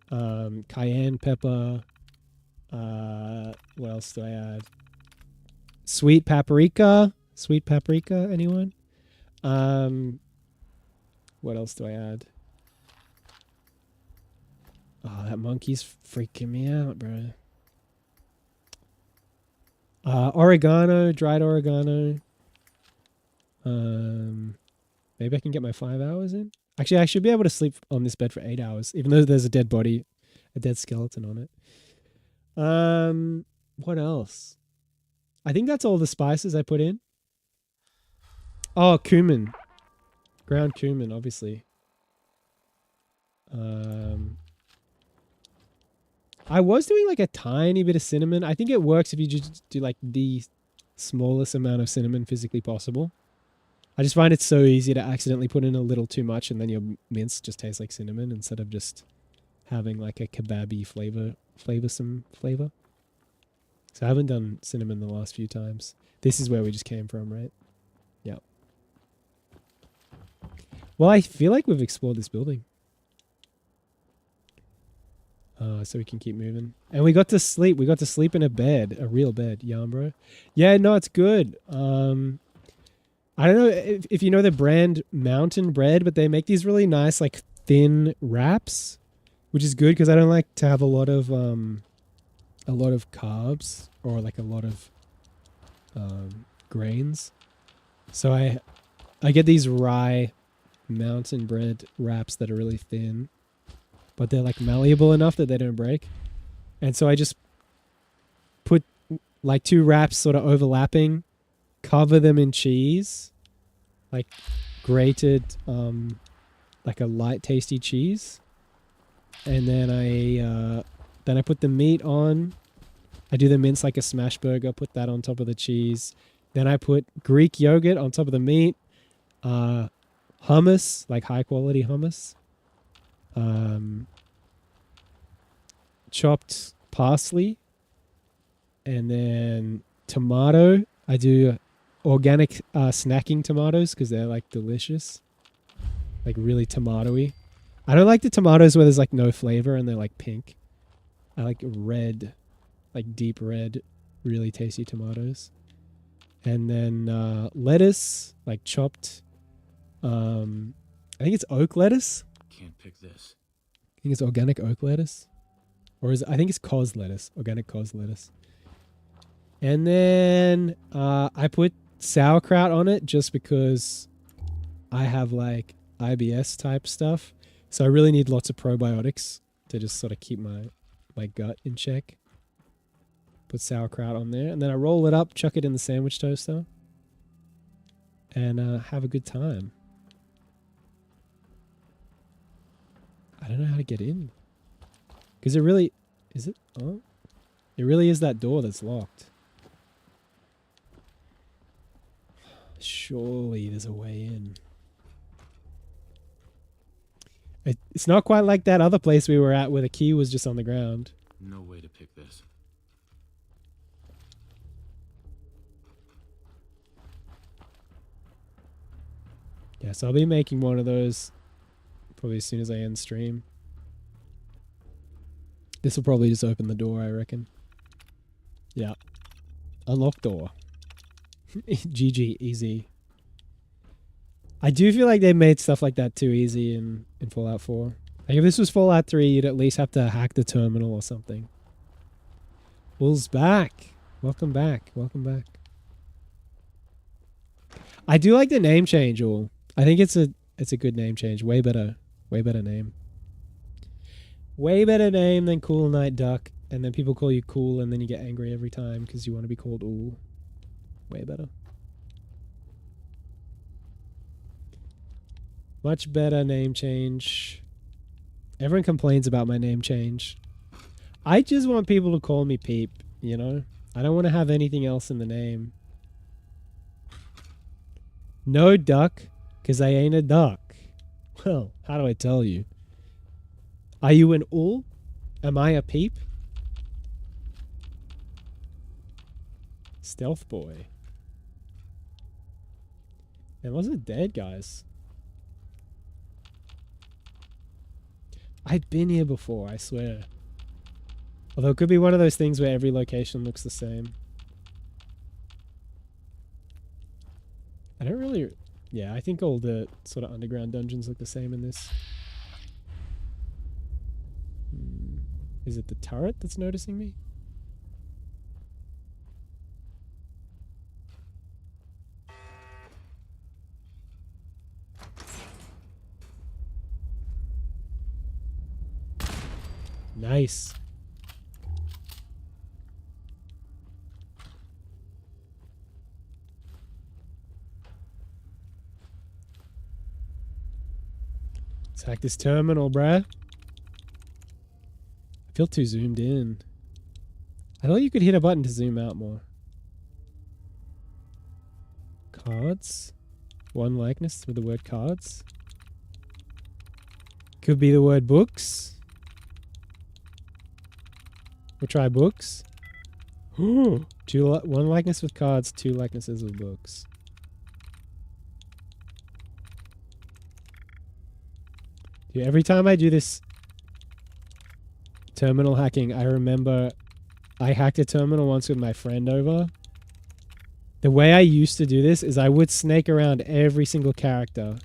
cayenne pepper. What else do I add? Sweet paprika. Sweet paprika, anyone? What else do I add? Oh, that monkey's freaking me out, bro. Oregano, dried oregano. Maybe I can get my 5 hours in. Actually, I should be able to sleep on this bed for 8 hours, even though there's a dead body, a dead skeleton on it. What else? I think that's all the spices I put in. Oh, cumin. Ground cumin, obviously. I was doing like a tiny bit of cinnamon. I think it works if you just do like the smallest amount of cinnamon physically possible. I just find it so easy to accidentally put in a little too much, and then your mince just tastes like cinnamon instead of just having like a kebabby flavorsome flavor. So I haven't done cinnamon the last few times. This is where we just came from, right? Yeah. Well, I feel like we've explored this building. So we can keep moving. And we got to sleep. We got to sleep in a bed. A real bed. Yeah, bro. Yeah, no, it's good. I don't know if you know the brand Mountain Bread, but they make these really nice, like, thin wraps, which is good because I don't like to have a lot of carbs or like a lot of grains. So I get these rye Mountain Bread wraps that are really thin, but they're like malleable enough that they don't break. And so I just put like 2 wraps sort of overlapping, cover them in cheese, like grated, like a light tasty cheese. And then I put the meat on. I do the mince like a smash burger, put that on top of the cheese. Then I put Greek yogurt on top of the meat, hummus, like high quality hummus, chopped parsley, and then tomato. I do organic snacking tomatoes because they're like delicious, like really tomatoey. I don't like the tomatoes where there's like no flavor and they're like pink. I like red, like deep red, really tasty tomatoes. And then lettuce, like chopped. I think it's oak lettuce. Can't pick this. I think it's organic oak lettuce. Or I think it's cos lettuce, organic cos lettuce. And then I put sauerkraut on it just because I have like IBS type stuff. So I really need lots of probiotics to just sort of keep my gut in check. Put sauerkraut on there. And then I roll it up, chuck it in the sandwich toaster. And have a good time. I don't know how to get in. Because it really... Is it? Oh. It really is that door that's locked. Surely there's a way in. It's not quite like that other place we were at where the key was just on the ground. No way to pick this. Yeah, so I'll be making one of those probably as soon as I end stream. This will probably just open the door, I reckon. Yeah. Unlock door. GG, easy. I do feel like they made stuff like that too easy in Fallout 4. Like if this was Fallout 3, you'd at least have to hack the terminal or something. Wool's back. Welcome back. Welcome back. I do like the name change, Wool. I think it's a good name change. Way better name. Way better name than Cool Night Duck. And then people call you Cool and then you get angry every time because you want to be called Ooh. Way better. Much better name change. Everyone complains about my name change. I just want people to call me Peep, you know? I don't want to have anything else in the name. No duck, because I ain't a duck. Well, how do I tell you? Are you an Ool? Am I a Peep? Stealth boy. Man, wasn't it dead, guys? I've been here before, I swear. Although it could be one of those things where every location looks the same. I don't really... Yeah, I think all the sort of underground dungeons look the same in this. Is it the turret that's noticing me? Nice. Let's hack this terminal, bruh. I feel too zoomed in. I thought you could hit a button to zoom out more. Cards. One likeness with the word cards. Could be the word books. We'll try books. One likeness with cards, 2 likenesses with books. Dude, every time I do this terminal hacking, I remember I hacked a terminal once with my friend over. The way I used to do this is I would snake around every single character.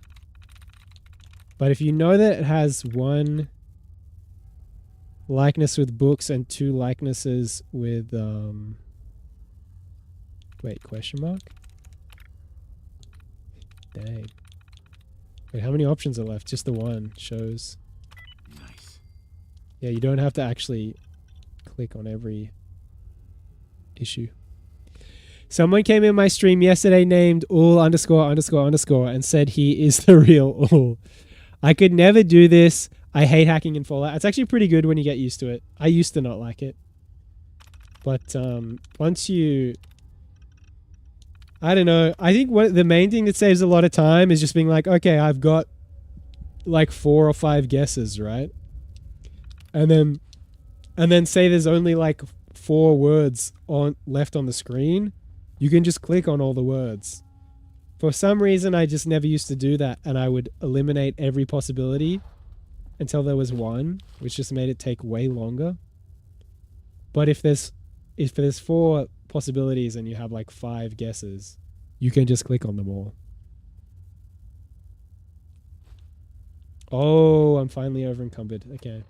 But if you know that it has 1 likeness with books and 2 likenesses with wait, question mark? Dang. Wait, how many options are left? Just the one shows. Nice. Yeah, you don't have to actually click on every issue. Someone came in my stream yesterday named Ool ___ and said he is the real Ool. I could never do this. I hate hacking in Fallout. It's actually pretty good when you get used to it. I used to not like it. But once you... I don't know. I think the main thing that saves a lot of time is just being like, okay, I've got like 4 or 5 guesses, right? And then say there's only like 4 words left on the screen. You can just click on all the words. For some reason, I just never used to do that, and I would eliminate every possibility until there was 1, which just made it take way longer. But if there's 4 possibilities and you have like 5 guesses, you can just click on them all. Oh, I'm finally over encumbered. Okay.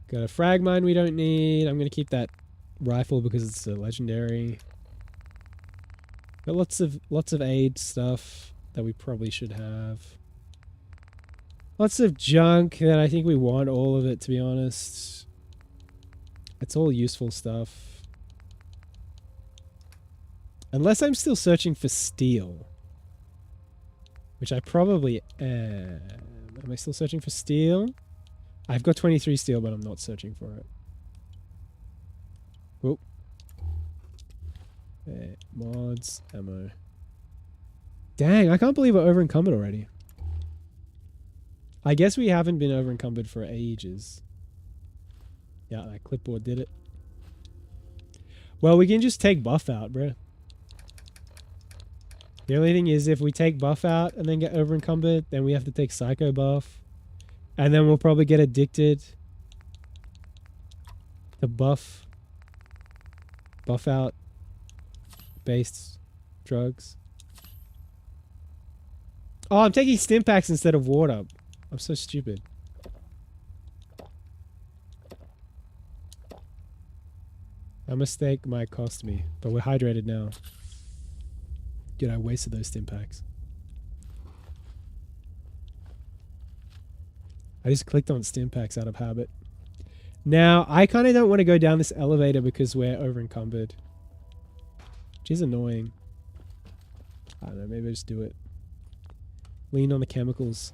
Got a frag mine we don't need. I'm going to keep that rifle because it's a legendary. Got lots of aid stuff that we probably should have. Lots of junk that I think we want all of it, to be honest. It's all useful stuff. Unless I'm still searching for steel. Which I probably am. Am I still searching for steel? I've got 23 steel, but I'm not searching for it. Oh. Mods, ammo. Dang, I can't believe we're over encumbered already. I guess we haven't been over encumbered for ages. Yeah, that clipboard did it. Well, we can just take buff out, bruh. The only thing is if we take buff out and then get over encumbered, then we have to take psycho buff. And then we'll probably get addicted to buff out based drugs. Oh, I'm taking stim packs instead of water. I'm so stupid. A mistake might cost me, but we're hydrated now. Dude, I wasted those stim packs. I just clicked on stim packs out of habit. Now, I kind of don't want to go down this elevator because we're over encumbered. Which is annoying. I don't know, maybe I just do it. Lean on the chemicals.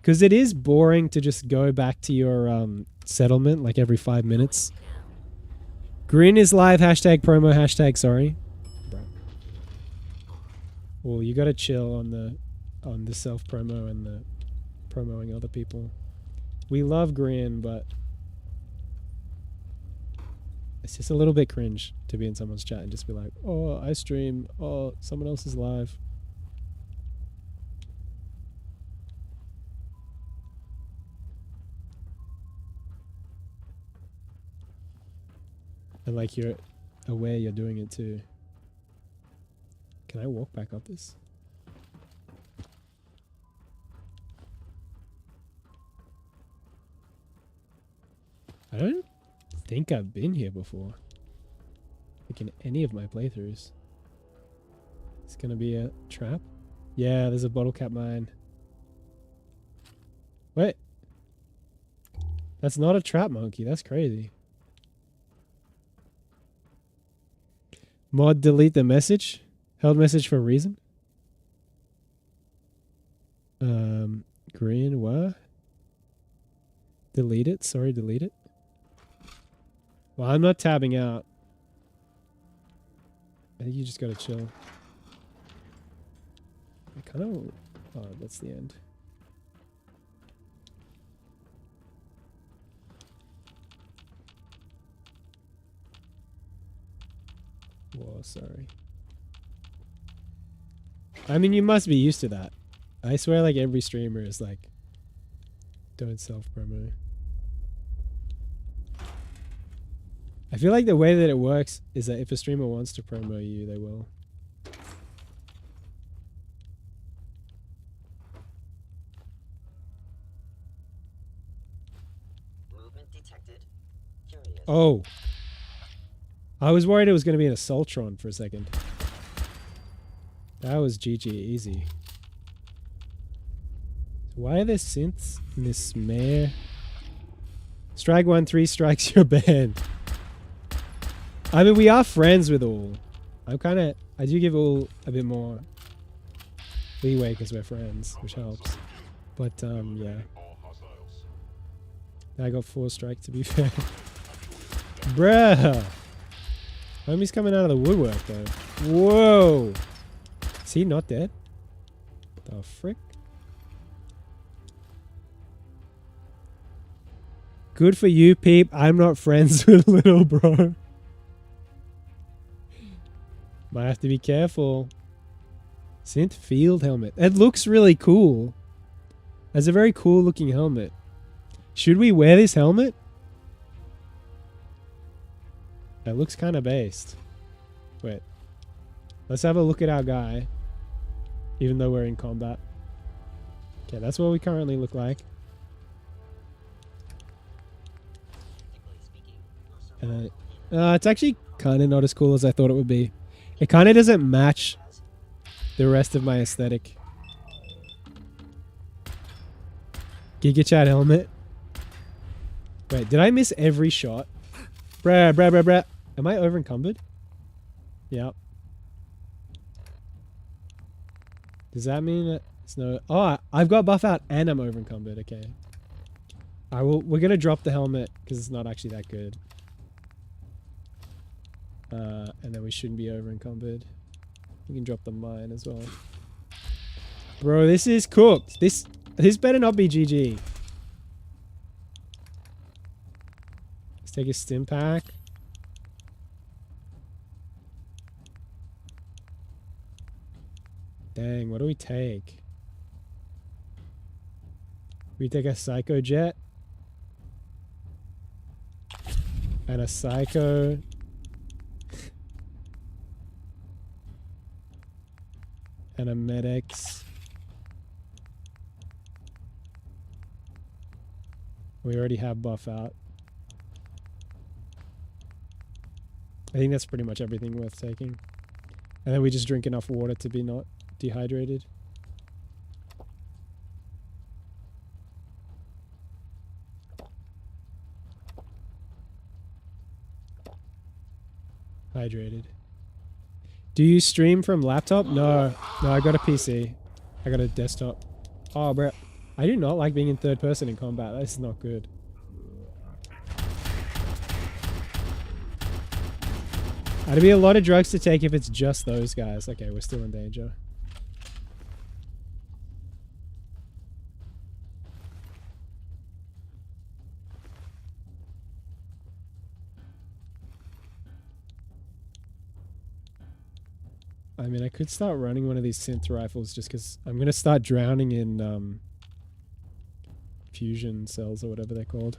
Because it is boring to just go back to your settlement like every 5 minutes. Grin is live, hashtag promo, hashtag sorry. Well, you gotta chill on the self promo and the promoting other people. We love Grin, but it's just a little bit cringe to be in someone's chat and just be like, oh, I stream, oh, someone else is live. And like you're aware you're doing it too. Can I walk back up this? I don't think I've been here before. Like in any of my playthroughs. It's gonna be a trap? Yeah, there's a bottle cap mine. Wait. That's not a trap monkey. That's crazy. Mod delete the message? Held message for a reason? Green, what? Delete it? Sorry, delete it. Well, I'm not tabbing out. I think you just gotta chill. I kind of... Oh, that's the end. Whoa, sorry. I mean, you must be used to that. I swear like every streamer is like, don't self-promo. I feel like the way that it works is that if a streamer wants to promo you, they will. Movement detected. Curious. Oh. I was worried it was going to be an Assaultron for a second. That was GG easy. Why are there synths in this mare? Strike 1, 3 strikes, you're banned. I mean, we are friends with all. I do give all a bit more leeway because we're friends, which helps. But, yeah. I got 4 strike to be fair. Bruh! Homie's coming out of the woodwork though. Whoa! Is he not dead? The frick? Good for you, Peep. I'm not friends with little bro. Might have to be careful. Synth field helmet. It looks really cool. That's a very cool looking helmet. Should we wear this helmet? It looks kind of based. Wait. Let's have a look at our guy. Even though we're in combat. Okay, that's what we currently look like. It's actually kind of not as cool as I thought it would be. It kind of doesn't match the rest of my aesthetic. Giga Chat helmet. Wait, did I miss every shot? Bruh. Am I over encumbered? Yep. Does that mean that it's no... Oh, I've got buff out and I'm over encumbered. Okay. We're going to drop the helmet because it's not actually that good. And then we shouldn't be over encumbered. We can drop the mine as well. Bro, this is cooked. This better not be GG. Let's take a stim pack. Dang, what do we take? We take a Psycho Jet. And a Psycho. And a Med-X. We already have buff out. I think that's pretty much everything worth taking. And then we just drink enough water to be not dehydrated. Hydrated. Do you stream from laptop? No, I got a PC. I got a desktop. Oh, bro. I do not like being in third person in combat. This is not good. That'd be a lot of drugs to take if it's just those guys. Okay, we're still in danger. I mean, I could start running one of these synth rifles just because I'm going to start drowning in fusion cells or whatever they're called.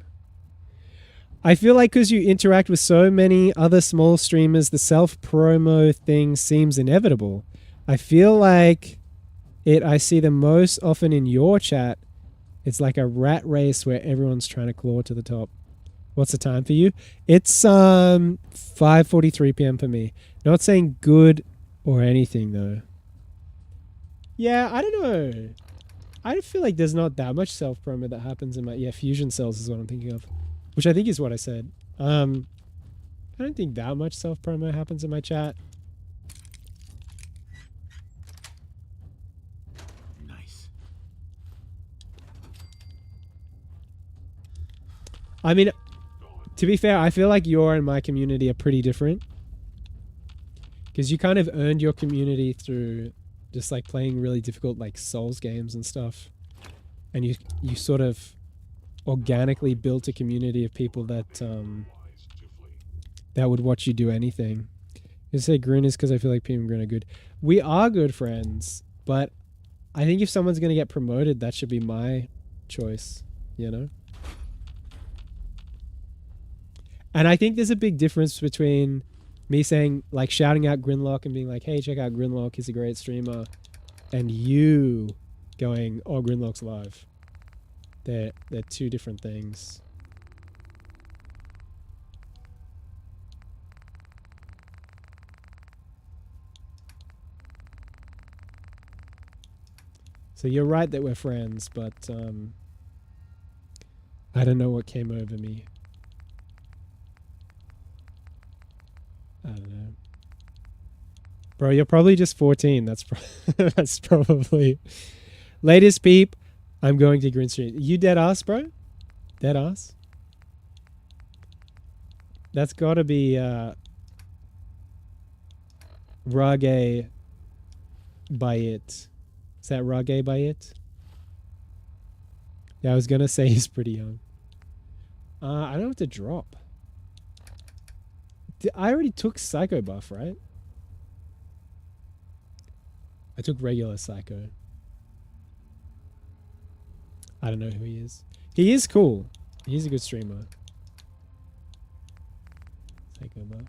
I feel like because you interact with so many other small streamers, the self-promo thing seems inevitable. I feel like I see the most often in your chat. It's like a rat race where everyone's trying to claw to the top. What's the time for you? It's 5:43 p.m. for me. Not saying good or anything though. Yeah, I don't know. I feel like there's not that much self-promo that happens in my... Yeah, fusion cells is what I'm thinking of. Which I think is what I said. I don't think that much self-promo happens in my chat. Nice. I mean, to be fair, I feel like your and my community are pretty different. Because you kind of earned your community through just like playing really difficult like Souls games and stuff. And you sort of organically built a community of people that that would watch you do anything. You say Grin is because I feel like P and Grin are good. We are good friends, but I think if someone's going to get promoted, that should be my choice, you know? And I think there's a big difference between me saying, like, shouting out Grinlock and being like, hey, check out Grinlock, he's a great streamer, and you going, oh, Grinlock's live. They're two different things. So you're right that we're friends, but I don't know what came over me. I don't know. Bro, you're probably just 14. That's that's probably... Latest peep, I'm going to Green Street. You dead ass, bro? Dead ass? That's gotta be Rage Bayit. Is that Rage Bayit? Yeah, I was gonna say he's pretty young. I don't know what to drop. I already took Psycho buff, right? I took regular Psycho. I don't know who he is. He is cool. He's a good streamer. Psycho buff.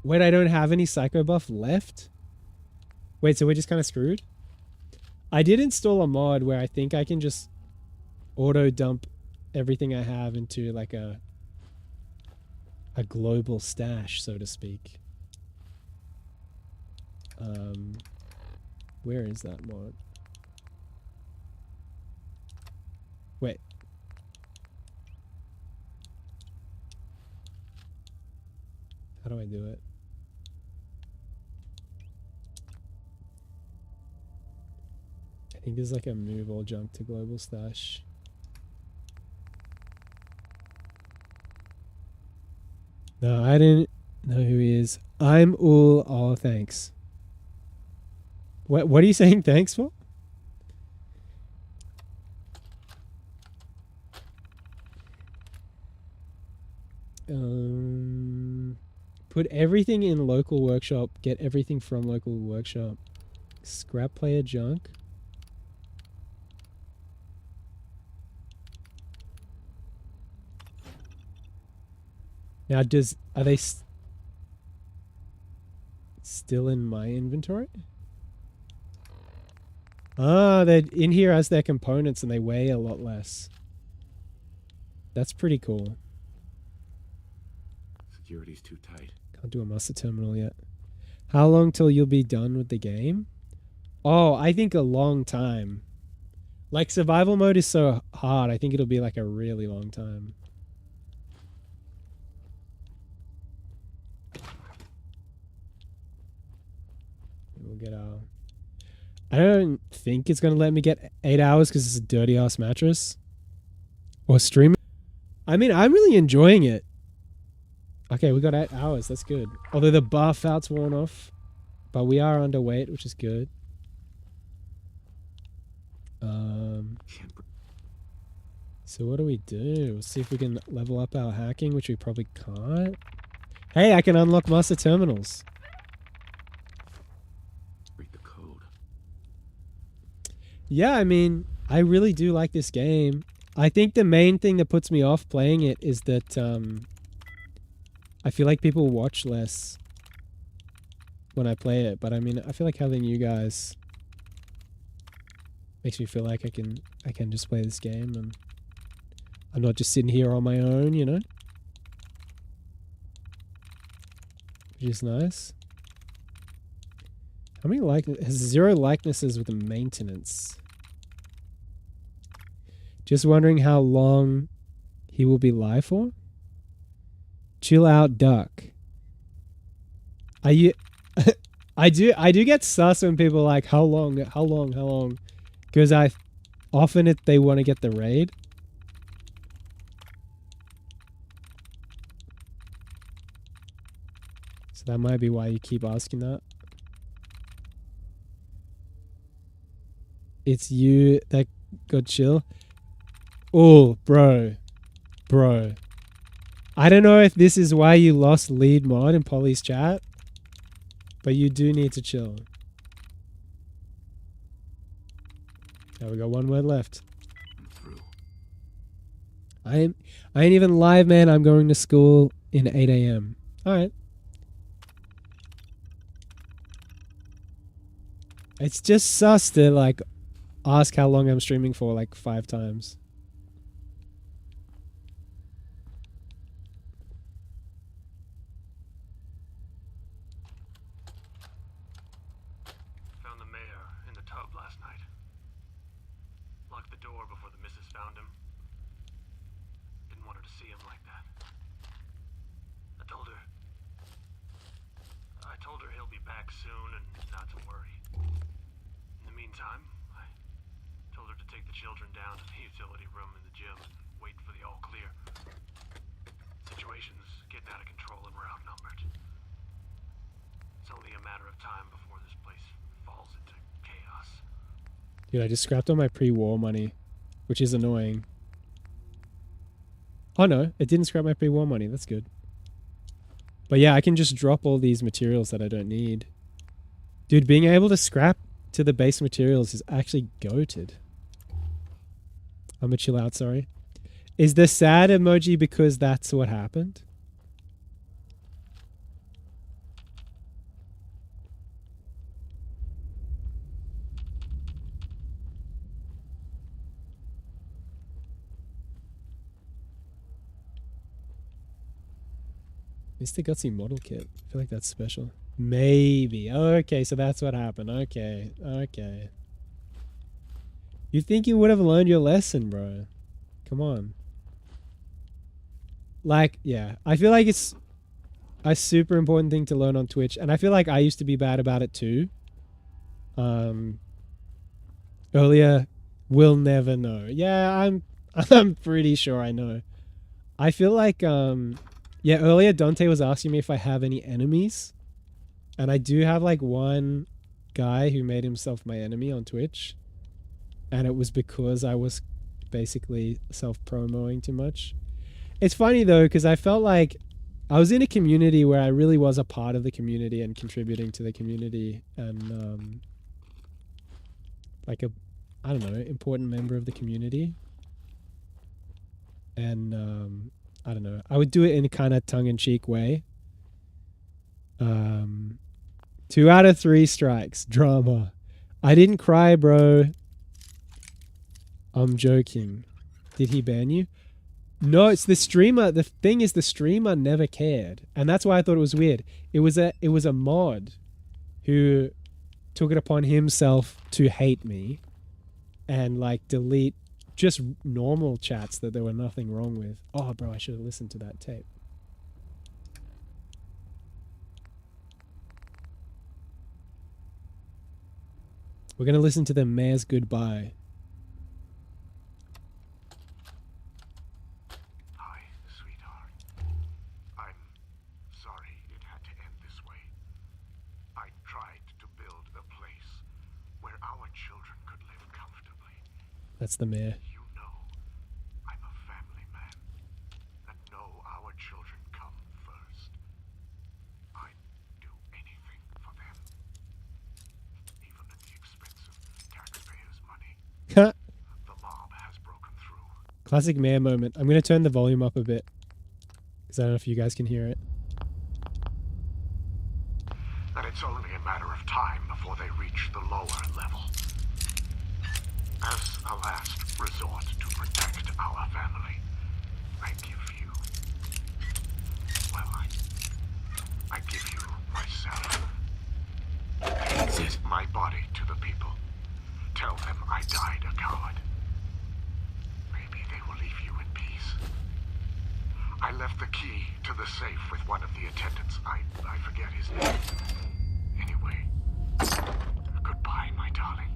Wait, I don't have any Psycho buff left? Wait, so we're just kind of screwed? I did install a mod where I think I can just auto dump everything I have into like a global stash, so to speak. Where is that mod? Wait. How do I do it? I think there's like a move all junk to global stash. No, I didn't know who he is. I'm all. Oh, thanks. What are you saying thanks for? Put everything in local workshop. Get everything from local workshop. Scrap player junk. Now, are they still in my inventory? Ah, they're in here as their components and they weigh a lot less. That's pretty cool. Security's too tight. Can't do a master terminal yet. How long till you'll be done with the game? Oh, I think a long time. Like, survival mode is so hard. I think it'll be like a really long time. We'll get our... I don't think it's going to let me get 8 hours because it's a dirty ass mattress. Or stream. I mean, I'm really enjoying it. Okay, we got 8 hours. That's good. Although the buff out's worn off. But we are underweight, which is good. So what do we do? Let's see if we can level up our hacking, which we probably can't. Hey, I can unlock master terminals. Read the code. Yeah, I mean, I really do like this game. I think the main thing that puts me off playing it is that I feel like people watch less when I play it. But I mean, I feel like having you guys makes me feel like I can just play this game and I'm not just sitting here on my own, you know? Which is nice. How many has 0 likenesses with the maintenance? Just wondering how long he will be live for? Chill out, duck. Are you... I do get sus when people are like, how long? Because often they want to get the raid. So that might be why you keep asking that. It's you that got chill. Oh, bro. I don't know if this is why you lost lead mod in Polly's chat, but you do need to chill. Now we got 1 word left. I ain't even live, man. I'm going to school in 8 a.m. Alright. It's just sus to like ask how long I'm streaming for like 5 times. Found the mayor in the tub last night. Locked the door before the missus found him. Didn't want her to see him like that. I told her he'll be back soon and not to worry. In the meantime, I told her to take the children down to the utility room in the gym and wait for the all clear. Situation's getting out of control and we're outnumbered. It's only a matter of time before this place falls into chaos. Dude, I just scrapped all my pre-war money, which is annoying. Oh no, it didn't scrap my pre-war money. That's good. But yeah, I can just drop all these materials that I don't need. Dude, being able to scrap to the base materials is actually goated. I'm gonna chill out, sorry. Is the sad emoji because that's what happened? Mr. Gutsy model kit. I feel like that's special. Maybe. Okay, so that's what happened. Okay. You think you would have learned your lesson, bro? Come on. Like, yeah. I feel like it's... a super important thing to learn on Twitch, and I feel like I used to be bad about it too. Earlier, we'll never know. Yeah, I'm pretty sure I know. I feel like yeah, earlier Dante was asking me if I have any enemies, and I do have like one guy who made himself my enemy on Twitch, and it was because I was basically self-promoting too much. It's funny though, because I felt like I was in a community where I really was a part of the community and contributing to the community, and like a, I don't know, important member of the community. And I don't know, I would do it in a kind of tongue-in-cheek way. 2 out of 3 strikes. Drama. I didn't cry, bro. I'm joking. Did he ban you? No, it's the streamer. The thing is, the streamer never cared, and that's why I thought it was weird. It was a mod who took it upon himself to hate me and like delete just normal chats that there were nothing wrong with. Oh, bro, I should have listened to that tape. We're gonna listen to the Mayor's Goodbye. Hi, sweetheart. I'm sorry it had to end this way. I tried to build a place where our children could live comfortably. That's the Mayor. You know, I'm a family man and know our children come first. I'd do anything for them, even at the expense of taxpayers' money. The mob has broken through. Classic Mayor moment. I'm going to turn the volume up a bit, because I don't know if you guys can hear it. And it's only a matter of time before they reach the lower level. As a last resort to protect our family, I give you... well, I give you myself. That's it. My body to the people. Tell them I died a coward. Maybe they will leave you in peace. I left the key to the safe with one of the attendants. I forget his name. Anyway, goodbye, my darling.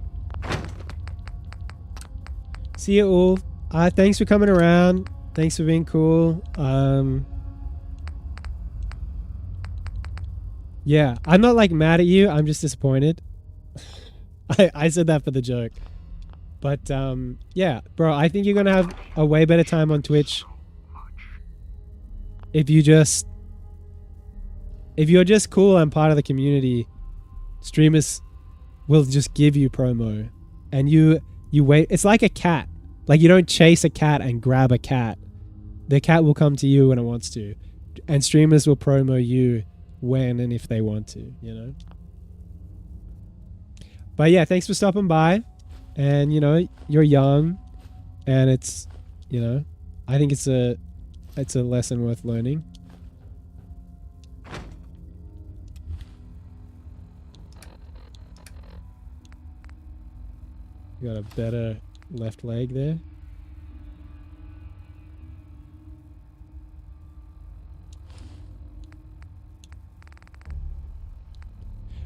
See you all. Thanks for coming around. Thanks for being cool. Yeah, I'm not like mad at you. I'm just disappointed. I said that for the joke. But yeah, bro, I think you're going to have a way better time on Twitch if you're just cool and part of the community. Streamers will just give you promo, and you wait. It's like a cat. Like, you don't chase a cat and grab a cat. The cat will come to you when it wants to, and streamers will promo you when and if they want to, you know. But yeah, thanks for stopping by. And, you know, you're young, and it's, you know, I think it's a lesson worth learning. You got a better left leg there.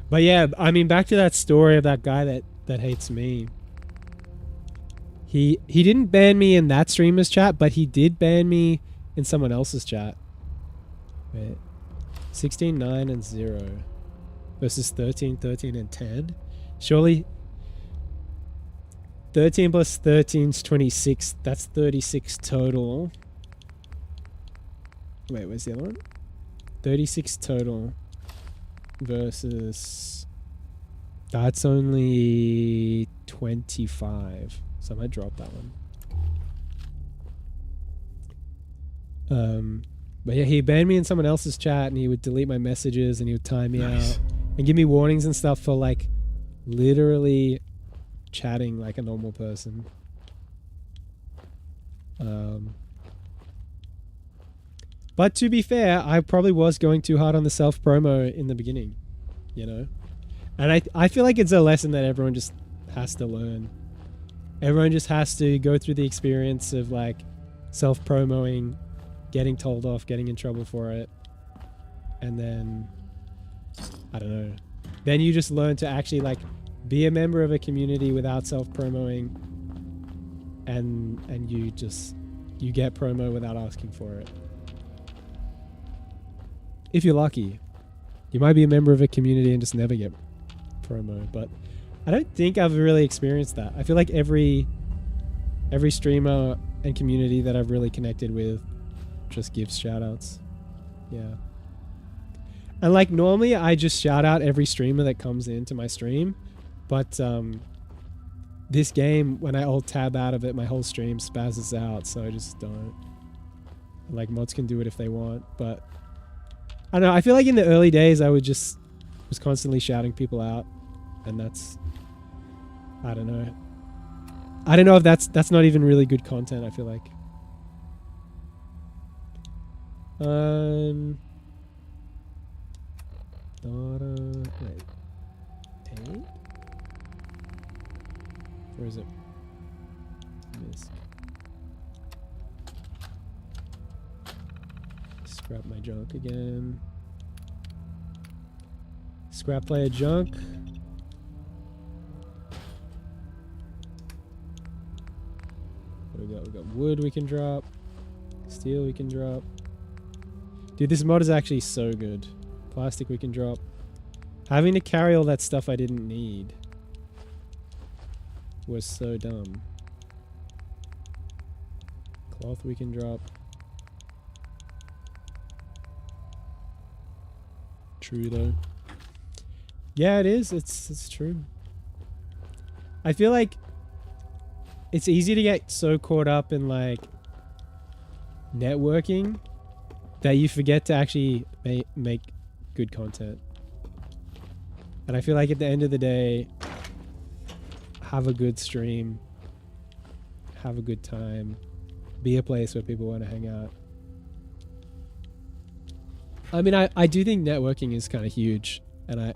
But yeah, I mean, back to that story of that guy that hates me. He didn't ban me in that streamer's chat, but he did ban me in someone else's chat. Wait. 16, 9, and 0 versus 13, 13, and 10. Surely 13 plus 13 is 26. That's 36 total. Wait, where's the other one? 36 total versus... That's only 25. So I might drop that one. But yeah, he banned me in someone else's chat, and he would delete my messages, and he would time me out and give me warnings and stuff for like literally chatting like a normal person. But to be fair, I probably was going too hard on the self promo in the beginning, you know? And I feel like it's a lesson that everyone just has to learn. Everyone just has to go through the experience of like self-promoing, getting told off, getting in trouble for it. and then I don't know. Then you just learn to actually like be a member of a community without self-promoting, and you get promo without asking for it. If you're lucky. You might be a member of a community and just never get promo, but I don't think I've really experienced that. I feel like every streamer and community that I've really connected with just gives shoutouts. Yeah. And like normally I just shout out every streamer that comes into my stream, but this game, when I alt tab out of it, my whole stream spazzes out, so I just don't. Like mods can do it if they want, but I don't know. I feel like in the early days I was constantly shouting people out, and that's, I don't know. I don't know if that's not even really good content, I feel like. Wait. 8? Where is it? Missed. Scrap my junk again. Scrap player junk. What do we got? We got wood we can drop. Steel we can drop. Dude, this mod is actually so good. Plastic we can drop. Having to carry all that stuff I didn't need was so dumb. Cloth we can drop. True though. Yeah, it is. It's true. I feel like it's easy to get so caught up in like networking that you forget to actually make good content. And I feel like at the end of the day, have a good stream, have a good time, be a place where people want to hang out. I mean, I do think networking is kind of huge, and I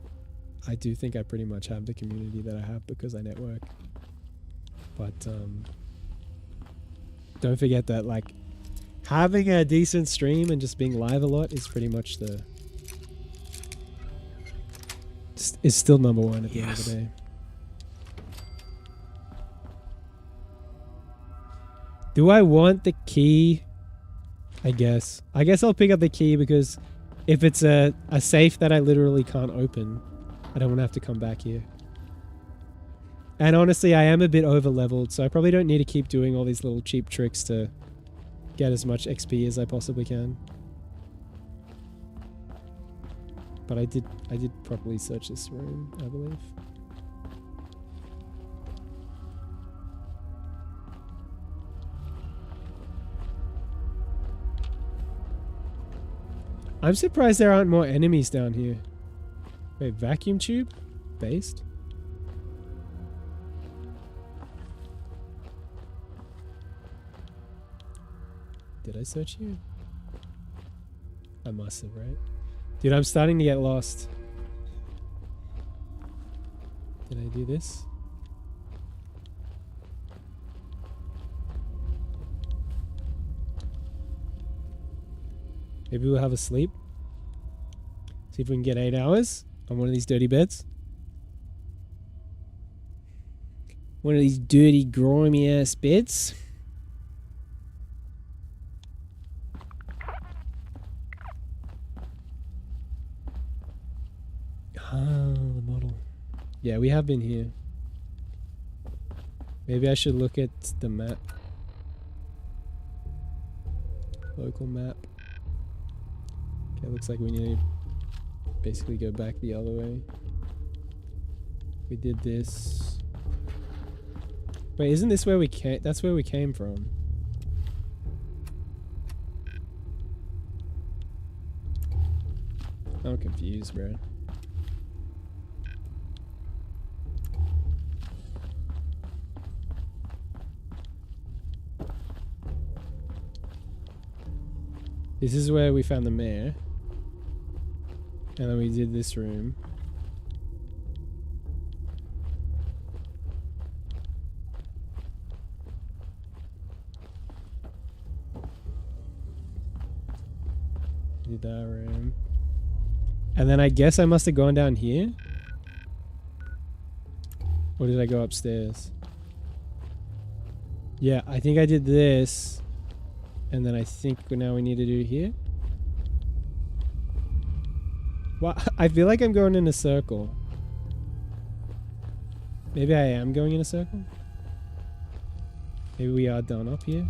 do think I pretty much have the community that I have because I network. But don't forget that like having a decent stream and just being live a lot is pretty much is still number one at the end of the day. Do I want the key? I guess I'll pick up the key because if it's a safe that I literally can't open, I don't want to have to come back here. And honestly, I am a bit over leveled, so I probably don't need to keep doing all these little cheap tricks to get as much XP as I possibly can. But I did properly search this room, I believe. I'm surprised there aren't more enemies down here. Wait, vacuum tube? Based? Did I search you? I must have, right? Dude, I'm starting to get lost. Did I do this? Maybe we'll have a sleep. See if we can get 8 hours on one of these dirty beds. One of these dirty, grimy ass beds. Ah, the model. Yeah, we have been here. Maybe I should look at the map. Local map. Okay, looks like we need to basically go back the other way. We did this. Wait, isn't this where we came? That's where we came from. I'm confused, bro. This is where we found the mayor. And then we did this room. Did that room. And then I guess I must have gone down here? Or did I go upstairs? Yeah, I think I did this. And then I think now we need to do here. Well, I feel like I'm going in a circle. Maybe I am going in a circle? Maybe we are done up here?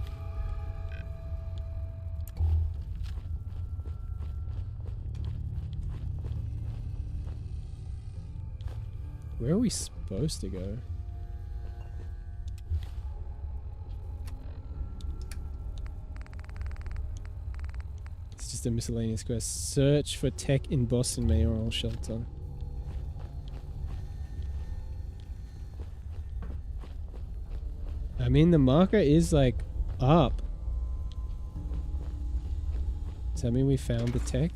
Where are we supposed to go? It's just a miscellaneous quest. Search for tech in Boston Mayoral Shelter. I mean, the marker is like up. Does that mean we found the tech?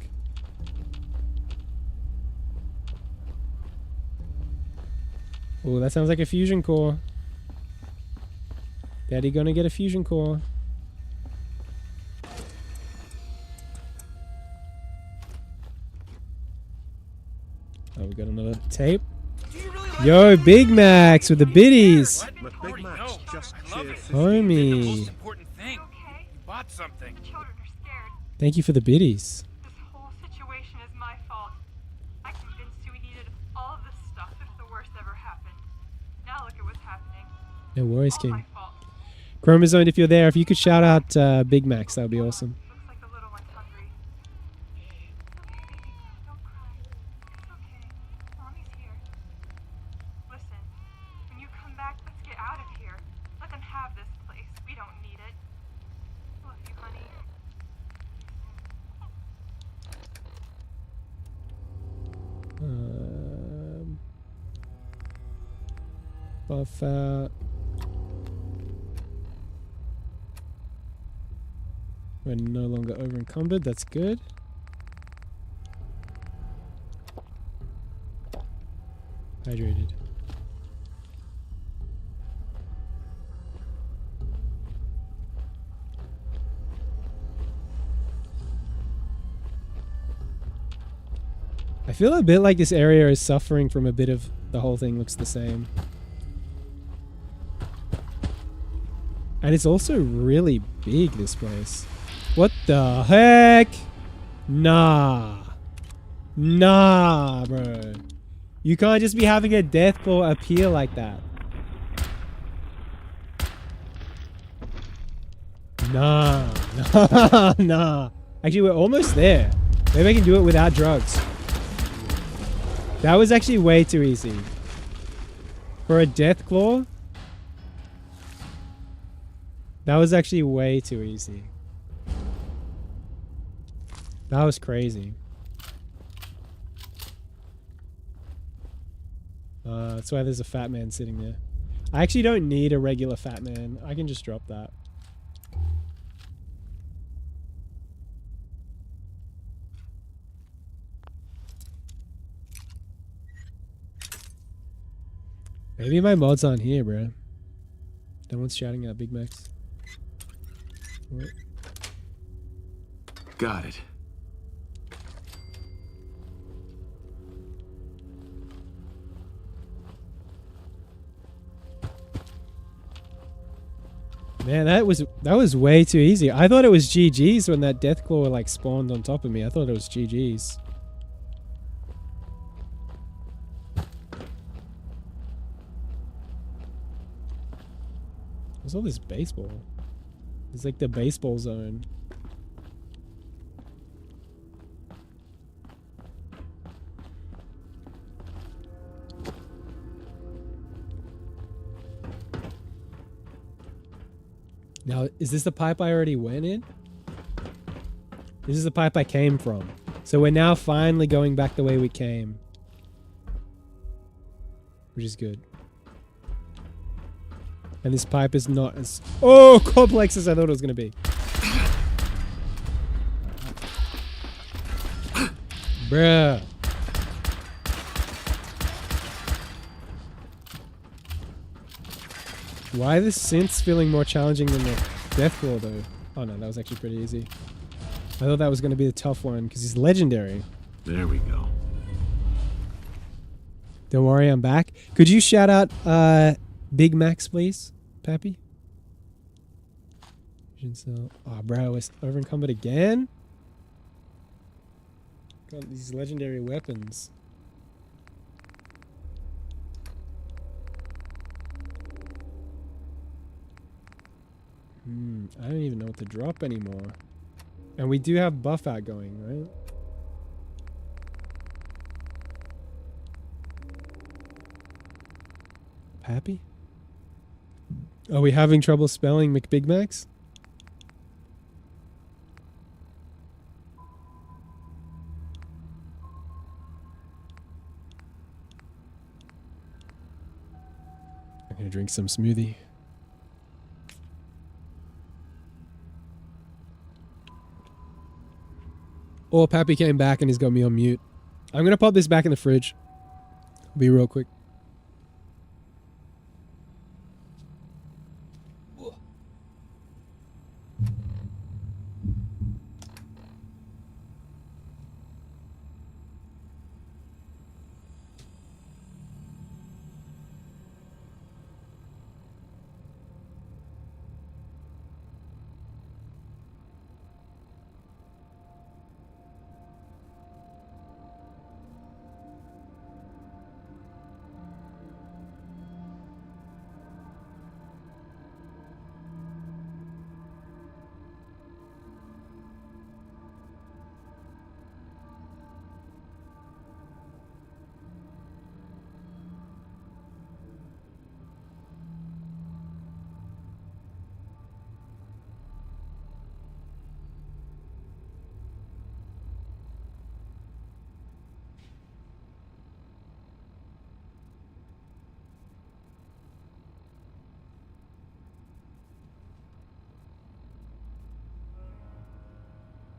Oh, that sounds like a fusion core. Daddy gonna get a fusion core. Oh, we got another tape. Yo, Big Max with the biddies. Big Max just Homie. bought something. Thank you for the biddies. This whole situation is my fault. I convinced you we needed all of this stuff if the worst ever happened. Now look at what's happening. No worries, King. Chromosome, if you're there, if you could shout out Big Max, that would be awesome. Looks like the little one's hungry. Okay, baby, don't cry. It's okay. Mommy's here. Listen, when you come back, let's get out of here. Let them have this place. We don't need it. Love you, honey. Buff out. We're no longer over encumbered, that's good. Hydrated. I feel a bit like this area is suffering from a bit of the whole thing looks the same. And it's also really big, this place. What the heck? Nah. Nah, bro. You can't just be having a death claw appear like that. Nah. Nah. Nah. Actually, we're almost there. Maybe I can do it without drugs. That was actually way too easy. For a death claw? That was actually way too easy. That was crazy. That's why there's a fat man sitting there. I actually don't need a regular fat man. I can just drop that. Maybe my mods aren't here, bro. No one's shouting out Big Max. What? Got it. Man, that was way too easy. I thought it was GG's when that Deathclaw like spawned on top of me. I thought it was GG's. What's all this baseball? It's like the baseball zone. Now, is this the pipe I already went in? This is the pipe I came from. So we're now finally going back the way we came. Which is good. And this pipe is not as complex as I thought it was going to be. Bruh. Why are the synths feeling more challenging than the Deathclaw though? Oh no, that was actually pretty easy. I thought that was going to be the tough one because he's legendary. There we go. Don't worry, I'm back. Could you shout out Big Macs, please, Pappy? Oh, bro, it's over-encumbered again? Got these legendary weapons. I don't even know what to drop anymore. And we do have buff out going, right? Pappy? Are we having trouble spelling McBigmacs? I'm gonna drink some smoothie. Oh, Pappy came back and he's got me on mute. I'm gonna pop this back in the fridge. I'll be real quick.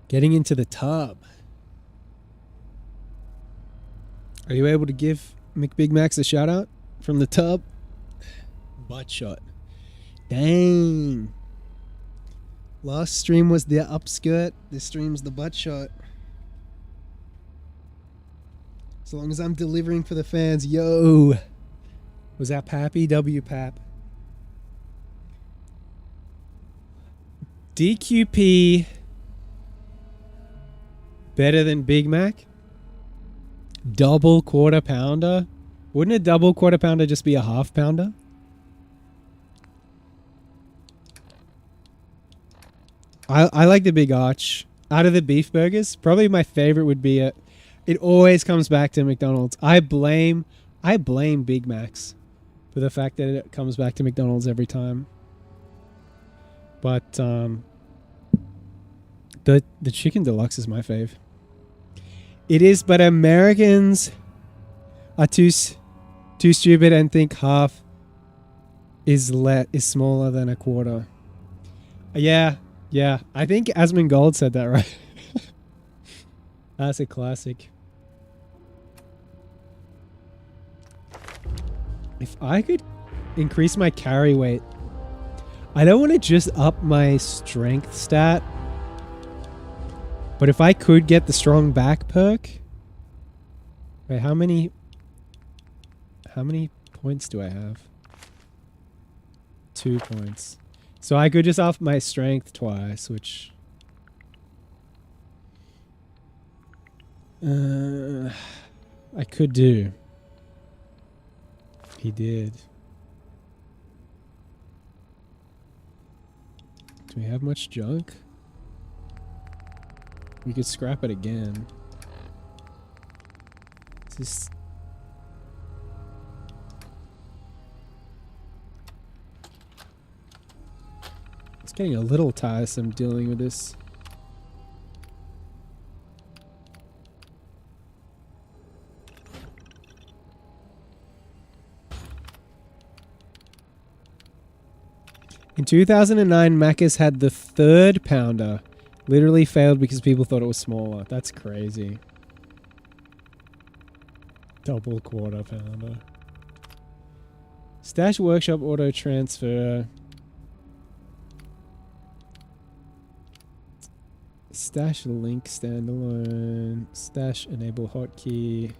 Getting into the tub. Are you able to give McBigmacs a shout out from the tub? Butt shot. Dang. Last stream was the upskirt. This stream's the butt shot. As long as I'm delivering for the fans. Yo. Was that Pappy? W Pap. DQP. Better than Big Mac? Double quarter pounder? Wouldn't a double quarter pounder just be a half pounder? I like the Big Arch. Out of the beef burgers, probably my favorite would be it always comes back to McDonald's. I blame Big Macs for the fact that it comes back to McDonald's every time. But the chicken deluxe is my fave. It is, but Americans are too stupid and think half is smaller than a quarter. Yeah. I think Asmongold said that right. That's a classic. If I could increase my carry weight, I don't want to just up my strength stat. But if I could get the strong back perk... Wait, how many points do I have? 2 points. So I could just up my strength twice, which... I could do. He did. Do we have much junk? We could scrap it again. Is this... It's getting a little tiresome dealing with this. In 2009, Macca's had the 3rd pounder. Literally failed because people thought it was smaller. That's crazy. Double quarter pounder. Stash Workshop auto transfer. Stash link standalone. Stash enable hotkey.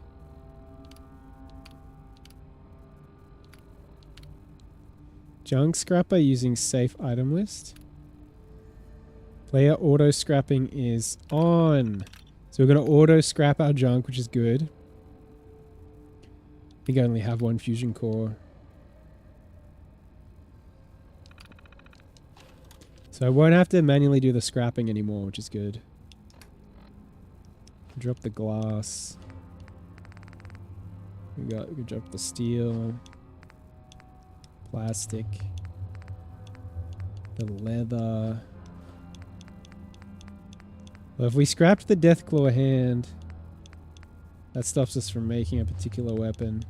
Junk scrapper using safe item list. Player auto scrapping is on. So we're going to auto scrap our junk, which is good. I think I only have one fusion core. So I won't have to manually do the scrapping anymore, which is good. Drop the glass. We drop the steel. Plastic. The leather. Well, if we scrapped the Deathclaw hand, that stops us from making a particular weapon.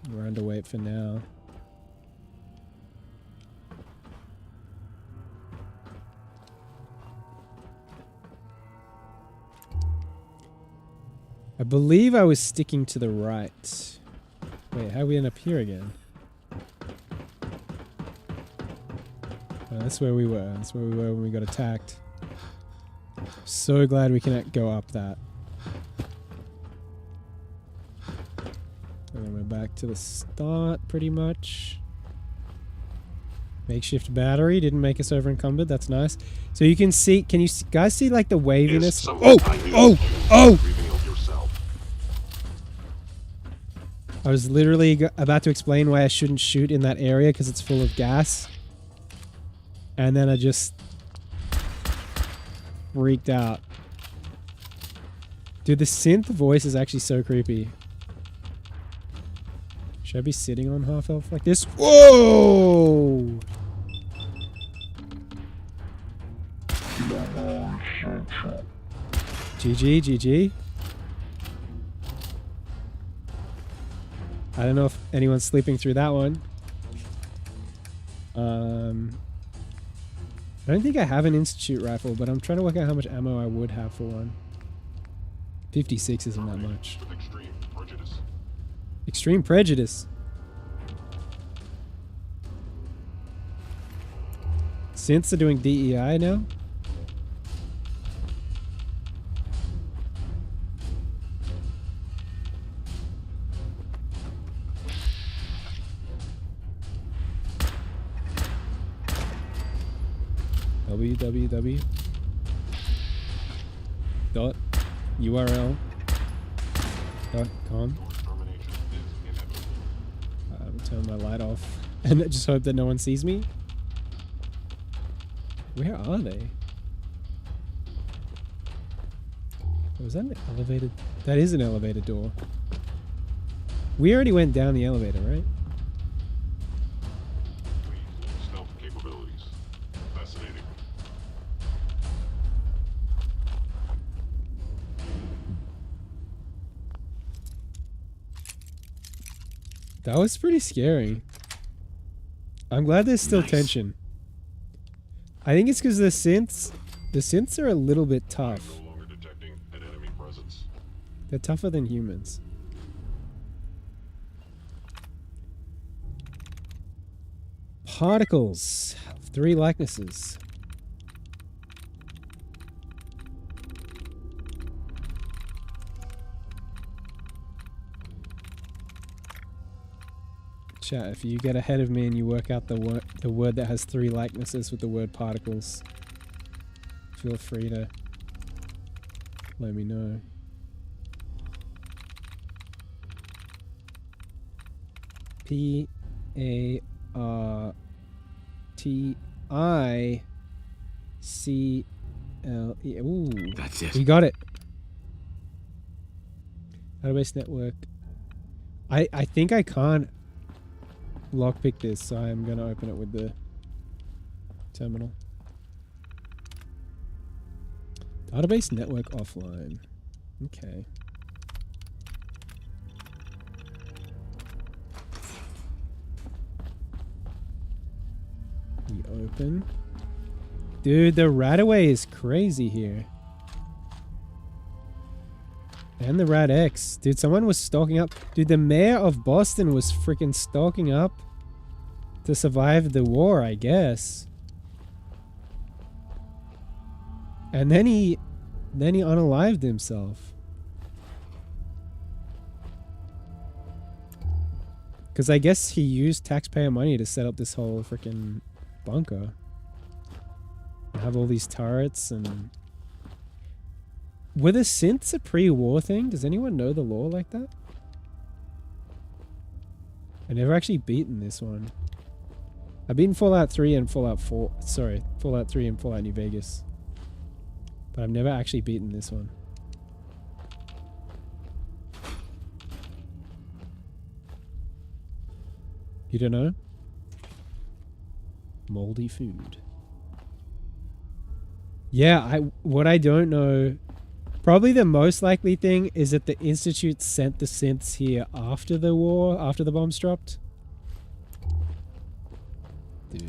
We're underweight for now. I believe I was sticking to the right. Wait, how we end up here again? Oh, that's where we were. That's where we were when we got attacked. So glad we can go up that. And then we're back to the start, pretty much. Makeshift battery didn't make us over encumbered. That's nice. So you can see. Can you guys see like the waviness? Oh! Oh! Oh! I was literally about to explain why I shouldn't shoot in that area because it's full of gas. And then I just freaked out. Dude, the synth voice is actually so creepy. Should I be sitting on half health like this? Whoa! GG, GG. I don't know if anyone's sleeping through that one. I don't think I have an Institute rifle, but I'm trying to work out how much ammo I would have for one. 56 isn't that much. Extreme prejudice. Synths are doing DEI now? www.url.com. I'm turn my light off and just hope that no one sees me. Where are they? Was that an elevated? That is an elevator door. We already went down the elevator, right? Stealth capabilities. Fascinating. That was pretty scary. I'm glad there's still tension. I think it's because the synths are a little bit tough. No longer detecting an enemy presence. They're tougher than humans. Particles. 3 likenesses. Chat, if you get ahead of me and you work out the word that has 3 likenesses with the word particles, feel free to let me know. P-A-R-T-I-C-L-E. Ooh. That's it. We got it. Database network. I think I can't lockpick this, so I'm going to open it with the terminal. Database network offline. Okay. We open. Dude, the Radaway is crazy here. And the Rad X. Dude, someone was stocking up. Dude, the mayor of Boston was freaking stocking up to survive the war, I guess. And then he unalived himself. Because I guess he used taxpayer money to set up this whole freaking bunker. Have all these turrets and... Were the synths a pre-war thing? Does anyone know the lore like that? I've never actually beaten this one. I've beaten Fallout 3 and Fallout 4. Sorry, Fallout 3 and Fallout New Vegas. But I've never actually beaten this one. You don't know? Moldy food. Yeah, what I don't know... Probably the most likely thing is that the Institute sent the synths here after the war, after the bombs dropped. Dude.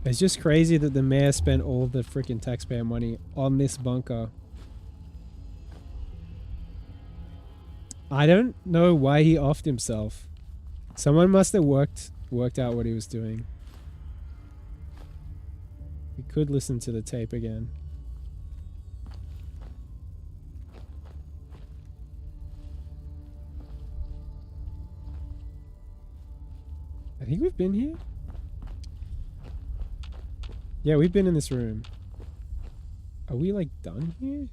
It's just crazy that the mayor spent all the freaking taxpayer money on this bunker. I don't know why he offed himself. Someone must have worked out what he was doing. We could listen to the tape again. I think we've been here. Yeah, we've been in this room. Are we like done here?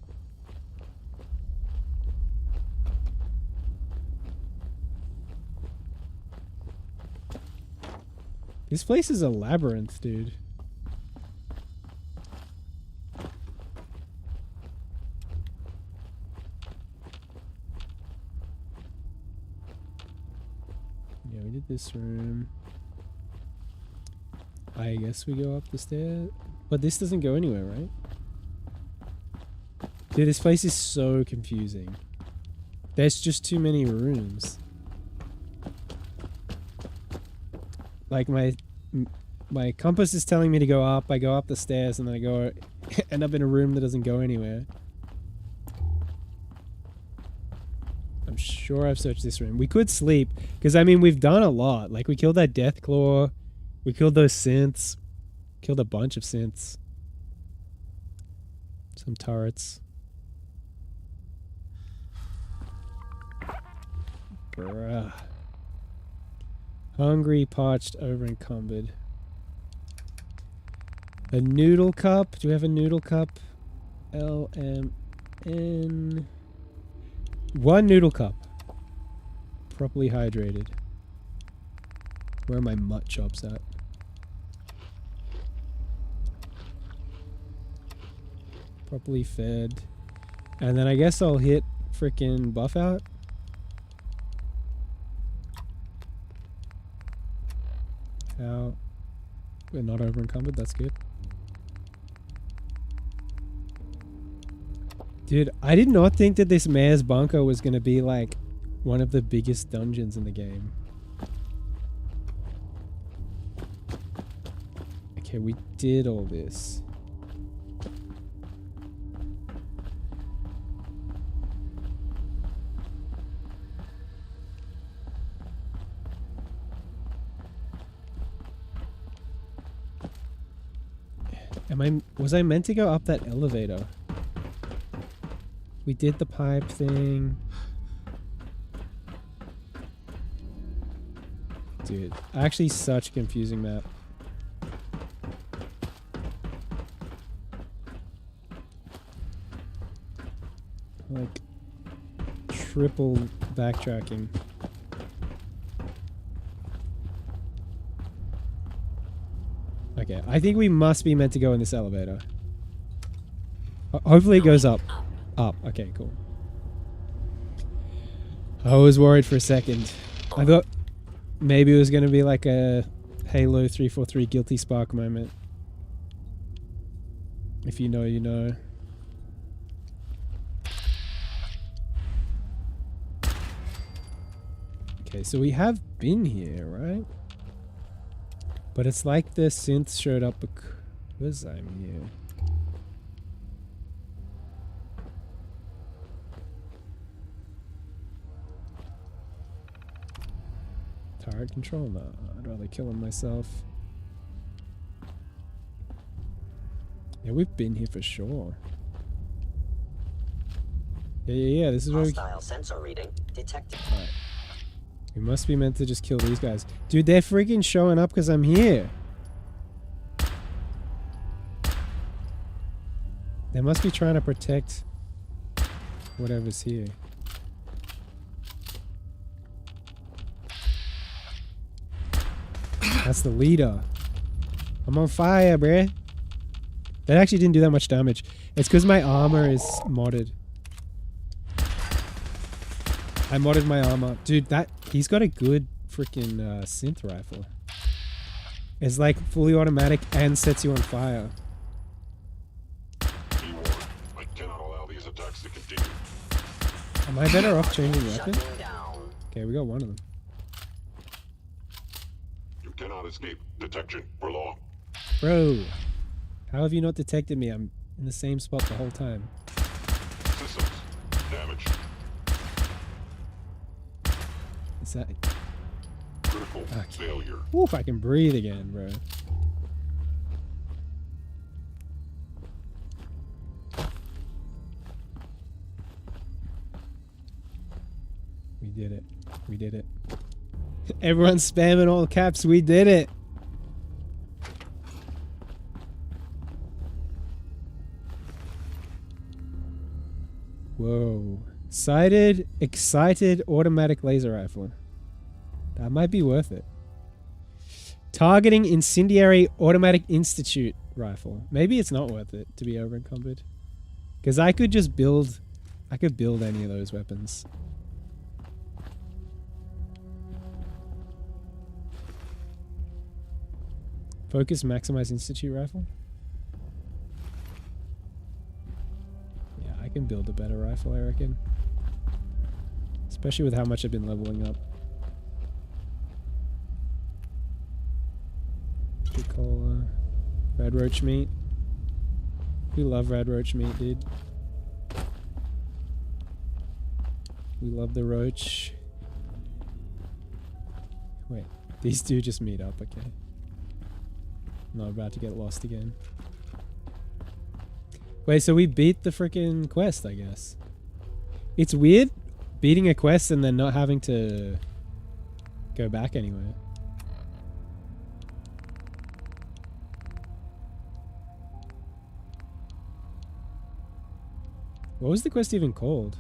This place is a labyrinth, dude. Yeah, we did this room. I guess we go up the stairs. But this doesn't go anywhere, right? Dude, this place is so confusing. There's just too many rooms. Like my compass is telling me to go up. I go up the stairs and then I go end up in a room that doesn't go anywhere. I'm sure I've searched this room. We could sleep because I mean we've done a lot. Like we killed that Deathclaw. We killed those synths. Killed a bunch of synths. Some turrets. Bruh. Hungry, parched, over-encumbered. A noodle cup. Do we have a noodle cup? LMN. One noodle cup. Properly hydrated. Where are my mutt chops at? Properly fed. And then I guess I'll hit frickin' buff out. Out. We're not over encumbered, that's good. Dude, I did not think that this mayor's bunker was gonna be like one of the biggest dungeons in the game. Okay, we did all this. Was I meant to go up that elevator? We did the pipe thing. Dude, actually such a confusing map. Like triple backtracking. Okay, I think we must be meant to go in this elevator. Hopefully it goes up. Up. Okay, cool. I was worried for a second. I thought maybe it was going to be like a Halo 343 Guilty Spark moment. If you know, you know. Okay, so we have been here, right? But it's like the synth showed up because I'm here. Turret control? No, I'd rather kill him myself. Yeah, we've been here for sure. Yeah. This is where Hostile sensor reading detected. Alright. We must be meant to just kill these guys. Dude, they're freaking showing up because I'm here. They must be trying to protect whatever's here. That's the leader. I'm on fire, bruh. That actually didn't do that much damage. It's because my armor is modded. I modded my armor. Dude, he's got a good freaking synth rifle. It's like fully automatic and sets you on fire. I cannot allow these attacks to continue. Am I better off changing weapon? Okay, we got one of them. You cannot escape detection for long. Bro, how have you not detected me? I'm in the same spot the whole time. Systems damaged. Is that... Critical failure. Oof, I can breathe again, bro. We did it. We did it. Everyone's spamming all caps. We did it. Whoa. Sighted, excited automatic laser rifle. That might be worth it. Targeting incendiary automatic institute rifle. Maybe it's not worth it to be over encumbered. Because I could just build... I could build any of those weapons. Focus maximize institute rifle. Yeah, I can build a better rifle, I reckon. Especially with how much I've been leveling up. Cola, red roach meat. We love red roach meat, dude. We love the roach. Wait, these two just meet up, okay. Not about to get lost again. Wait, so we beat the freaking quest, I guess. It's weird beating a quest and then not having to go back anywhere. What was the quest even called?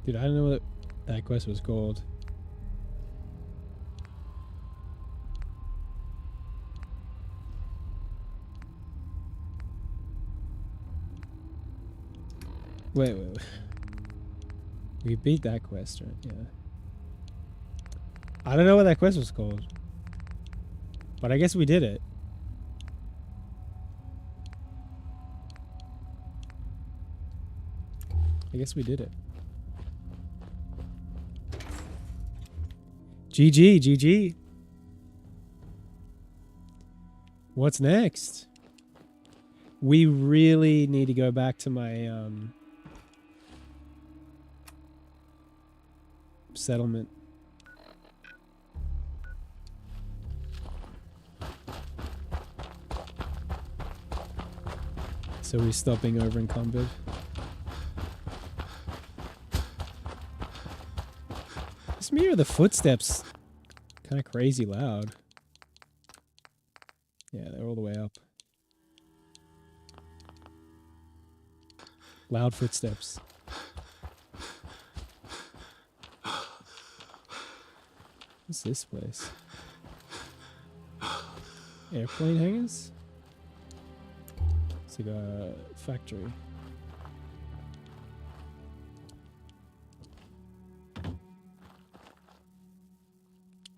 Dude, I don't know what that quest was called. Wait. We beat that quest, right? Yeah. I don't know what that quest was called. But I guess we did it. I guess we did it. GG. What's next? We really need to go back to my settlement. So we stop being over encumbered. This me or the footsteps kind of crazy loud. Yeah, they're all the way up. Loud footsteps. What's this place? Airplane hangars? It's like a factory.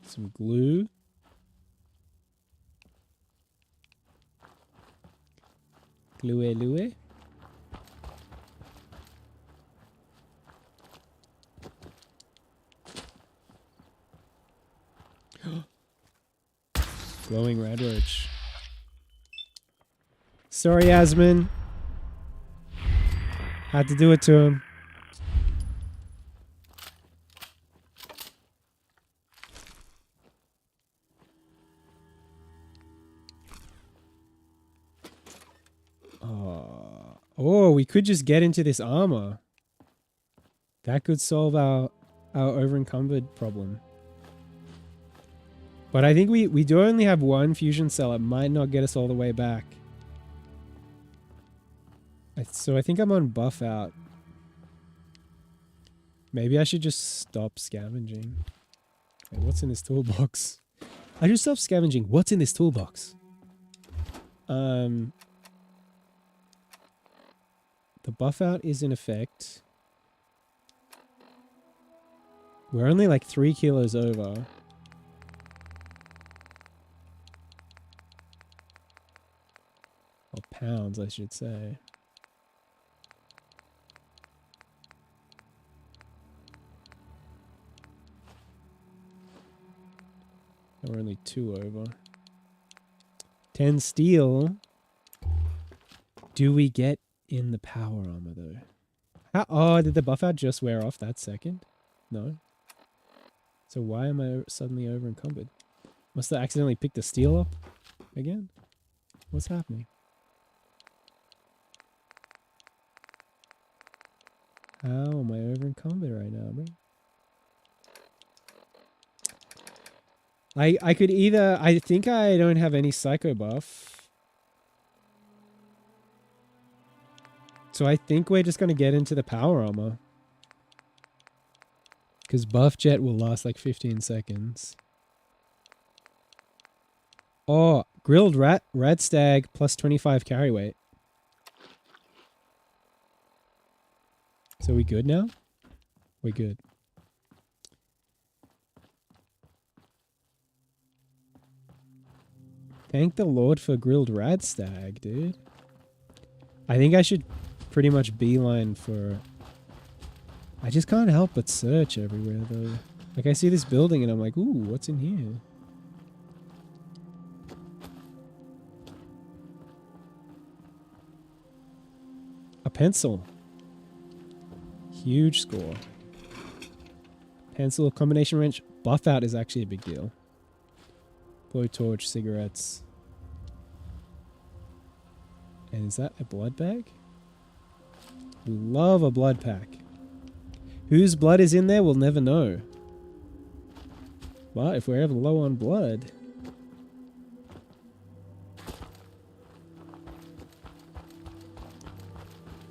Some glue. Glue. Glowing red roach. Sorry, Asmon. Had to do it to him. Oh, we could just get into this armor. That could solve our over-encumbered problem. But I think we do only have one fusion cell. It might not get us all the way back. So I think I'm on buff out. Maybe I should just stop scavenging. Wait, what's in this toolbox? I should stop scavenging. What's in this toolbox? The buff out is in effect. We're only like 3 kilos over. Or pounds, I should say. We're only 2 over. 10 steel. Do we get in the power armor though? Oh, did the buff out just wear off that second? No. So why am I suddenly over encumbered? Must have accidentally picked the steel up again? What's happening? How am I over encumbered right now, bro? I could either... I think I don't have any psycho buff. So I think we're just going to get into the power armor. Because buff jet will last like 15 seconds. Oh, grilled rat stag plus 25 carry weight. So we good now? We're good. Thank the Lord for grilled rat stag, dude. I think I should pretty much beeline for... I just can't help but search everywhere, though. Like, I see this building and I'm like, ooh, what's in here? A pencil. Huge score. Pencil, combination wrench. Buff out is actually a big deal. Blowtorch, cigarettes. And is that a blood bag? We love a blood pack. Whose blood is in there, we'll never know. But if we're ever low on blood...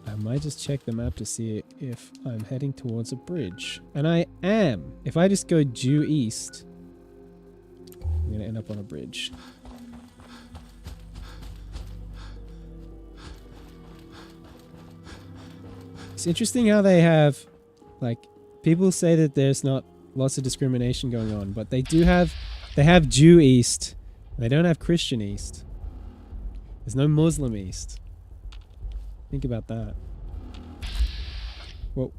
I might just check the map to see if I'm heading towards a bridge. And I am! If I just go due east, I'm going to end up on a bridge. It's interesting how they have... Like, people say that there's not lots of discrimination going on, but they do have... They have Jew East. They don't have Christian East. There's no Muslim East. Think about that. Whoa.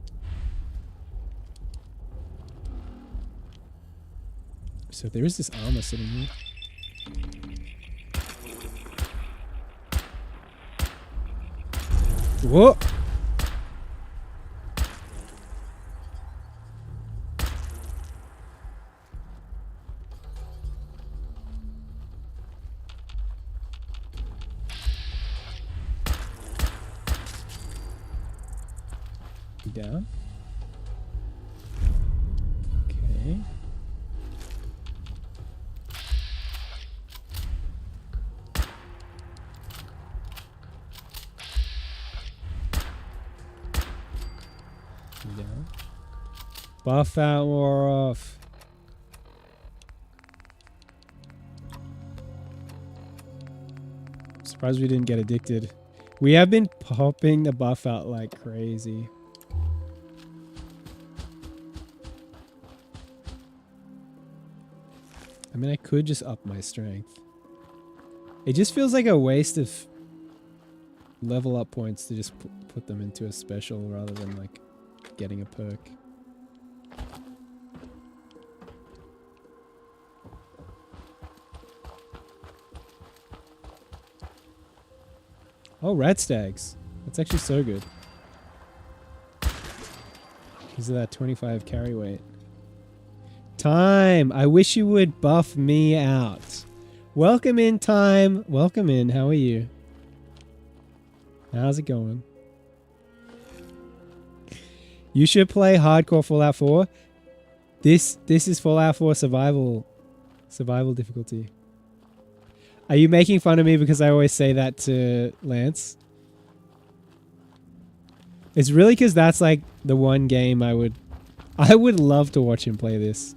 So there is this armor sitting here. Whoa! Down. Okay. Down. Buff out or off. Surprised we didn't get addicted. We have been popping the buff out like crazy. I mean, I could just up my strength. It just feels like a waste of level up points to just put them into a special rather than like getting a perk. Oh, rat stags. That's actually so good. Because of that 25 carry weight. Time! I wish you would buff me out. Welcome in, Time. Welcome in. How are you? How's it going? You should play hardcore Fallout 4. This is Fallout 4 survival difficulty. Are you making fun of me because I always say that to Lance? It's really because that's like the one game I would love to watch him play this.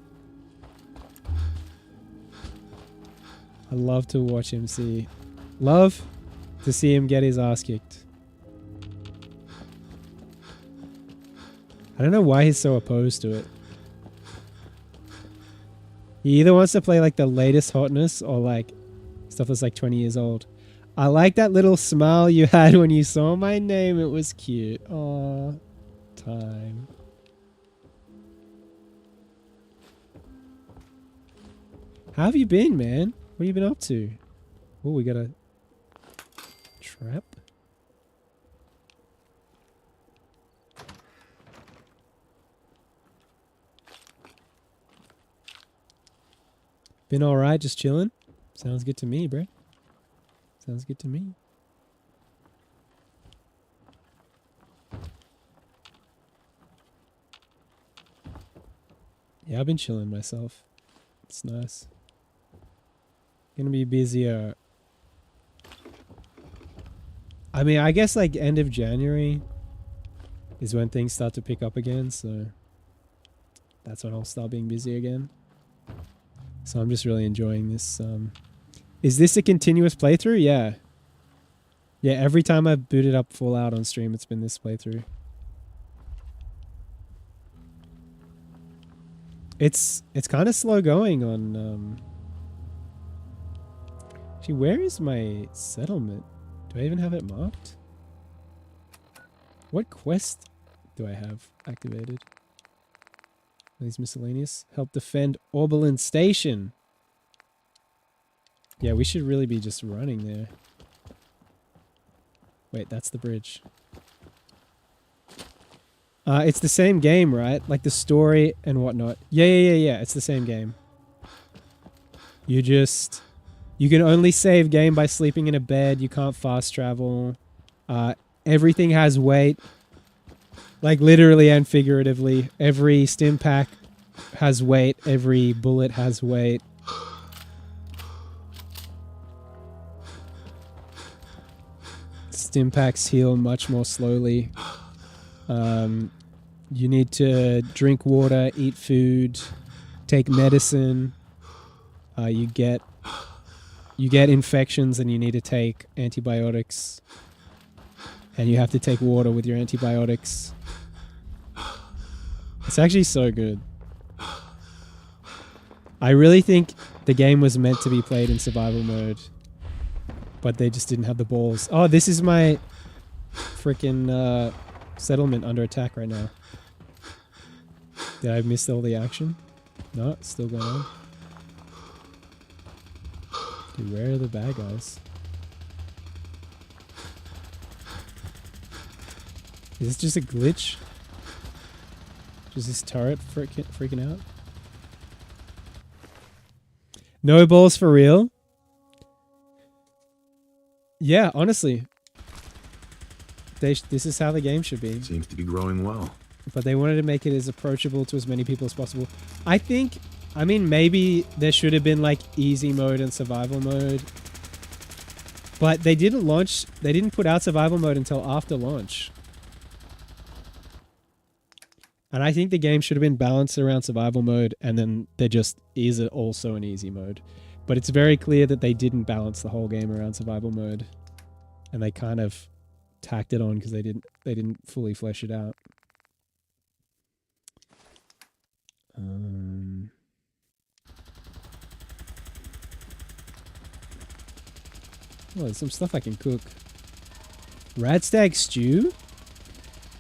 I love to watch him love to see him get his ass kicked. I don't know why he's so opposed to it. He either wants to play like the latest hotness or like stuff that's like 20 years old. I like that little smile you had when you saw my name. It was cute. Aw, Time. How have you been, man? What have you been up to? Oh, we got a trap. Been alright, just chilling? Sounds good to me, bro. Sounds good to me. Yeah, I've been chilling myself. It's nice. Gonna be busier. I mean, I guess like end of January is when things start to pick up again, so that's when I'll start being busy again. So I'm just really enjoying this. Is this a continuous playthrough? Yeah. Yeah, every time I've booted up Fallout on stream, it's been this playthrough. It's kind of slow going on... Actually, where is my settlement? Do I even have it marked? What quest do I have activated? These miscellaneous. Help defend Oberlin Station. Yeah, we should really be just running there. Wait, that's the bridge. It's the same game, right? Like the story and whatnot. Yeah. It's the same game. You can only save game by sleeping in a bed. You can't fast travel. Everything has weight. Like literally and figuratively. Every stim pack has weight. Every bullet has weight. Stim packs heal much more slowly. You need to drink water, eat food, take medicine. You get infections and you need to take antibiotics. And you have to take water with your antibiotics. It's actually so good. I really think the game was meant to be played in survival mode. But they just didn't have the balls. Oh, this is my freaking settlement under attack right now. Did I miss all the action? No, it's still going on. Dude, where are the bad guys? Is this just a glitch? Is this turret freaking out? No balls for real? Yeah, honestly. This is how the game should be. Seems to be growing well. But they wanted to make it as approachable to as many people as possible. I mean, maybe there should have been like easy mode and survival mode. But they didn't put out survival mode until after launch. And I think the game should have been balanced around survival mode, and then there just is also an easy mode. But it's very clear that they didn't balance the whole game around survival mode. And they kind of tacked it on because they didn't fully flesh it out. Oh, there's some stuff I can cook. Radstag stew?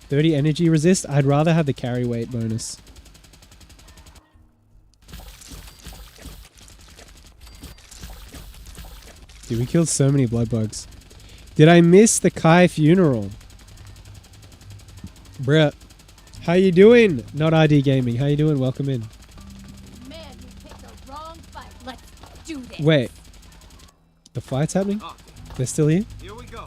30 energy resist? I'd rather have the carry weight bonus. Dude, we killed so many blood bugs. Did I miss the Kai funeral? Bruh. How you doing? Not RD Gaming. How you doing? Welcome in. Man, you picked the wrong fight. Let's do this. Wait. The fight's happening? They're still here? Here we go.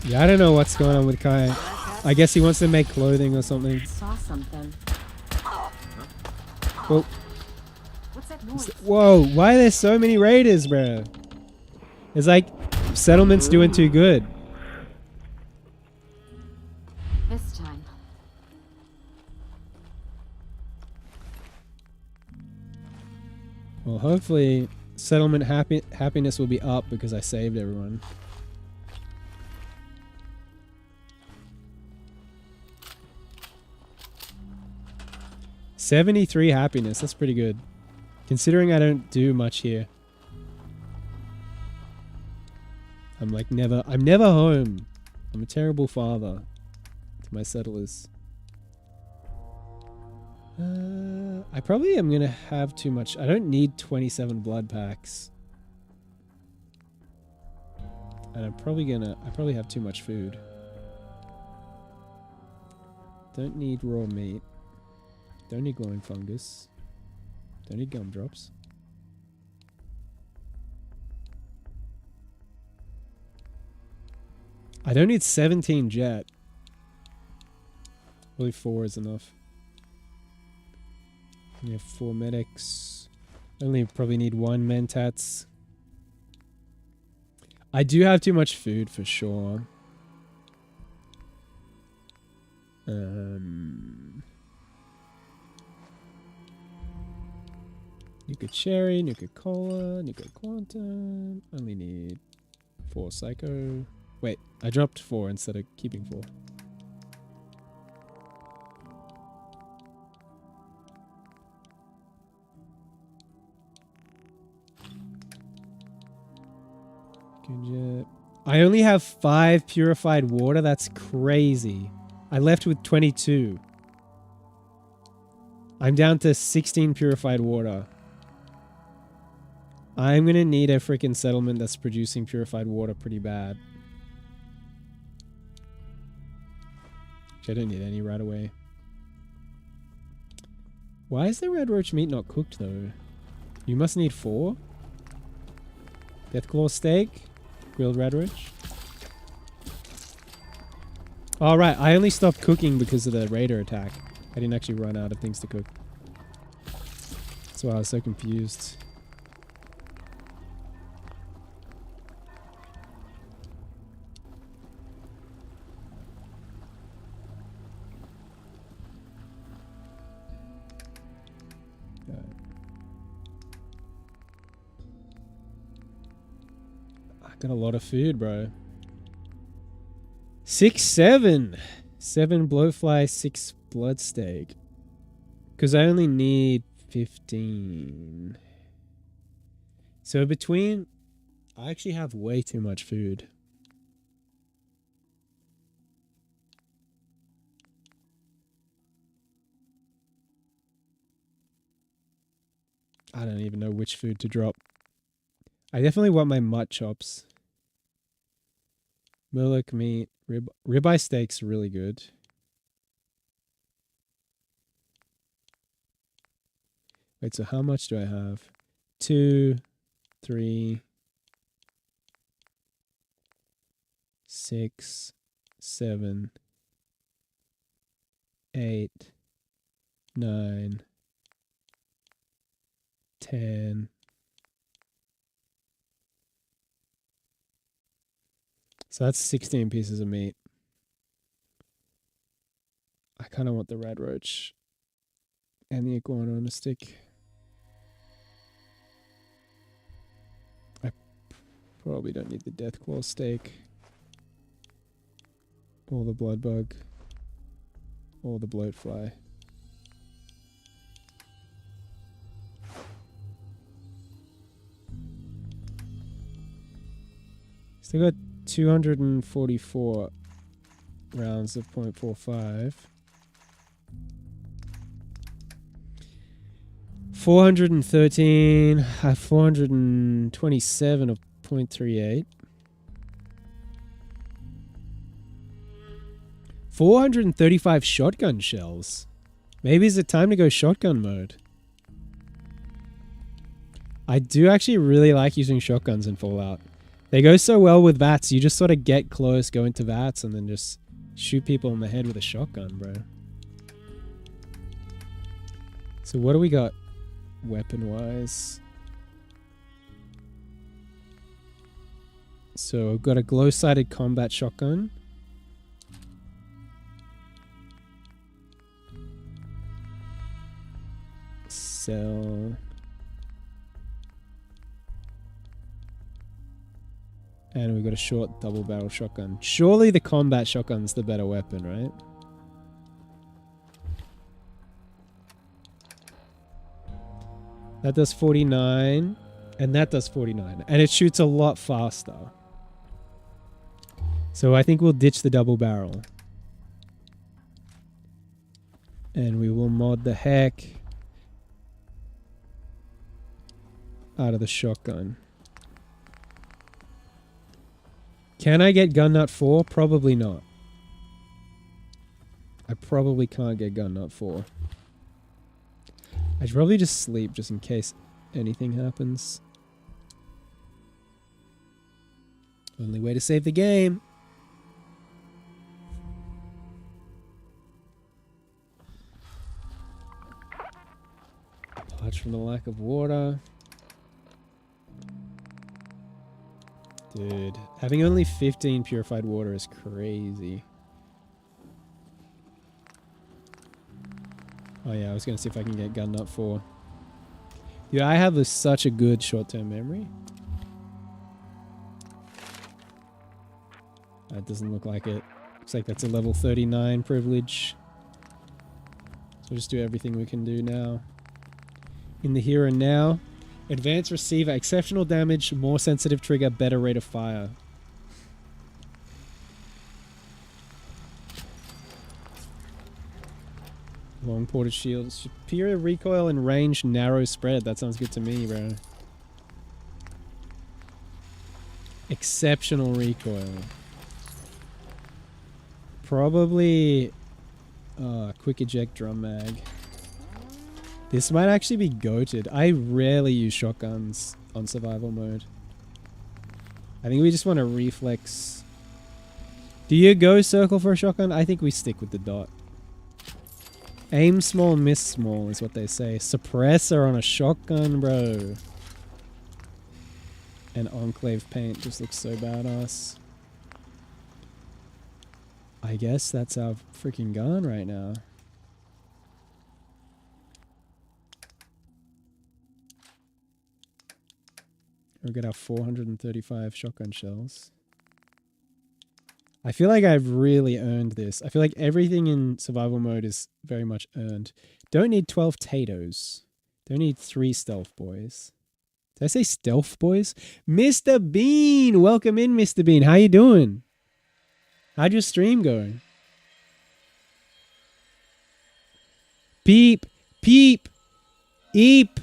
Yeah, I don't know what's going on with Kai. I guess he wants to make clothing or something. Saw something. Well, What's that noise? whoa, why are there so many raiders, bro? It's like settlement's doing too good. This time. Well, hopefully settlement happiness will be up because I saved everyone. $73 happiness. That's pretty good. Considering I don't do much here. I'm never home. I'm a terrible father to my settlers. I probably am gonna have too much. I don't need 27 blood packs. And I probably have too much food. Don't need raw meat. Don't need glowing fungus. Don't need gumdrops. I don't need 17 jet. Really 4 is enough. We have 4 medics. Only probably need 1 mentats. I do have too much food for sure. Nuka Cherry, Nuka Cola, Nuka Quantum. Only need 4 Psycho. Wait, I dropped 4 instead of keeping 4. I only have 5 purified water. That's crazy. I left with 22. I'm down to 16 purified water. I'm gonna need a freaking settlement that's producing purified water pretty bad. Which I don't need any right away. Why is the red roach meat not cooked though? You must need 4. Deathclaw steak. Grilled red roach. Oh right, I only stopped cooking because of the raider attack. I didn't actually run out of things to cook. That's why I was so confused. Got a lot of food, bro. 6, 7. 7 blowfly, 6 blood steak. Because I only need 15. So between... I actually have way too much food. I don't even know which food to drop. I definitely want my mutt chops. Murloc meat. Ribeye steak's really good. Wait, so how much do I have? 2, 3, 6, 7, 8, 9, 10. So that's 16 pieces of meat. I kind of want the red roach and the iguana on a stick. I probably don't need the deathclaw steak. Or the blood bug. Or the bloatfly. Still got 244 rounds of .45. 413. I have 427 of 3.38. 435 shotgun shells. Maybe it's time to go shotgun mode. I do actually really like using shotguns in Fallout. They go so well with VATS. You just sort of get close, go into VATS, and then just shoot people in the head with a shotgun, bro. So what do we got weapon-wise? So I've got a glow-sighted combat shotgun. Sell. And we've got a short double-barrel shotgun. Surely the combat shotgun's the better weapon, right? That does 49, and that does 49. And it shoots a lot faster. So I think we'll ditch the double barrel. And we will mod the heck out of the shotgun. Can I get gun nut 4? Probably not. I probably can't get gun nut 4. I should probably just sleep just in case anything happens. Only way to save the game. Parch from the lack of water. Dude, having only 15 purified water is crazy. Oh yeah, I was going to see if I can get gun nut 4. Yeah, I have such a good short-term memory. That doesn't look like it. Looks like that's a level 39 privilege. So we'll just do everything we can do now. In the here and now. Advanced receiver, exceptional damage, more sensitive trigger, better rate of fire. Long ported shield, superior recoil and range, narrow spread. That sounds good to me, bro. Exceptional recoil. Probably quick eject drum mag. This might actually be goated. I rarely use shotguns on survival mode. I think we just want to reflex. Do you go circle for a shotgun? I think we stick with the dot. Aim small, miss small is what they say. Suppressor on a shotgun, bro. And Enclave paint just looks so badass. I guess that's our freaking gun right now. We'll get our 435 shotgun shells. I feel like I've really earned this. I feel like everything in survival mode is very much earned. Don't need 12 Tatos. Don't need 3 stealth boys. Did I say stealth boys? Mr. Bean! Welcome in, Mr. Bean. How you doing? How'd your stream go? Peep! Peep! Eep!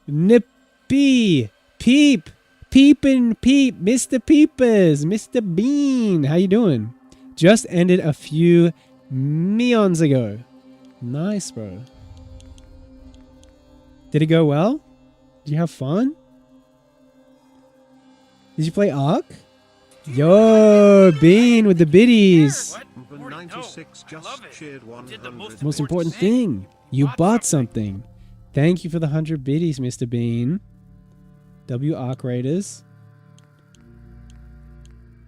Nippy! Peep! Peepin' Peep! Mr. Peepers! Mr. Bean! How you doing? Just ended a few meons ago. Nice, bro. Did it go well? Did you have fun? Did you play Ark? Yo, Bean with the biddies. Most important thing, you bought something. Thank you for the 100 biddies, Mr. Bean. W Ark Raiders.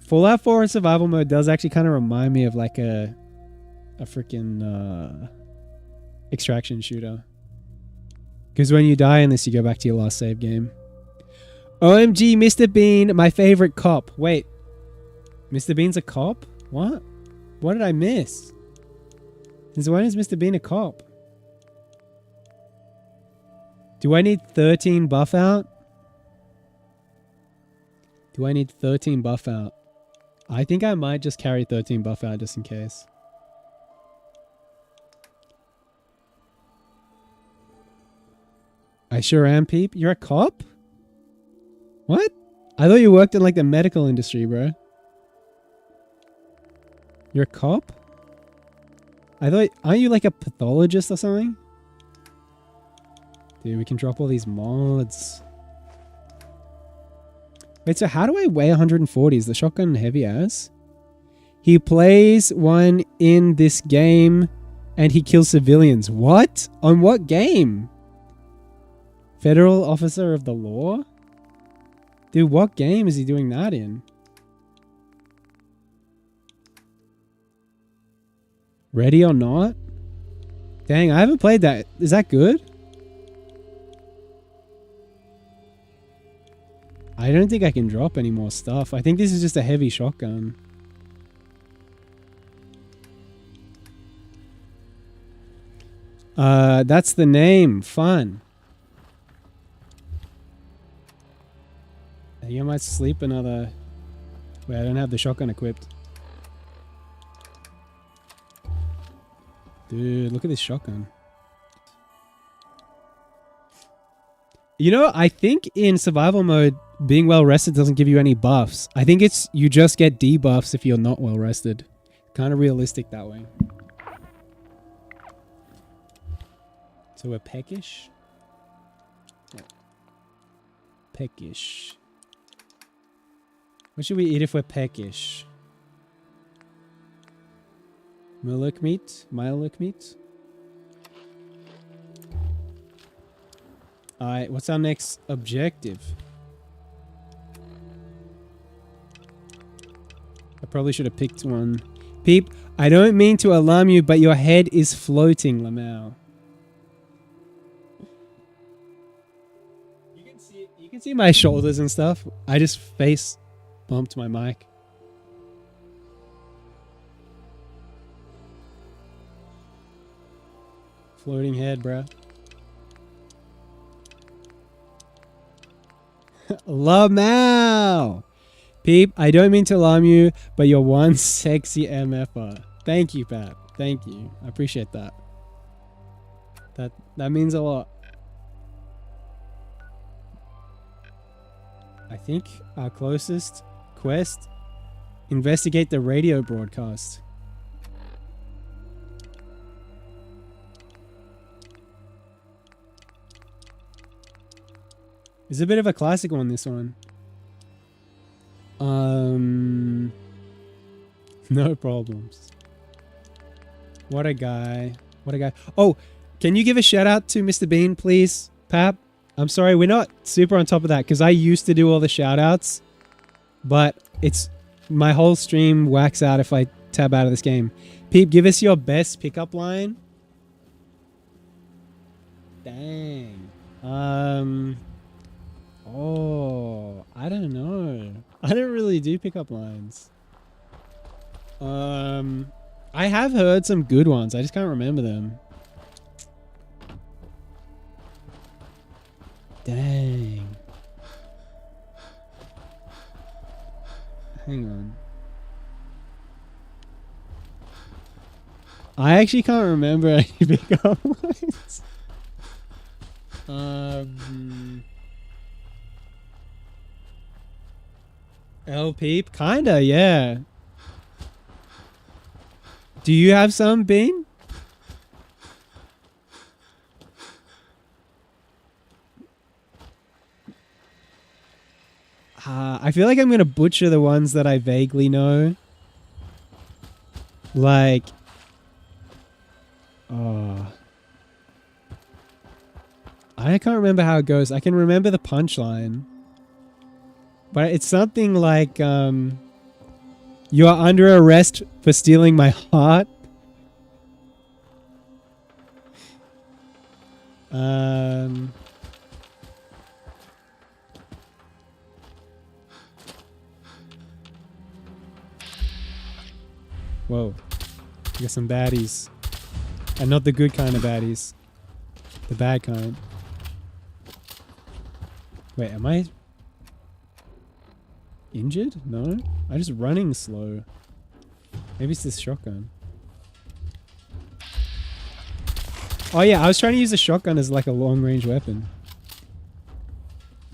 Fallout 4 in survival mode does actually kind of remind me of like a freaking extraction shooter. Because when you die in this, you go back to your last save game. OMG, Mr. Bean, my favorite cop. Wait, Mr. Bean's a cop? What? What did I miss? Since when is Mr. Bean a cop? Do I need 13 buff out? Do I need 13 buff out? I think I might just carry 13 buff out just in case. I sure am, Peep. You're a cop? What? I thought you worked in like the medical industry, bro. You're a cop? I thought, aren't you like a pathologist or something? Dude, we can drop all these mods. Wait, so how do I weigh 140? Is the shotgun heavy as? He plays one in this game and he kills civilians. What? On what game? Federal Officer of the Law? Dude, what game is he doing that in? Ready or Not? Dang, I haven't played that. Is that good? I don't think I can drop any more stuff. I think this is just a heavy shotgun. That's the name. Fun. I think I might sleep another... Wait, I don't have the shotgun equipped. Dude, look at this shotgun. You know, I think in survival mode, being well rested doesn't give you any buffs. I think it's you just get debuffs if you're not well rested. Kind of realistic that way. So we're peckish? Yeah. Peckish. What should we eat if we're peckish? Muluk meat? Miluk meat? Alright, what's our next objective? I probably should have picked one. Peep, I don't mean to alarm you, but your head is floating, Lamau. You can see my shoulders and stuff. I just face bumped my mic. Floating head, bruh. Lamau! Peep, I don't mean to alarm you, but you're one sexy MFer. Thank you, Pat. Thank you. I appreciate that. That means a lot. I think our closest quest, investigate the radio broadcast. It's a bit of a classic one, this one. No problems. What a guy. What a guy. Oh, can you give a shout out to Mr. Bean, please, Pap? I'm sorry, we're not super on top of that because I used to do all the shout outs, but it's my whole stream whacks out if I tab out of this game. Peep, give us your best pickup line. Dang. Oh, I don't know. I don't really do pickup lines. I have heard some good ones. I just can't remember them. Dang. Hang on. I actually can't remember any pickup lines. El Peep? Kinda, yeah. Do you have some, Bean? I feel like I'm gonna butcher the ones that I vaguely know. Like... Oh... I can't remember how it goes. I can remember the punchline. But it's something like, you are under arrest for stealing my heart. Whoa. We got some baddies. And not the good kind of baddies. The bad kind. Wait, am I injured? No? I'm just running slow. Maybe it's this shotgun. Oh yeah, I was trying to use the shotgun as like a long range weapon.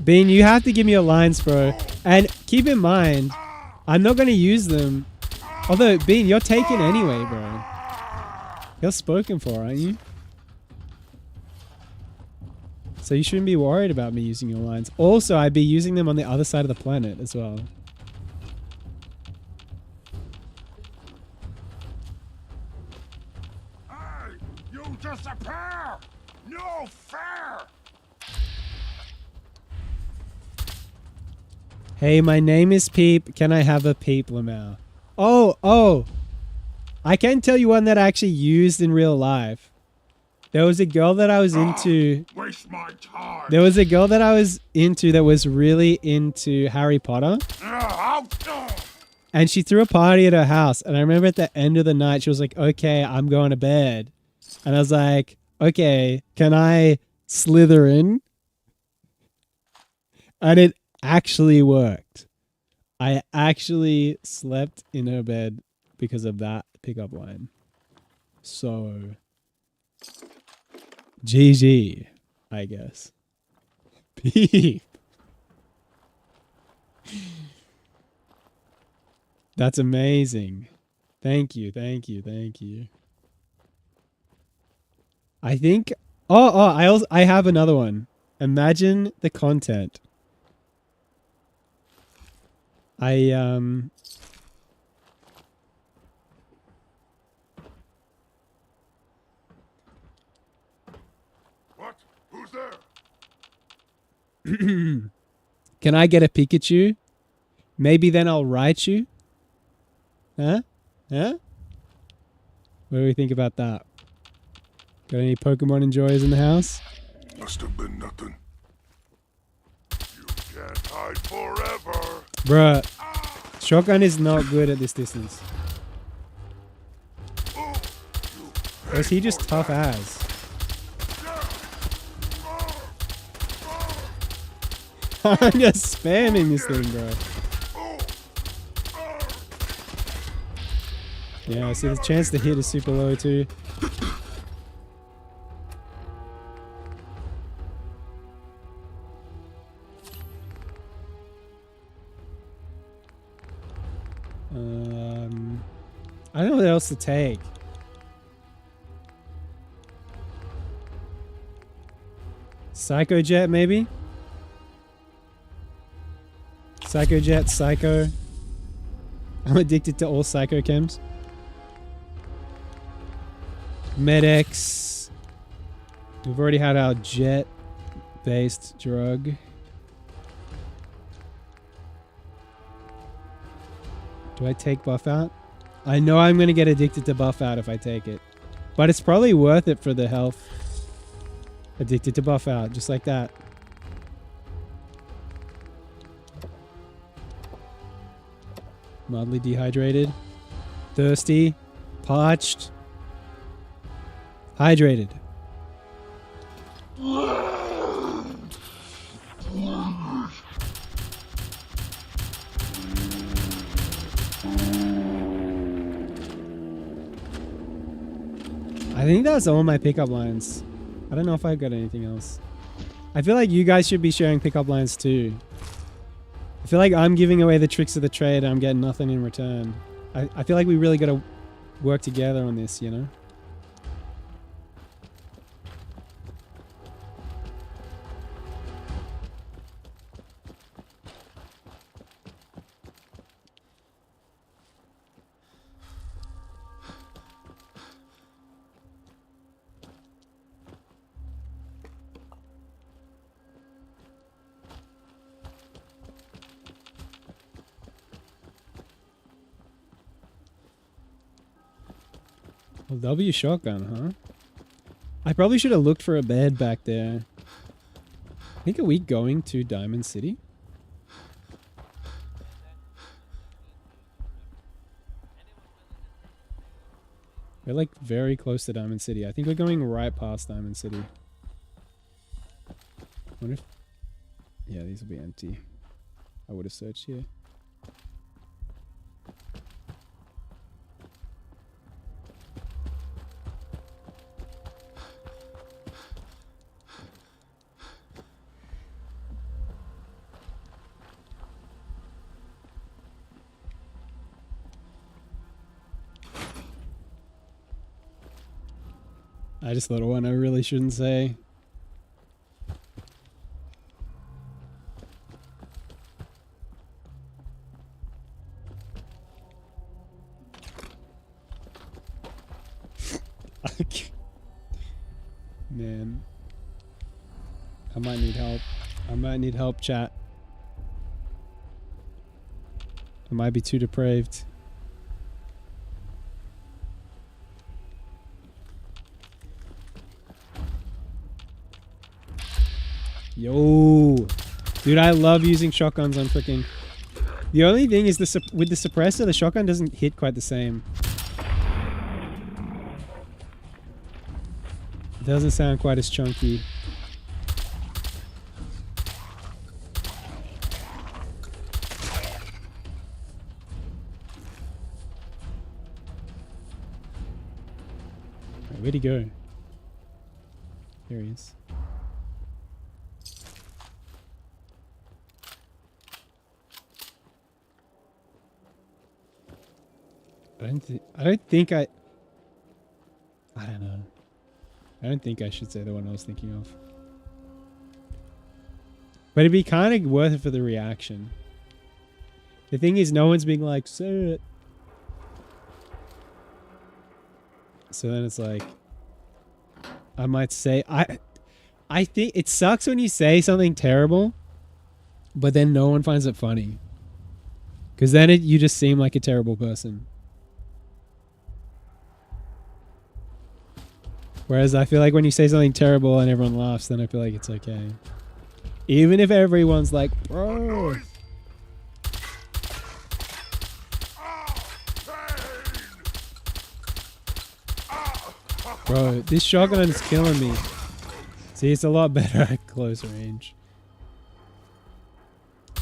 Bean, you have to give me your lines, bro. And keep in mind, I'm not going to use them. Although, Bean, you're taken anyway, bro. You're spoken for, aren't you? So you shouldn't be worried about me using your lines. Also, I'd be using them on the other side of the planet as well. Hey, you disappear! No fair! Hey, my name is Peep. Can I have a Peep, Lamau? Oh. I can tell you one that I actually used in real life. There was a girl that I was into. Waste my time. There was a girl that I was into that was really into Harry Potter. And she threw a party at her house. And I remember at the end of the night, she was like, okay, I'm going to bed. And I was like, okay, can I slither in? And it actually worked. I actually slept in her bed because of that pickup line. So, GG, I guess. Peep. That's amazing. Thank you. I think. I have another one. Imagine the content. What? Who's there? Can I get a Pikachu? Maybe then I'll write you. Huh? What do we think about that? Got any Pokemon enjoyers in the house? Must have been nothing. You can't hide forever. Bruh, shotgun is not good at this distance. Or is he just tough as? I'm just spamming this thing, bro. Yeah, see the chance to hit is super low too. I don't know what else to take. Psycho Jet, maybe? Psycho Jet, Psycho. I'm addicted to all Psycho chems. Med-X. We've already had our jet-based drug. Do I take Buff Out? I know I'm going to get addicted to Buff Out if I take it. But it's probably worth it for the health. Addicted to Buff Out, just like that. Mildly dehydrated. Thirsty. Parched. Hydrated. I think that's all my pickup lines. I don't know if I've got anything else. I feel like you guys should be sharing pickup lines too. I feel like I'm giving away the tricks of the trade and I'm getting nothing in return. I feel like we really got to work together on this, you know? Well, W shotgun, huh? I probably should have looked for a bed back there. I think, are we going to Diamond City? We're like very close to Diamond City. I think we're going right past Diamond City. Wonder if... Yeah, these will be empty. I would have searched here. I just thought of one I really shouldn't say. Man. I might need help. I might need help, chat. I might be too depraved. Yo, dude, I love using shotguns on freaking. The only thing is with the suppressor, the shotgun doesn't hit quite the same. It doesn't sound quite as chunky. Right, where'd he go? There he is. I don't know. I don't think I should say the one I was thinking of. But it'd be kind of worth it for the reaction. The thing is, no one's being like, say it. So then it's like, I might say, I think it sucks when you say something terrible, but then no one finds it funny. Because then you just seem like a terrible person. Whereas I feel like when you say something terrible and everyone laughs, then I feel like it's okay. Even if everyone's like, bro. Bro, this shotgun is killing me. See, it's a lot better at close range.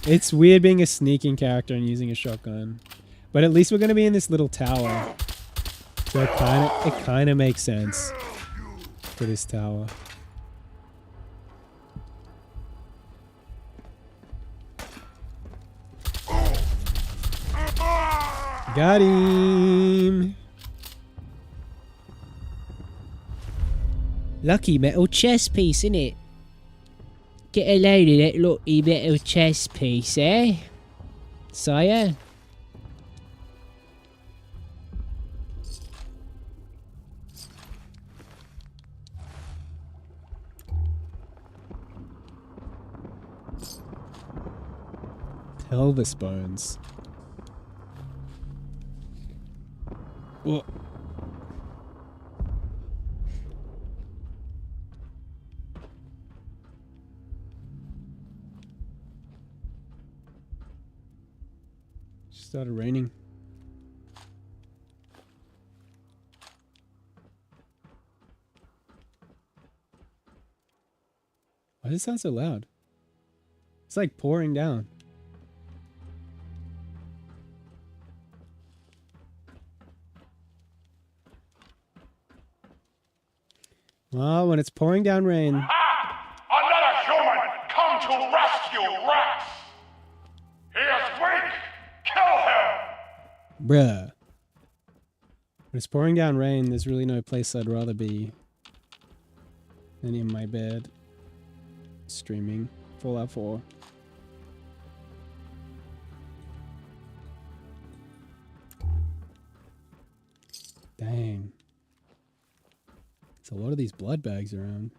It's weird being a sneaking character and using a shotgun. But at least we're going to be in this little tower. So it kind of makes sense. For this tower. Got him! Lucky metal chest piece, innit? Get a load of that lucky metal chest piece, eh? Sire? Pelvis bones. Whoa. Started raining. Why does it sound so loud? It's like pouring down. Well, when it's pouring down rain. Another human come to rescue Rex! He is weak! Kill him! Bruh. When it's pouring down rain, there's really no place I'd rather be than in my bed streaming Fallout 4. Dang. There's a lot of these blood bags around.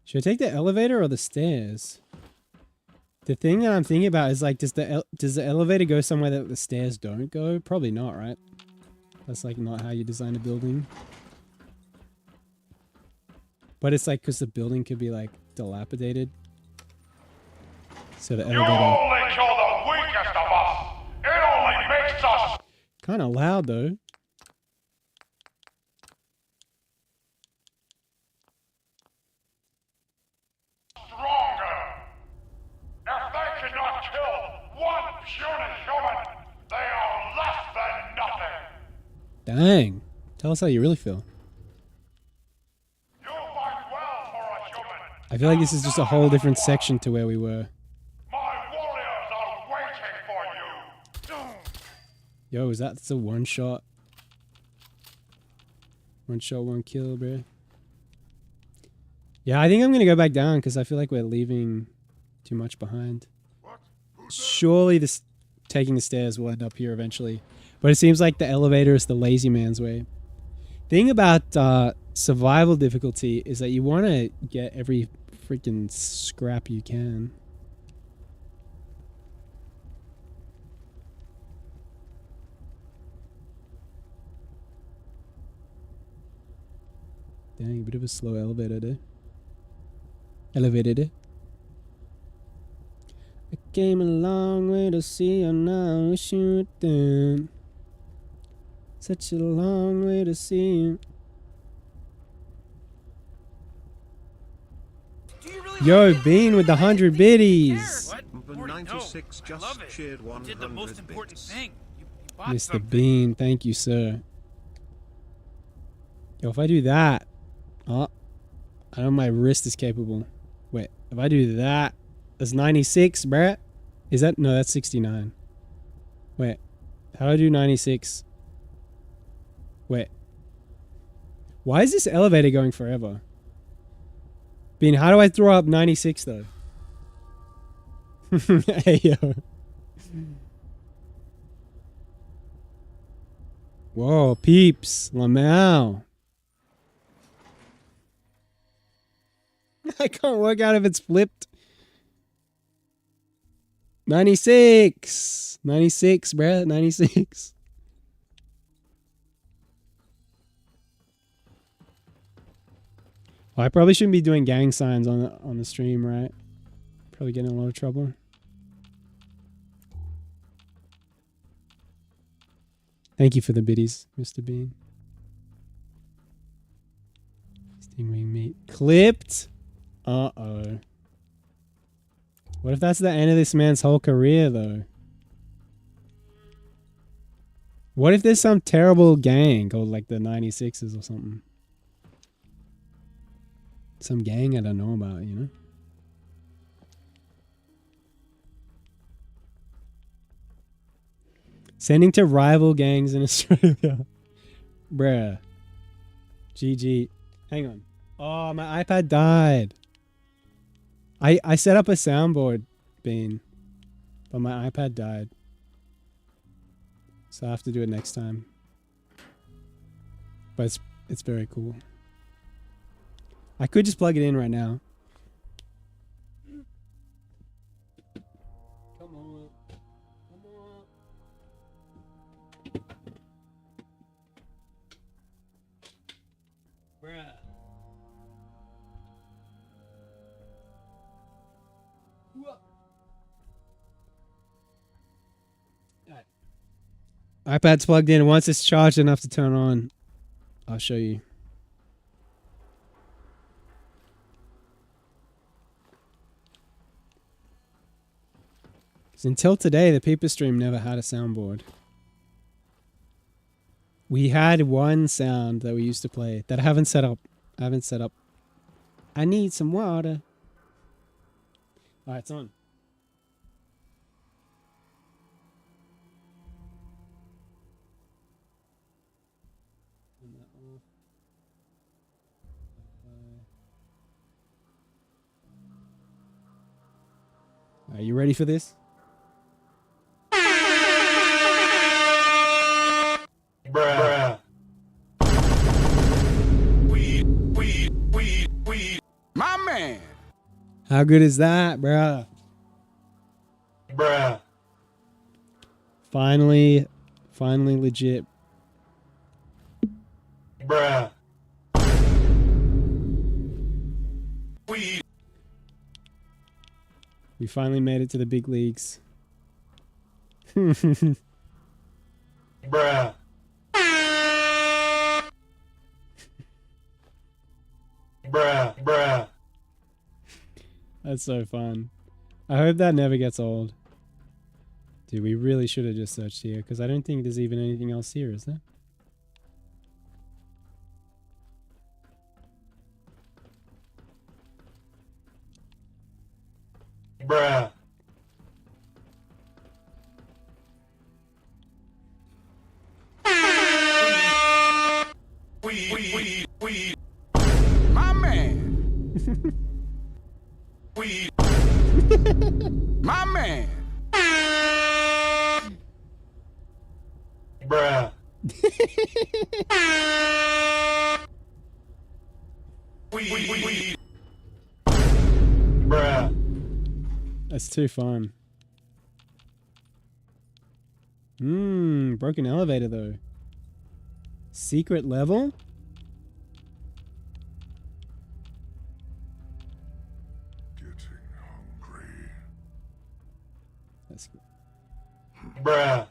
Should I take the elevator or the stairs? The thing that I'm thinking about is like, does the elevator go somewhere that the stairs don't go? Probably not, right? That's like not how you design a building. But it's like, because the building could be like dilapidated. So the elevator... You only kill the weakest of us! It only makes us... Kind of loud though. Stronger! If they cannot kill one puny human, they are less than nothing! Dang. Tell us how you really feel. You fight well for a human! I feel like this is just a whole different section to where we were. My warriors are waiting for you! Yo, is that's a one shot? One shot, one kill, bro. Yeah, I think I'm gonna go back down because I feel like we're leaving too much behind. Surely this taking the stairs will end up here eventually. But it seems like the elevator is the lazy man's way. Thing about survival difficulty is that you want to get every freaking scrap you can. Dang, a bit of a slow elevator there. Elevated. I came a long way to see you now. Wish you were there. Such a long way to see you. Yo, Bean with the 100 biddies. Number 96 just shared 100 bits. Mr. Bean, thank you, sir. Yo, if I do that, oh, I know my wrist is capable. Wait, if I do that, that's 96, bruh. Is that, no, that's 69. Wait, how do I do 96? Wait. Why is this elevator going forever? Bean, how do I throw up 96 though? Hey, yo. Whoa, peeps. Lamau. I can't work out if it's flipped. 96. 96, bruh. 96. Well, I probably shouldn't be doing gang signs on the stream, right? Probably getting in a lot of trouble. Thank you for the biddies, Mr. Bean. Stingray meat. Clipped? Uh-oh. What if that's the end of this man's whole career, though? What if there's some terrible gang called, like, the 96s or something? Some gang I don't know about, you know? Sending to rival gangs in Australia. Bruh. GG. Hang on. Oh, my iPad died. I set up a soundboard, Bean. But my iPad died. So I have to do it next time. But it's very cool. I could just plug it in right now. Come on. Come on. Bruh. Right. iPad's plugged in. Once it's charged enough to turn on, I'll show you. Until today, the Peeper stream never had a soundboard. We had one sound that we used to play that I haven't set up. I need some water. Alright, it's on. Are you ready for this? Bruh. My man. How good is that, bruh? Bruh. Finally legit. Bruh. We finally made it to the big leagues. Bruh. Bruh. That's so fun. I hope that never gets old. Dude, we really should have just searched here, because I don't think there's even anything else here, is there? Bruh. My man. Bruh. Bruh. That's too fun. Broken elevator though. Secret level? Getting hungry. That's good. Bruh.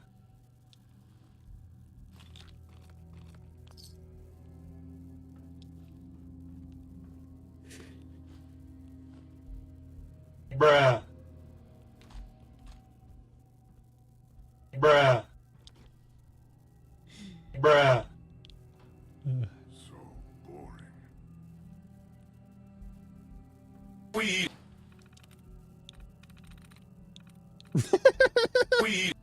Bruh. Bruh. Bruh. So boring. Weed. Weed.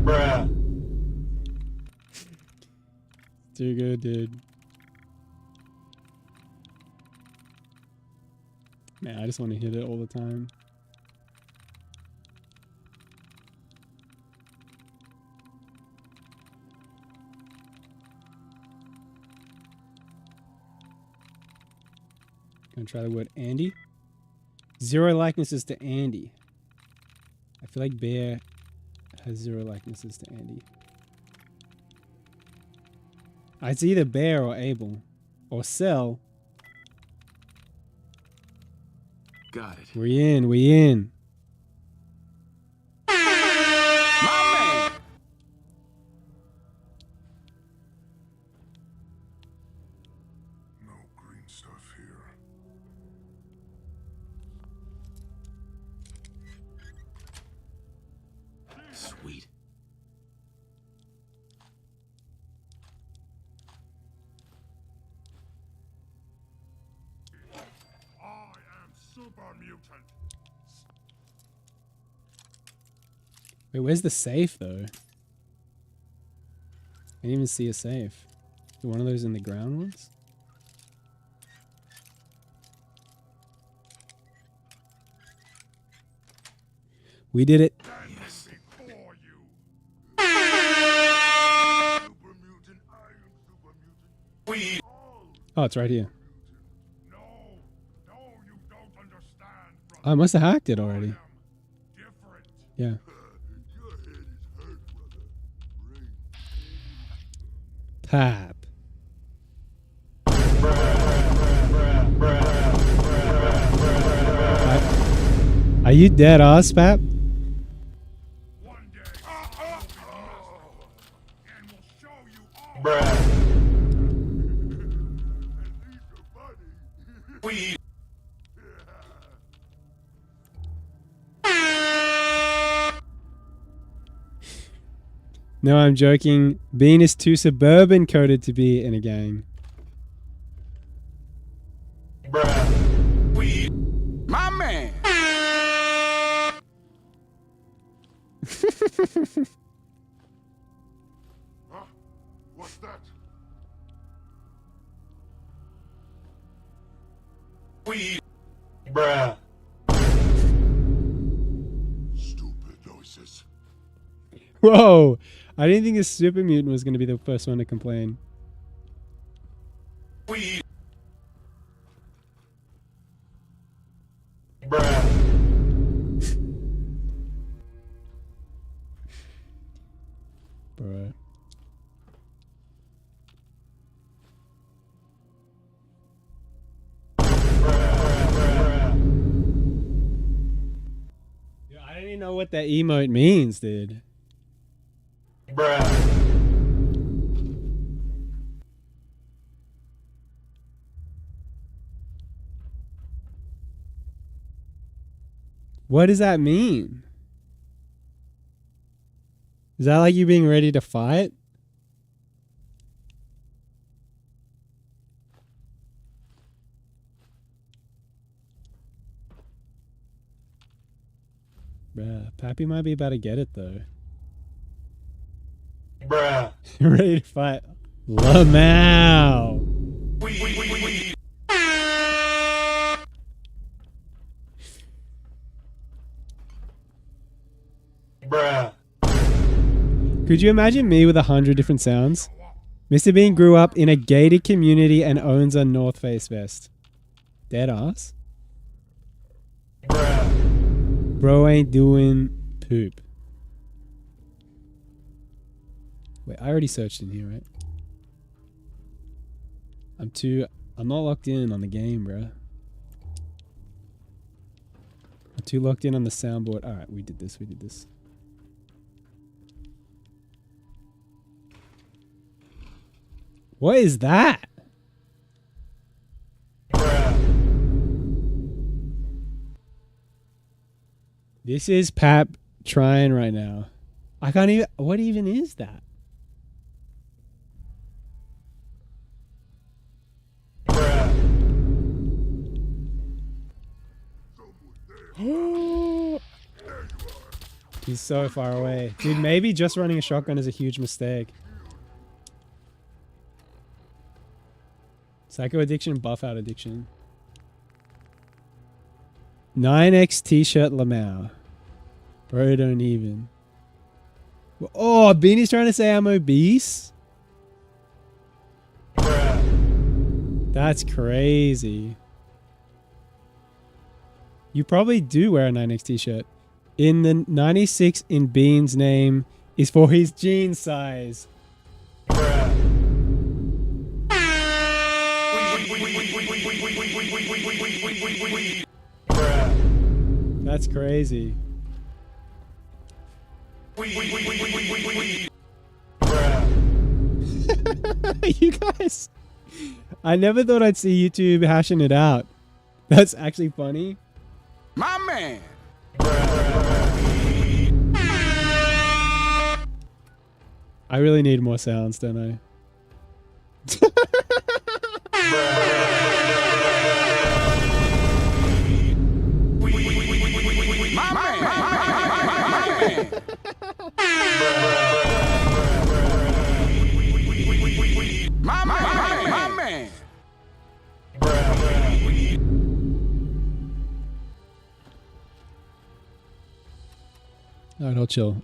Bruh. Too good, dude. Man, I just want to hit it all the time. Gonna try the word Andy. 0 likenesses to Andy. I feel like Bear has 0 likenesses to Andy. It's either Bear or Abel. Or Cell. Got it. We in. My man. No green stuff here. Sweet. I am super mutant. Wait, where's the safe though? I didn't even see a safe. Is one of those in the ground ones? We did it. Yes. Before you. Super mutant, I am super mutant. We. Oh, it's right here. No, you don't understand, brother. I must have hacked it already. Different. Yeah. Your head is hurt, brother. Pap. Are you dead ass, Pap? One day, I'll be master, and will show you all. Bruh. We. No, I'm joking. Bean is too suburban coded to be in a gang. Bruh. We. My man. Huh? What's that? We. Bruh. Stupid noises. Whoa! I didn't think a super mutant was going to be the first one to complain. We. Bruh. Bro. Yo, I don't even know what that emote means, dude. Bruh. What does that mean? Is that like you being ready to fight? Bruh, Pappy might be about to get it though. Bruh. Ready to fight. Lamau. Bruh. Could you imagine me with 100 different sounds? Mr. Bean grew up in a gated community and owns a North Face vest. Dead ass. Bro ain't doing poop. Wait, I already searched in here, right? I'm not locked in on the game, bro. I'm too locked in on the soundboard. Alright, we did this. What is that? This is Pap trying right now. I can't even... What even is that? He's so far away. Dude, maybe just running a shotgun is a huge mistake. Psycho addiction, buff out addiction. 9x t-shirt Lamau. Bro, don't even. Oh, Beanie's trying to say I'm obese? That's crazy. You probably do wear a 9x t-shirt. In the 96 in Bean's name is for his jean size. That's crazy. You guys, I never thought I'd see YouTube hashing it out. That's actually funny. My man. I really need more sounds, don't I? My man. Alright, I'll chill.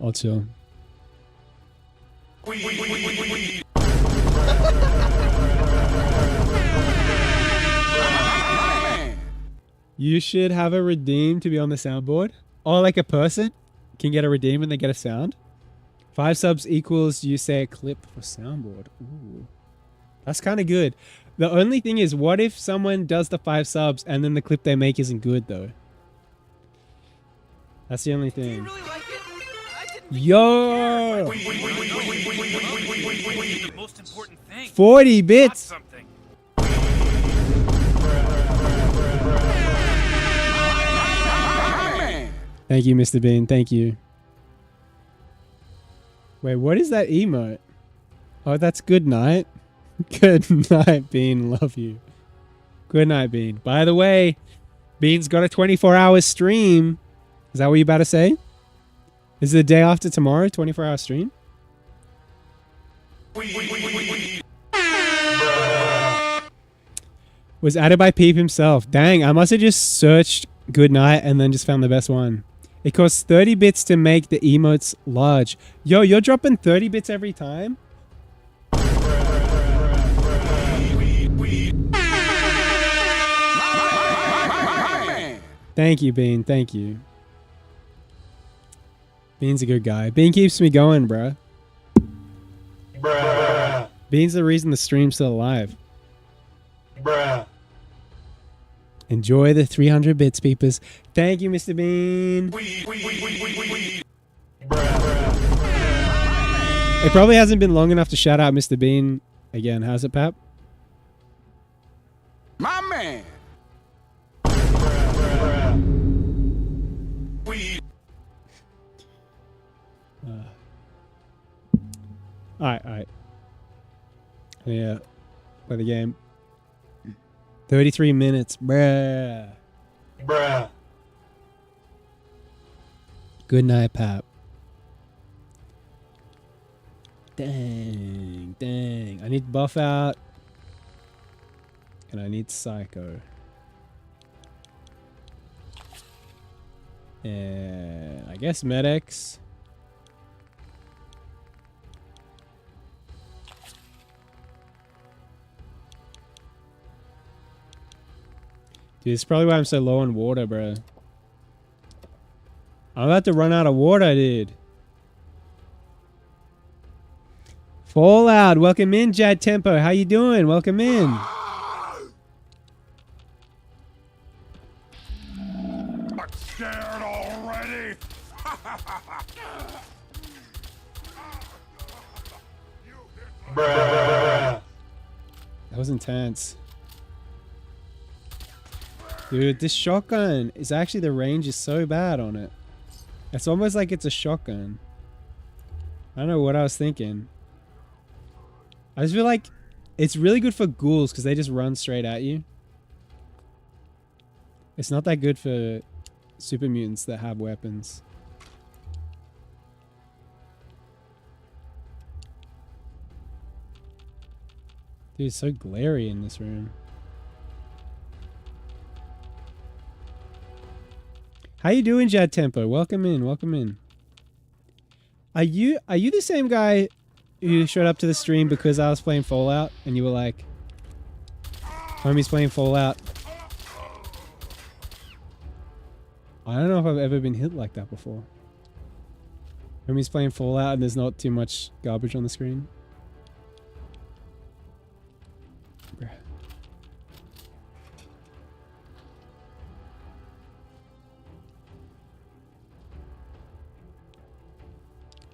You should have a redeem to be on the soundboard. Or like a person can get a redeem and they get a sound. 5 subs equals you say a clip for soundboard. Ooh. That's kind of good. The only thing is, what if someone does the 5 subs and then the clip they make isn't good though? That's the only thing. Really like Yo! the most important thing. 40 bits! Thank you, Mr. Bean. Thank you. Wait, what is that emote? Oh, that's good night. Good night, Bean. Love you. Good night, Bean. By the way, Bean's got a 24-hour stream. Is that what you're about to say? Is it the day after tomorrow, 24-hour stream? Was added by Peep himself. Dang, I must have just searched good night and then just found the best one. It costs 30 bits to make the emotes large. Yo, you're dropping 30 bits every time? Thank you, Bean. Thank you. Bean's a good guy. Bean keeps me going, bruh. Bean's the reason the stream's still alive. Enjoy the 300 bits, peepers. Thank you, Mr. Bean. It probably hasn't been long enough to shout out Mr. Bean again. How's it, Pap? My man. Alright. Yeah. Play the game. 33 minutes. Bruh. Good night, Pap. Dang. I need to buff out. And I need Psycho. And I guess Med-X. Dude, it's probably why I'm so low on water, bro. I'm about to run out of water, dude. Fallout, welcome in, Jad Tempo. How you doing? Welcome in. I'm scared already. Bruh. That was intense. Dude, this shotgun is actually, the range is so bad on it. It's almost like it's a shotgun. I don't know what I was thinking. I just feel like it's really good for ghouls because they just run straight at you. It's not that good for super mutants that have weapons. Dude, it's so glary in this room. How you doing, Jad Tempo? Welcome in, welcome in. Are you the same guy who showed up to the stream because I was playing Fallout and you were like, homie's playing Fallout? I don't know if I've ever been hit like that before. Homie's playing Fallout and there's not too much garbage on the screen. Bruh.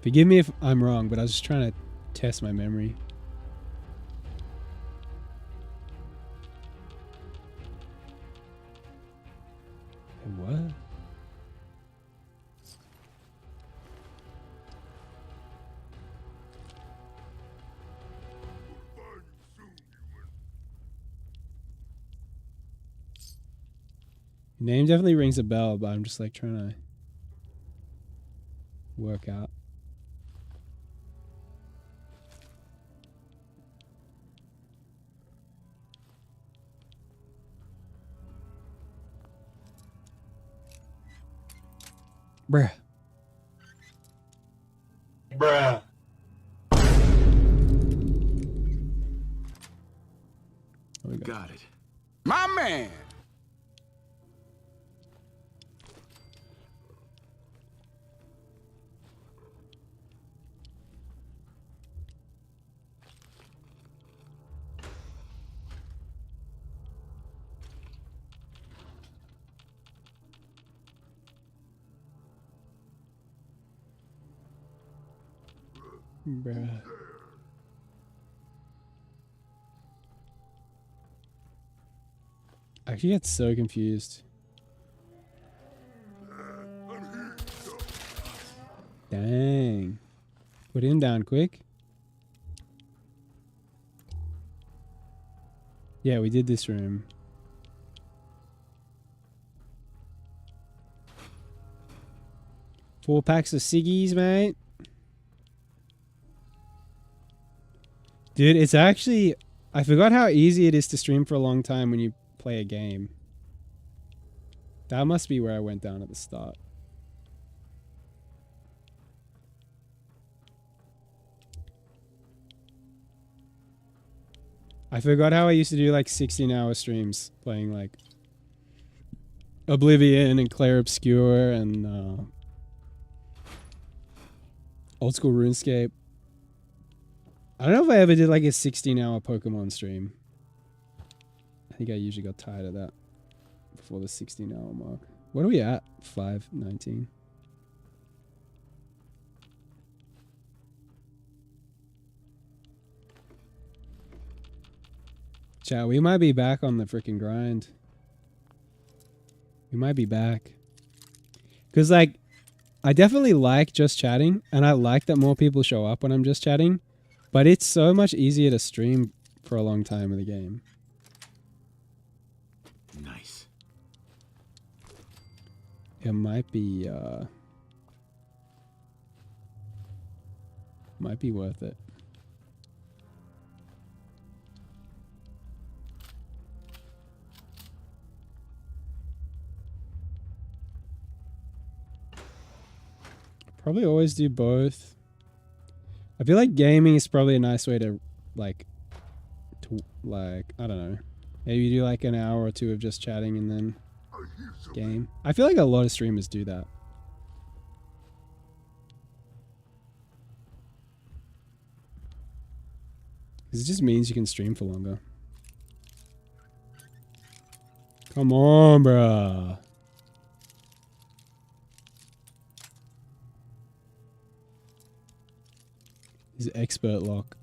Forgive me if I'm wrong, but I was just trying to test my memory. What? Your name definitely rings a bell, but I'm just like trying to work out. Bruh. Bruh. Oh, Got it. My man! Bruh. I actually get so confused. Dang. Put him down quick. Yeah, we did this room. Four packs of ciggies, mate. Dude, it's actually... I forgot how easy it is to stream for a long time when you play a game. That must be where I went down at the start. I forgot how I used to do like 16-hour streams playing like Oblivion and Clair Obscur and Old School RuneScape. I don't know if I ever did like a 16-hour Pokemon stream. I think I usually got tired of that before the 16-hour mark. What are we at? 5:19. Chat, we might be back on the freaking grind. We might be back. Because, like, I definitely like just chatting, and I like that more people show up when I'm just chatting, but it's so much easier to stream for a long time in the game. Nice. It might be worth it. Probably always do both. I feel like gaming is probably a nice way to like I don't know. Maybe you do like an hour or two of just chatting and then game. I feel like a lot of streamers do that. It just means you can stream for longer. Come on, bruh. He's expert lock.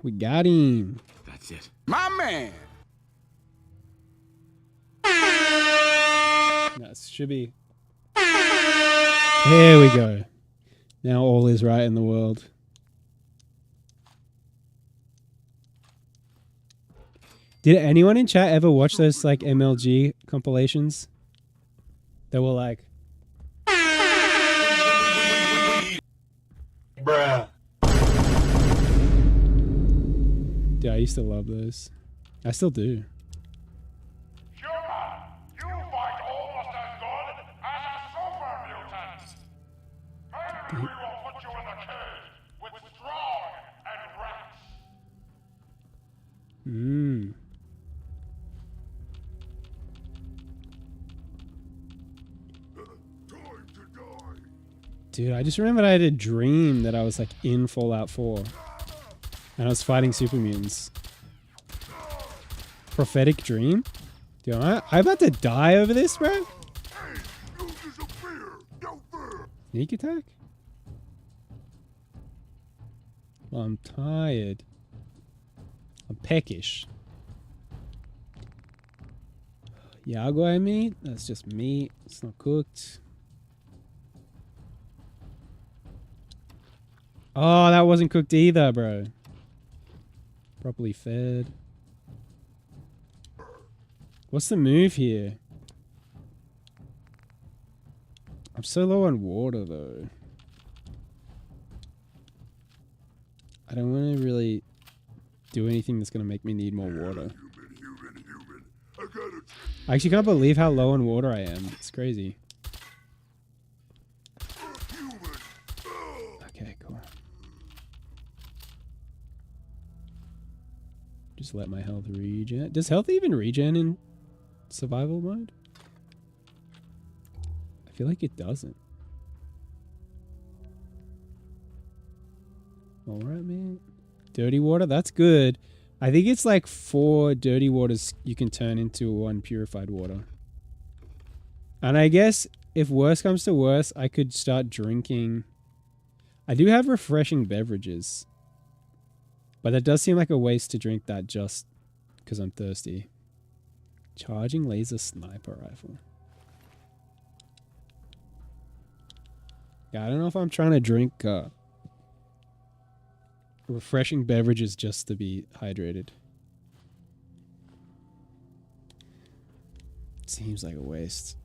We got him. That's it. My man! That should be. There we go. Now all is right in the world. Did anyone in chat ever watch those like MLG compilations? That were like, Bruh. dude, I used to love those. I still do. Mm. Dude, I just remembered I had a dream that I was like in Fallout 4 and I was fighting super mutants. Prophetic dream? Dude, am I about to die over this, bro? Sneak attack? Well, I'm tired. I'm peckish. Yaguai meat? That's just meat. It's not cooked. Oh, that wasn't cooked either, bro. Properly fed. What's the move here? I'm so low on water, though. I don't want to really do anything that's going to make me need more water. I actually can't believe how low on water I am. It's crazy. Okay, cool. Just let my health regen. Does health even regen in survival mode? I feel like it doesn't. Alright, man. Dirty water, that's good. I think it's like 4 dirty waters you can turn into 1 purified water. And I guess if worse comes to worse, I could start drinking. I do have refreshing beverages. But that does seem like a waste to drink that just because I'm thirsty. Charging laser sniper rifle. Yeah, I don't know if I'm trying to drink refreshing beverages just to be hydrated. Seems like a waste.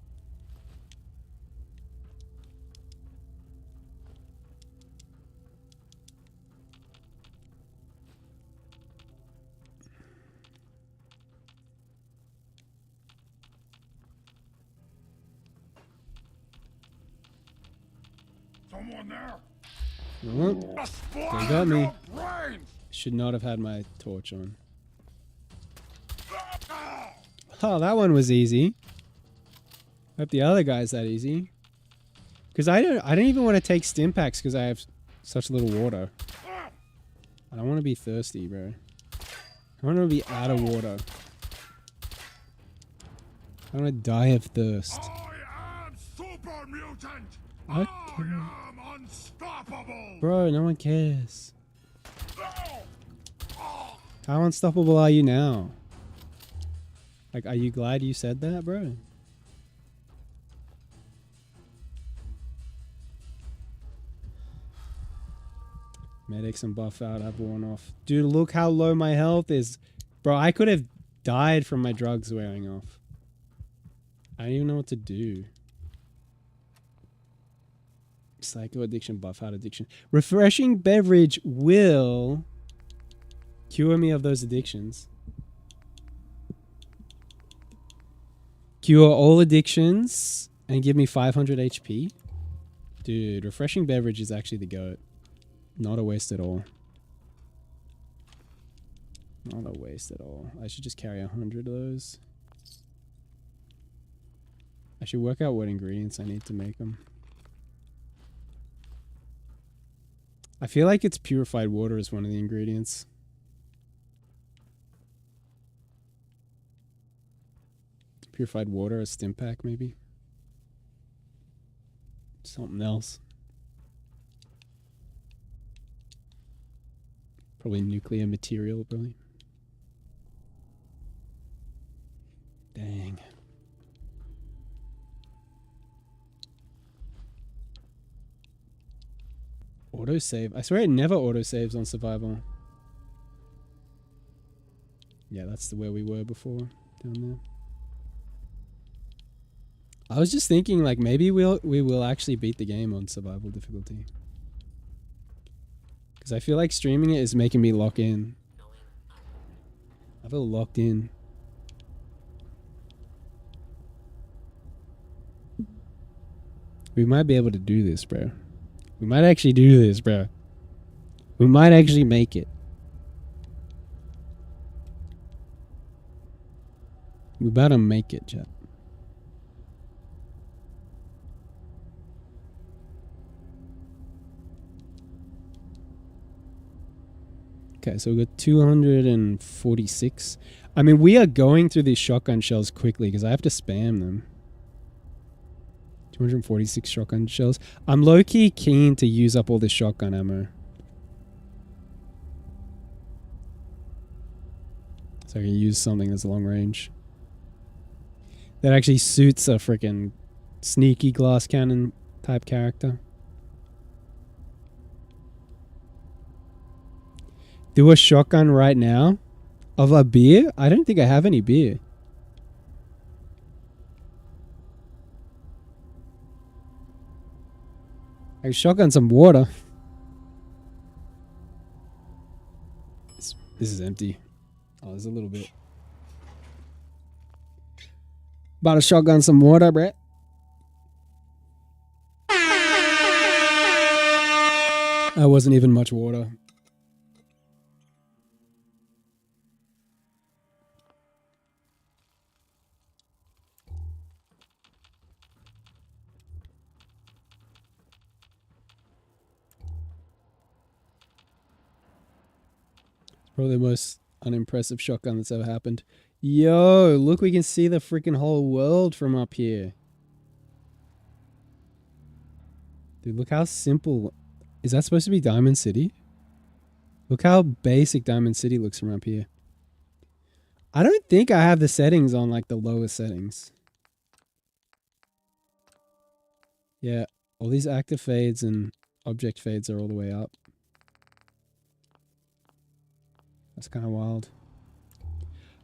Someone there? Oh, they got me. Should not have had my torch on. Oh, that one was easy. Hope the other guy's that easy. Because I don't even want to take stim packs because I have such little water. I don't want to be thirsty, bro. I want to be out of water. I want to die of thirst. I am super mutant. Okay. I am unstoppable. Bro, no one cares. How unstoppable are you now? Like, are you glad you said that, bro? Medics and buff out have worn off. Dude, look how low my health is. Bro, I could have died from my drugs wearing off. I don't even know what to do. Psycho addiction, buff out addiction. Refreshing beverage will cure me of those addictions. Cure all addictions and give me 500 HP. Dude, refreshing beverage is actually the goat. Not a waste at all. Not a waste at all. I should just carry 100 of those. I should work out what ingredients I need to make them. I feel like it's purified water is one of the ingredients. Purified water, a stim pack maybe. Something else. Probably nuclear material, probably. Dang. Autosave. I swear it never autosaves on survival. Yeah, that's where we were before. Down there. I was just thinking, like, maybe we will actually beat the game on survival difficulty. Because I feel like streaming it is making me lock in. I feel locked in. We might be able to do this, bro. We might actually do this, bro. We might actually make it. We better make it, chat. Okay, so we got 246. I mean, we are going through these shotgun shells quickly because I have to spam them. 246 shotgun shells. I'm low-key keen to use up all this shotgun ammo. So I can use something that's long range. That actually suits a freaking sneaky glass cannon type character. Do a shotgun right now? Of a beer? I don't think I have any beer. I shotgun some water. This is empty. Oh, there's a little bit. About to shotgun some water, Brett. That wasn't even much water. Probably the most unimpressive shotgun that's ever happened. Yo, look, we can see the freaking whole world from up here. Dude, look how simple. Is that supposed to be Diamond City? Look how basic Diamond City looks from up here. I don't think I have the settings on like the lowest settings. Yeah, all these active fades and object fades are all the way up. That's kind of wild.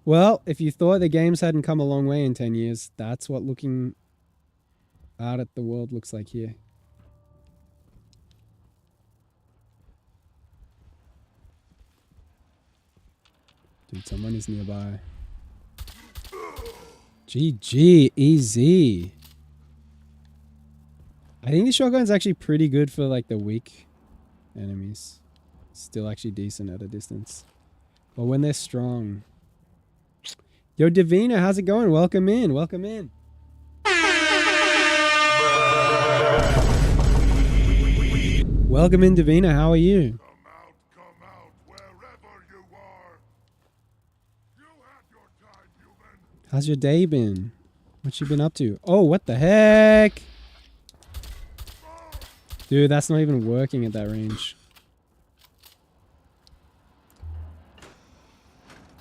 Well, if you thought the games hadn't come a long way in 10 years, that's what looking out at the world looks like here. Dude, someone is nearby. GG, easy. I think the shotgun's actually pretty good for like the weak enemies. Still actually decent at a distance. But when they're strong. Yo, Davina, how's it going? Welcome in. Welcome in. Welcome in, Davina. How are you? Come out, wherever you are. You had your time, human. How's your day been? What you been up to? Oh, what the heck? Dude, that's not even working at that range.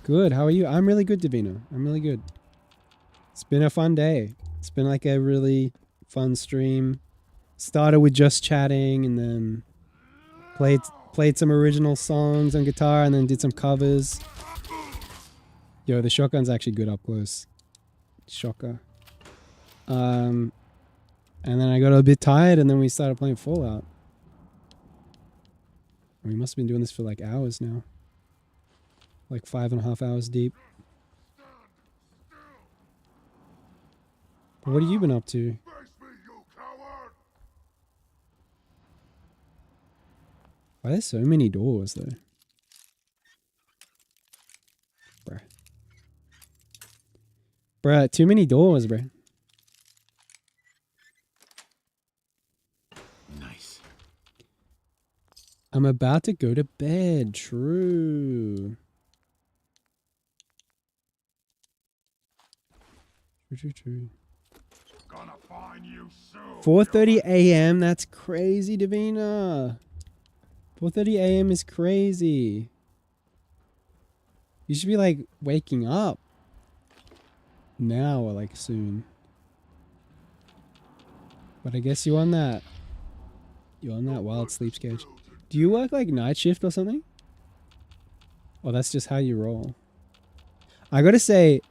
Good. How are you? I'm really good, Davina. I'm really good. It's been a fun day. It's been like a really fun stream. Started with just chatting and then played some original songs on guitar and then did some covers. Yo, the shotgun's actually good up close. Shocker. And then I got a bit tired and then we started playing Fallout. We must have been doing this for like hours now. Like 5.5 hours deep. But what have you been up to? Why are there so many doors though? Bruh. Bruh, too many doors, bruh. Nice. I'm about to go to bed. True. True. Gonna find you soon. 4:30 a.m. That's crazy, Davina. 4:30 a.m. is crazy. You should be like waking up now or like soon. But I guess you're on that wild sleep schedule. Do you work like night shift or something? Or that's just how you roll? I gotta say,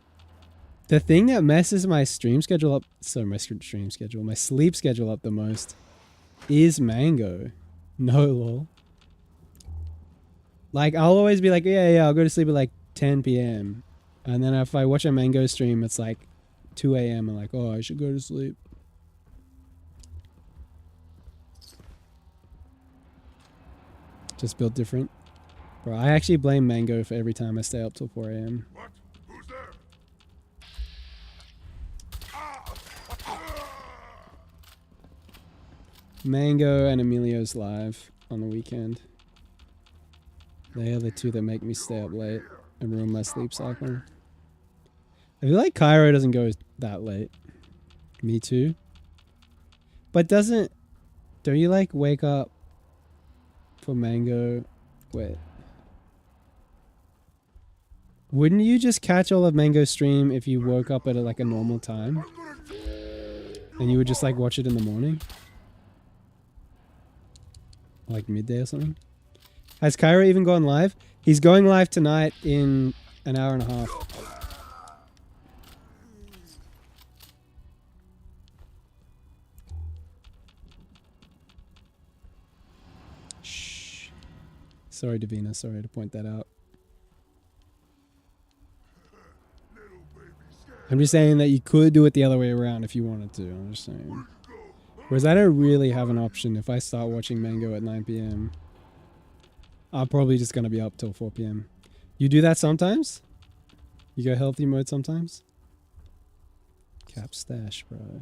the thing that messes my stream schedule up, my sleep schedule up the most is Mango. No lol. Like, I'll always be like, yeah, I'll go to sleep at like 10 p.m. And then if I watch a Mango stream, it's like 2 a.m. I'm like, oh, I should go to sleep. Just built different. Bro, I actually blame Mango for every time I stay up till 4 a.m. What? Who's there? Mango and Emilio's live on the weekend. They are the two that make me stay up late and ruin my sleep cycle. I feel like Cairo doesn't go that late. Me too. But don't you like wake up for Mango? Wait. Wouldn't you just catch all of Mango's stream if you woke up at like a normal time? And you would just like watch it in the morning? Like midday or something? Has Cairo even gone live? He's going live tonight in an hour and a half. Shh. Sorry, Davina. Sorry to point that out. I'm just saying that you could do it the other way around if you wanted to. I'm just saying. Whereas I don't really have an option. If I start watching Mango at 9 p.m., I'm probably just going to be up till 4 p.m. You do that sometimes? You go healthy mode sometimes? Cap stash, bro.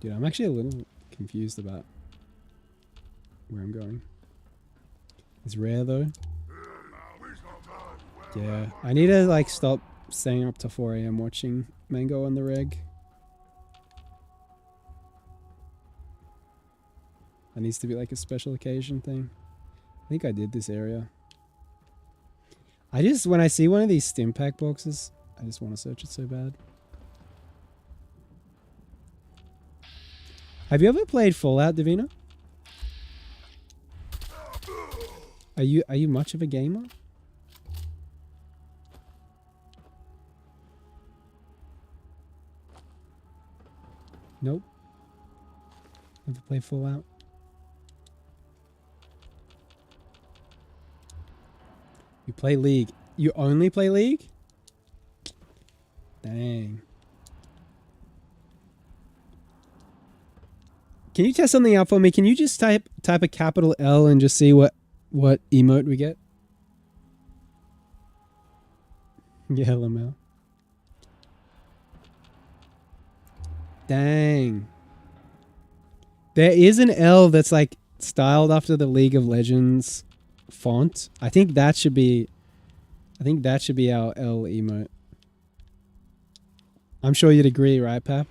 Dude, I'm actually a little confused about where I'm going. It's rare though. Yeah, I need to like stop staying up to 4 a.m. watching Mango on the reg. That needs to be like a special occasion thing. I think I did this area. When I see one of these stim pack boxes, I just want to search it so bad. Have you ever played Fallout, Davina? Are you much of a gamer? Nope. Never played Fallout. You play League. You only play League? Dang. Can you test something out for me? Can you just type a capital L and just see what emote we get? Yeah, Lamel. Dang. There is an L that's like styled after the League of Legends font. I think that should be our L emote. I'm sure you'd agree, right, Pap?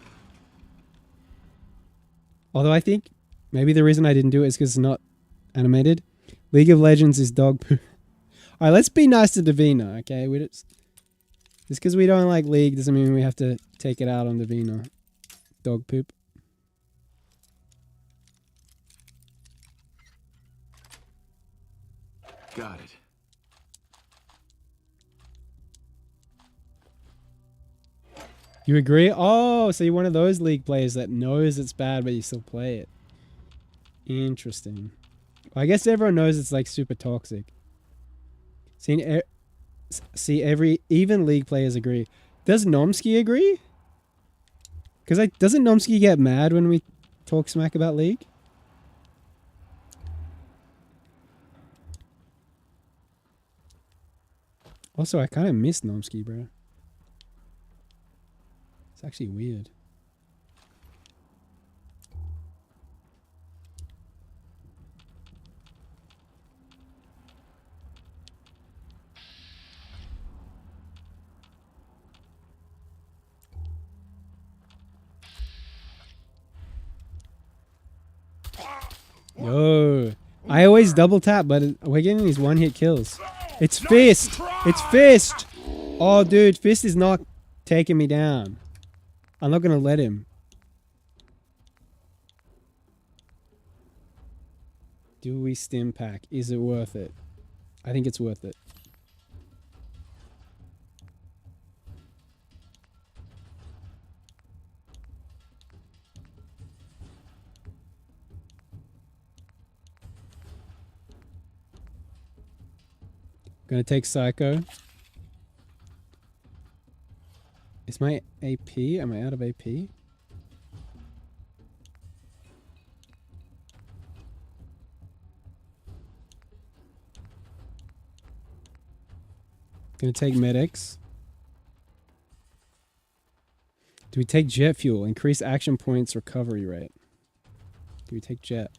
Although I think maybe the reason I didn't do it is because it's not animated. League of Legends is dog poo. Alright, let's be nice to Davina, okay? Just because we don't like League doesn't mean we have to take it out on Davina. Dog poop. Got it. You agree? Oh, so you're one of those League players that knows it's bad, but you still play it. Interesting. Well, I guess everyone knows it's like super toxic. Even League players agree. Does Nomsky agree? Because doesn't Nomsky get mad when we talk smack about League? Also, I kind of miss Nomsky, bro. It's actually weird. Yo, I always double tap, but we're getting these one-hit kills. It's Fist! It's Fist! Oh, dude, Fist is not taking me down. I'm not gonna let him. Do we stim pack? Is it worth it? I think it's worth it. Gonna take Psycho. Is my AP? Am I out of AP? Gonna take medics. Do we take jet fuel? Increase action points recovery rate. Do we take jet?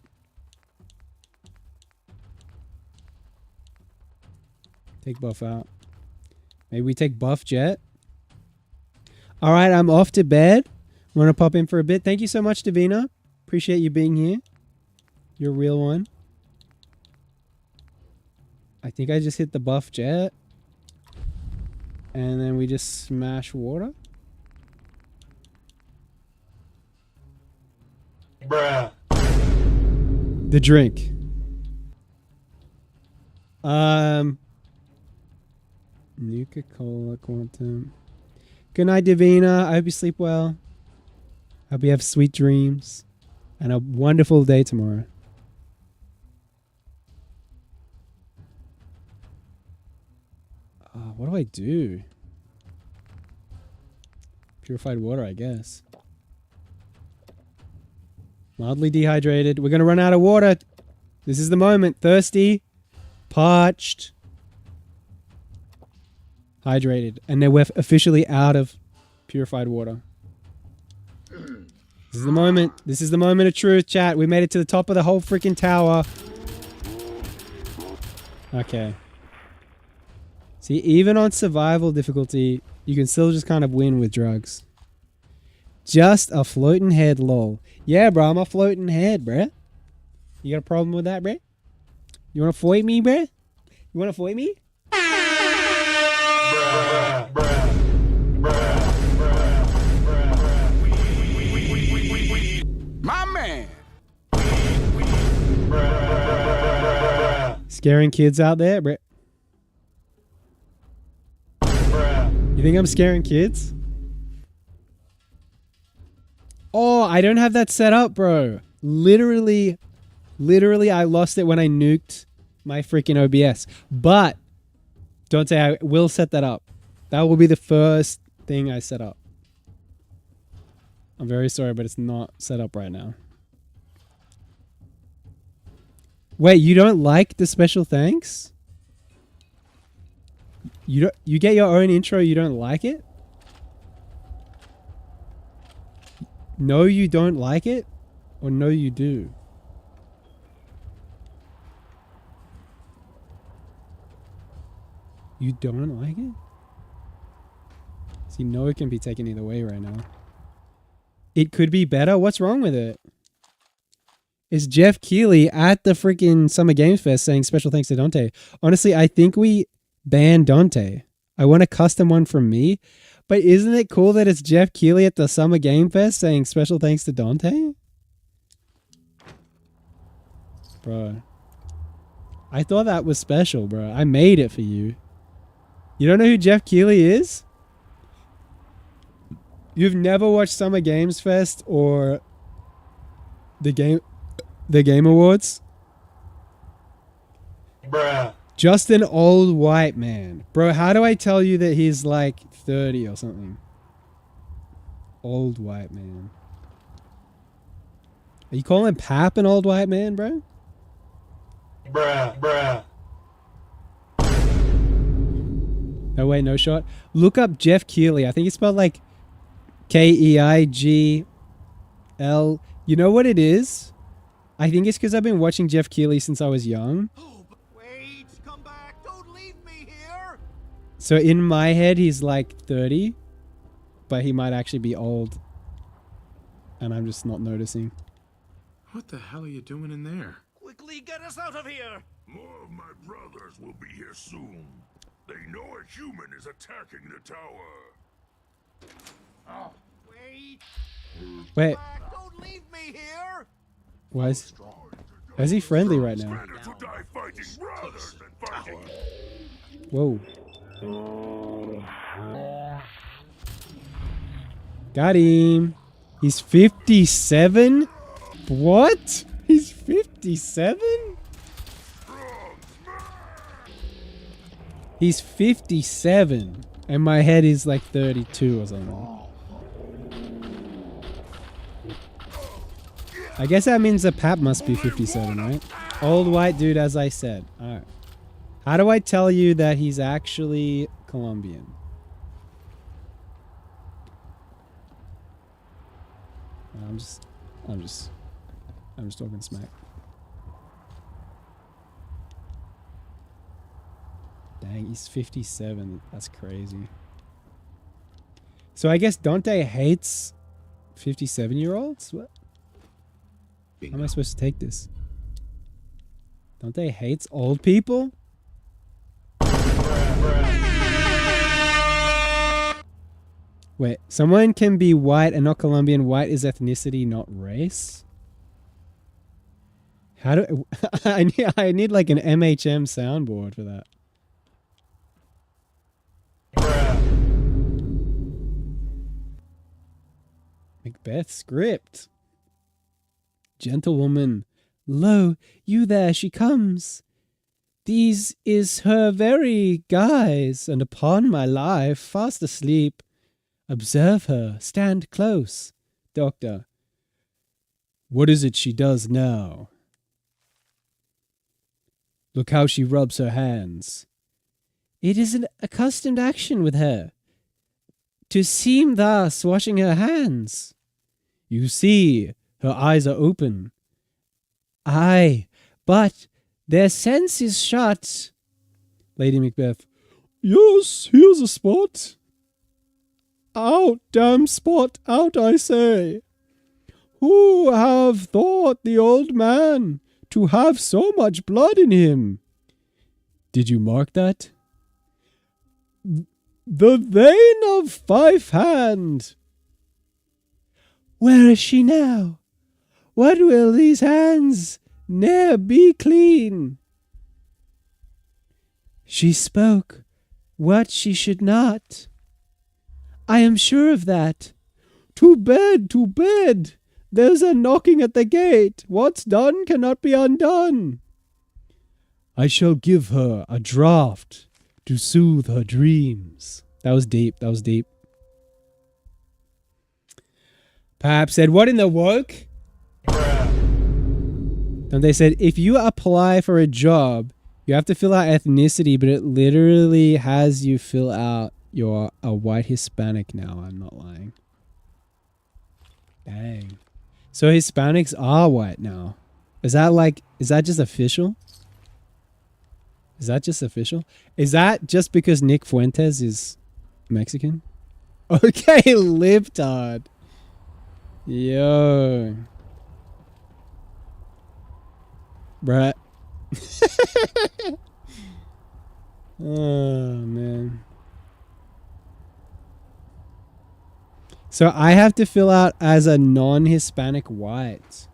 Take buff out. Maybe we take buff jet. All right, I'm off to bed. Want to pop in for a bit. Thank you so much, Davina. Appreciate you being here. You're a real one. I think I just hit the buff jet. And then we just smash water. Bruh. The drink. Nuka-Cola Quantum. Good night, Davina. I hope you sleep well. Hope you have sweet dreams. And a wonderful day tomorrow. What do I do? Purified water, I guess. Mildly dehydrated. We're going to run out of water. This is the moment. Thirsty. Parched. Hydrated. And then we're officially out of purified water. This is the moment. This is the moment of truth, chat. We made it to the top of the whole freaking tower. Okay. See, even on survival difficulty, you can still just kind of win with drugs. Just a floating head, lol. Yeah, bro, I'm a floating head, bruh. You got a problem with that, bruh? You want to fight me, bruh? You want to fight me? My man. Scaring kids out there, bruh. You think I'm scaring kids? Oh, I don't have that set up, bro. Literally, I lost it when I nuked my freaking OBS. But, don't say I will set that up. That will be the first thing I set up. I'm very sorry, but it's not set up right now. Wait, you don't like the special thanks? You get your own intro, you don't like it? No, you don't like it? Or no, you do? You don't like it? See, no, it can be taken either way right now. It could be better? What's wrong with it? Is Jeff Keighley at the freaking Summer Games Fest saying special thanks to Dante? Honestly, I think we banned Dante. I want a custom one from me. But isn't it cool that it's Jeff Keighley at the Summer Game Fest saying special thanks to Dante? Bro. I thought that was special, bro. I made it for you. You don't know who Jeff Keighley is? You've never watched Summer Games Fest or the Game Awards? Bruh. Just an old white man. Bro, how do I tell you that he's like 30 or something? Old white man. Are you calling Pap an old white man, bro? Bruh. No way, no shot. Look up Jeff Keighley. I think it's spelled like Keigl. You know what it is? I think it's because I've been watching Jeff Keighley since I was young. Wait, come back! Don't leave me here! So in my head, he's like 30, but he might actually be old. And I'm just not noticing. What the hell are you doing in there? Quickly get us out of here! More of my brothers will be here soon. They know a human is attacking the tower. Oh, wait! Wait. Don't leave me here! Why is he friendly right now? Whoa. Got him. He's 57? What? He's 57? He's 57. And my head is like 32 or something. I guess that means the pap must be 57, right? Old white dude, as I said. Alright. How do I tell you that he's actually Colombian? I'm just talking smack. Dang, he's 57. That's crazy. So I guess Dante hates 57-year-olds? What? How am I supposed to take this? Dante hates old people? Wait, someone can be white and not Colombian. White is ethnicity, not race? How do I need like an MHM soundboard for that. Macbeth script. Gentlewoman, lo, you there, she comes. These is her very guise, and upon my life, fast asleep. Observe her, stand close. Doctor, what is it she does now? Look how she rubs her hands. It is an accustomed action with her, to seem thus washing her hands. You see, her eyes are open. Aye, but their sense is shut. Lady Macbeth. Yes, here's a spot. Out, damn spot, out I say. Who have thought the old man to have so much blood in him? Did you mark that? The vein of Fife Hand. Where is she now? What will these hands ne'er be clean? She spoke what she should not. I am sure of that. To bed, to bed. There's a knocking at the gate. What's done cannot be undone. I shall give her a draught to soothe her dreams. That was deep. That was deep. Pap said, what in the woke? And they said, if you apply for a job, you have to fill out ethnicity, but it literally has you fill out you're a white Hispanic now. I'm not lying. Dang. So Hispanics are white now. Is that just official? Is that just official? Is that just because Nick Fuentes is Mexican? Okay, libtard. Yo. Bruh. Oh, man. So I have to fill out as a non-Hispanic white.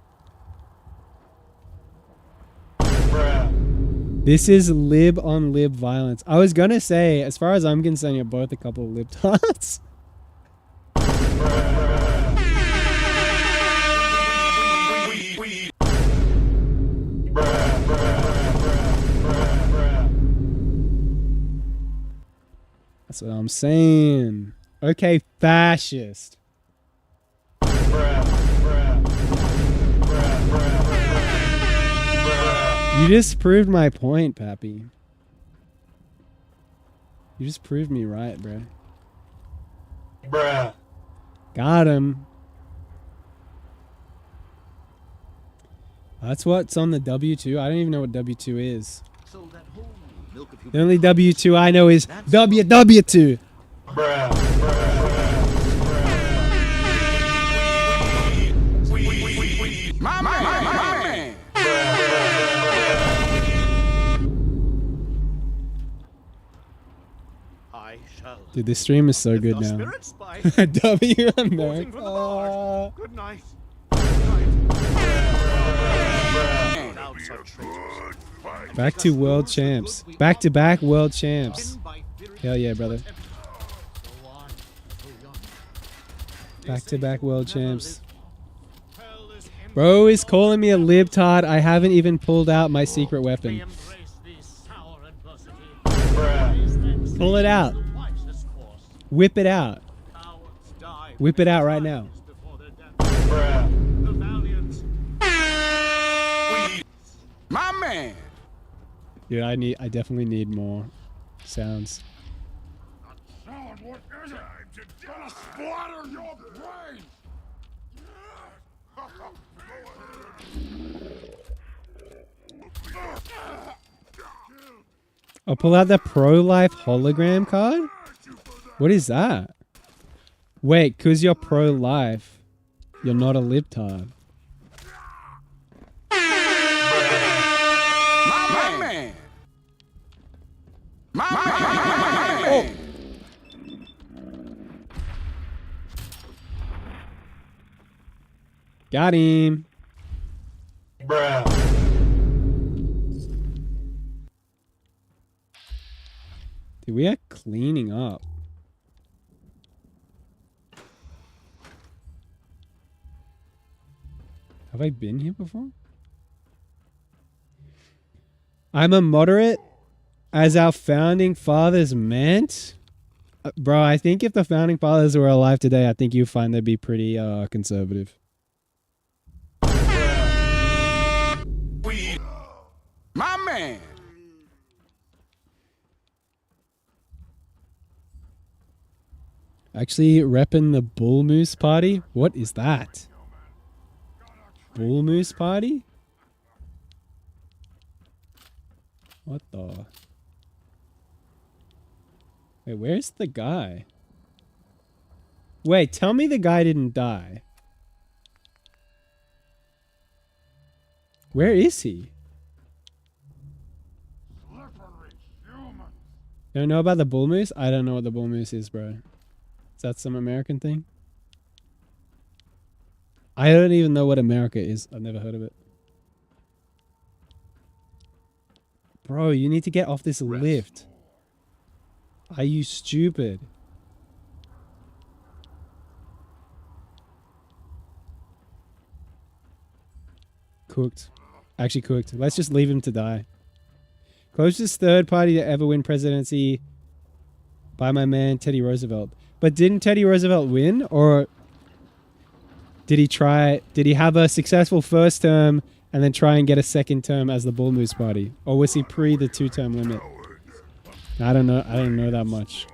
This is lib on lib violence. I was gonna say, as far as I'm concerned, you're both a couple of libtards. That's what I'm saying. Okay, fascist. You just proved my point, Pappy. You just proved me right, bro. Bruh. Got him. That's what's on the W2. I don't even know what W2 is. The only W2 I know is WW2. My man. Dude, this stream is so good now. W America. Good night. Back to world champs. Back to back world champs. Hell yeah, brother. Back to back world champs. Bro is calling me a libtard. I haven't even pulled out my secret weapon. Pull it out. Whip it out. Whip it out right now. My man. Dude, I definitely need more sounds. Sound, what is it? Gonna splatter your brain. I'll pull out the pro-life hologram card? What is that? Wait, because you're pro-life, you're not a libtard. My man. My man. Got him. Bruh. Dude, we are cleaning up. Have I been here before? I'm a moderate as our founding fathers meant. Bro, I think if the founding fathers were alive today, I think you'd find they'd be pretty conservative. My man. Actually, repping the Bull Moose Party? What is that? Bull Moose Party? What the? Wait, where's the guy? Wait, tell me the guy didn't die. Where is he? You don't know about the Bull Moose? I don't know what the Bull Moose is, bro. Is that some American thing? I don't even know what America is. I've never heard of it. Bro, you need to get off this lift. Are you stupid? Cooked. Actually cooked. Let's just leave him to die. Closest third party to ever win presidency by my man Teddy Roosevelt. But didn't Teddy Roosevelt win? Or did he have a successful first term and then try and get a second term as the Bull Moose Party? Or was he pre the 2-term limit? I don't know. I don't know that much.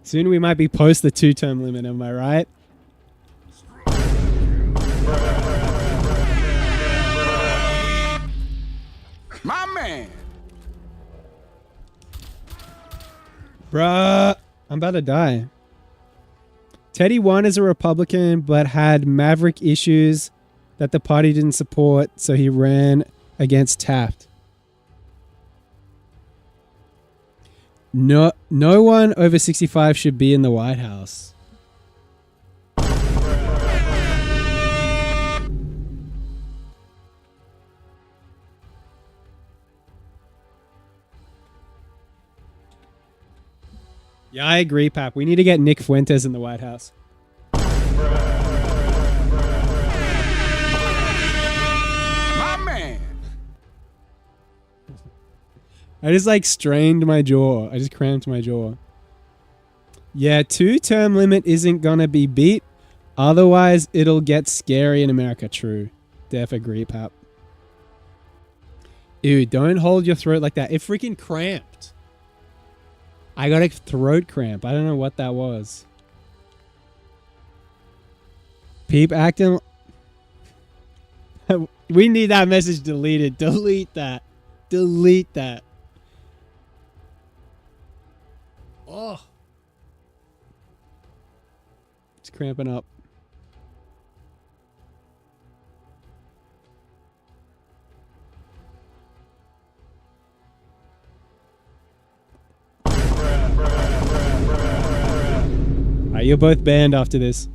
Soon we might be post the 2-term limit, am I right? My man. Bruh, I'm about to die. Teddy won as a Republican, but had maverick issues that the party didn't support, so he ran against Taft. No one over 65 should be in the White House. Yeah, I agree, Pap. We need to get Nick Fuentes in the White House. My man. I just like strained my jaw. I just cramped my jaw. Yeah, 2-term limit isn't gonna be beat. Otherwise, it'll get scary in America. True. Def agree, Pap. Ew, don't hold your throat like that. It freaking cramped. I got a throat cramp. I don't know what that was. Peep acting... We need that message deleted. Delete that. Delete that. Oh. It's cramping up. Alright, you're both banned after this.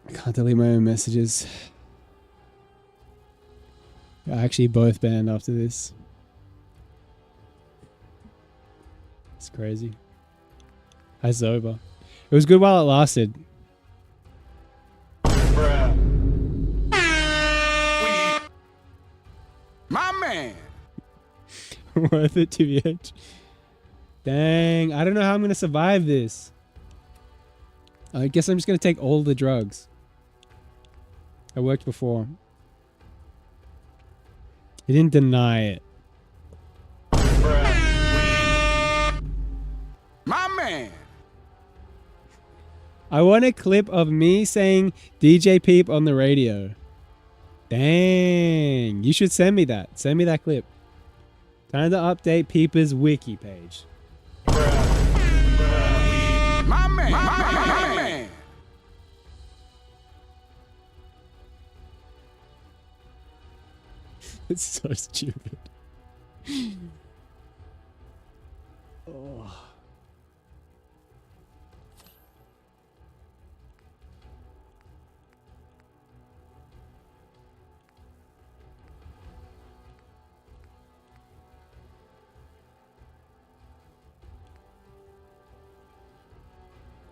I can't delete my own messages. You're actually both banned after this. It's crazy. It's over. It was good while it lasted. My man. Worth it, TBH. Dang, I don't know how I'm gonna survive this. I guess I'm just gonna take all the drugs. I worked before. He didn't deny it. My man. I want a clip of me saying DJ Peep on the radio. Dang. You should send me that. Send me that clip. Time to update Peeper's wiki page. My man. My man. It's so stupid. Oh.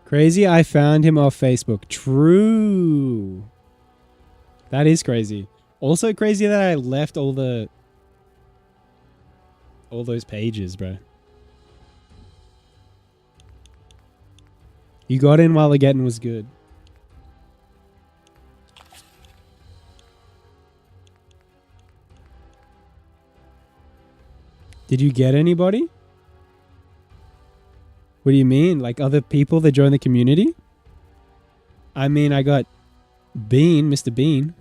Crazy, I found him off Facebook. True. That is crazy. Also crazy that I left all those pages, bro. You got in while the getting was good. Did you get anybody? What do you mean? Like other people that join the community? I mean, I got Bean, Mr. Bean.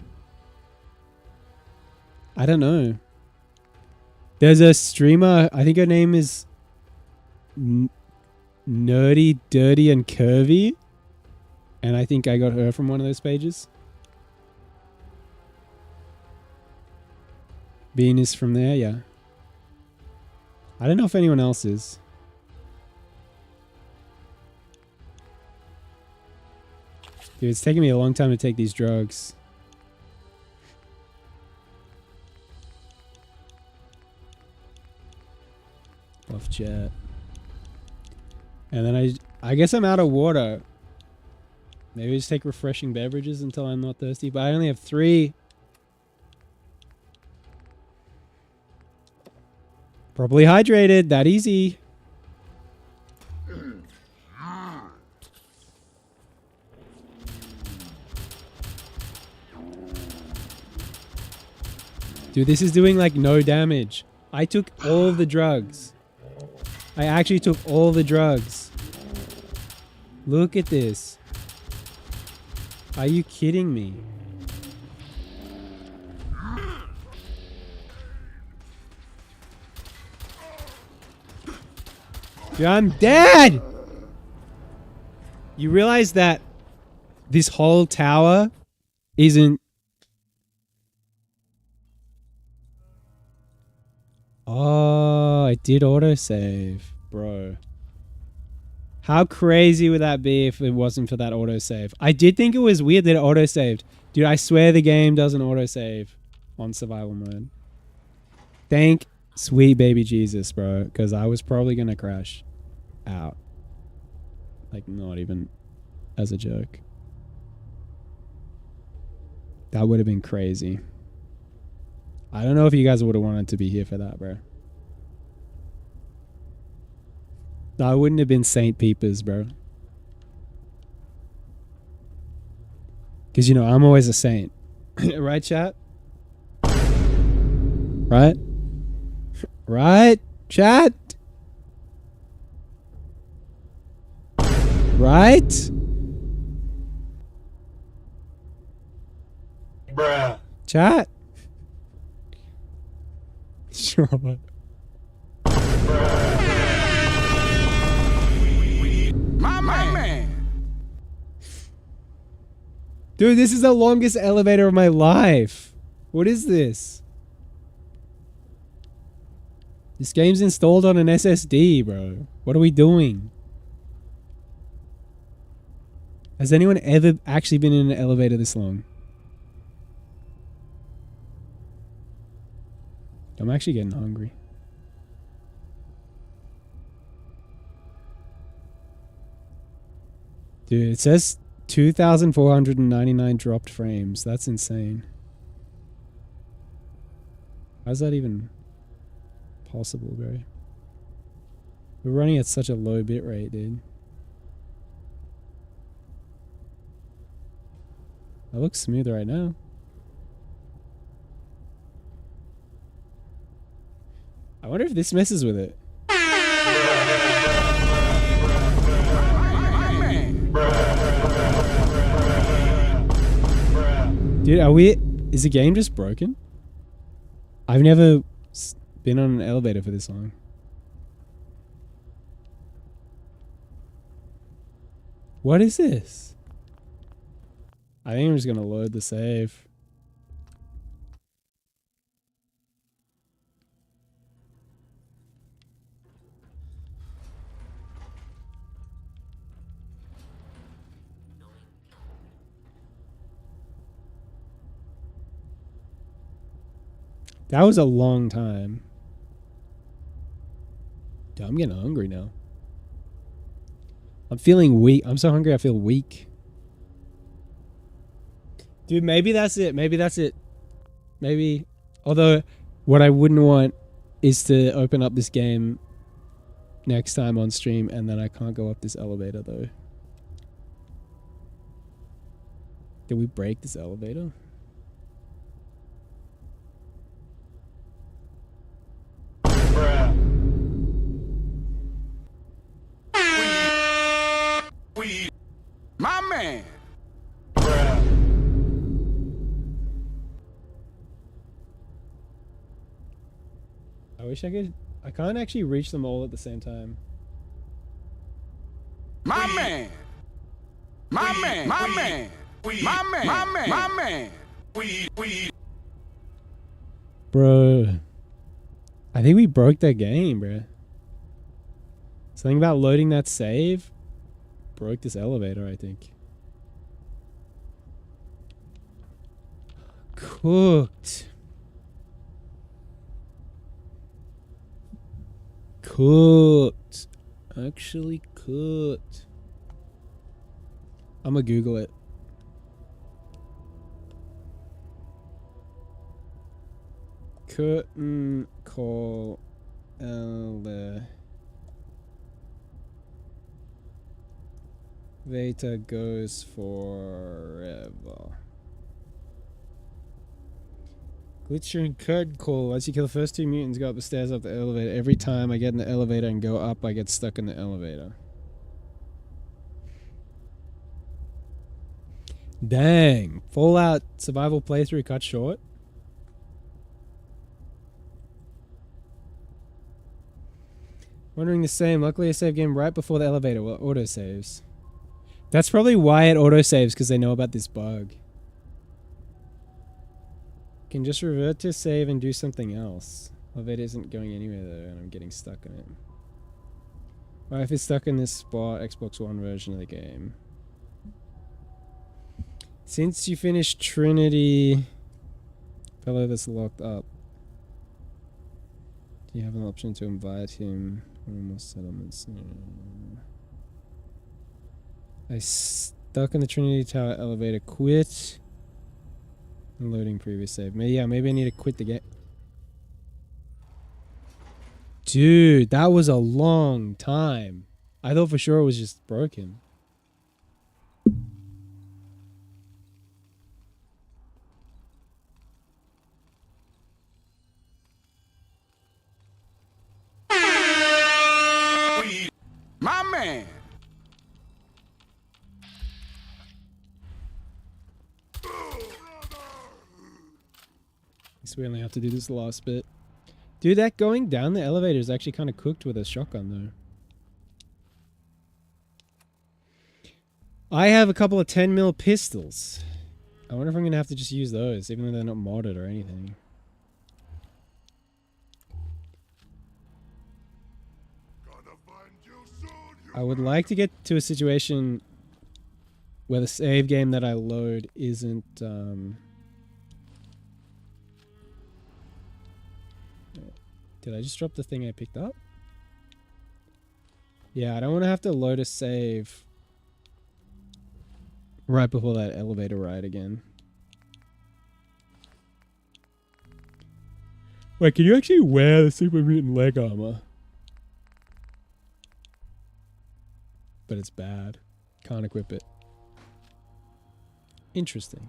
I don't know. There's a streamer, I think her name is Nerdy, Dirty, and Curvy. And I think I got her from one of those pages. Bean is from there, yeah. I don't know if anyone else is. Dude, it's taking me a long time to take these drugs. Buff jet. And then I guess I'm out of water. Maybe just take refreshing beverages until I'm not thirsty. But I only have 3. Properly hydrated. That easy. Dude, this is doing like no damage. I took all the drugs. I actually took all the drugs. Look at this. Are you kidding me? Dude, I'm dead! You realize that this whole tower isn't... Oh, it did autosave, bro. How crazy would that be if it wasn't for that autosave? I did think it was weird that it autosaved. Dude, I swear the game doesn't autosave on survival mode. Thank sweet baby Jesus, bro. Because I was probably going to crash out. Like, not even as a joke. That would have been crazy. I don't know if you guys would have wanted to be here for that, bro. I wouldn't have been Saint Peepers, bro. Because, you know, I'm always a saint. Right, chat? Right? Right, chat? Right? Bruh. Chat? Sure. My man. Dude, this is the longest elevator of my life. What is this? This game's installed on an SSD, bro. What are we doing? Has anyone ever actually been in an elevator this long? I'm actually getting hungry. Dude, it says 2,499 dropped frames. That's insane. How's that even possible, bro? We're running at such a low bit rate, dude. That looks smooth right now. I wonder if this messes with it. Dude, is the game just broken? I've never been on an elevator for this long. What is this? I think I'm just gonna load the save. That was a long time. Dude, I'm getting hungry now. I'm feeling weak. I'm so hungry I feel weak. Dude, maybe that's it. Maybe that's it. Maybe. Although, what I wouldn't want is to open up this game next time on stream and then I can't go up this elevator though. Did we break this elevator? My man. I wish I could. I can't actually reach them all at the same time. My man. My man. My man. My man. My man. My man. Bro. I think we broke that game, bro. Something about loading that save broke this elevator, I think. Cooked. Cooked. Actually cooked. I'm gonna Google it. Curtain call elevator goes forever. Glitch and curtain call. As you kill the first 2 mutants, go up the stairs up the elevator. Every time I get in the elevator and go up, I get stuck in the elevator. Dang. Fallout survival playthrough cut short. Wondering the same. Luckily I saved game right before the elevator. Well, auto saves. That's probably why it auto saves, because they know about this bug. Can just revert to save and do something else. Elevator isn't going anywhere though, and I'm getting stuck in it. Well, if it's stuck in this spot, Xbox One version of the game. Since you finished Trinity, fellow that's locked up, do you have an option to invite him? Almost settlements. I stuck in the Trinity Tower elevator. Quit. Loading previous save. Maybe I need to quit the game. Dude, that was a long time. I thought for sure it was just broken. man. Guess we only have to do this last bit. Dude, that going down the elevator is actually kind of cooked with a shotgun, though. I have a couple of 10mm pistols. I wonder if I'm going to have to just use those, even though they're not modded or anything. I would like to get to a situation where the save game that I load isn't... Did I just drop the thing I picked up? Yeah, I don't want to have to load a save right before that elevator ride again. Wait, can you actually wear the Super Mutant leg armor? But it's bad. Can't equip it. Interesting.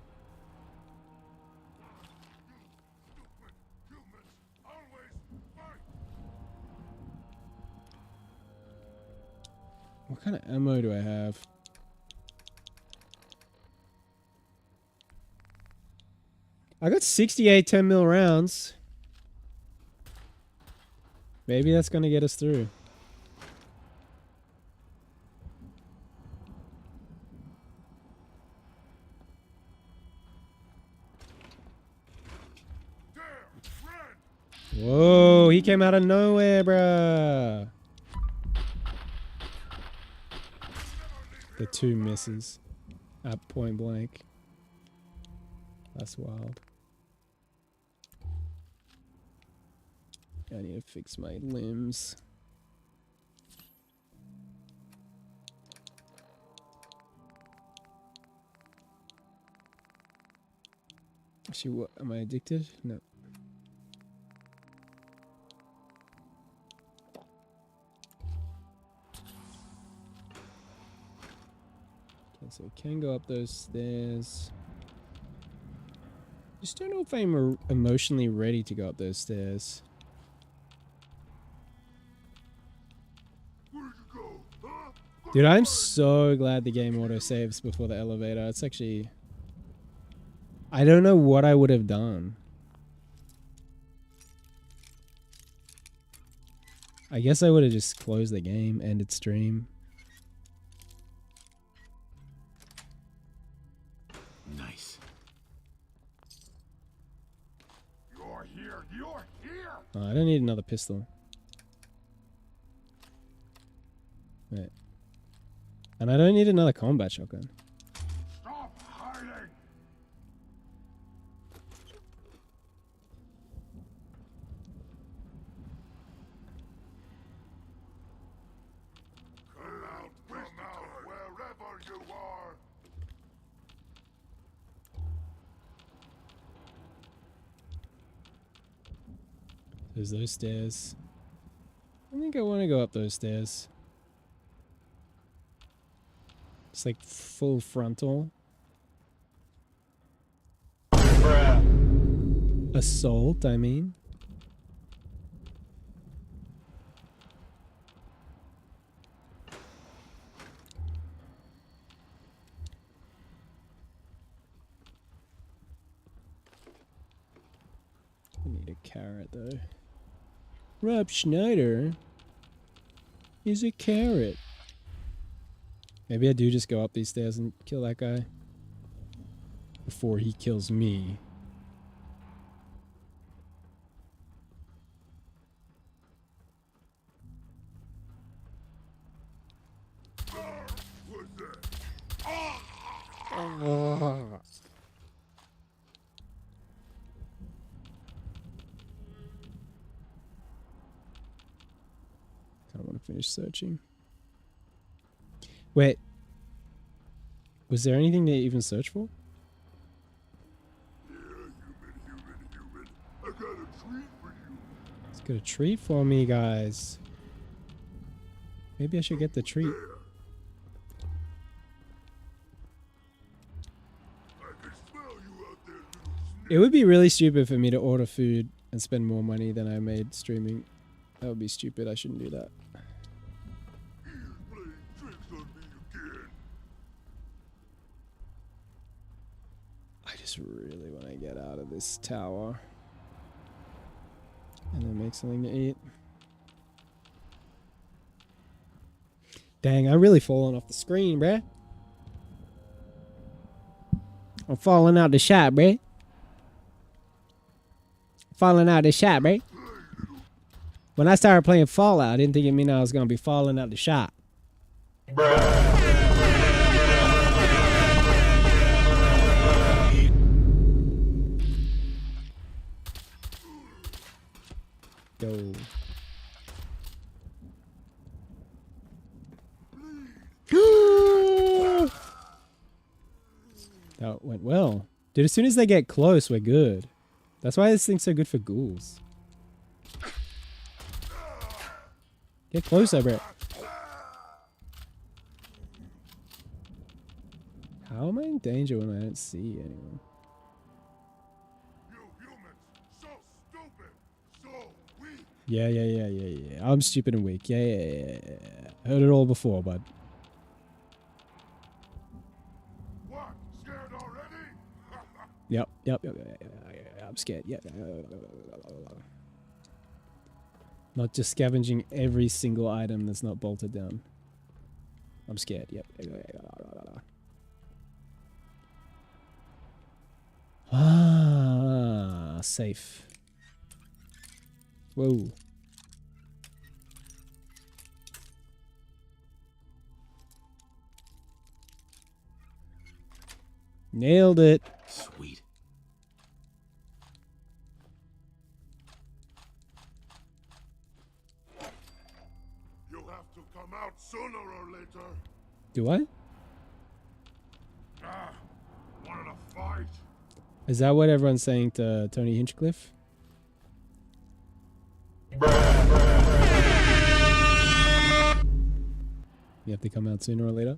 What kind of ammo do I have? I got 68 10mm rounds. Maybe that's gonna get us through. Whoa, he came out of nowhere, bruh. The 2 misses at point blank. That's wild. I need to fix my limbs. Actually, what? Am I addicted? No. Okay, so I can go up those stairs. Just don't know if I'm emotionally ready to go up those stairs. Dude, I'm so glad the game auto-saves before the elevator. It's actually... I don't know what I would have done. I guess I would have just closed the game, ended stream. Nice. You're here. You're here. Oh, I don't need another pistol. Wait. And I don't need another combat shotgun. Stop hiding. Come out wherever you are. There's those stairs. I think I want to go up those stairs. It's like full frontal. Bruh. Assault, I mean. I need a carrot though. Rob Schneider is a carrot. Maybe I do just go up these stairs and kill that guy before he kills me. I don't want to finish searching. Wait. Was there anything to even search for? Yeah, human. I got a treat for you. It's got a treat for me, guys. Maybe I should get the treat. It would be really stupid for me to order food and spend more money than I made streaming. That would be stupid. I shouldn't do that. just really want to get out of this tower. And then make something to eat. Dang, I'm really falling off the screen, bruh. I'm falling out the shot, bruh. Falling out the shot, bruh. When I started playing Fallout, I didn't think it meant I was going to be falling out the shot. Yo. That went well. Dude, as soon as they get close, we're good. That's why this thing's so good for ghouls. Get closer, Brett. How am I in danger when I don't see anyone? Yeah. I'm stupid and weak. Yeah. Heard it all before, bud. What? Scared already? Yep. I'm scared. Yeah. Not just scavenging every single item that's not bolted down. I'm scared. Yep. Ah, safe. Whoa. Nailed it. Sweet. You have to come out sooner or later. Do I? Wanted to fight? Is that what everyone's saying to Tony Hinchcliffe? You have to come out sooner or later?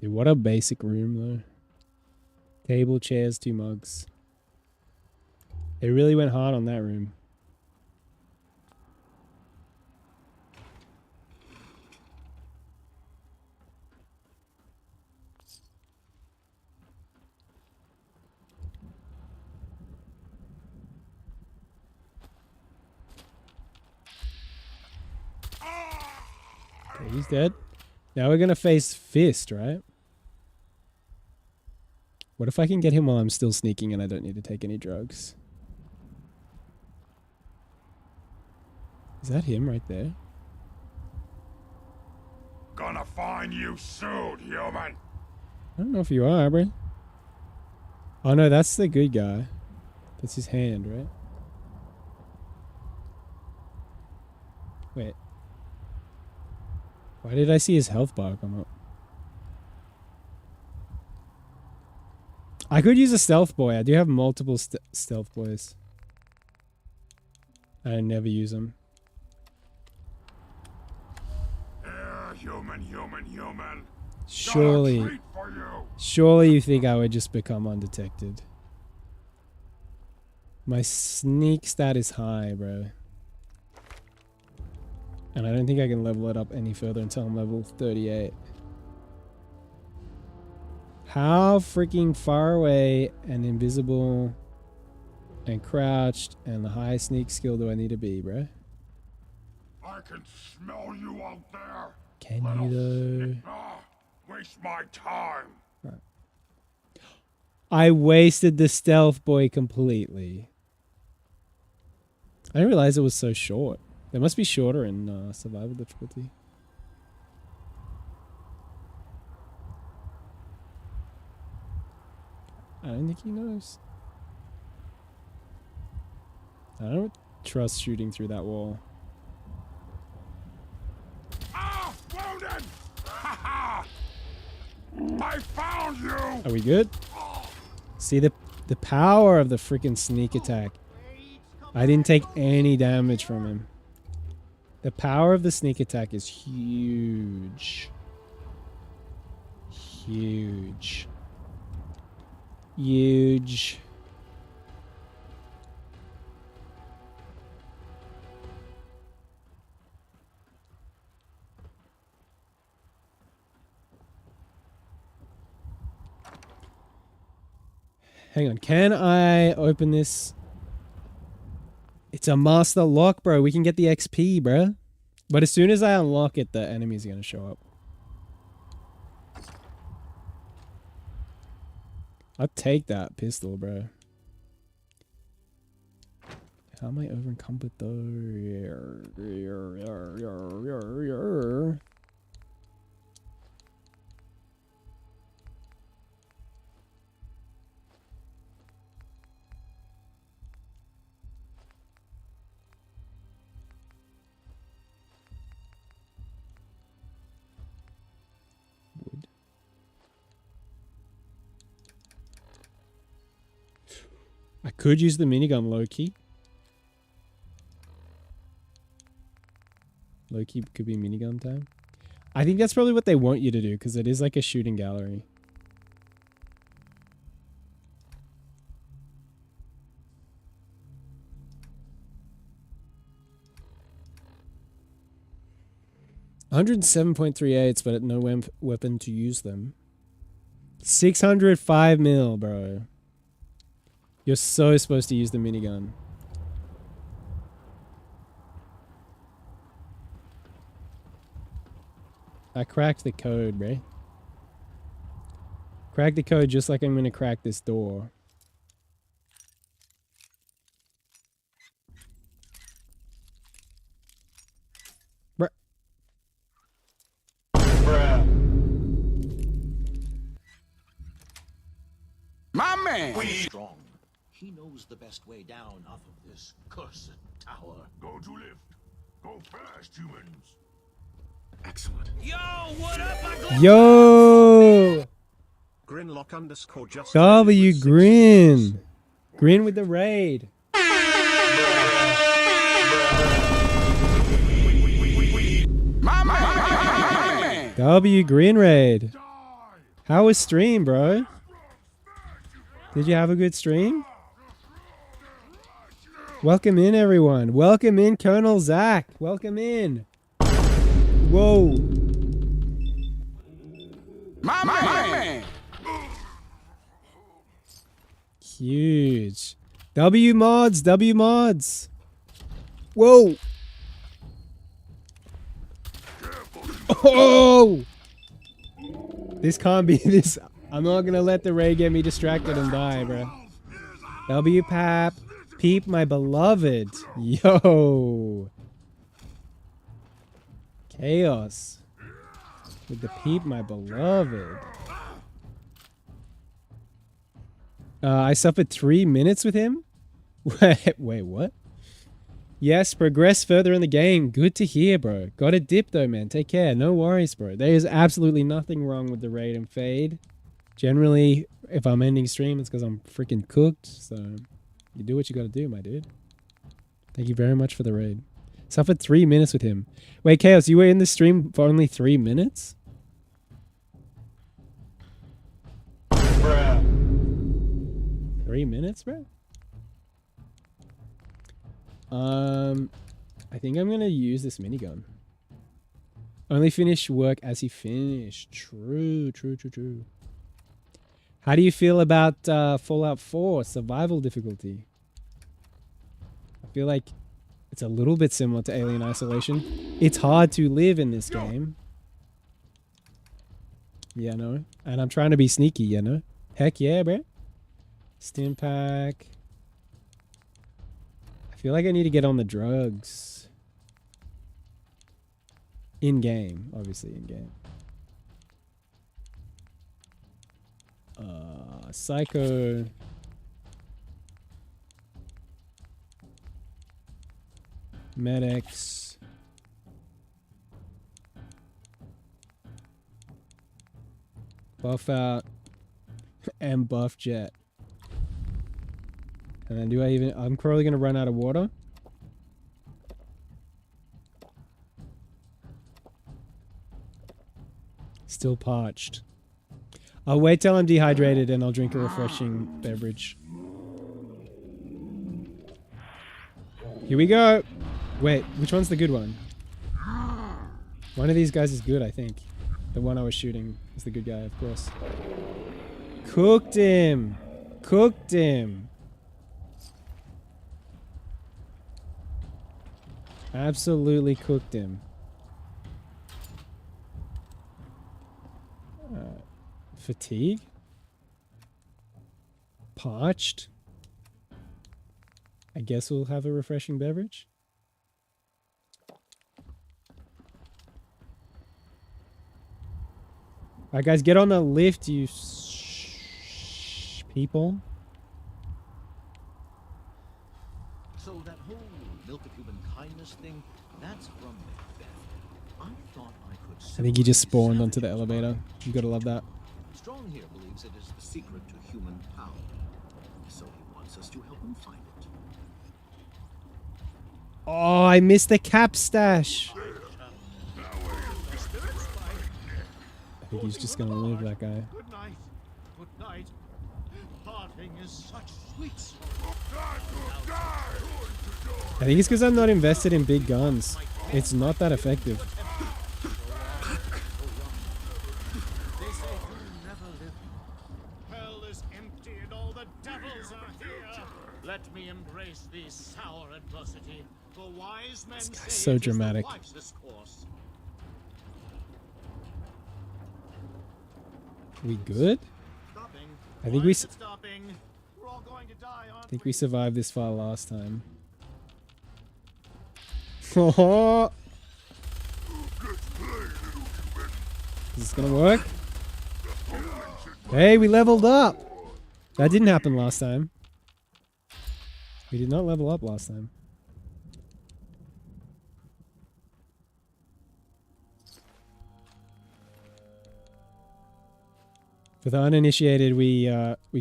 Dude, what a basic room, though. Table, chairs, 2 mugs. They really went hard on that room. Okay, he's dead. Now we're gonna face Fist, right? What if I can get him while I'm still sneaking and I don't need to take any drugs? Is that him right there? Gonna find you soon, human. I don't know if you are, bro. Oh no, that's the good guy. That's his hand, right? Wait. Why did I see his health bar come up? I could use a stealth boy. I do have multiple stealth boys. I never use them. Human. Surely you think I would just become undetected. My sneak stat is high, bro. And I don't think I can level it up any further until I'm level 38. How freaking far away and invisible and crouched and the high sneak skill do I need to be, bro? I can smell you out there. Can you though? Waste my time. Right. I wasted the stealth boy completely. I didn't realize it was so short. They must be shorter in survival difficulty. I don't think he knows. I don't trust shooting through that wall. Ah, wounded! Ha I found you! Are we good? See the power of the freaking sneak attack. I didn't take any damage from him. The power of the sneak attack is huge. Huge. Huge. Hang on, can I open this? It's a master lock, bro. We can get the XP, bro. But as soon as I unlock it, the enemy's gonna show up. I'll take that pistol, bro. How am I over encumbered though? I could use the minigun low-key. Low-key could be minigun time. I think that's probably what they want you to do, because it is like a shooting gallery. $107.38, but no weapon to use them. 605 mil, bro. You're so supposed to use the minigun. I cracked the code, bro. Crack the code just like I'm gonna crack this door. Bruh. My man! Strong. He knows the best way down off of this cursed tower. Go to lift. Go fast, humans. Excellent. Yo, what up? Yo! Grinlock _ just W Grin. Grin with the raid. My man! W Grin raid. How was stream, bro? Did you have a good stream? Welcome in, everyone. Welcome in, Colonel Zach. Welcome in. Whoa. My man! Huge. W mods, W mods. Whoa. Oh! This can't be this. I'm not gonna let the raid get me distracted and die, bro. W Pap. Peep, my beloved. Yo. Chaos. With the peep, my beloved. I suffered 3 minutes with him? Wait, what? Yes, progress further in the game. Good to hear, bro. Got a dip though, man. Take care. No worries, bro. There is absolutely nothing wrong with the raid and fade. Generally, if I'm ending stream, it's because I'm freaking cooked. So, you do what you gotta do, my dude. Thank you very much for the raid. Suffered 3 minutes with him. Wait, Chaos, you were in the stream for only 3 minutes? Bruh. 3 minutes, bro? I think I'm gonna use this minigun. Only finish work as he finished. True. How do you feel about Fallout 4 survival difficulty? I feel like it's a little bit similar to Alien Isolation. It's hard to live in this game. Yeah, no. And I'm trying to be sneaky, you know? Heck yeah, bro. Stim pack. I feel like I need to get on the drugs. In-game. Obviously, in-game. Psycho. Med-X. Buff out. And buff jet. And then do I even... I'm probably going to run out of water. Still parched. I'll wait till I'm dehydrated and I'll drink a refreshing beverage. Here we go. Wait, which one's the good one? One of these guys is good, I think. The one I was shooting is the good guy, of course. Cooked him. Cooked him. Absolutely cooked him. Fatigue? Parched? I guess we'll have a refreshing beverage. Alright guys, get on the lift, you people. So that whole milk of human kindness thing, that's from Macbeth. I thought I could... I think he just spawned onto the elevator. You gotta love that. Strong here believes it is the secret to human power. So he wants us to help him find it. Oh, I missed the cap stash. I think he's just gonna live, that guy. Good night. Good night. Parting is such sweet sorrow. I think it's because I'm not invested in big guns. It's not that effective. They say you never live. Hell is empty and all the devils are here. Let me embrace this sour adversity. For wise men say so dramatic. We good? I think we survived this far last time. Is this gonna work? Hey, we leveled up! That didn't happen last time. We did not level up last time. For the uninitiated, we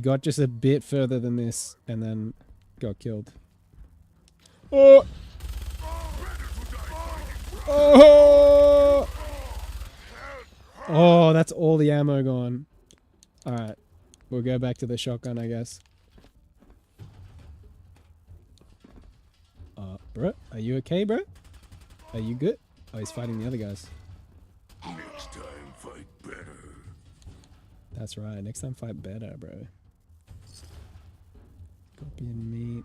got just a bit further than this and then got killed. Oh! Oh! Oh, that's all the ammo gone. Alright. We'll go back to the shotgun, I guess. Bro, are you okay, bro? Are you good? Oh, he's fighting the other guys. Next time, fight better. That's right. Next time, fight better, bro. Copy and meat.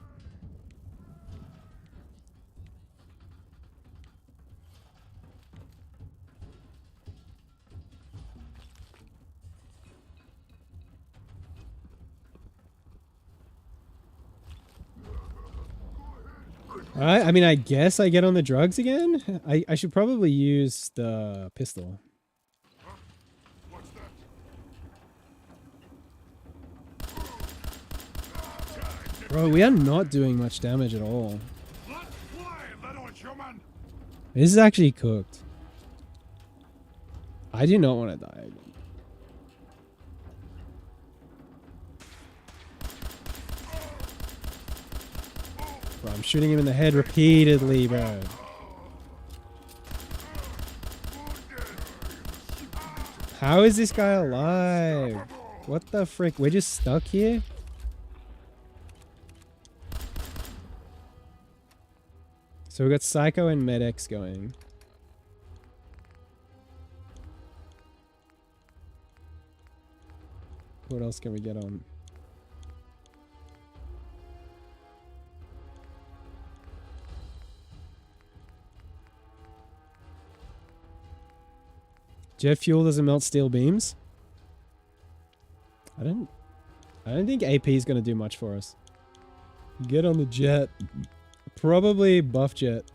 Alright, I mean, I guess I get on the drugs again? I should probably use the pistol. Bro, we are not doing much damage at all. This is actually cooked. I do not want to die again. Bro, I'm shooting him in the head repeatedly, bro. How is this guy alive? What the frick? We're just stuck here? So we got Psycho and Med-X going. What else can we get on? Jet fuel doesn't melt steel beams? I don't think AP is going to do much for us. Get on the jet. Probably buff jet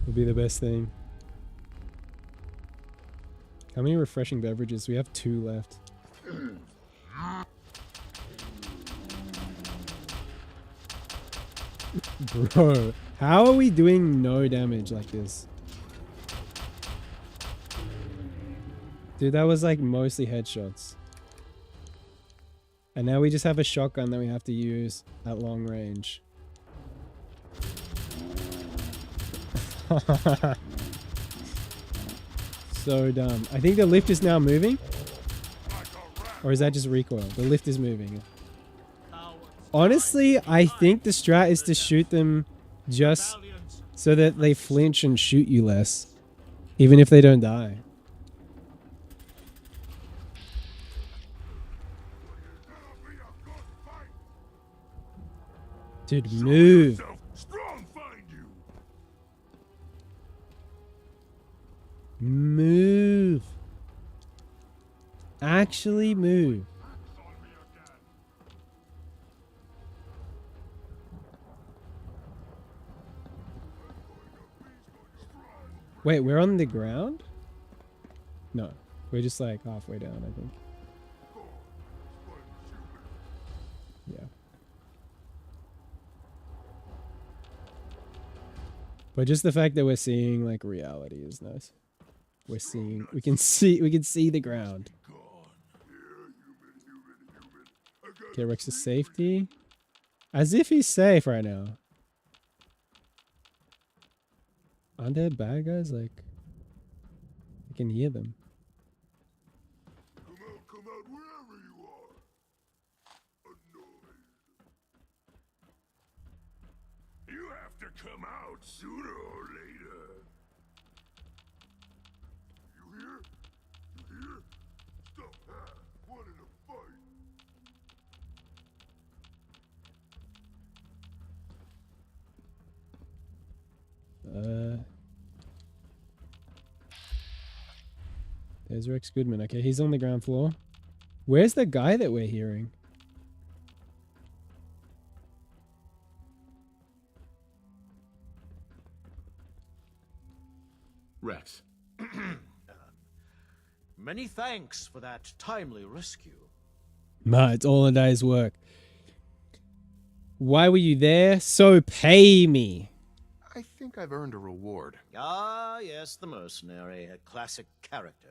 would be the best thing. How many refreshing beverages? We have 2 left. Bro, how are we doing no damage like this? Dude, that was like mostly headshots. And now we just have a shotgun that we have to use at long range. So dumb. I think the lift is now moving. Or is that just recoil? The lift is moving. Honestly, I think the strat is to shoot them just so that they flinch and shoot you less. Even if they don't die. Dude, move. Move. Actually move. Wait, we're on the ground? No, we're just like halfway down, I think. Yeah. But just the fact that we're seeing like reality is nice. We're seeing, we can see the ground. Okay, Rex's safety. As if he's safe right now. Aren't there bad guys? Like, I can hear them. Come out wherever you are. Annoyed. You have to come out sooner or later. You hear? You hear? Stop that. Wanting to fight. There's Rex Goodman. Okay, he's on the ground floor. Where's the guy that we're hearing? Rex. Many thanks for that timely rescue. Ma, it's all a day's work. Why were you there? So pay me. I think I've earned a reward. Ah, yes, the mercenary, a classic character.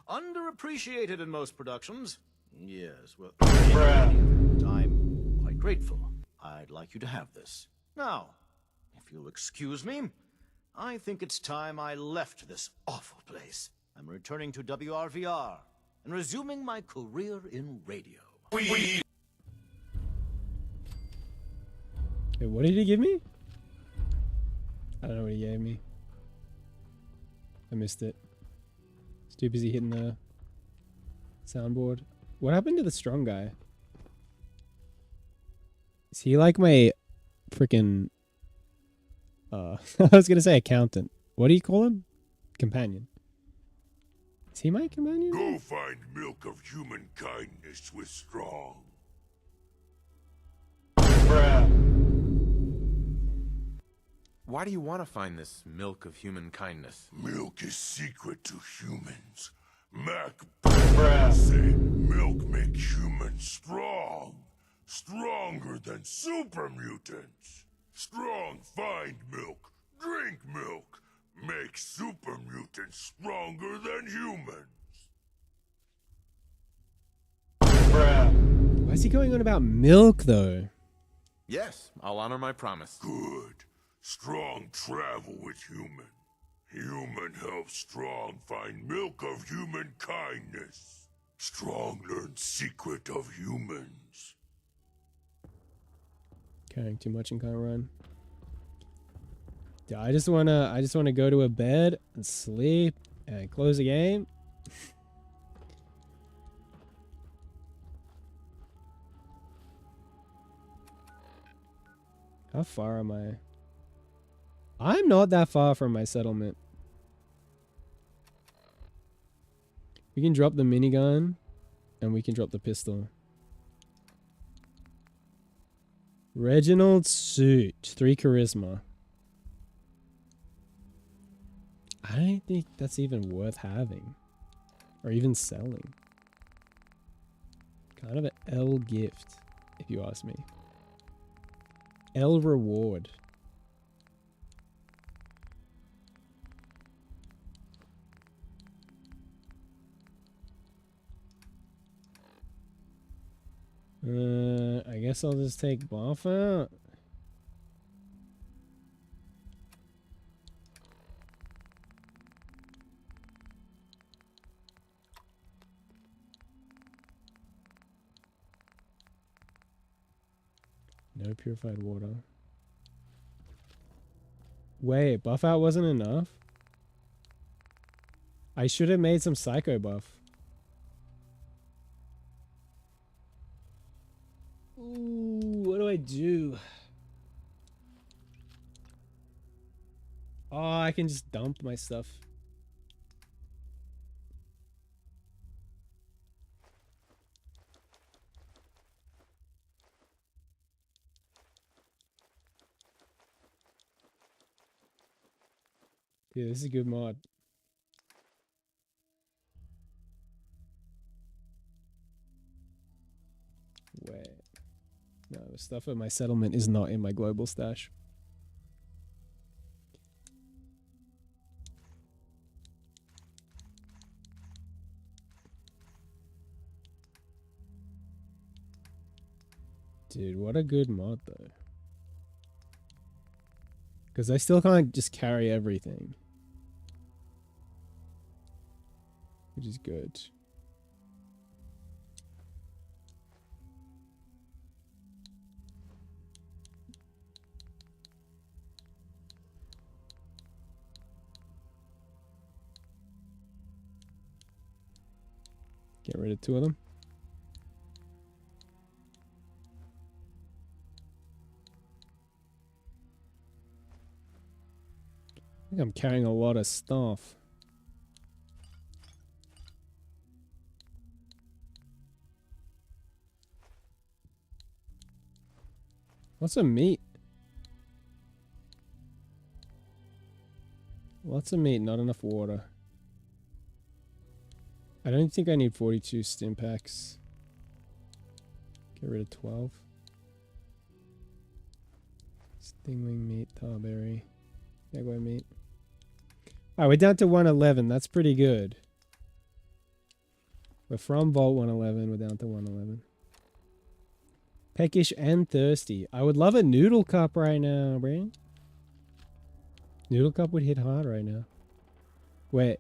Underappreciated in most productions. Yes, well, I'm quite grateful. I'd like you to have this. Now, if you'll excuse me, I think it's time I left this awful place. I'm returning to WRVR and resuming my career in radio. Wait, what did he give me? I don't know what he gave me. I missed it. He's too busy hitting the soundboard. What happened to the strong guy? Is he like my freaking I was gonna say accountant. What do you call him? Companion. Is he my companion? Go find milk of human kindness with Strong. Why do you want to find this milk of human kindness? Milk is secret to humans. Mac say milk make humans strong. Stronger than super mutants. Strong find milk, drink milk, make super mutants stronger than humans. Why is he going on about milk though? Yes, I'll honor my promise. Good. Strong travel with human. Human helps Strong find milk of human kindness. Strong learns secret of humans. Carrying too much and can't run. Yeah, I just wanna go to a bed and sleep and close the game. How far am I? I'm not that far from my settlement. We can drop the minigun and we can drop the pistol. Reginald suit, 3 charisma. I don't think that's even worth having or even selling. Kind of an L gift, if you ask me. L reward. I guess I'll just take buff out. No purified water. Wait, buff out wasn't enough? I should have made some psycho buff. Ooh, what do I do? Oh, I can just dump my stuff. Yeah, this is a good mod. Wait. No, the stuff at my settlement is not in my global stash. Dude, what a good mod though. Because I still can't just carry everything. Which is good. Get rid of 2 of them. I think I'm carrying a lot of stuff. What's some meat? Lots of meat, not enough water. I don't think I need 42 stim packs. Get rid of 12. Stingwing meat, tarberry, jaguar meat. Alright, we're down to 111. That's pretty good. We're from Vault 111. We're down to 111. Peckish and thirsty. I would love a noodle cup right now, bro. Noodle cup would hit hard right now. Wait.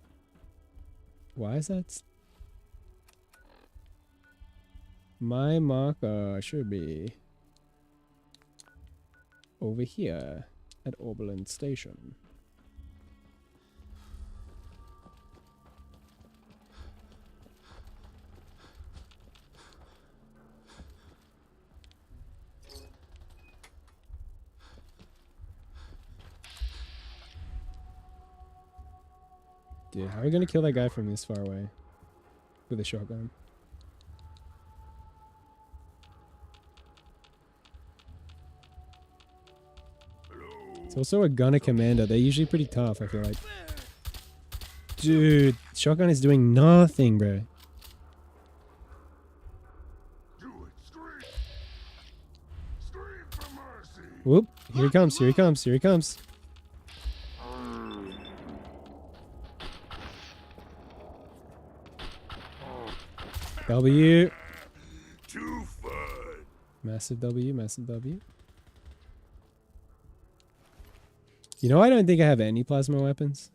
Why is that? My marker should be over here at Oberlin Station. Dude, how are we gonna kill that guy from this far away? With a shotgun. It's also a gunner commander. They're usually pretty tough, I feel like. Dude, shotgun is doing nothing, bro. Whoop, here he comes, here he comes, here he comes. W. Too fun. Massive W, massive W. You know, I don't think I have any plasma weapons.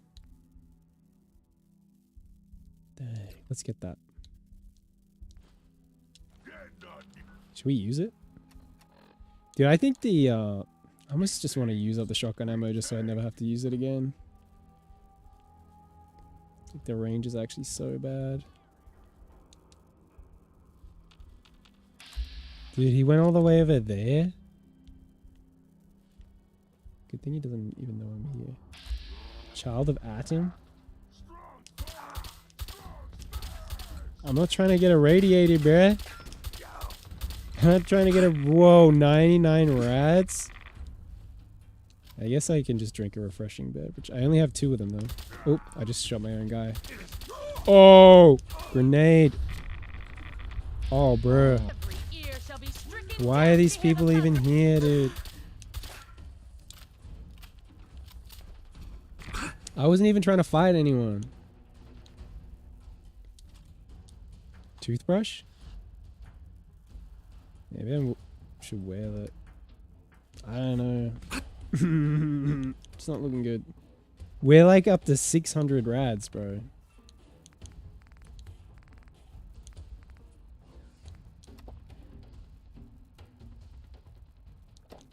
Dang, let's get that. Should we use it? Dude, I think the, I must just want to use up the shotgun ammo just so I never have to use it again. I think the range is actually so bad. Dude, he went all the way over there? Good thing he doesn't even know I'm here. Child of Atom? I'm not trying to get irradiated, bruh. I'm not trying to get a... Whoa, 99 rats? I guess I can just drink a refreshing beverage. I only have 2 of them, though. Oh, I just shot my own guy. Oh! Grenade. Oh, bruh. Why are these people even here, dude? I wasn't even trying to fight anyone. Toothbrush? Maybe I should wear that. I don't know. It's not looking good. We're like up to 600 rads, bro.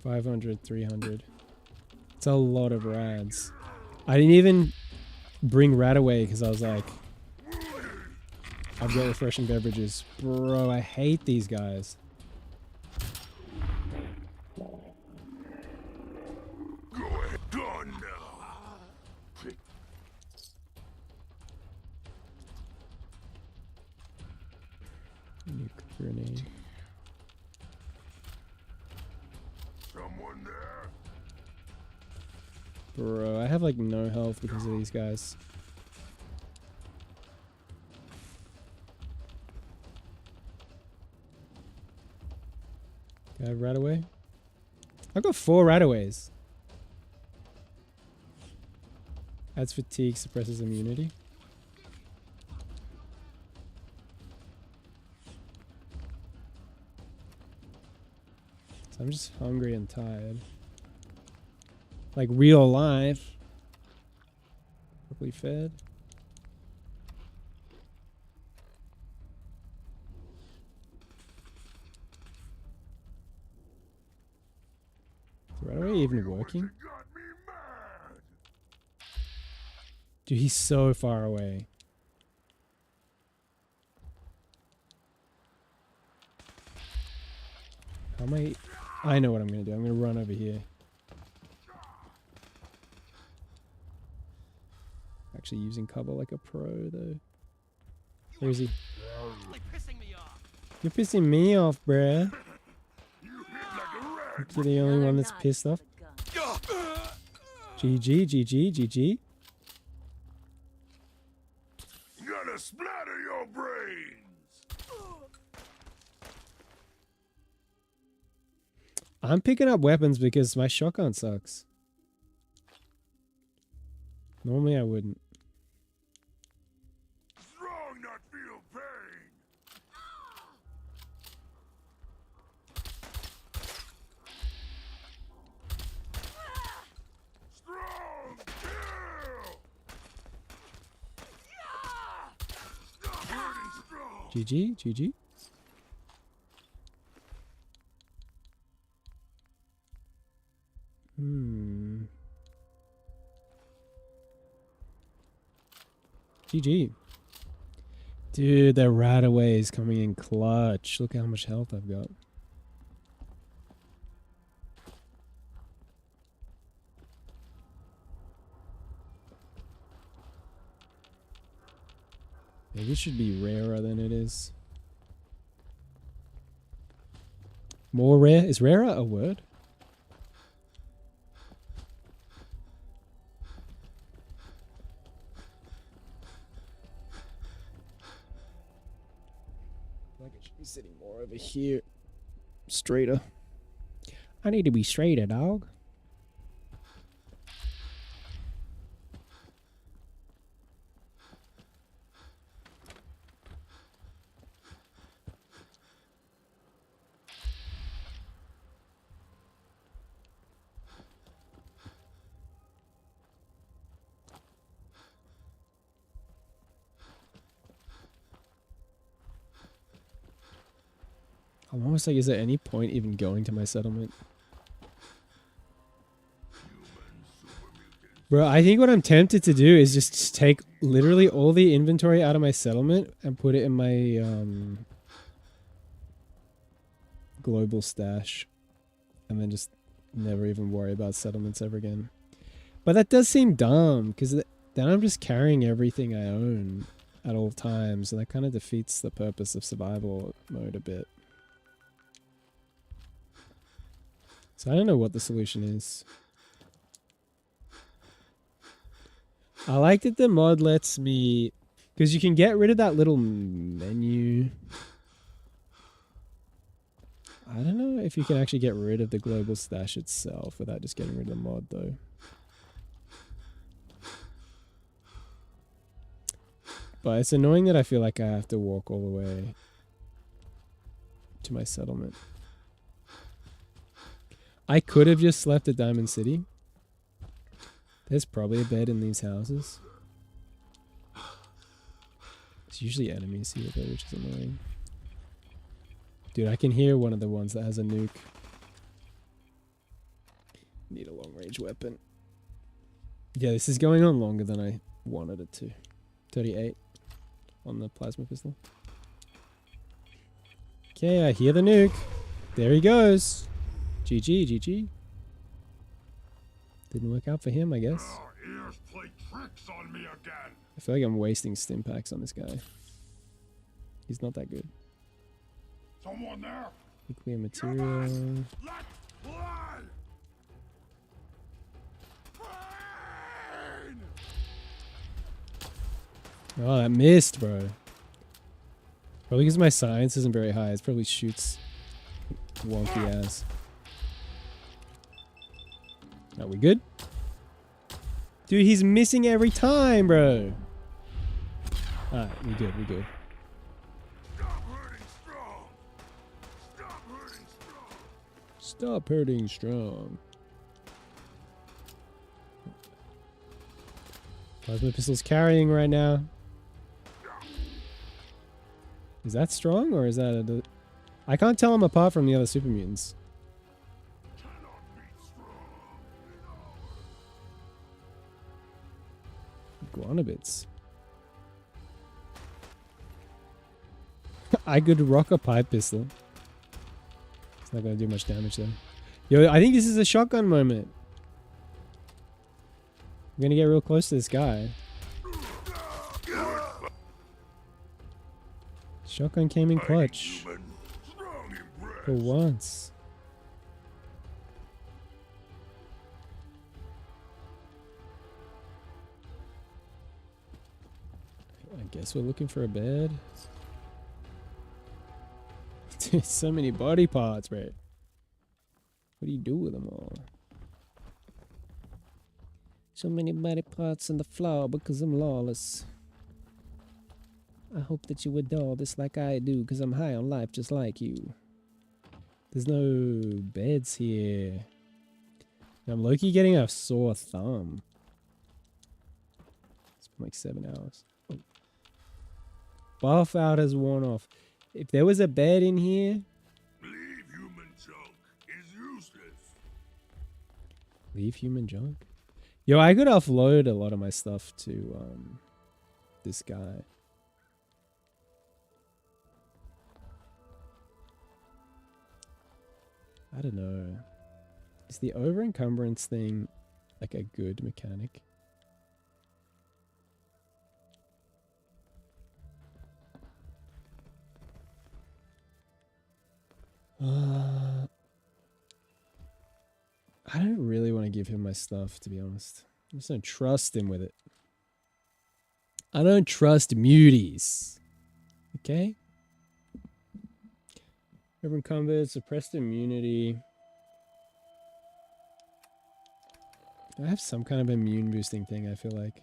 $500, $300. It's a lot of rads. I didn't even bring rad away because I was like, I've got refreshing beverages. Bro, I hate these guys. Grenade. Someone there? Bro, I have like no health because of these guys. Do I have Radaway? I've got 4 Radaways. Adds fatigue, suppresses immunity. So I'm just hungry and tired. Like real life. Properly fed. Is Radaway even working? Dude, he's so far away. How am I know what I'm gonna do. I'm gonna run over here. Actually using cover like a pro though. Where is he? You're pissing me off, bruh. You're the only one that's pissed off. GG, GG, GG. Gonna splatter your brains. I'm picking up weapons because my shotgun sucks. Normally I wouldn't. Strong not feel pain. Strong kill. GG, GG. GG. Dude, that Radaway is coming in clutch. Look how much health I've got. Maybe it should be rarer than it is. More rare? Is rarer a word? Like it should be sitting more over here. Straighter. I need to be straighter, dog. I'm almost like, is there any point even going to my settlement? Bro, I think what I'm tempted to do is just take literally all the inventory out of my settlement and put it in my global stash. And then just never even worry about settlements ever again. But that does seem dumb, because then I'm just carrying everything I own at all times. And that kind of defeats the purpose of survival mode a bit. So I don't know what the solution is. I like that the mod lets me, because you can get rid of that little menu. I don't know if you can actually get rid of the global stash itself without just getting rid of the mod though. But it's annoying that I feel like I have to walk all the way to my settlement. I could have just slept at Diamond City. There's probably a bed in these houses. There's usually enemies here though, which is annoying. Dude, I can hear one of the ones that has a nuke. Need a long range weapon. Yeah, this is going on longer than I wanted it to. 38 on the plasma pistol. Okay, I hear the nuke. There he goes. GG, GG. Didn't work out for him, I guess. Ears play tricks on me again. I feel like I'm wasting stim packs on this guy. He's not that good. Someone there? Nuclear material. Oh, that missed, bro. Probably because my science isn't very high. It probably shoots wonky ass. Are we good? Dude, he's missing every time, bro. Alright, we good, we good. Stop hurting strong. Plasma pistol's carrying right now. Is that strong or is that a... I can't tell him apart from the other super mutants. Iguanabits. I could rock a pipe pistol. It's not gonna do much damage though. Yo, I think this is a shotgun moment. I'm gonna get real close to this guy. Shotgun came in clutch. For once. I guess we're looking for a bed. Dude, so many body parts, bro. What do you do with them all? So many body parts on the floor because I'm lawless. I hope that you adore this like I do because I'm high on life just like you. There's no beds here. I'm low-key getting a sore thumb. It's been like 7 hours. Buff out has worn off. If there was a bed in here... Leave human junk is useless. Leave human junk? Yo, I could offload a lot of my stuff to this guy. I don't know. Is the over encumbrance thing like a good mechanic? I don't really want to give him my stuff, to be honest. I just don't trust him with it. I don't trust muties. Okay? Urban combat, suppressed immunity. I have some kind of immune boosting thing, I feel like.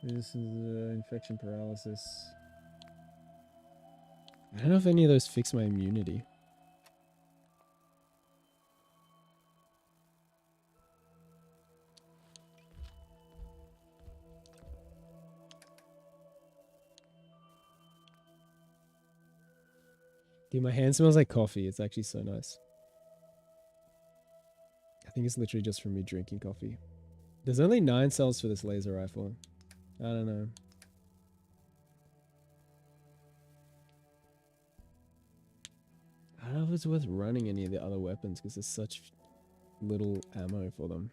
This is infection paralysis. I don't know if any of those fix my immunity. Dude, my hand smells like coffee. It's actually so nice. I think it's literally just from me drinking coffee. There's only 9 cells for this laser rifle. I don't know. I don't know if it's worth running any of the other weapons because there's such little ammo for them.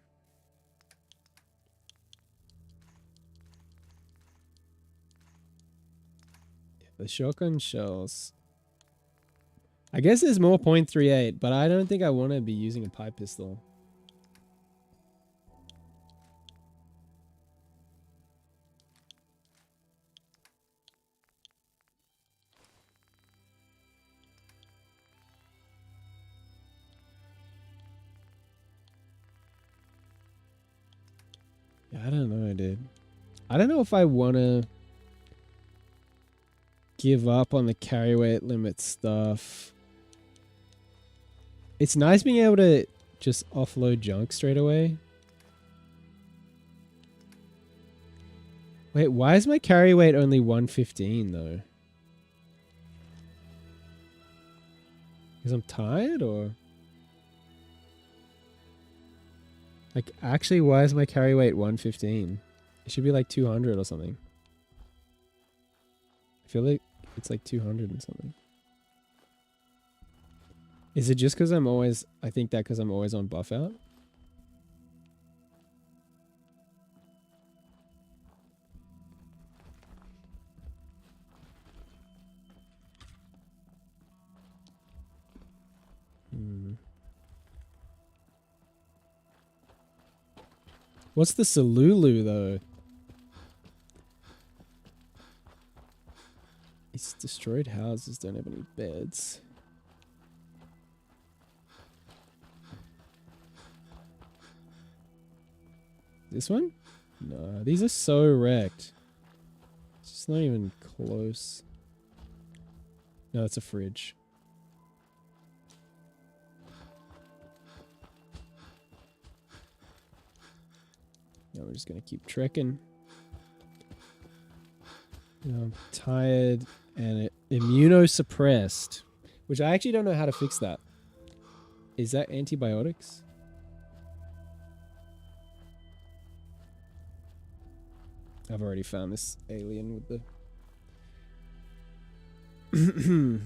The shotgun shells. I guess there's more .38, but I don't think I want to be using a pipe pistol. Yeah, I don't know, dude. I don't know if I want to give up on the carry weight limit stuff. It's nice being able to just offload junk straight away. Wait, why is my carry weight only 115 though? Because I'm tired or? Like, actually, why is my carry weight 115? It should be like 200 or something. I feel like it's like 200 and something. Is it just because I'm always... I think that because I'm always on buff out? What's the Salulu, though? It's destroyed houses don't have any beds. This one? No, these are so wrecked. It's just not even close. No, it's a fridge. Now we're just gonna keep trekking. I'm tired and immunosuppressed, which I actually don't know how to fix that. Is that antibiotics? I've already found this alien with the...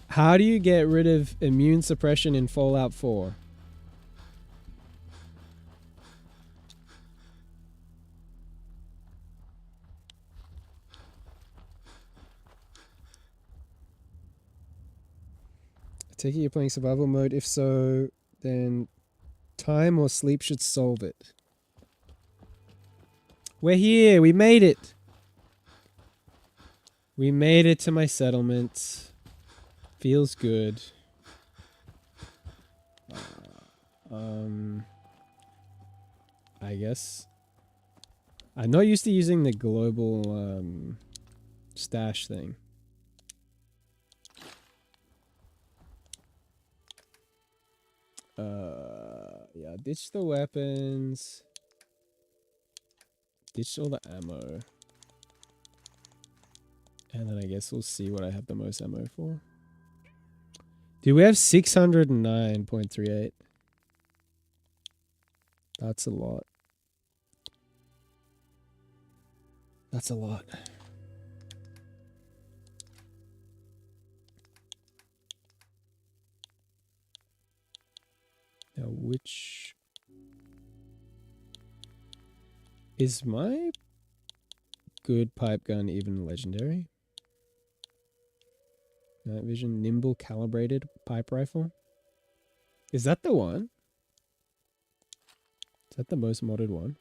How do you get rid of immune suppression in Fallout 4? I take it you're playing survival mode. If so, then time or sleep should solve it. We're here. We made it. We made it to my settlement. Feels good. I guess. I'm not used to using the global stash thing. Yeah, ditch the weapons. Ditch all the ammo. And then I guess we'll see what I have the most ammo for. Dude, we have 609.38. That's a lot. That's a lot. Now, which... Is my good pipe gun even legendary? Night vision, nimble calibrated pipe rifle. Is that the one? Is that the most modded one?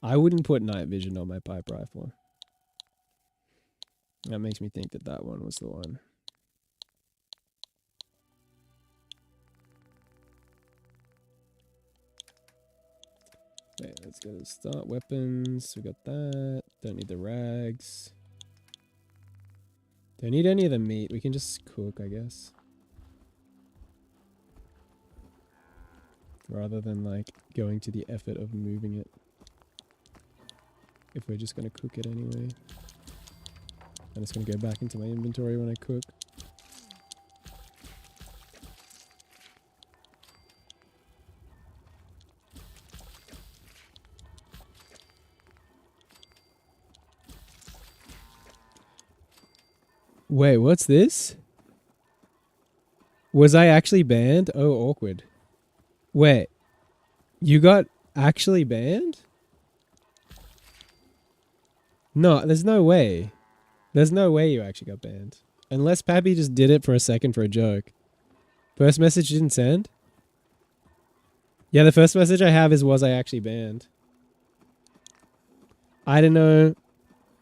I wouldn't put night vision on my pipe rifle. That makes me think that that one was the one. Wait, let's go to start weapons. We got that. Don't need the rags. Don't need any of the meat. We can just cook, I guess. Rather than like going to the effort of moving it. If we're just going to cook it anyway. I'm just going to go back into my inventory when I cook. Wait, what's this? Was I actually banned? Oh, awkward. Wait, you got actually banned? No, there's no way. There's no way you actually got banned. Unless Pappy just did it for a second for a joke. First message didn't send? Yeah, the first message I have is, was I actually banned? I don't know.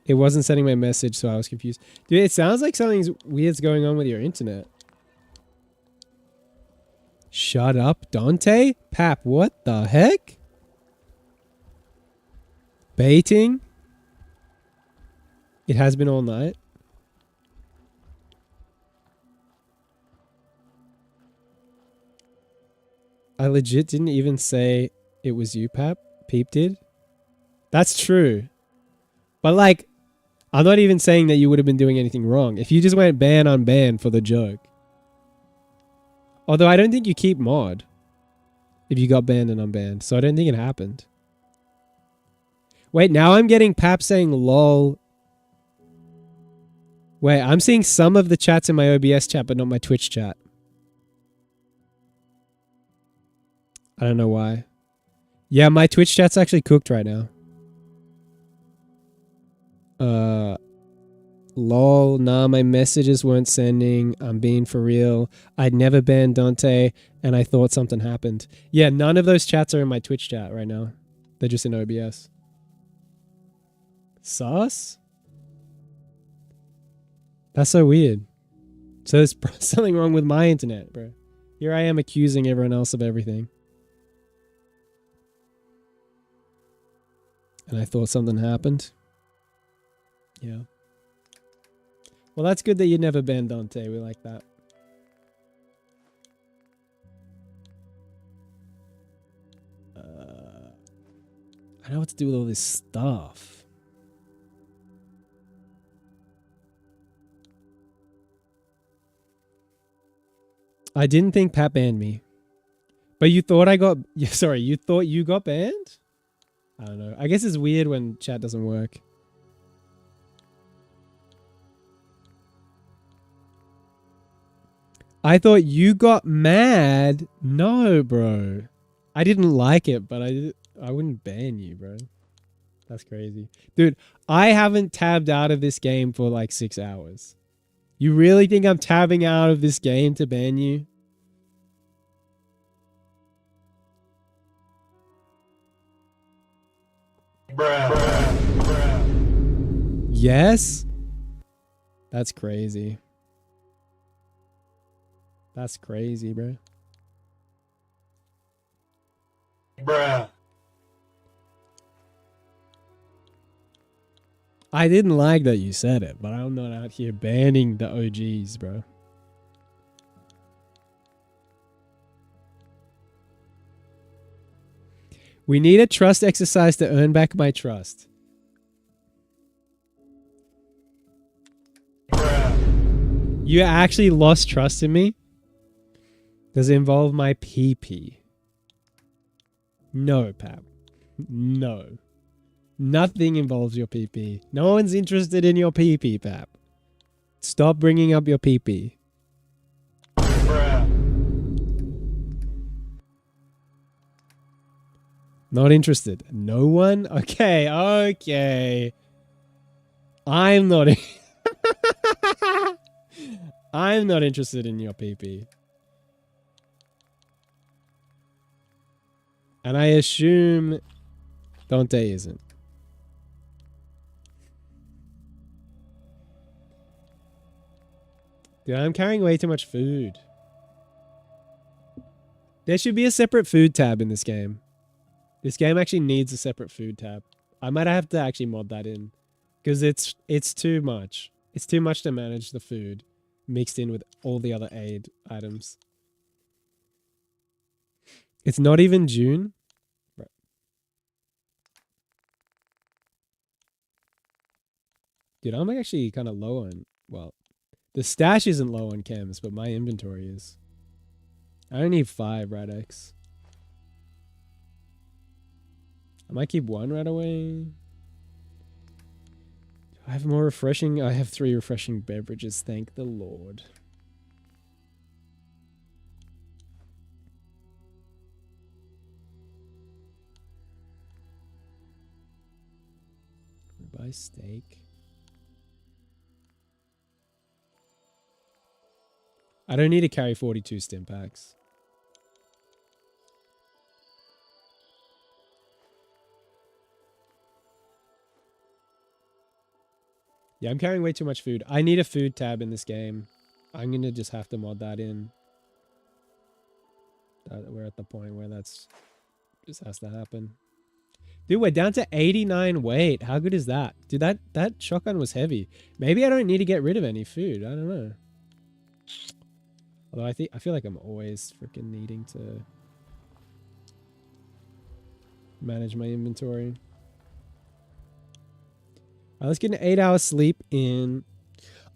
It wasn't sending my message, so I was confused. Dude, it sounds like something's weird's going on with your internet. Shut up, Dante? Pap, what the heck? Baiting? It has been all night. I legit didn't even say it was you, Pap. Peep did. That's true. But like, I'm not even saying that you would have been doing anything wrong. If you just went ban unban for the joke. Although I don't think you keep mod if you got banned and unbanned. So I don't think it happened. Wait, now I'm getting Pap saying lol. Wait, I'm seeing some of the chats in my OBS chat, but not my Twitch chat. I don't know why. Yeah, my Twitch chat's actually cooked right now. Lol, nah, my messages weren't sending. I'm being for real. I'd never banned Dante, and I thought something happened. Yeah, none of those chats are in my Twitch chat right now. They're just in OBS. Sus? That's so weird. So there's something wrong with my internet, bro. Here I am accusing everyone else of everything. And I thought something happened. Yeah. Well, that's good that you never banned Dante. We like that. I don't know what to do with all this stuff. I didn't think Pat banned me. But you thought I got... Sorry, you thought you got banned? I don't know. I guess it's weird when chat doesn't work. I thought you got mad. No, bro. I didn't like it, but I wouldn't ban you, bro. That's crazy. Dude, I haven't tabbed out of this game for like 6 hours. You really think I'm tabbing out of this game to ban you? Yes? That's crazy. That's crazy, bro. I didn't like that you said it, but I'm not out here banning the OGs, bro. We need a trust exercise to earn back my trust. You actually lost trust in me? Does it involve my PP? No, Pap. No. Nothing involves your PP. No one's interested in your PP, Pap. Stop bringing up your PP. Not interested. No one? Okay, okay. I'm not... I'm not interested in your PP. And I assume Dante isn't. Dude, I'm carrying way too much food. There should be a separate food tab in this game. This game actually needs a separate food tab. I might have to actually mod that in. Because it's too much. It's too much to manage the food mixed in with all the other aid items. It's not even June. Right. Dude, I'm actually kind of low on... Well, the stash isn't low on chems, but my inventory is. I only need 5 Rad-X. I might keep 1 right away. I have more refreshing. I have 3 refreshing beverages. Thank the Lord. Buy steak. I don't need to carry 42 stim packs. Yeah, I'm carrying way too much food. I need a food tab in this game. I'm going to just have to mod that in. We're at the point where that's just has to happen. Dude, we're down to 89 weight. How good is that? Dude, that shotgun was heavy. Maybe I don't need to get rid of any food. I don't know. Although I feel like I'm always freaking needing to Manage my inventory. Let's get an 8-hour sleep in.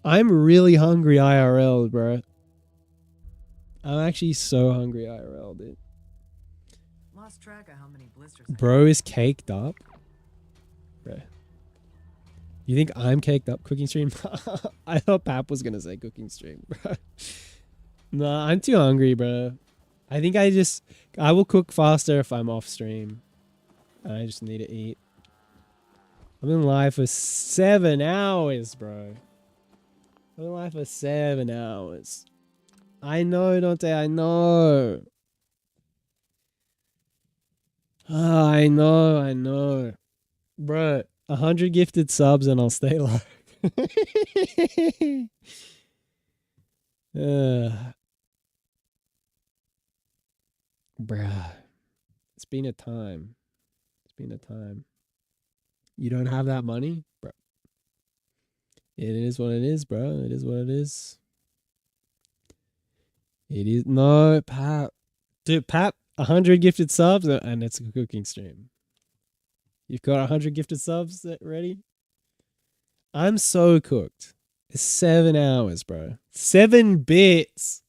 I'm really hungry IRL, bro. I'm actually so hungry IRL, dude. Lost track of how many blisters. Bro is caked up. Bro. You think I'm caked up cooking stream? I thought Pap was gonna say cooking stream, bro. Nah, I'm too hungry, bro. I think I will cook faster if I'm off stream. I just need to eat. I've been live for 7 hours, bro. I've been live for 7 hours. I know, Dante, I know. Oh, I know. Bro, 100 gifted subs and I'll stay live. Bruh. It's been a time. You don't have that money? Bro. It is what it is, bro. It is what it is. It is. No, Pap. Dude, Pap, 100 gifted subs and it's a cooking stream. You've got 100 gifted subs ready? I'm so cooked. It's 7 hours, bro. 7 bits.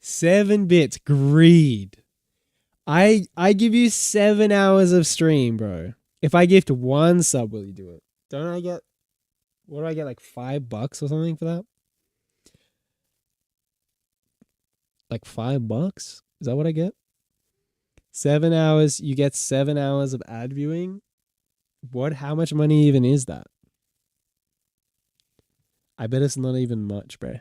7 bits. Greed. I give you 7 hours of stream, bro. If I gift 1 sub, will you do it? Don't I get... What do I get, like $5 or something for that? Like $5? Is that what I get? 7 hours, you get 7 hours of ad viewing? What? How much money even is that? I bet it's not even much, bro.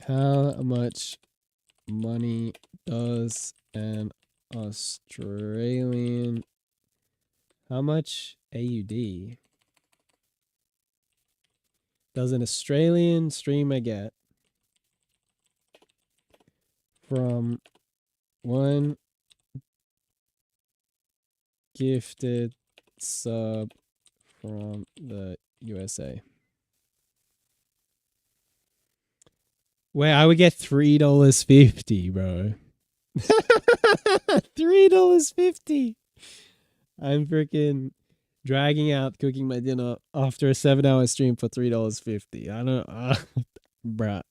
How much money does an Australian... How much AUD does an Australian streamer get from 1 gifted sub from the USA? Wait, I would get $3.50, bro. $3.50. I'm freaking dragging out cooking my dinner after a 7-hour stream for $3.50. I don't, bruh.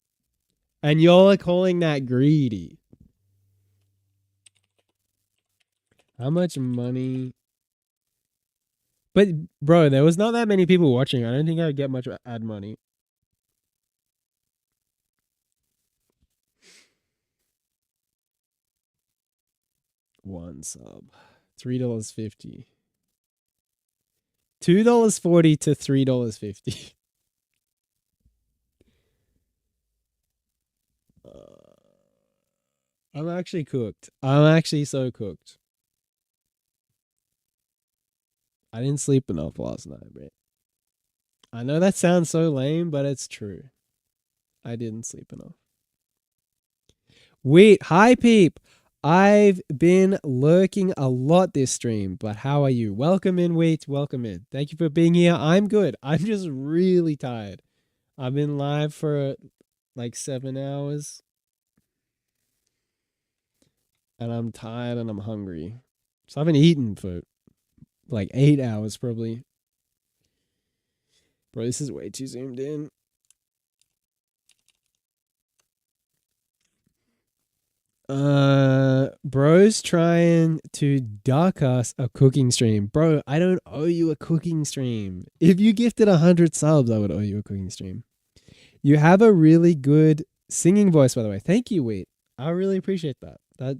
And y'all are calling that greedy. How much money? But, bro, there was not that many people watching. I don't think I would get much ad money. One sub. $3.50. $2.40 to $3.50. I'm actually cooked. I'm actually so cooked. I didn't sleep enough last night, bro. I know that sounds so lame, but it's true. I didn't sleep enough. Wait, hi peep. I've been lurking a lot this stream, but how are you? Welcome in, Wait. Welcome in. Thank you for being here. I'm good. I'm just really tired. I've been live for like 7 hours. And I'm tired and I'm hungry. So I haven't eaten for like 8 hours probably. Bro, this is way too zoomed in. Bro's trying to duck us a cooking stream. Bro, I don't owe you a cooking stream. If you gifted 100 subs, I would owe you a cooking stream. You have a really good singing voice, by the way. Thank you, Wait. I really appreciate that.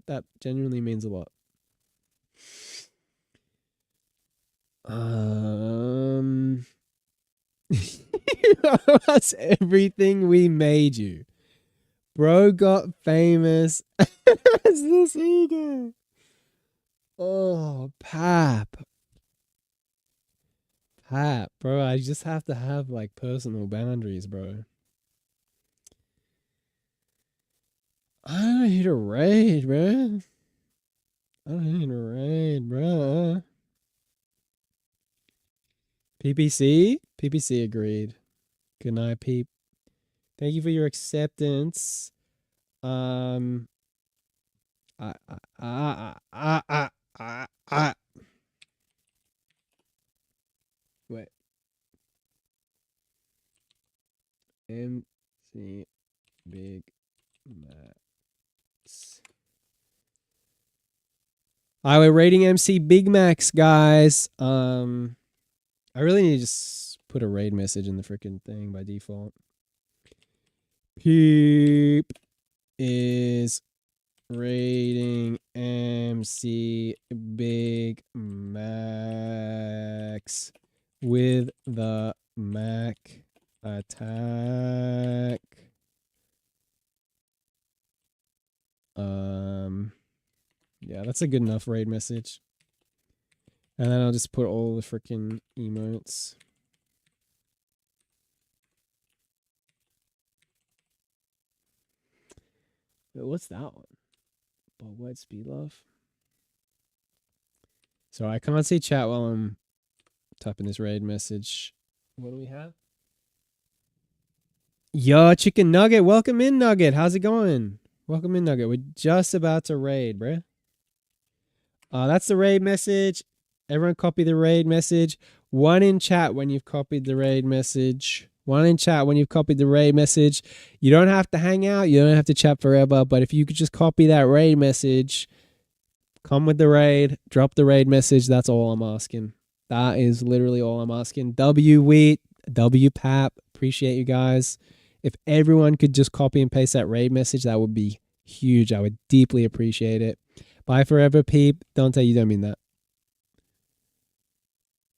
That genuinely means a lot. That's everything we made you. Bro got famous as this ego. Oh, Pap. Pap, bro, I just have to have like personal boundaries, bro. I don't need to raid, bro. I don't need to raid, bro. PPC? PPC agreed. Good night, peep. Thank you for your acceptance. Wait. MC Big Macs. We're rating MC Big Macs, guys. I really need to just put a raid message in the freaking thing by default. Peep is rating MC Big Macs with the Mac attack. Yeah, that's a good enough raid message. And then I'll just put all the freaking emotes. Wait, what's that one? Bob White Speed Love. So I can't see chat while I'm typing this raid message. What do we have? Yo, Chicken Nugget. Welcome in, Nugget. How's it going? Welcome in, Nugget. We're just about to raid, bruh. That's the raid message. Everyone copy the raid message. One in chat when you've copied the raid message. One in chat when you've copied the raid message. You don't have to hang out. You don't have to chat forever. But if you could just copy that raid message, come with the raid, drop the raid message. That's all I'm asking. That is literally all I'm asking. W Wheat, W Pap. Appreciate you guys. If everyone could just copy and paste that raid message, that would be huge. I would deeply appreciate it. Bye forever, peep. Don't tell you don't mean that.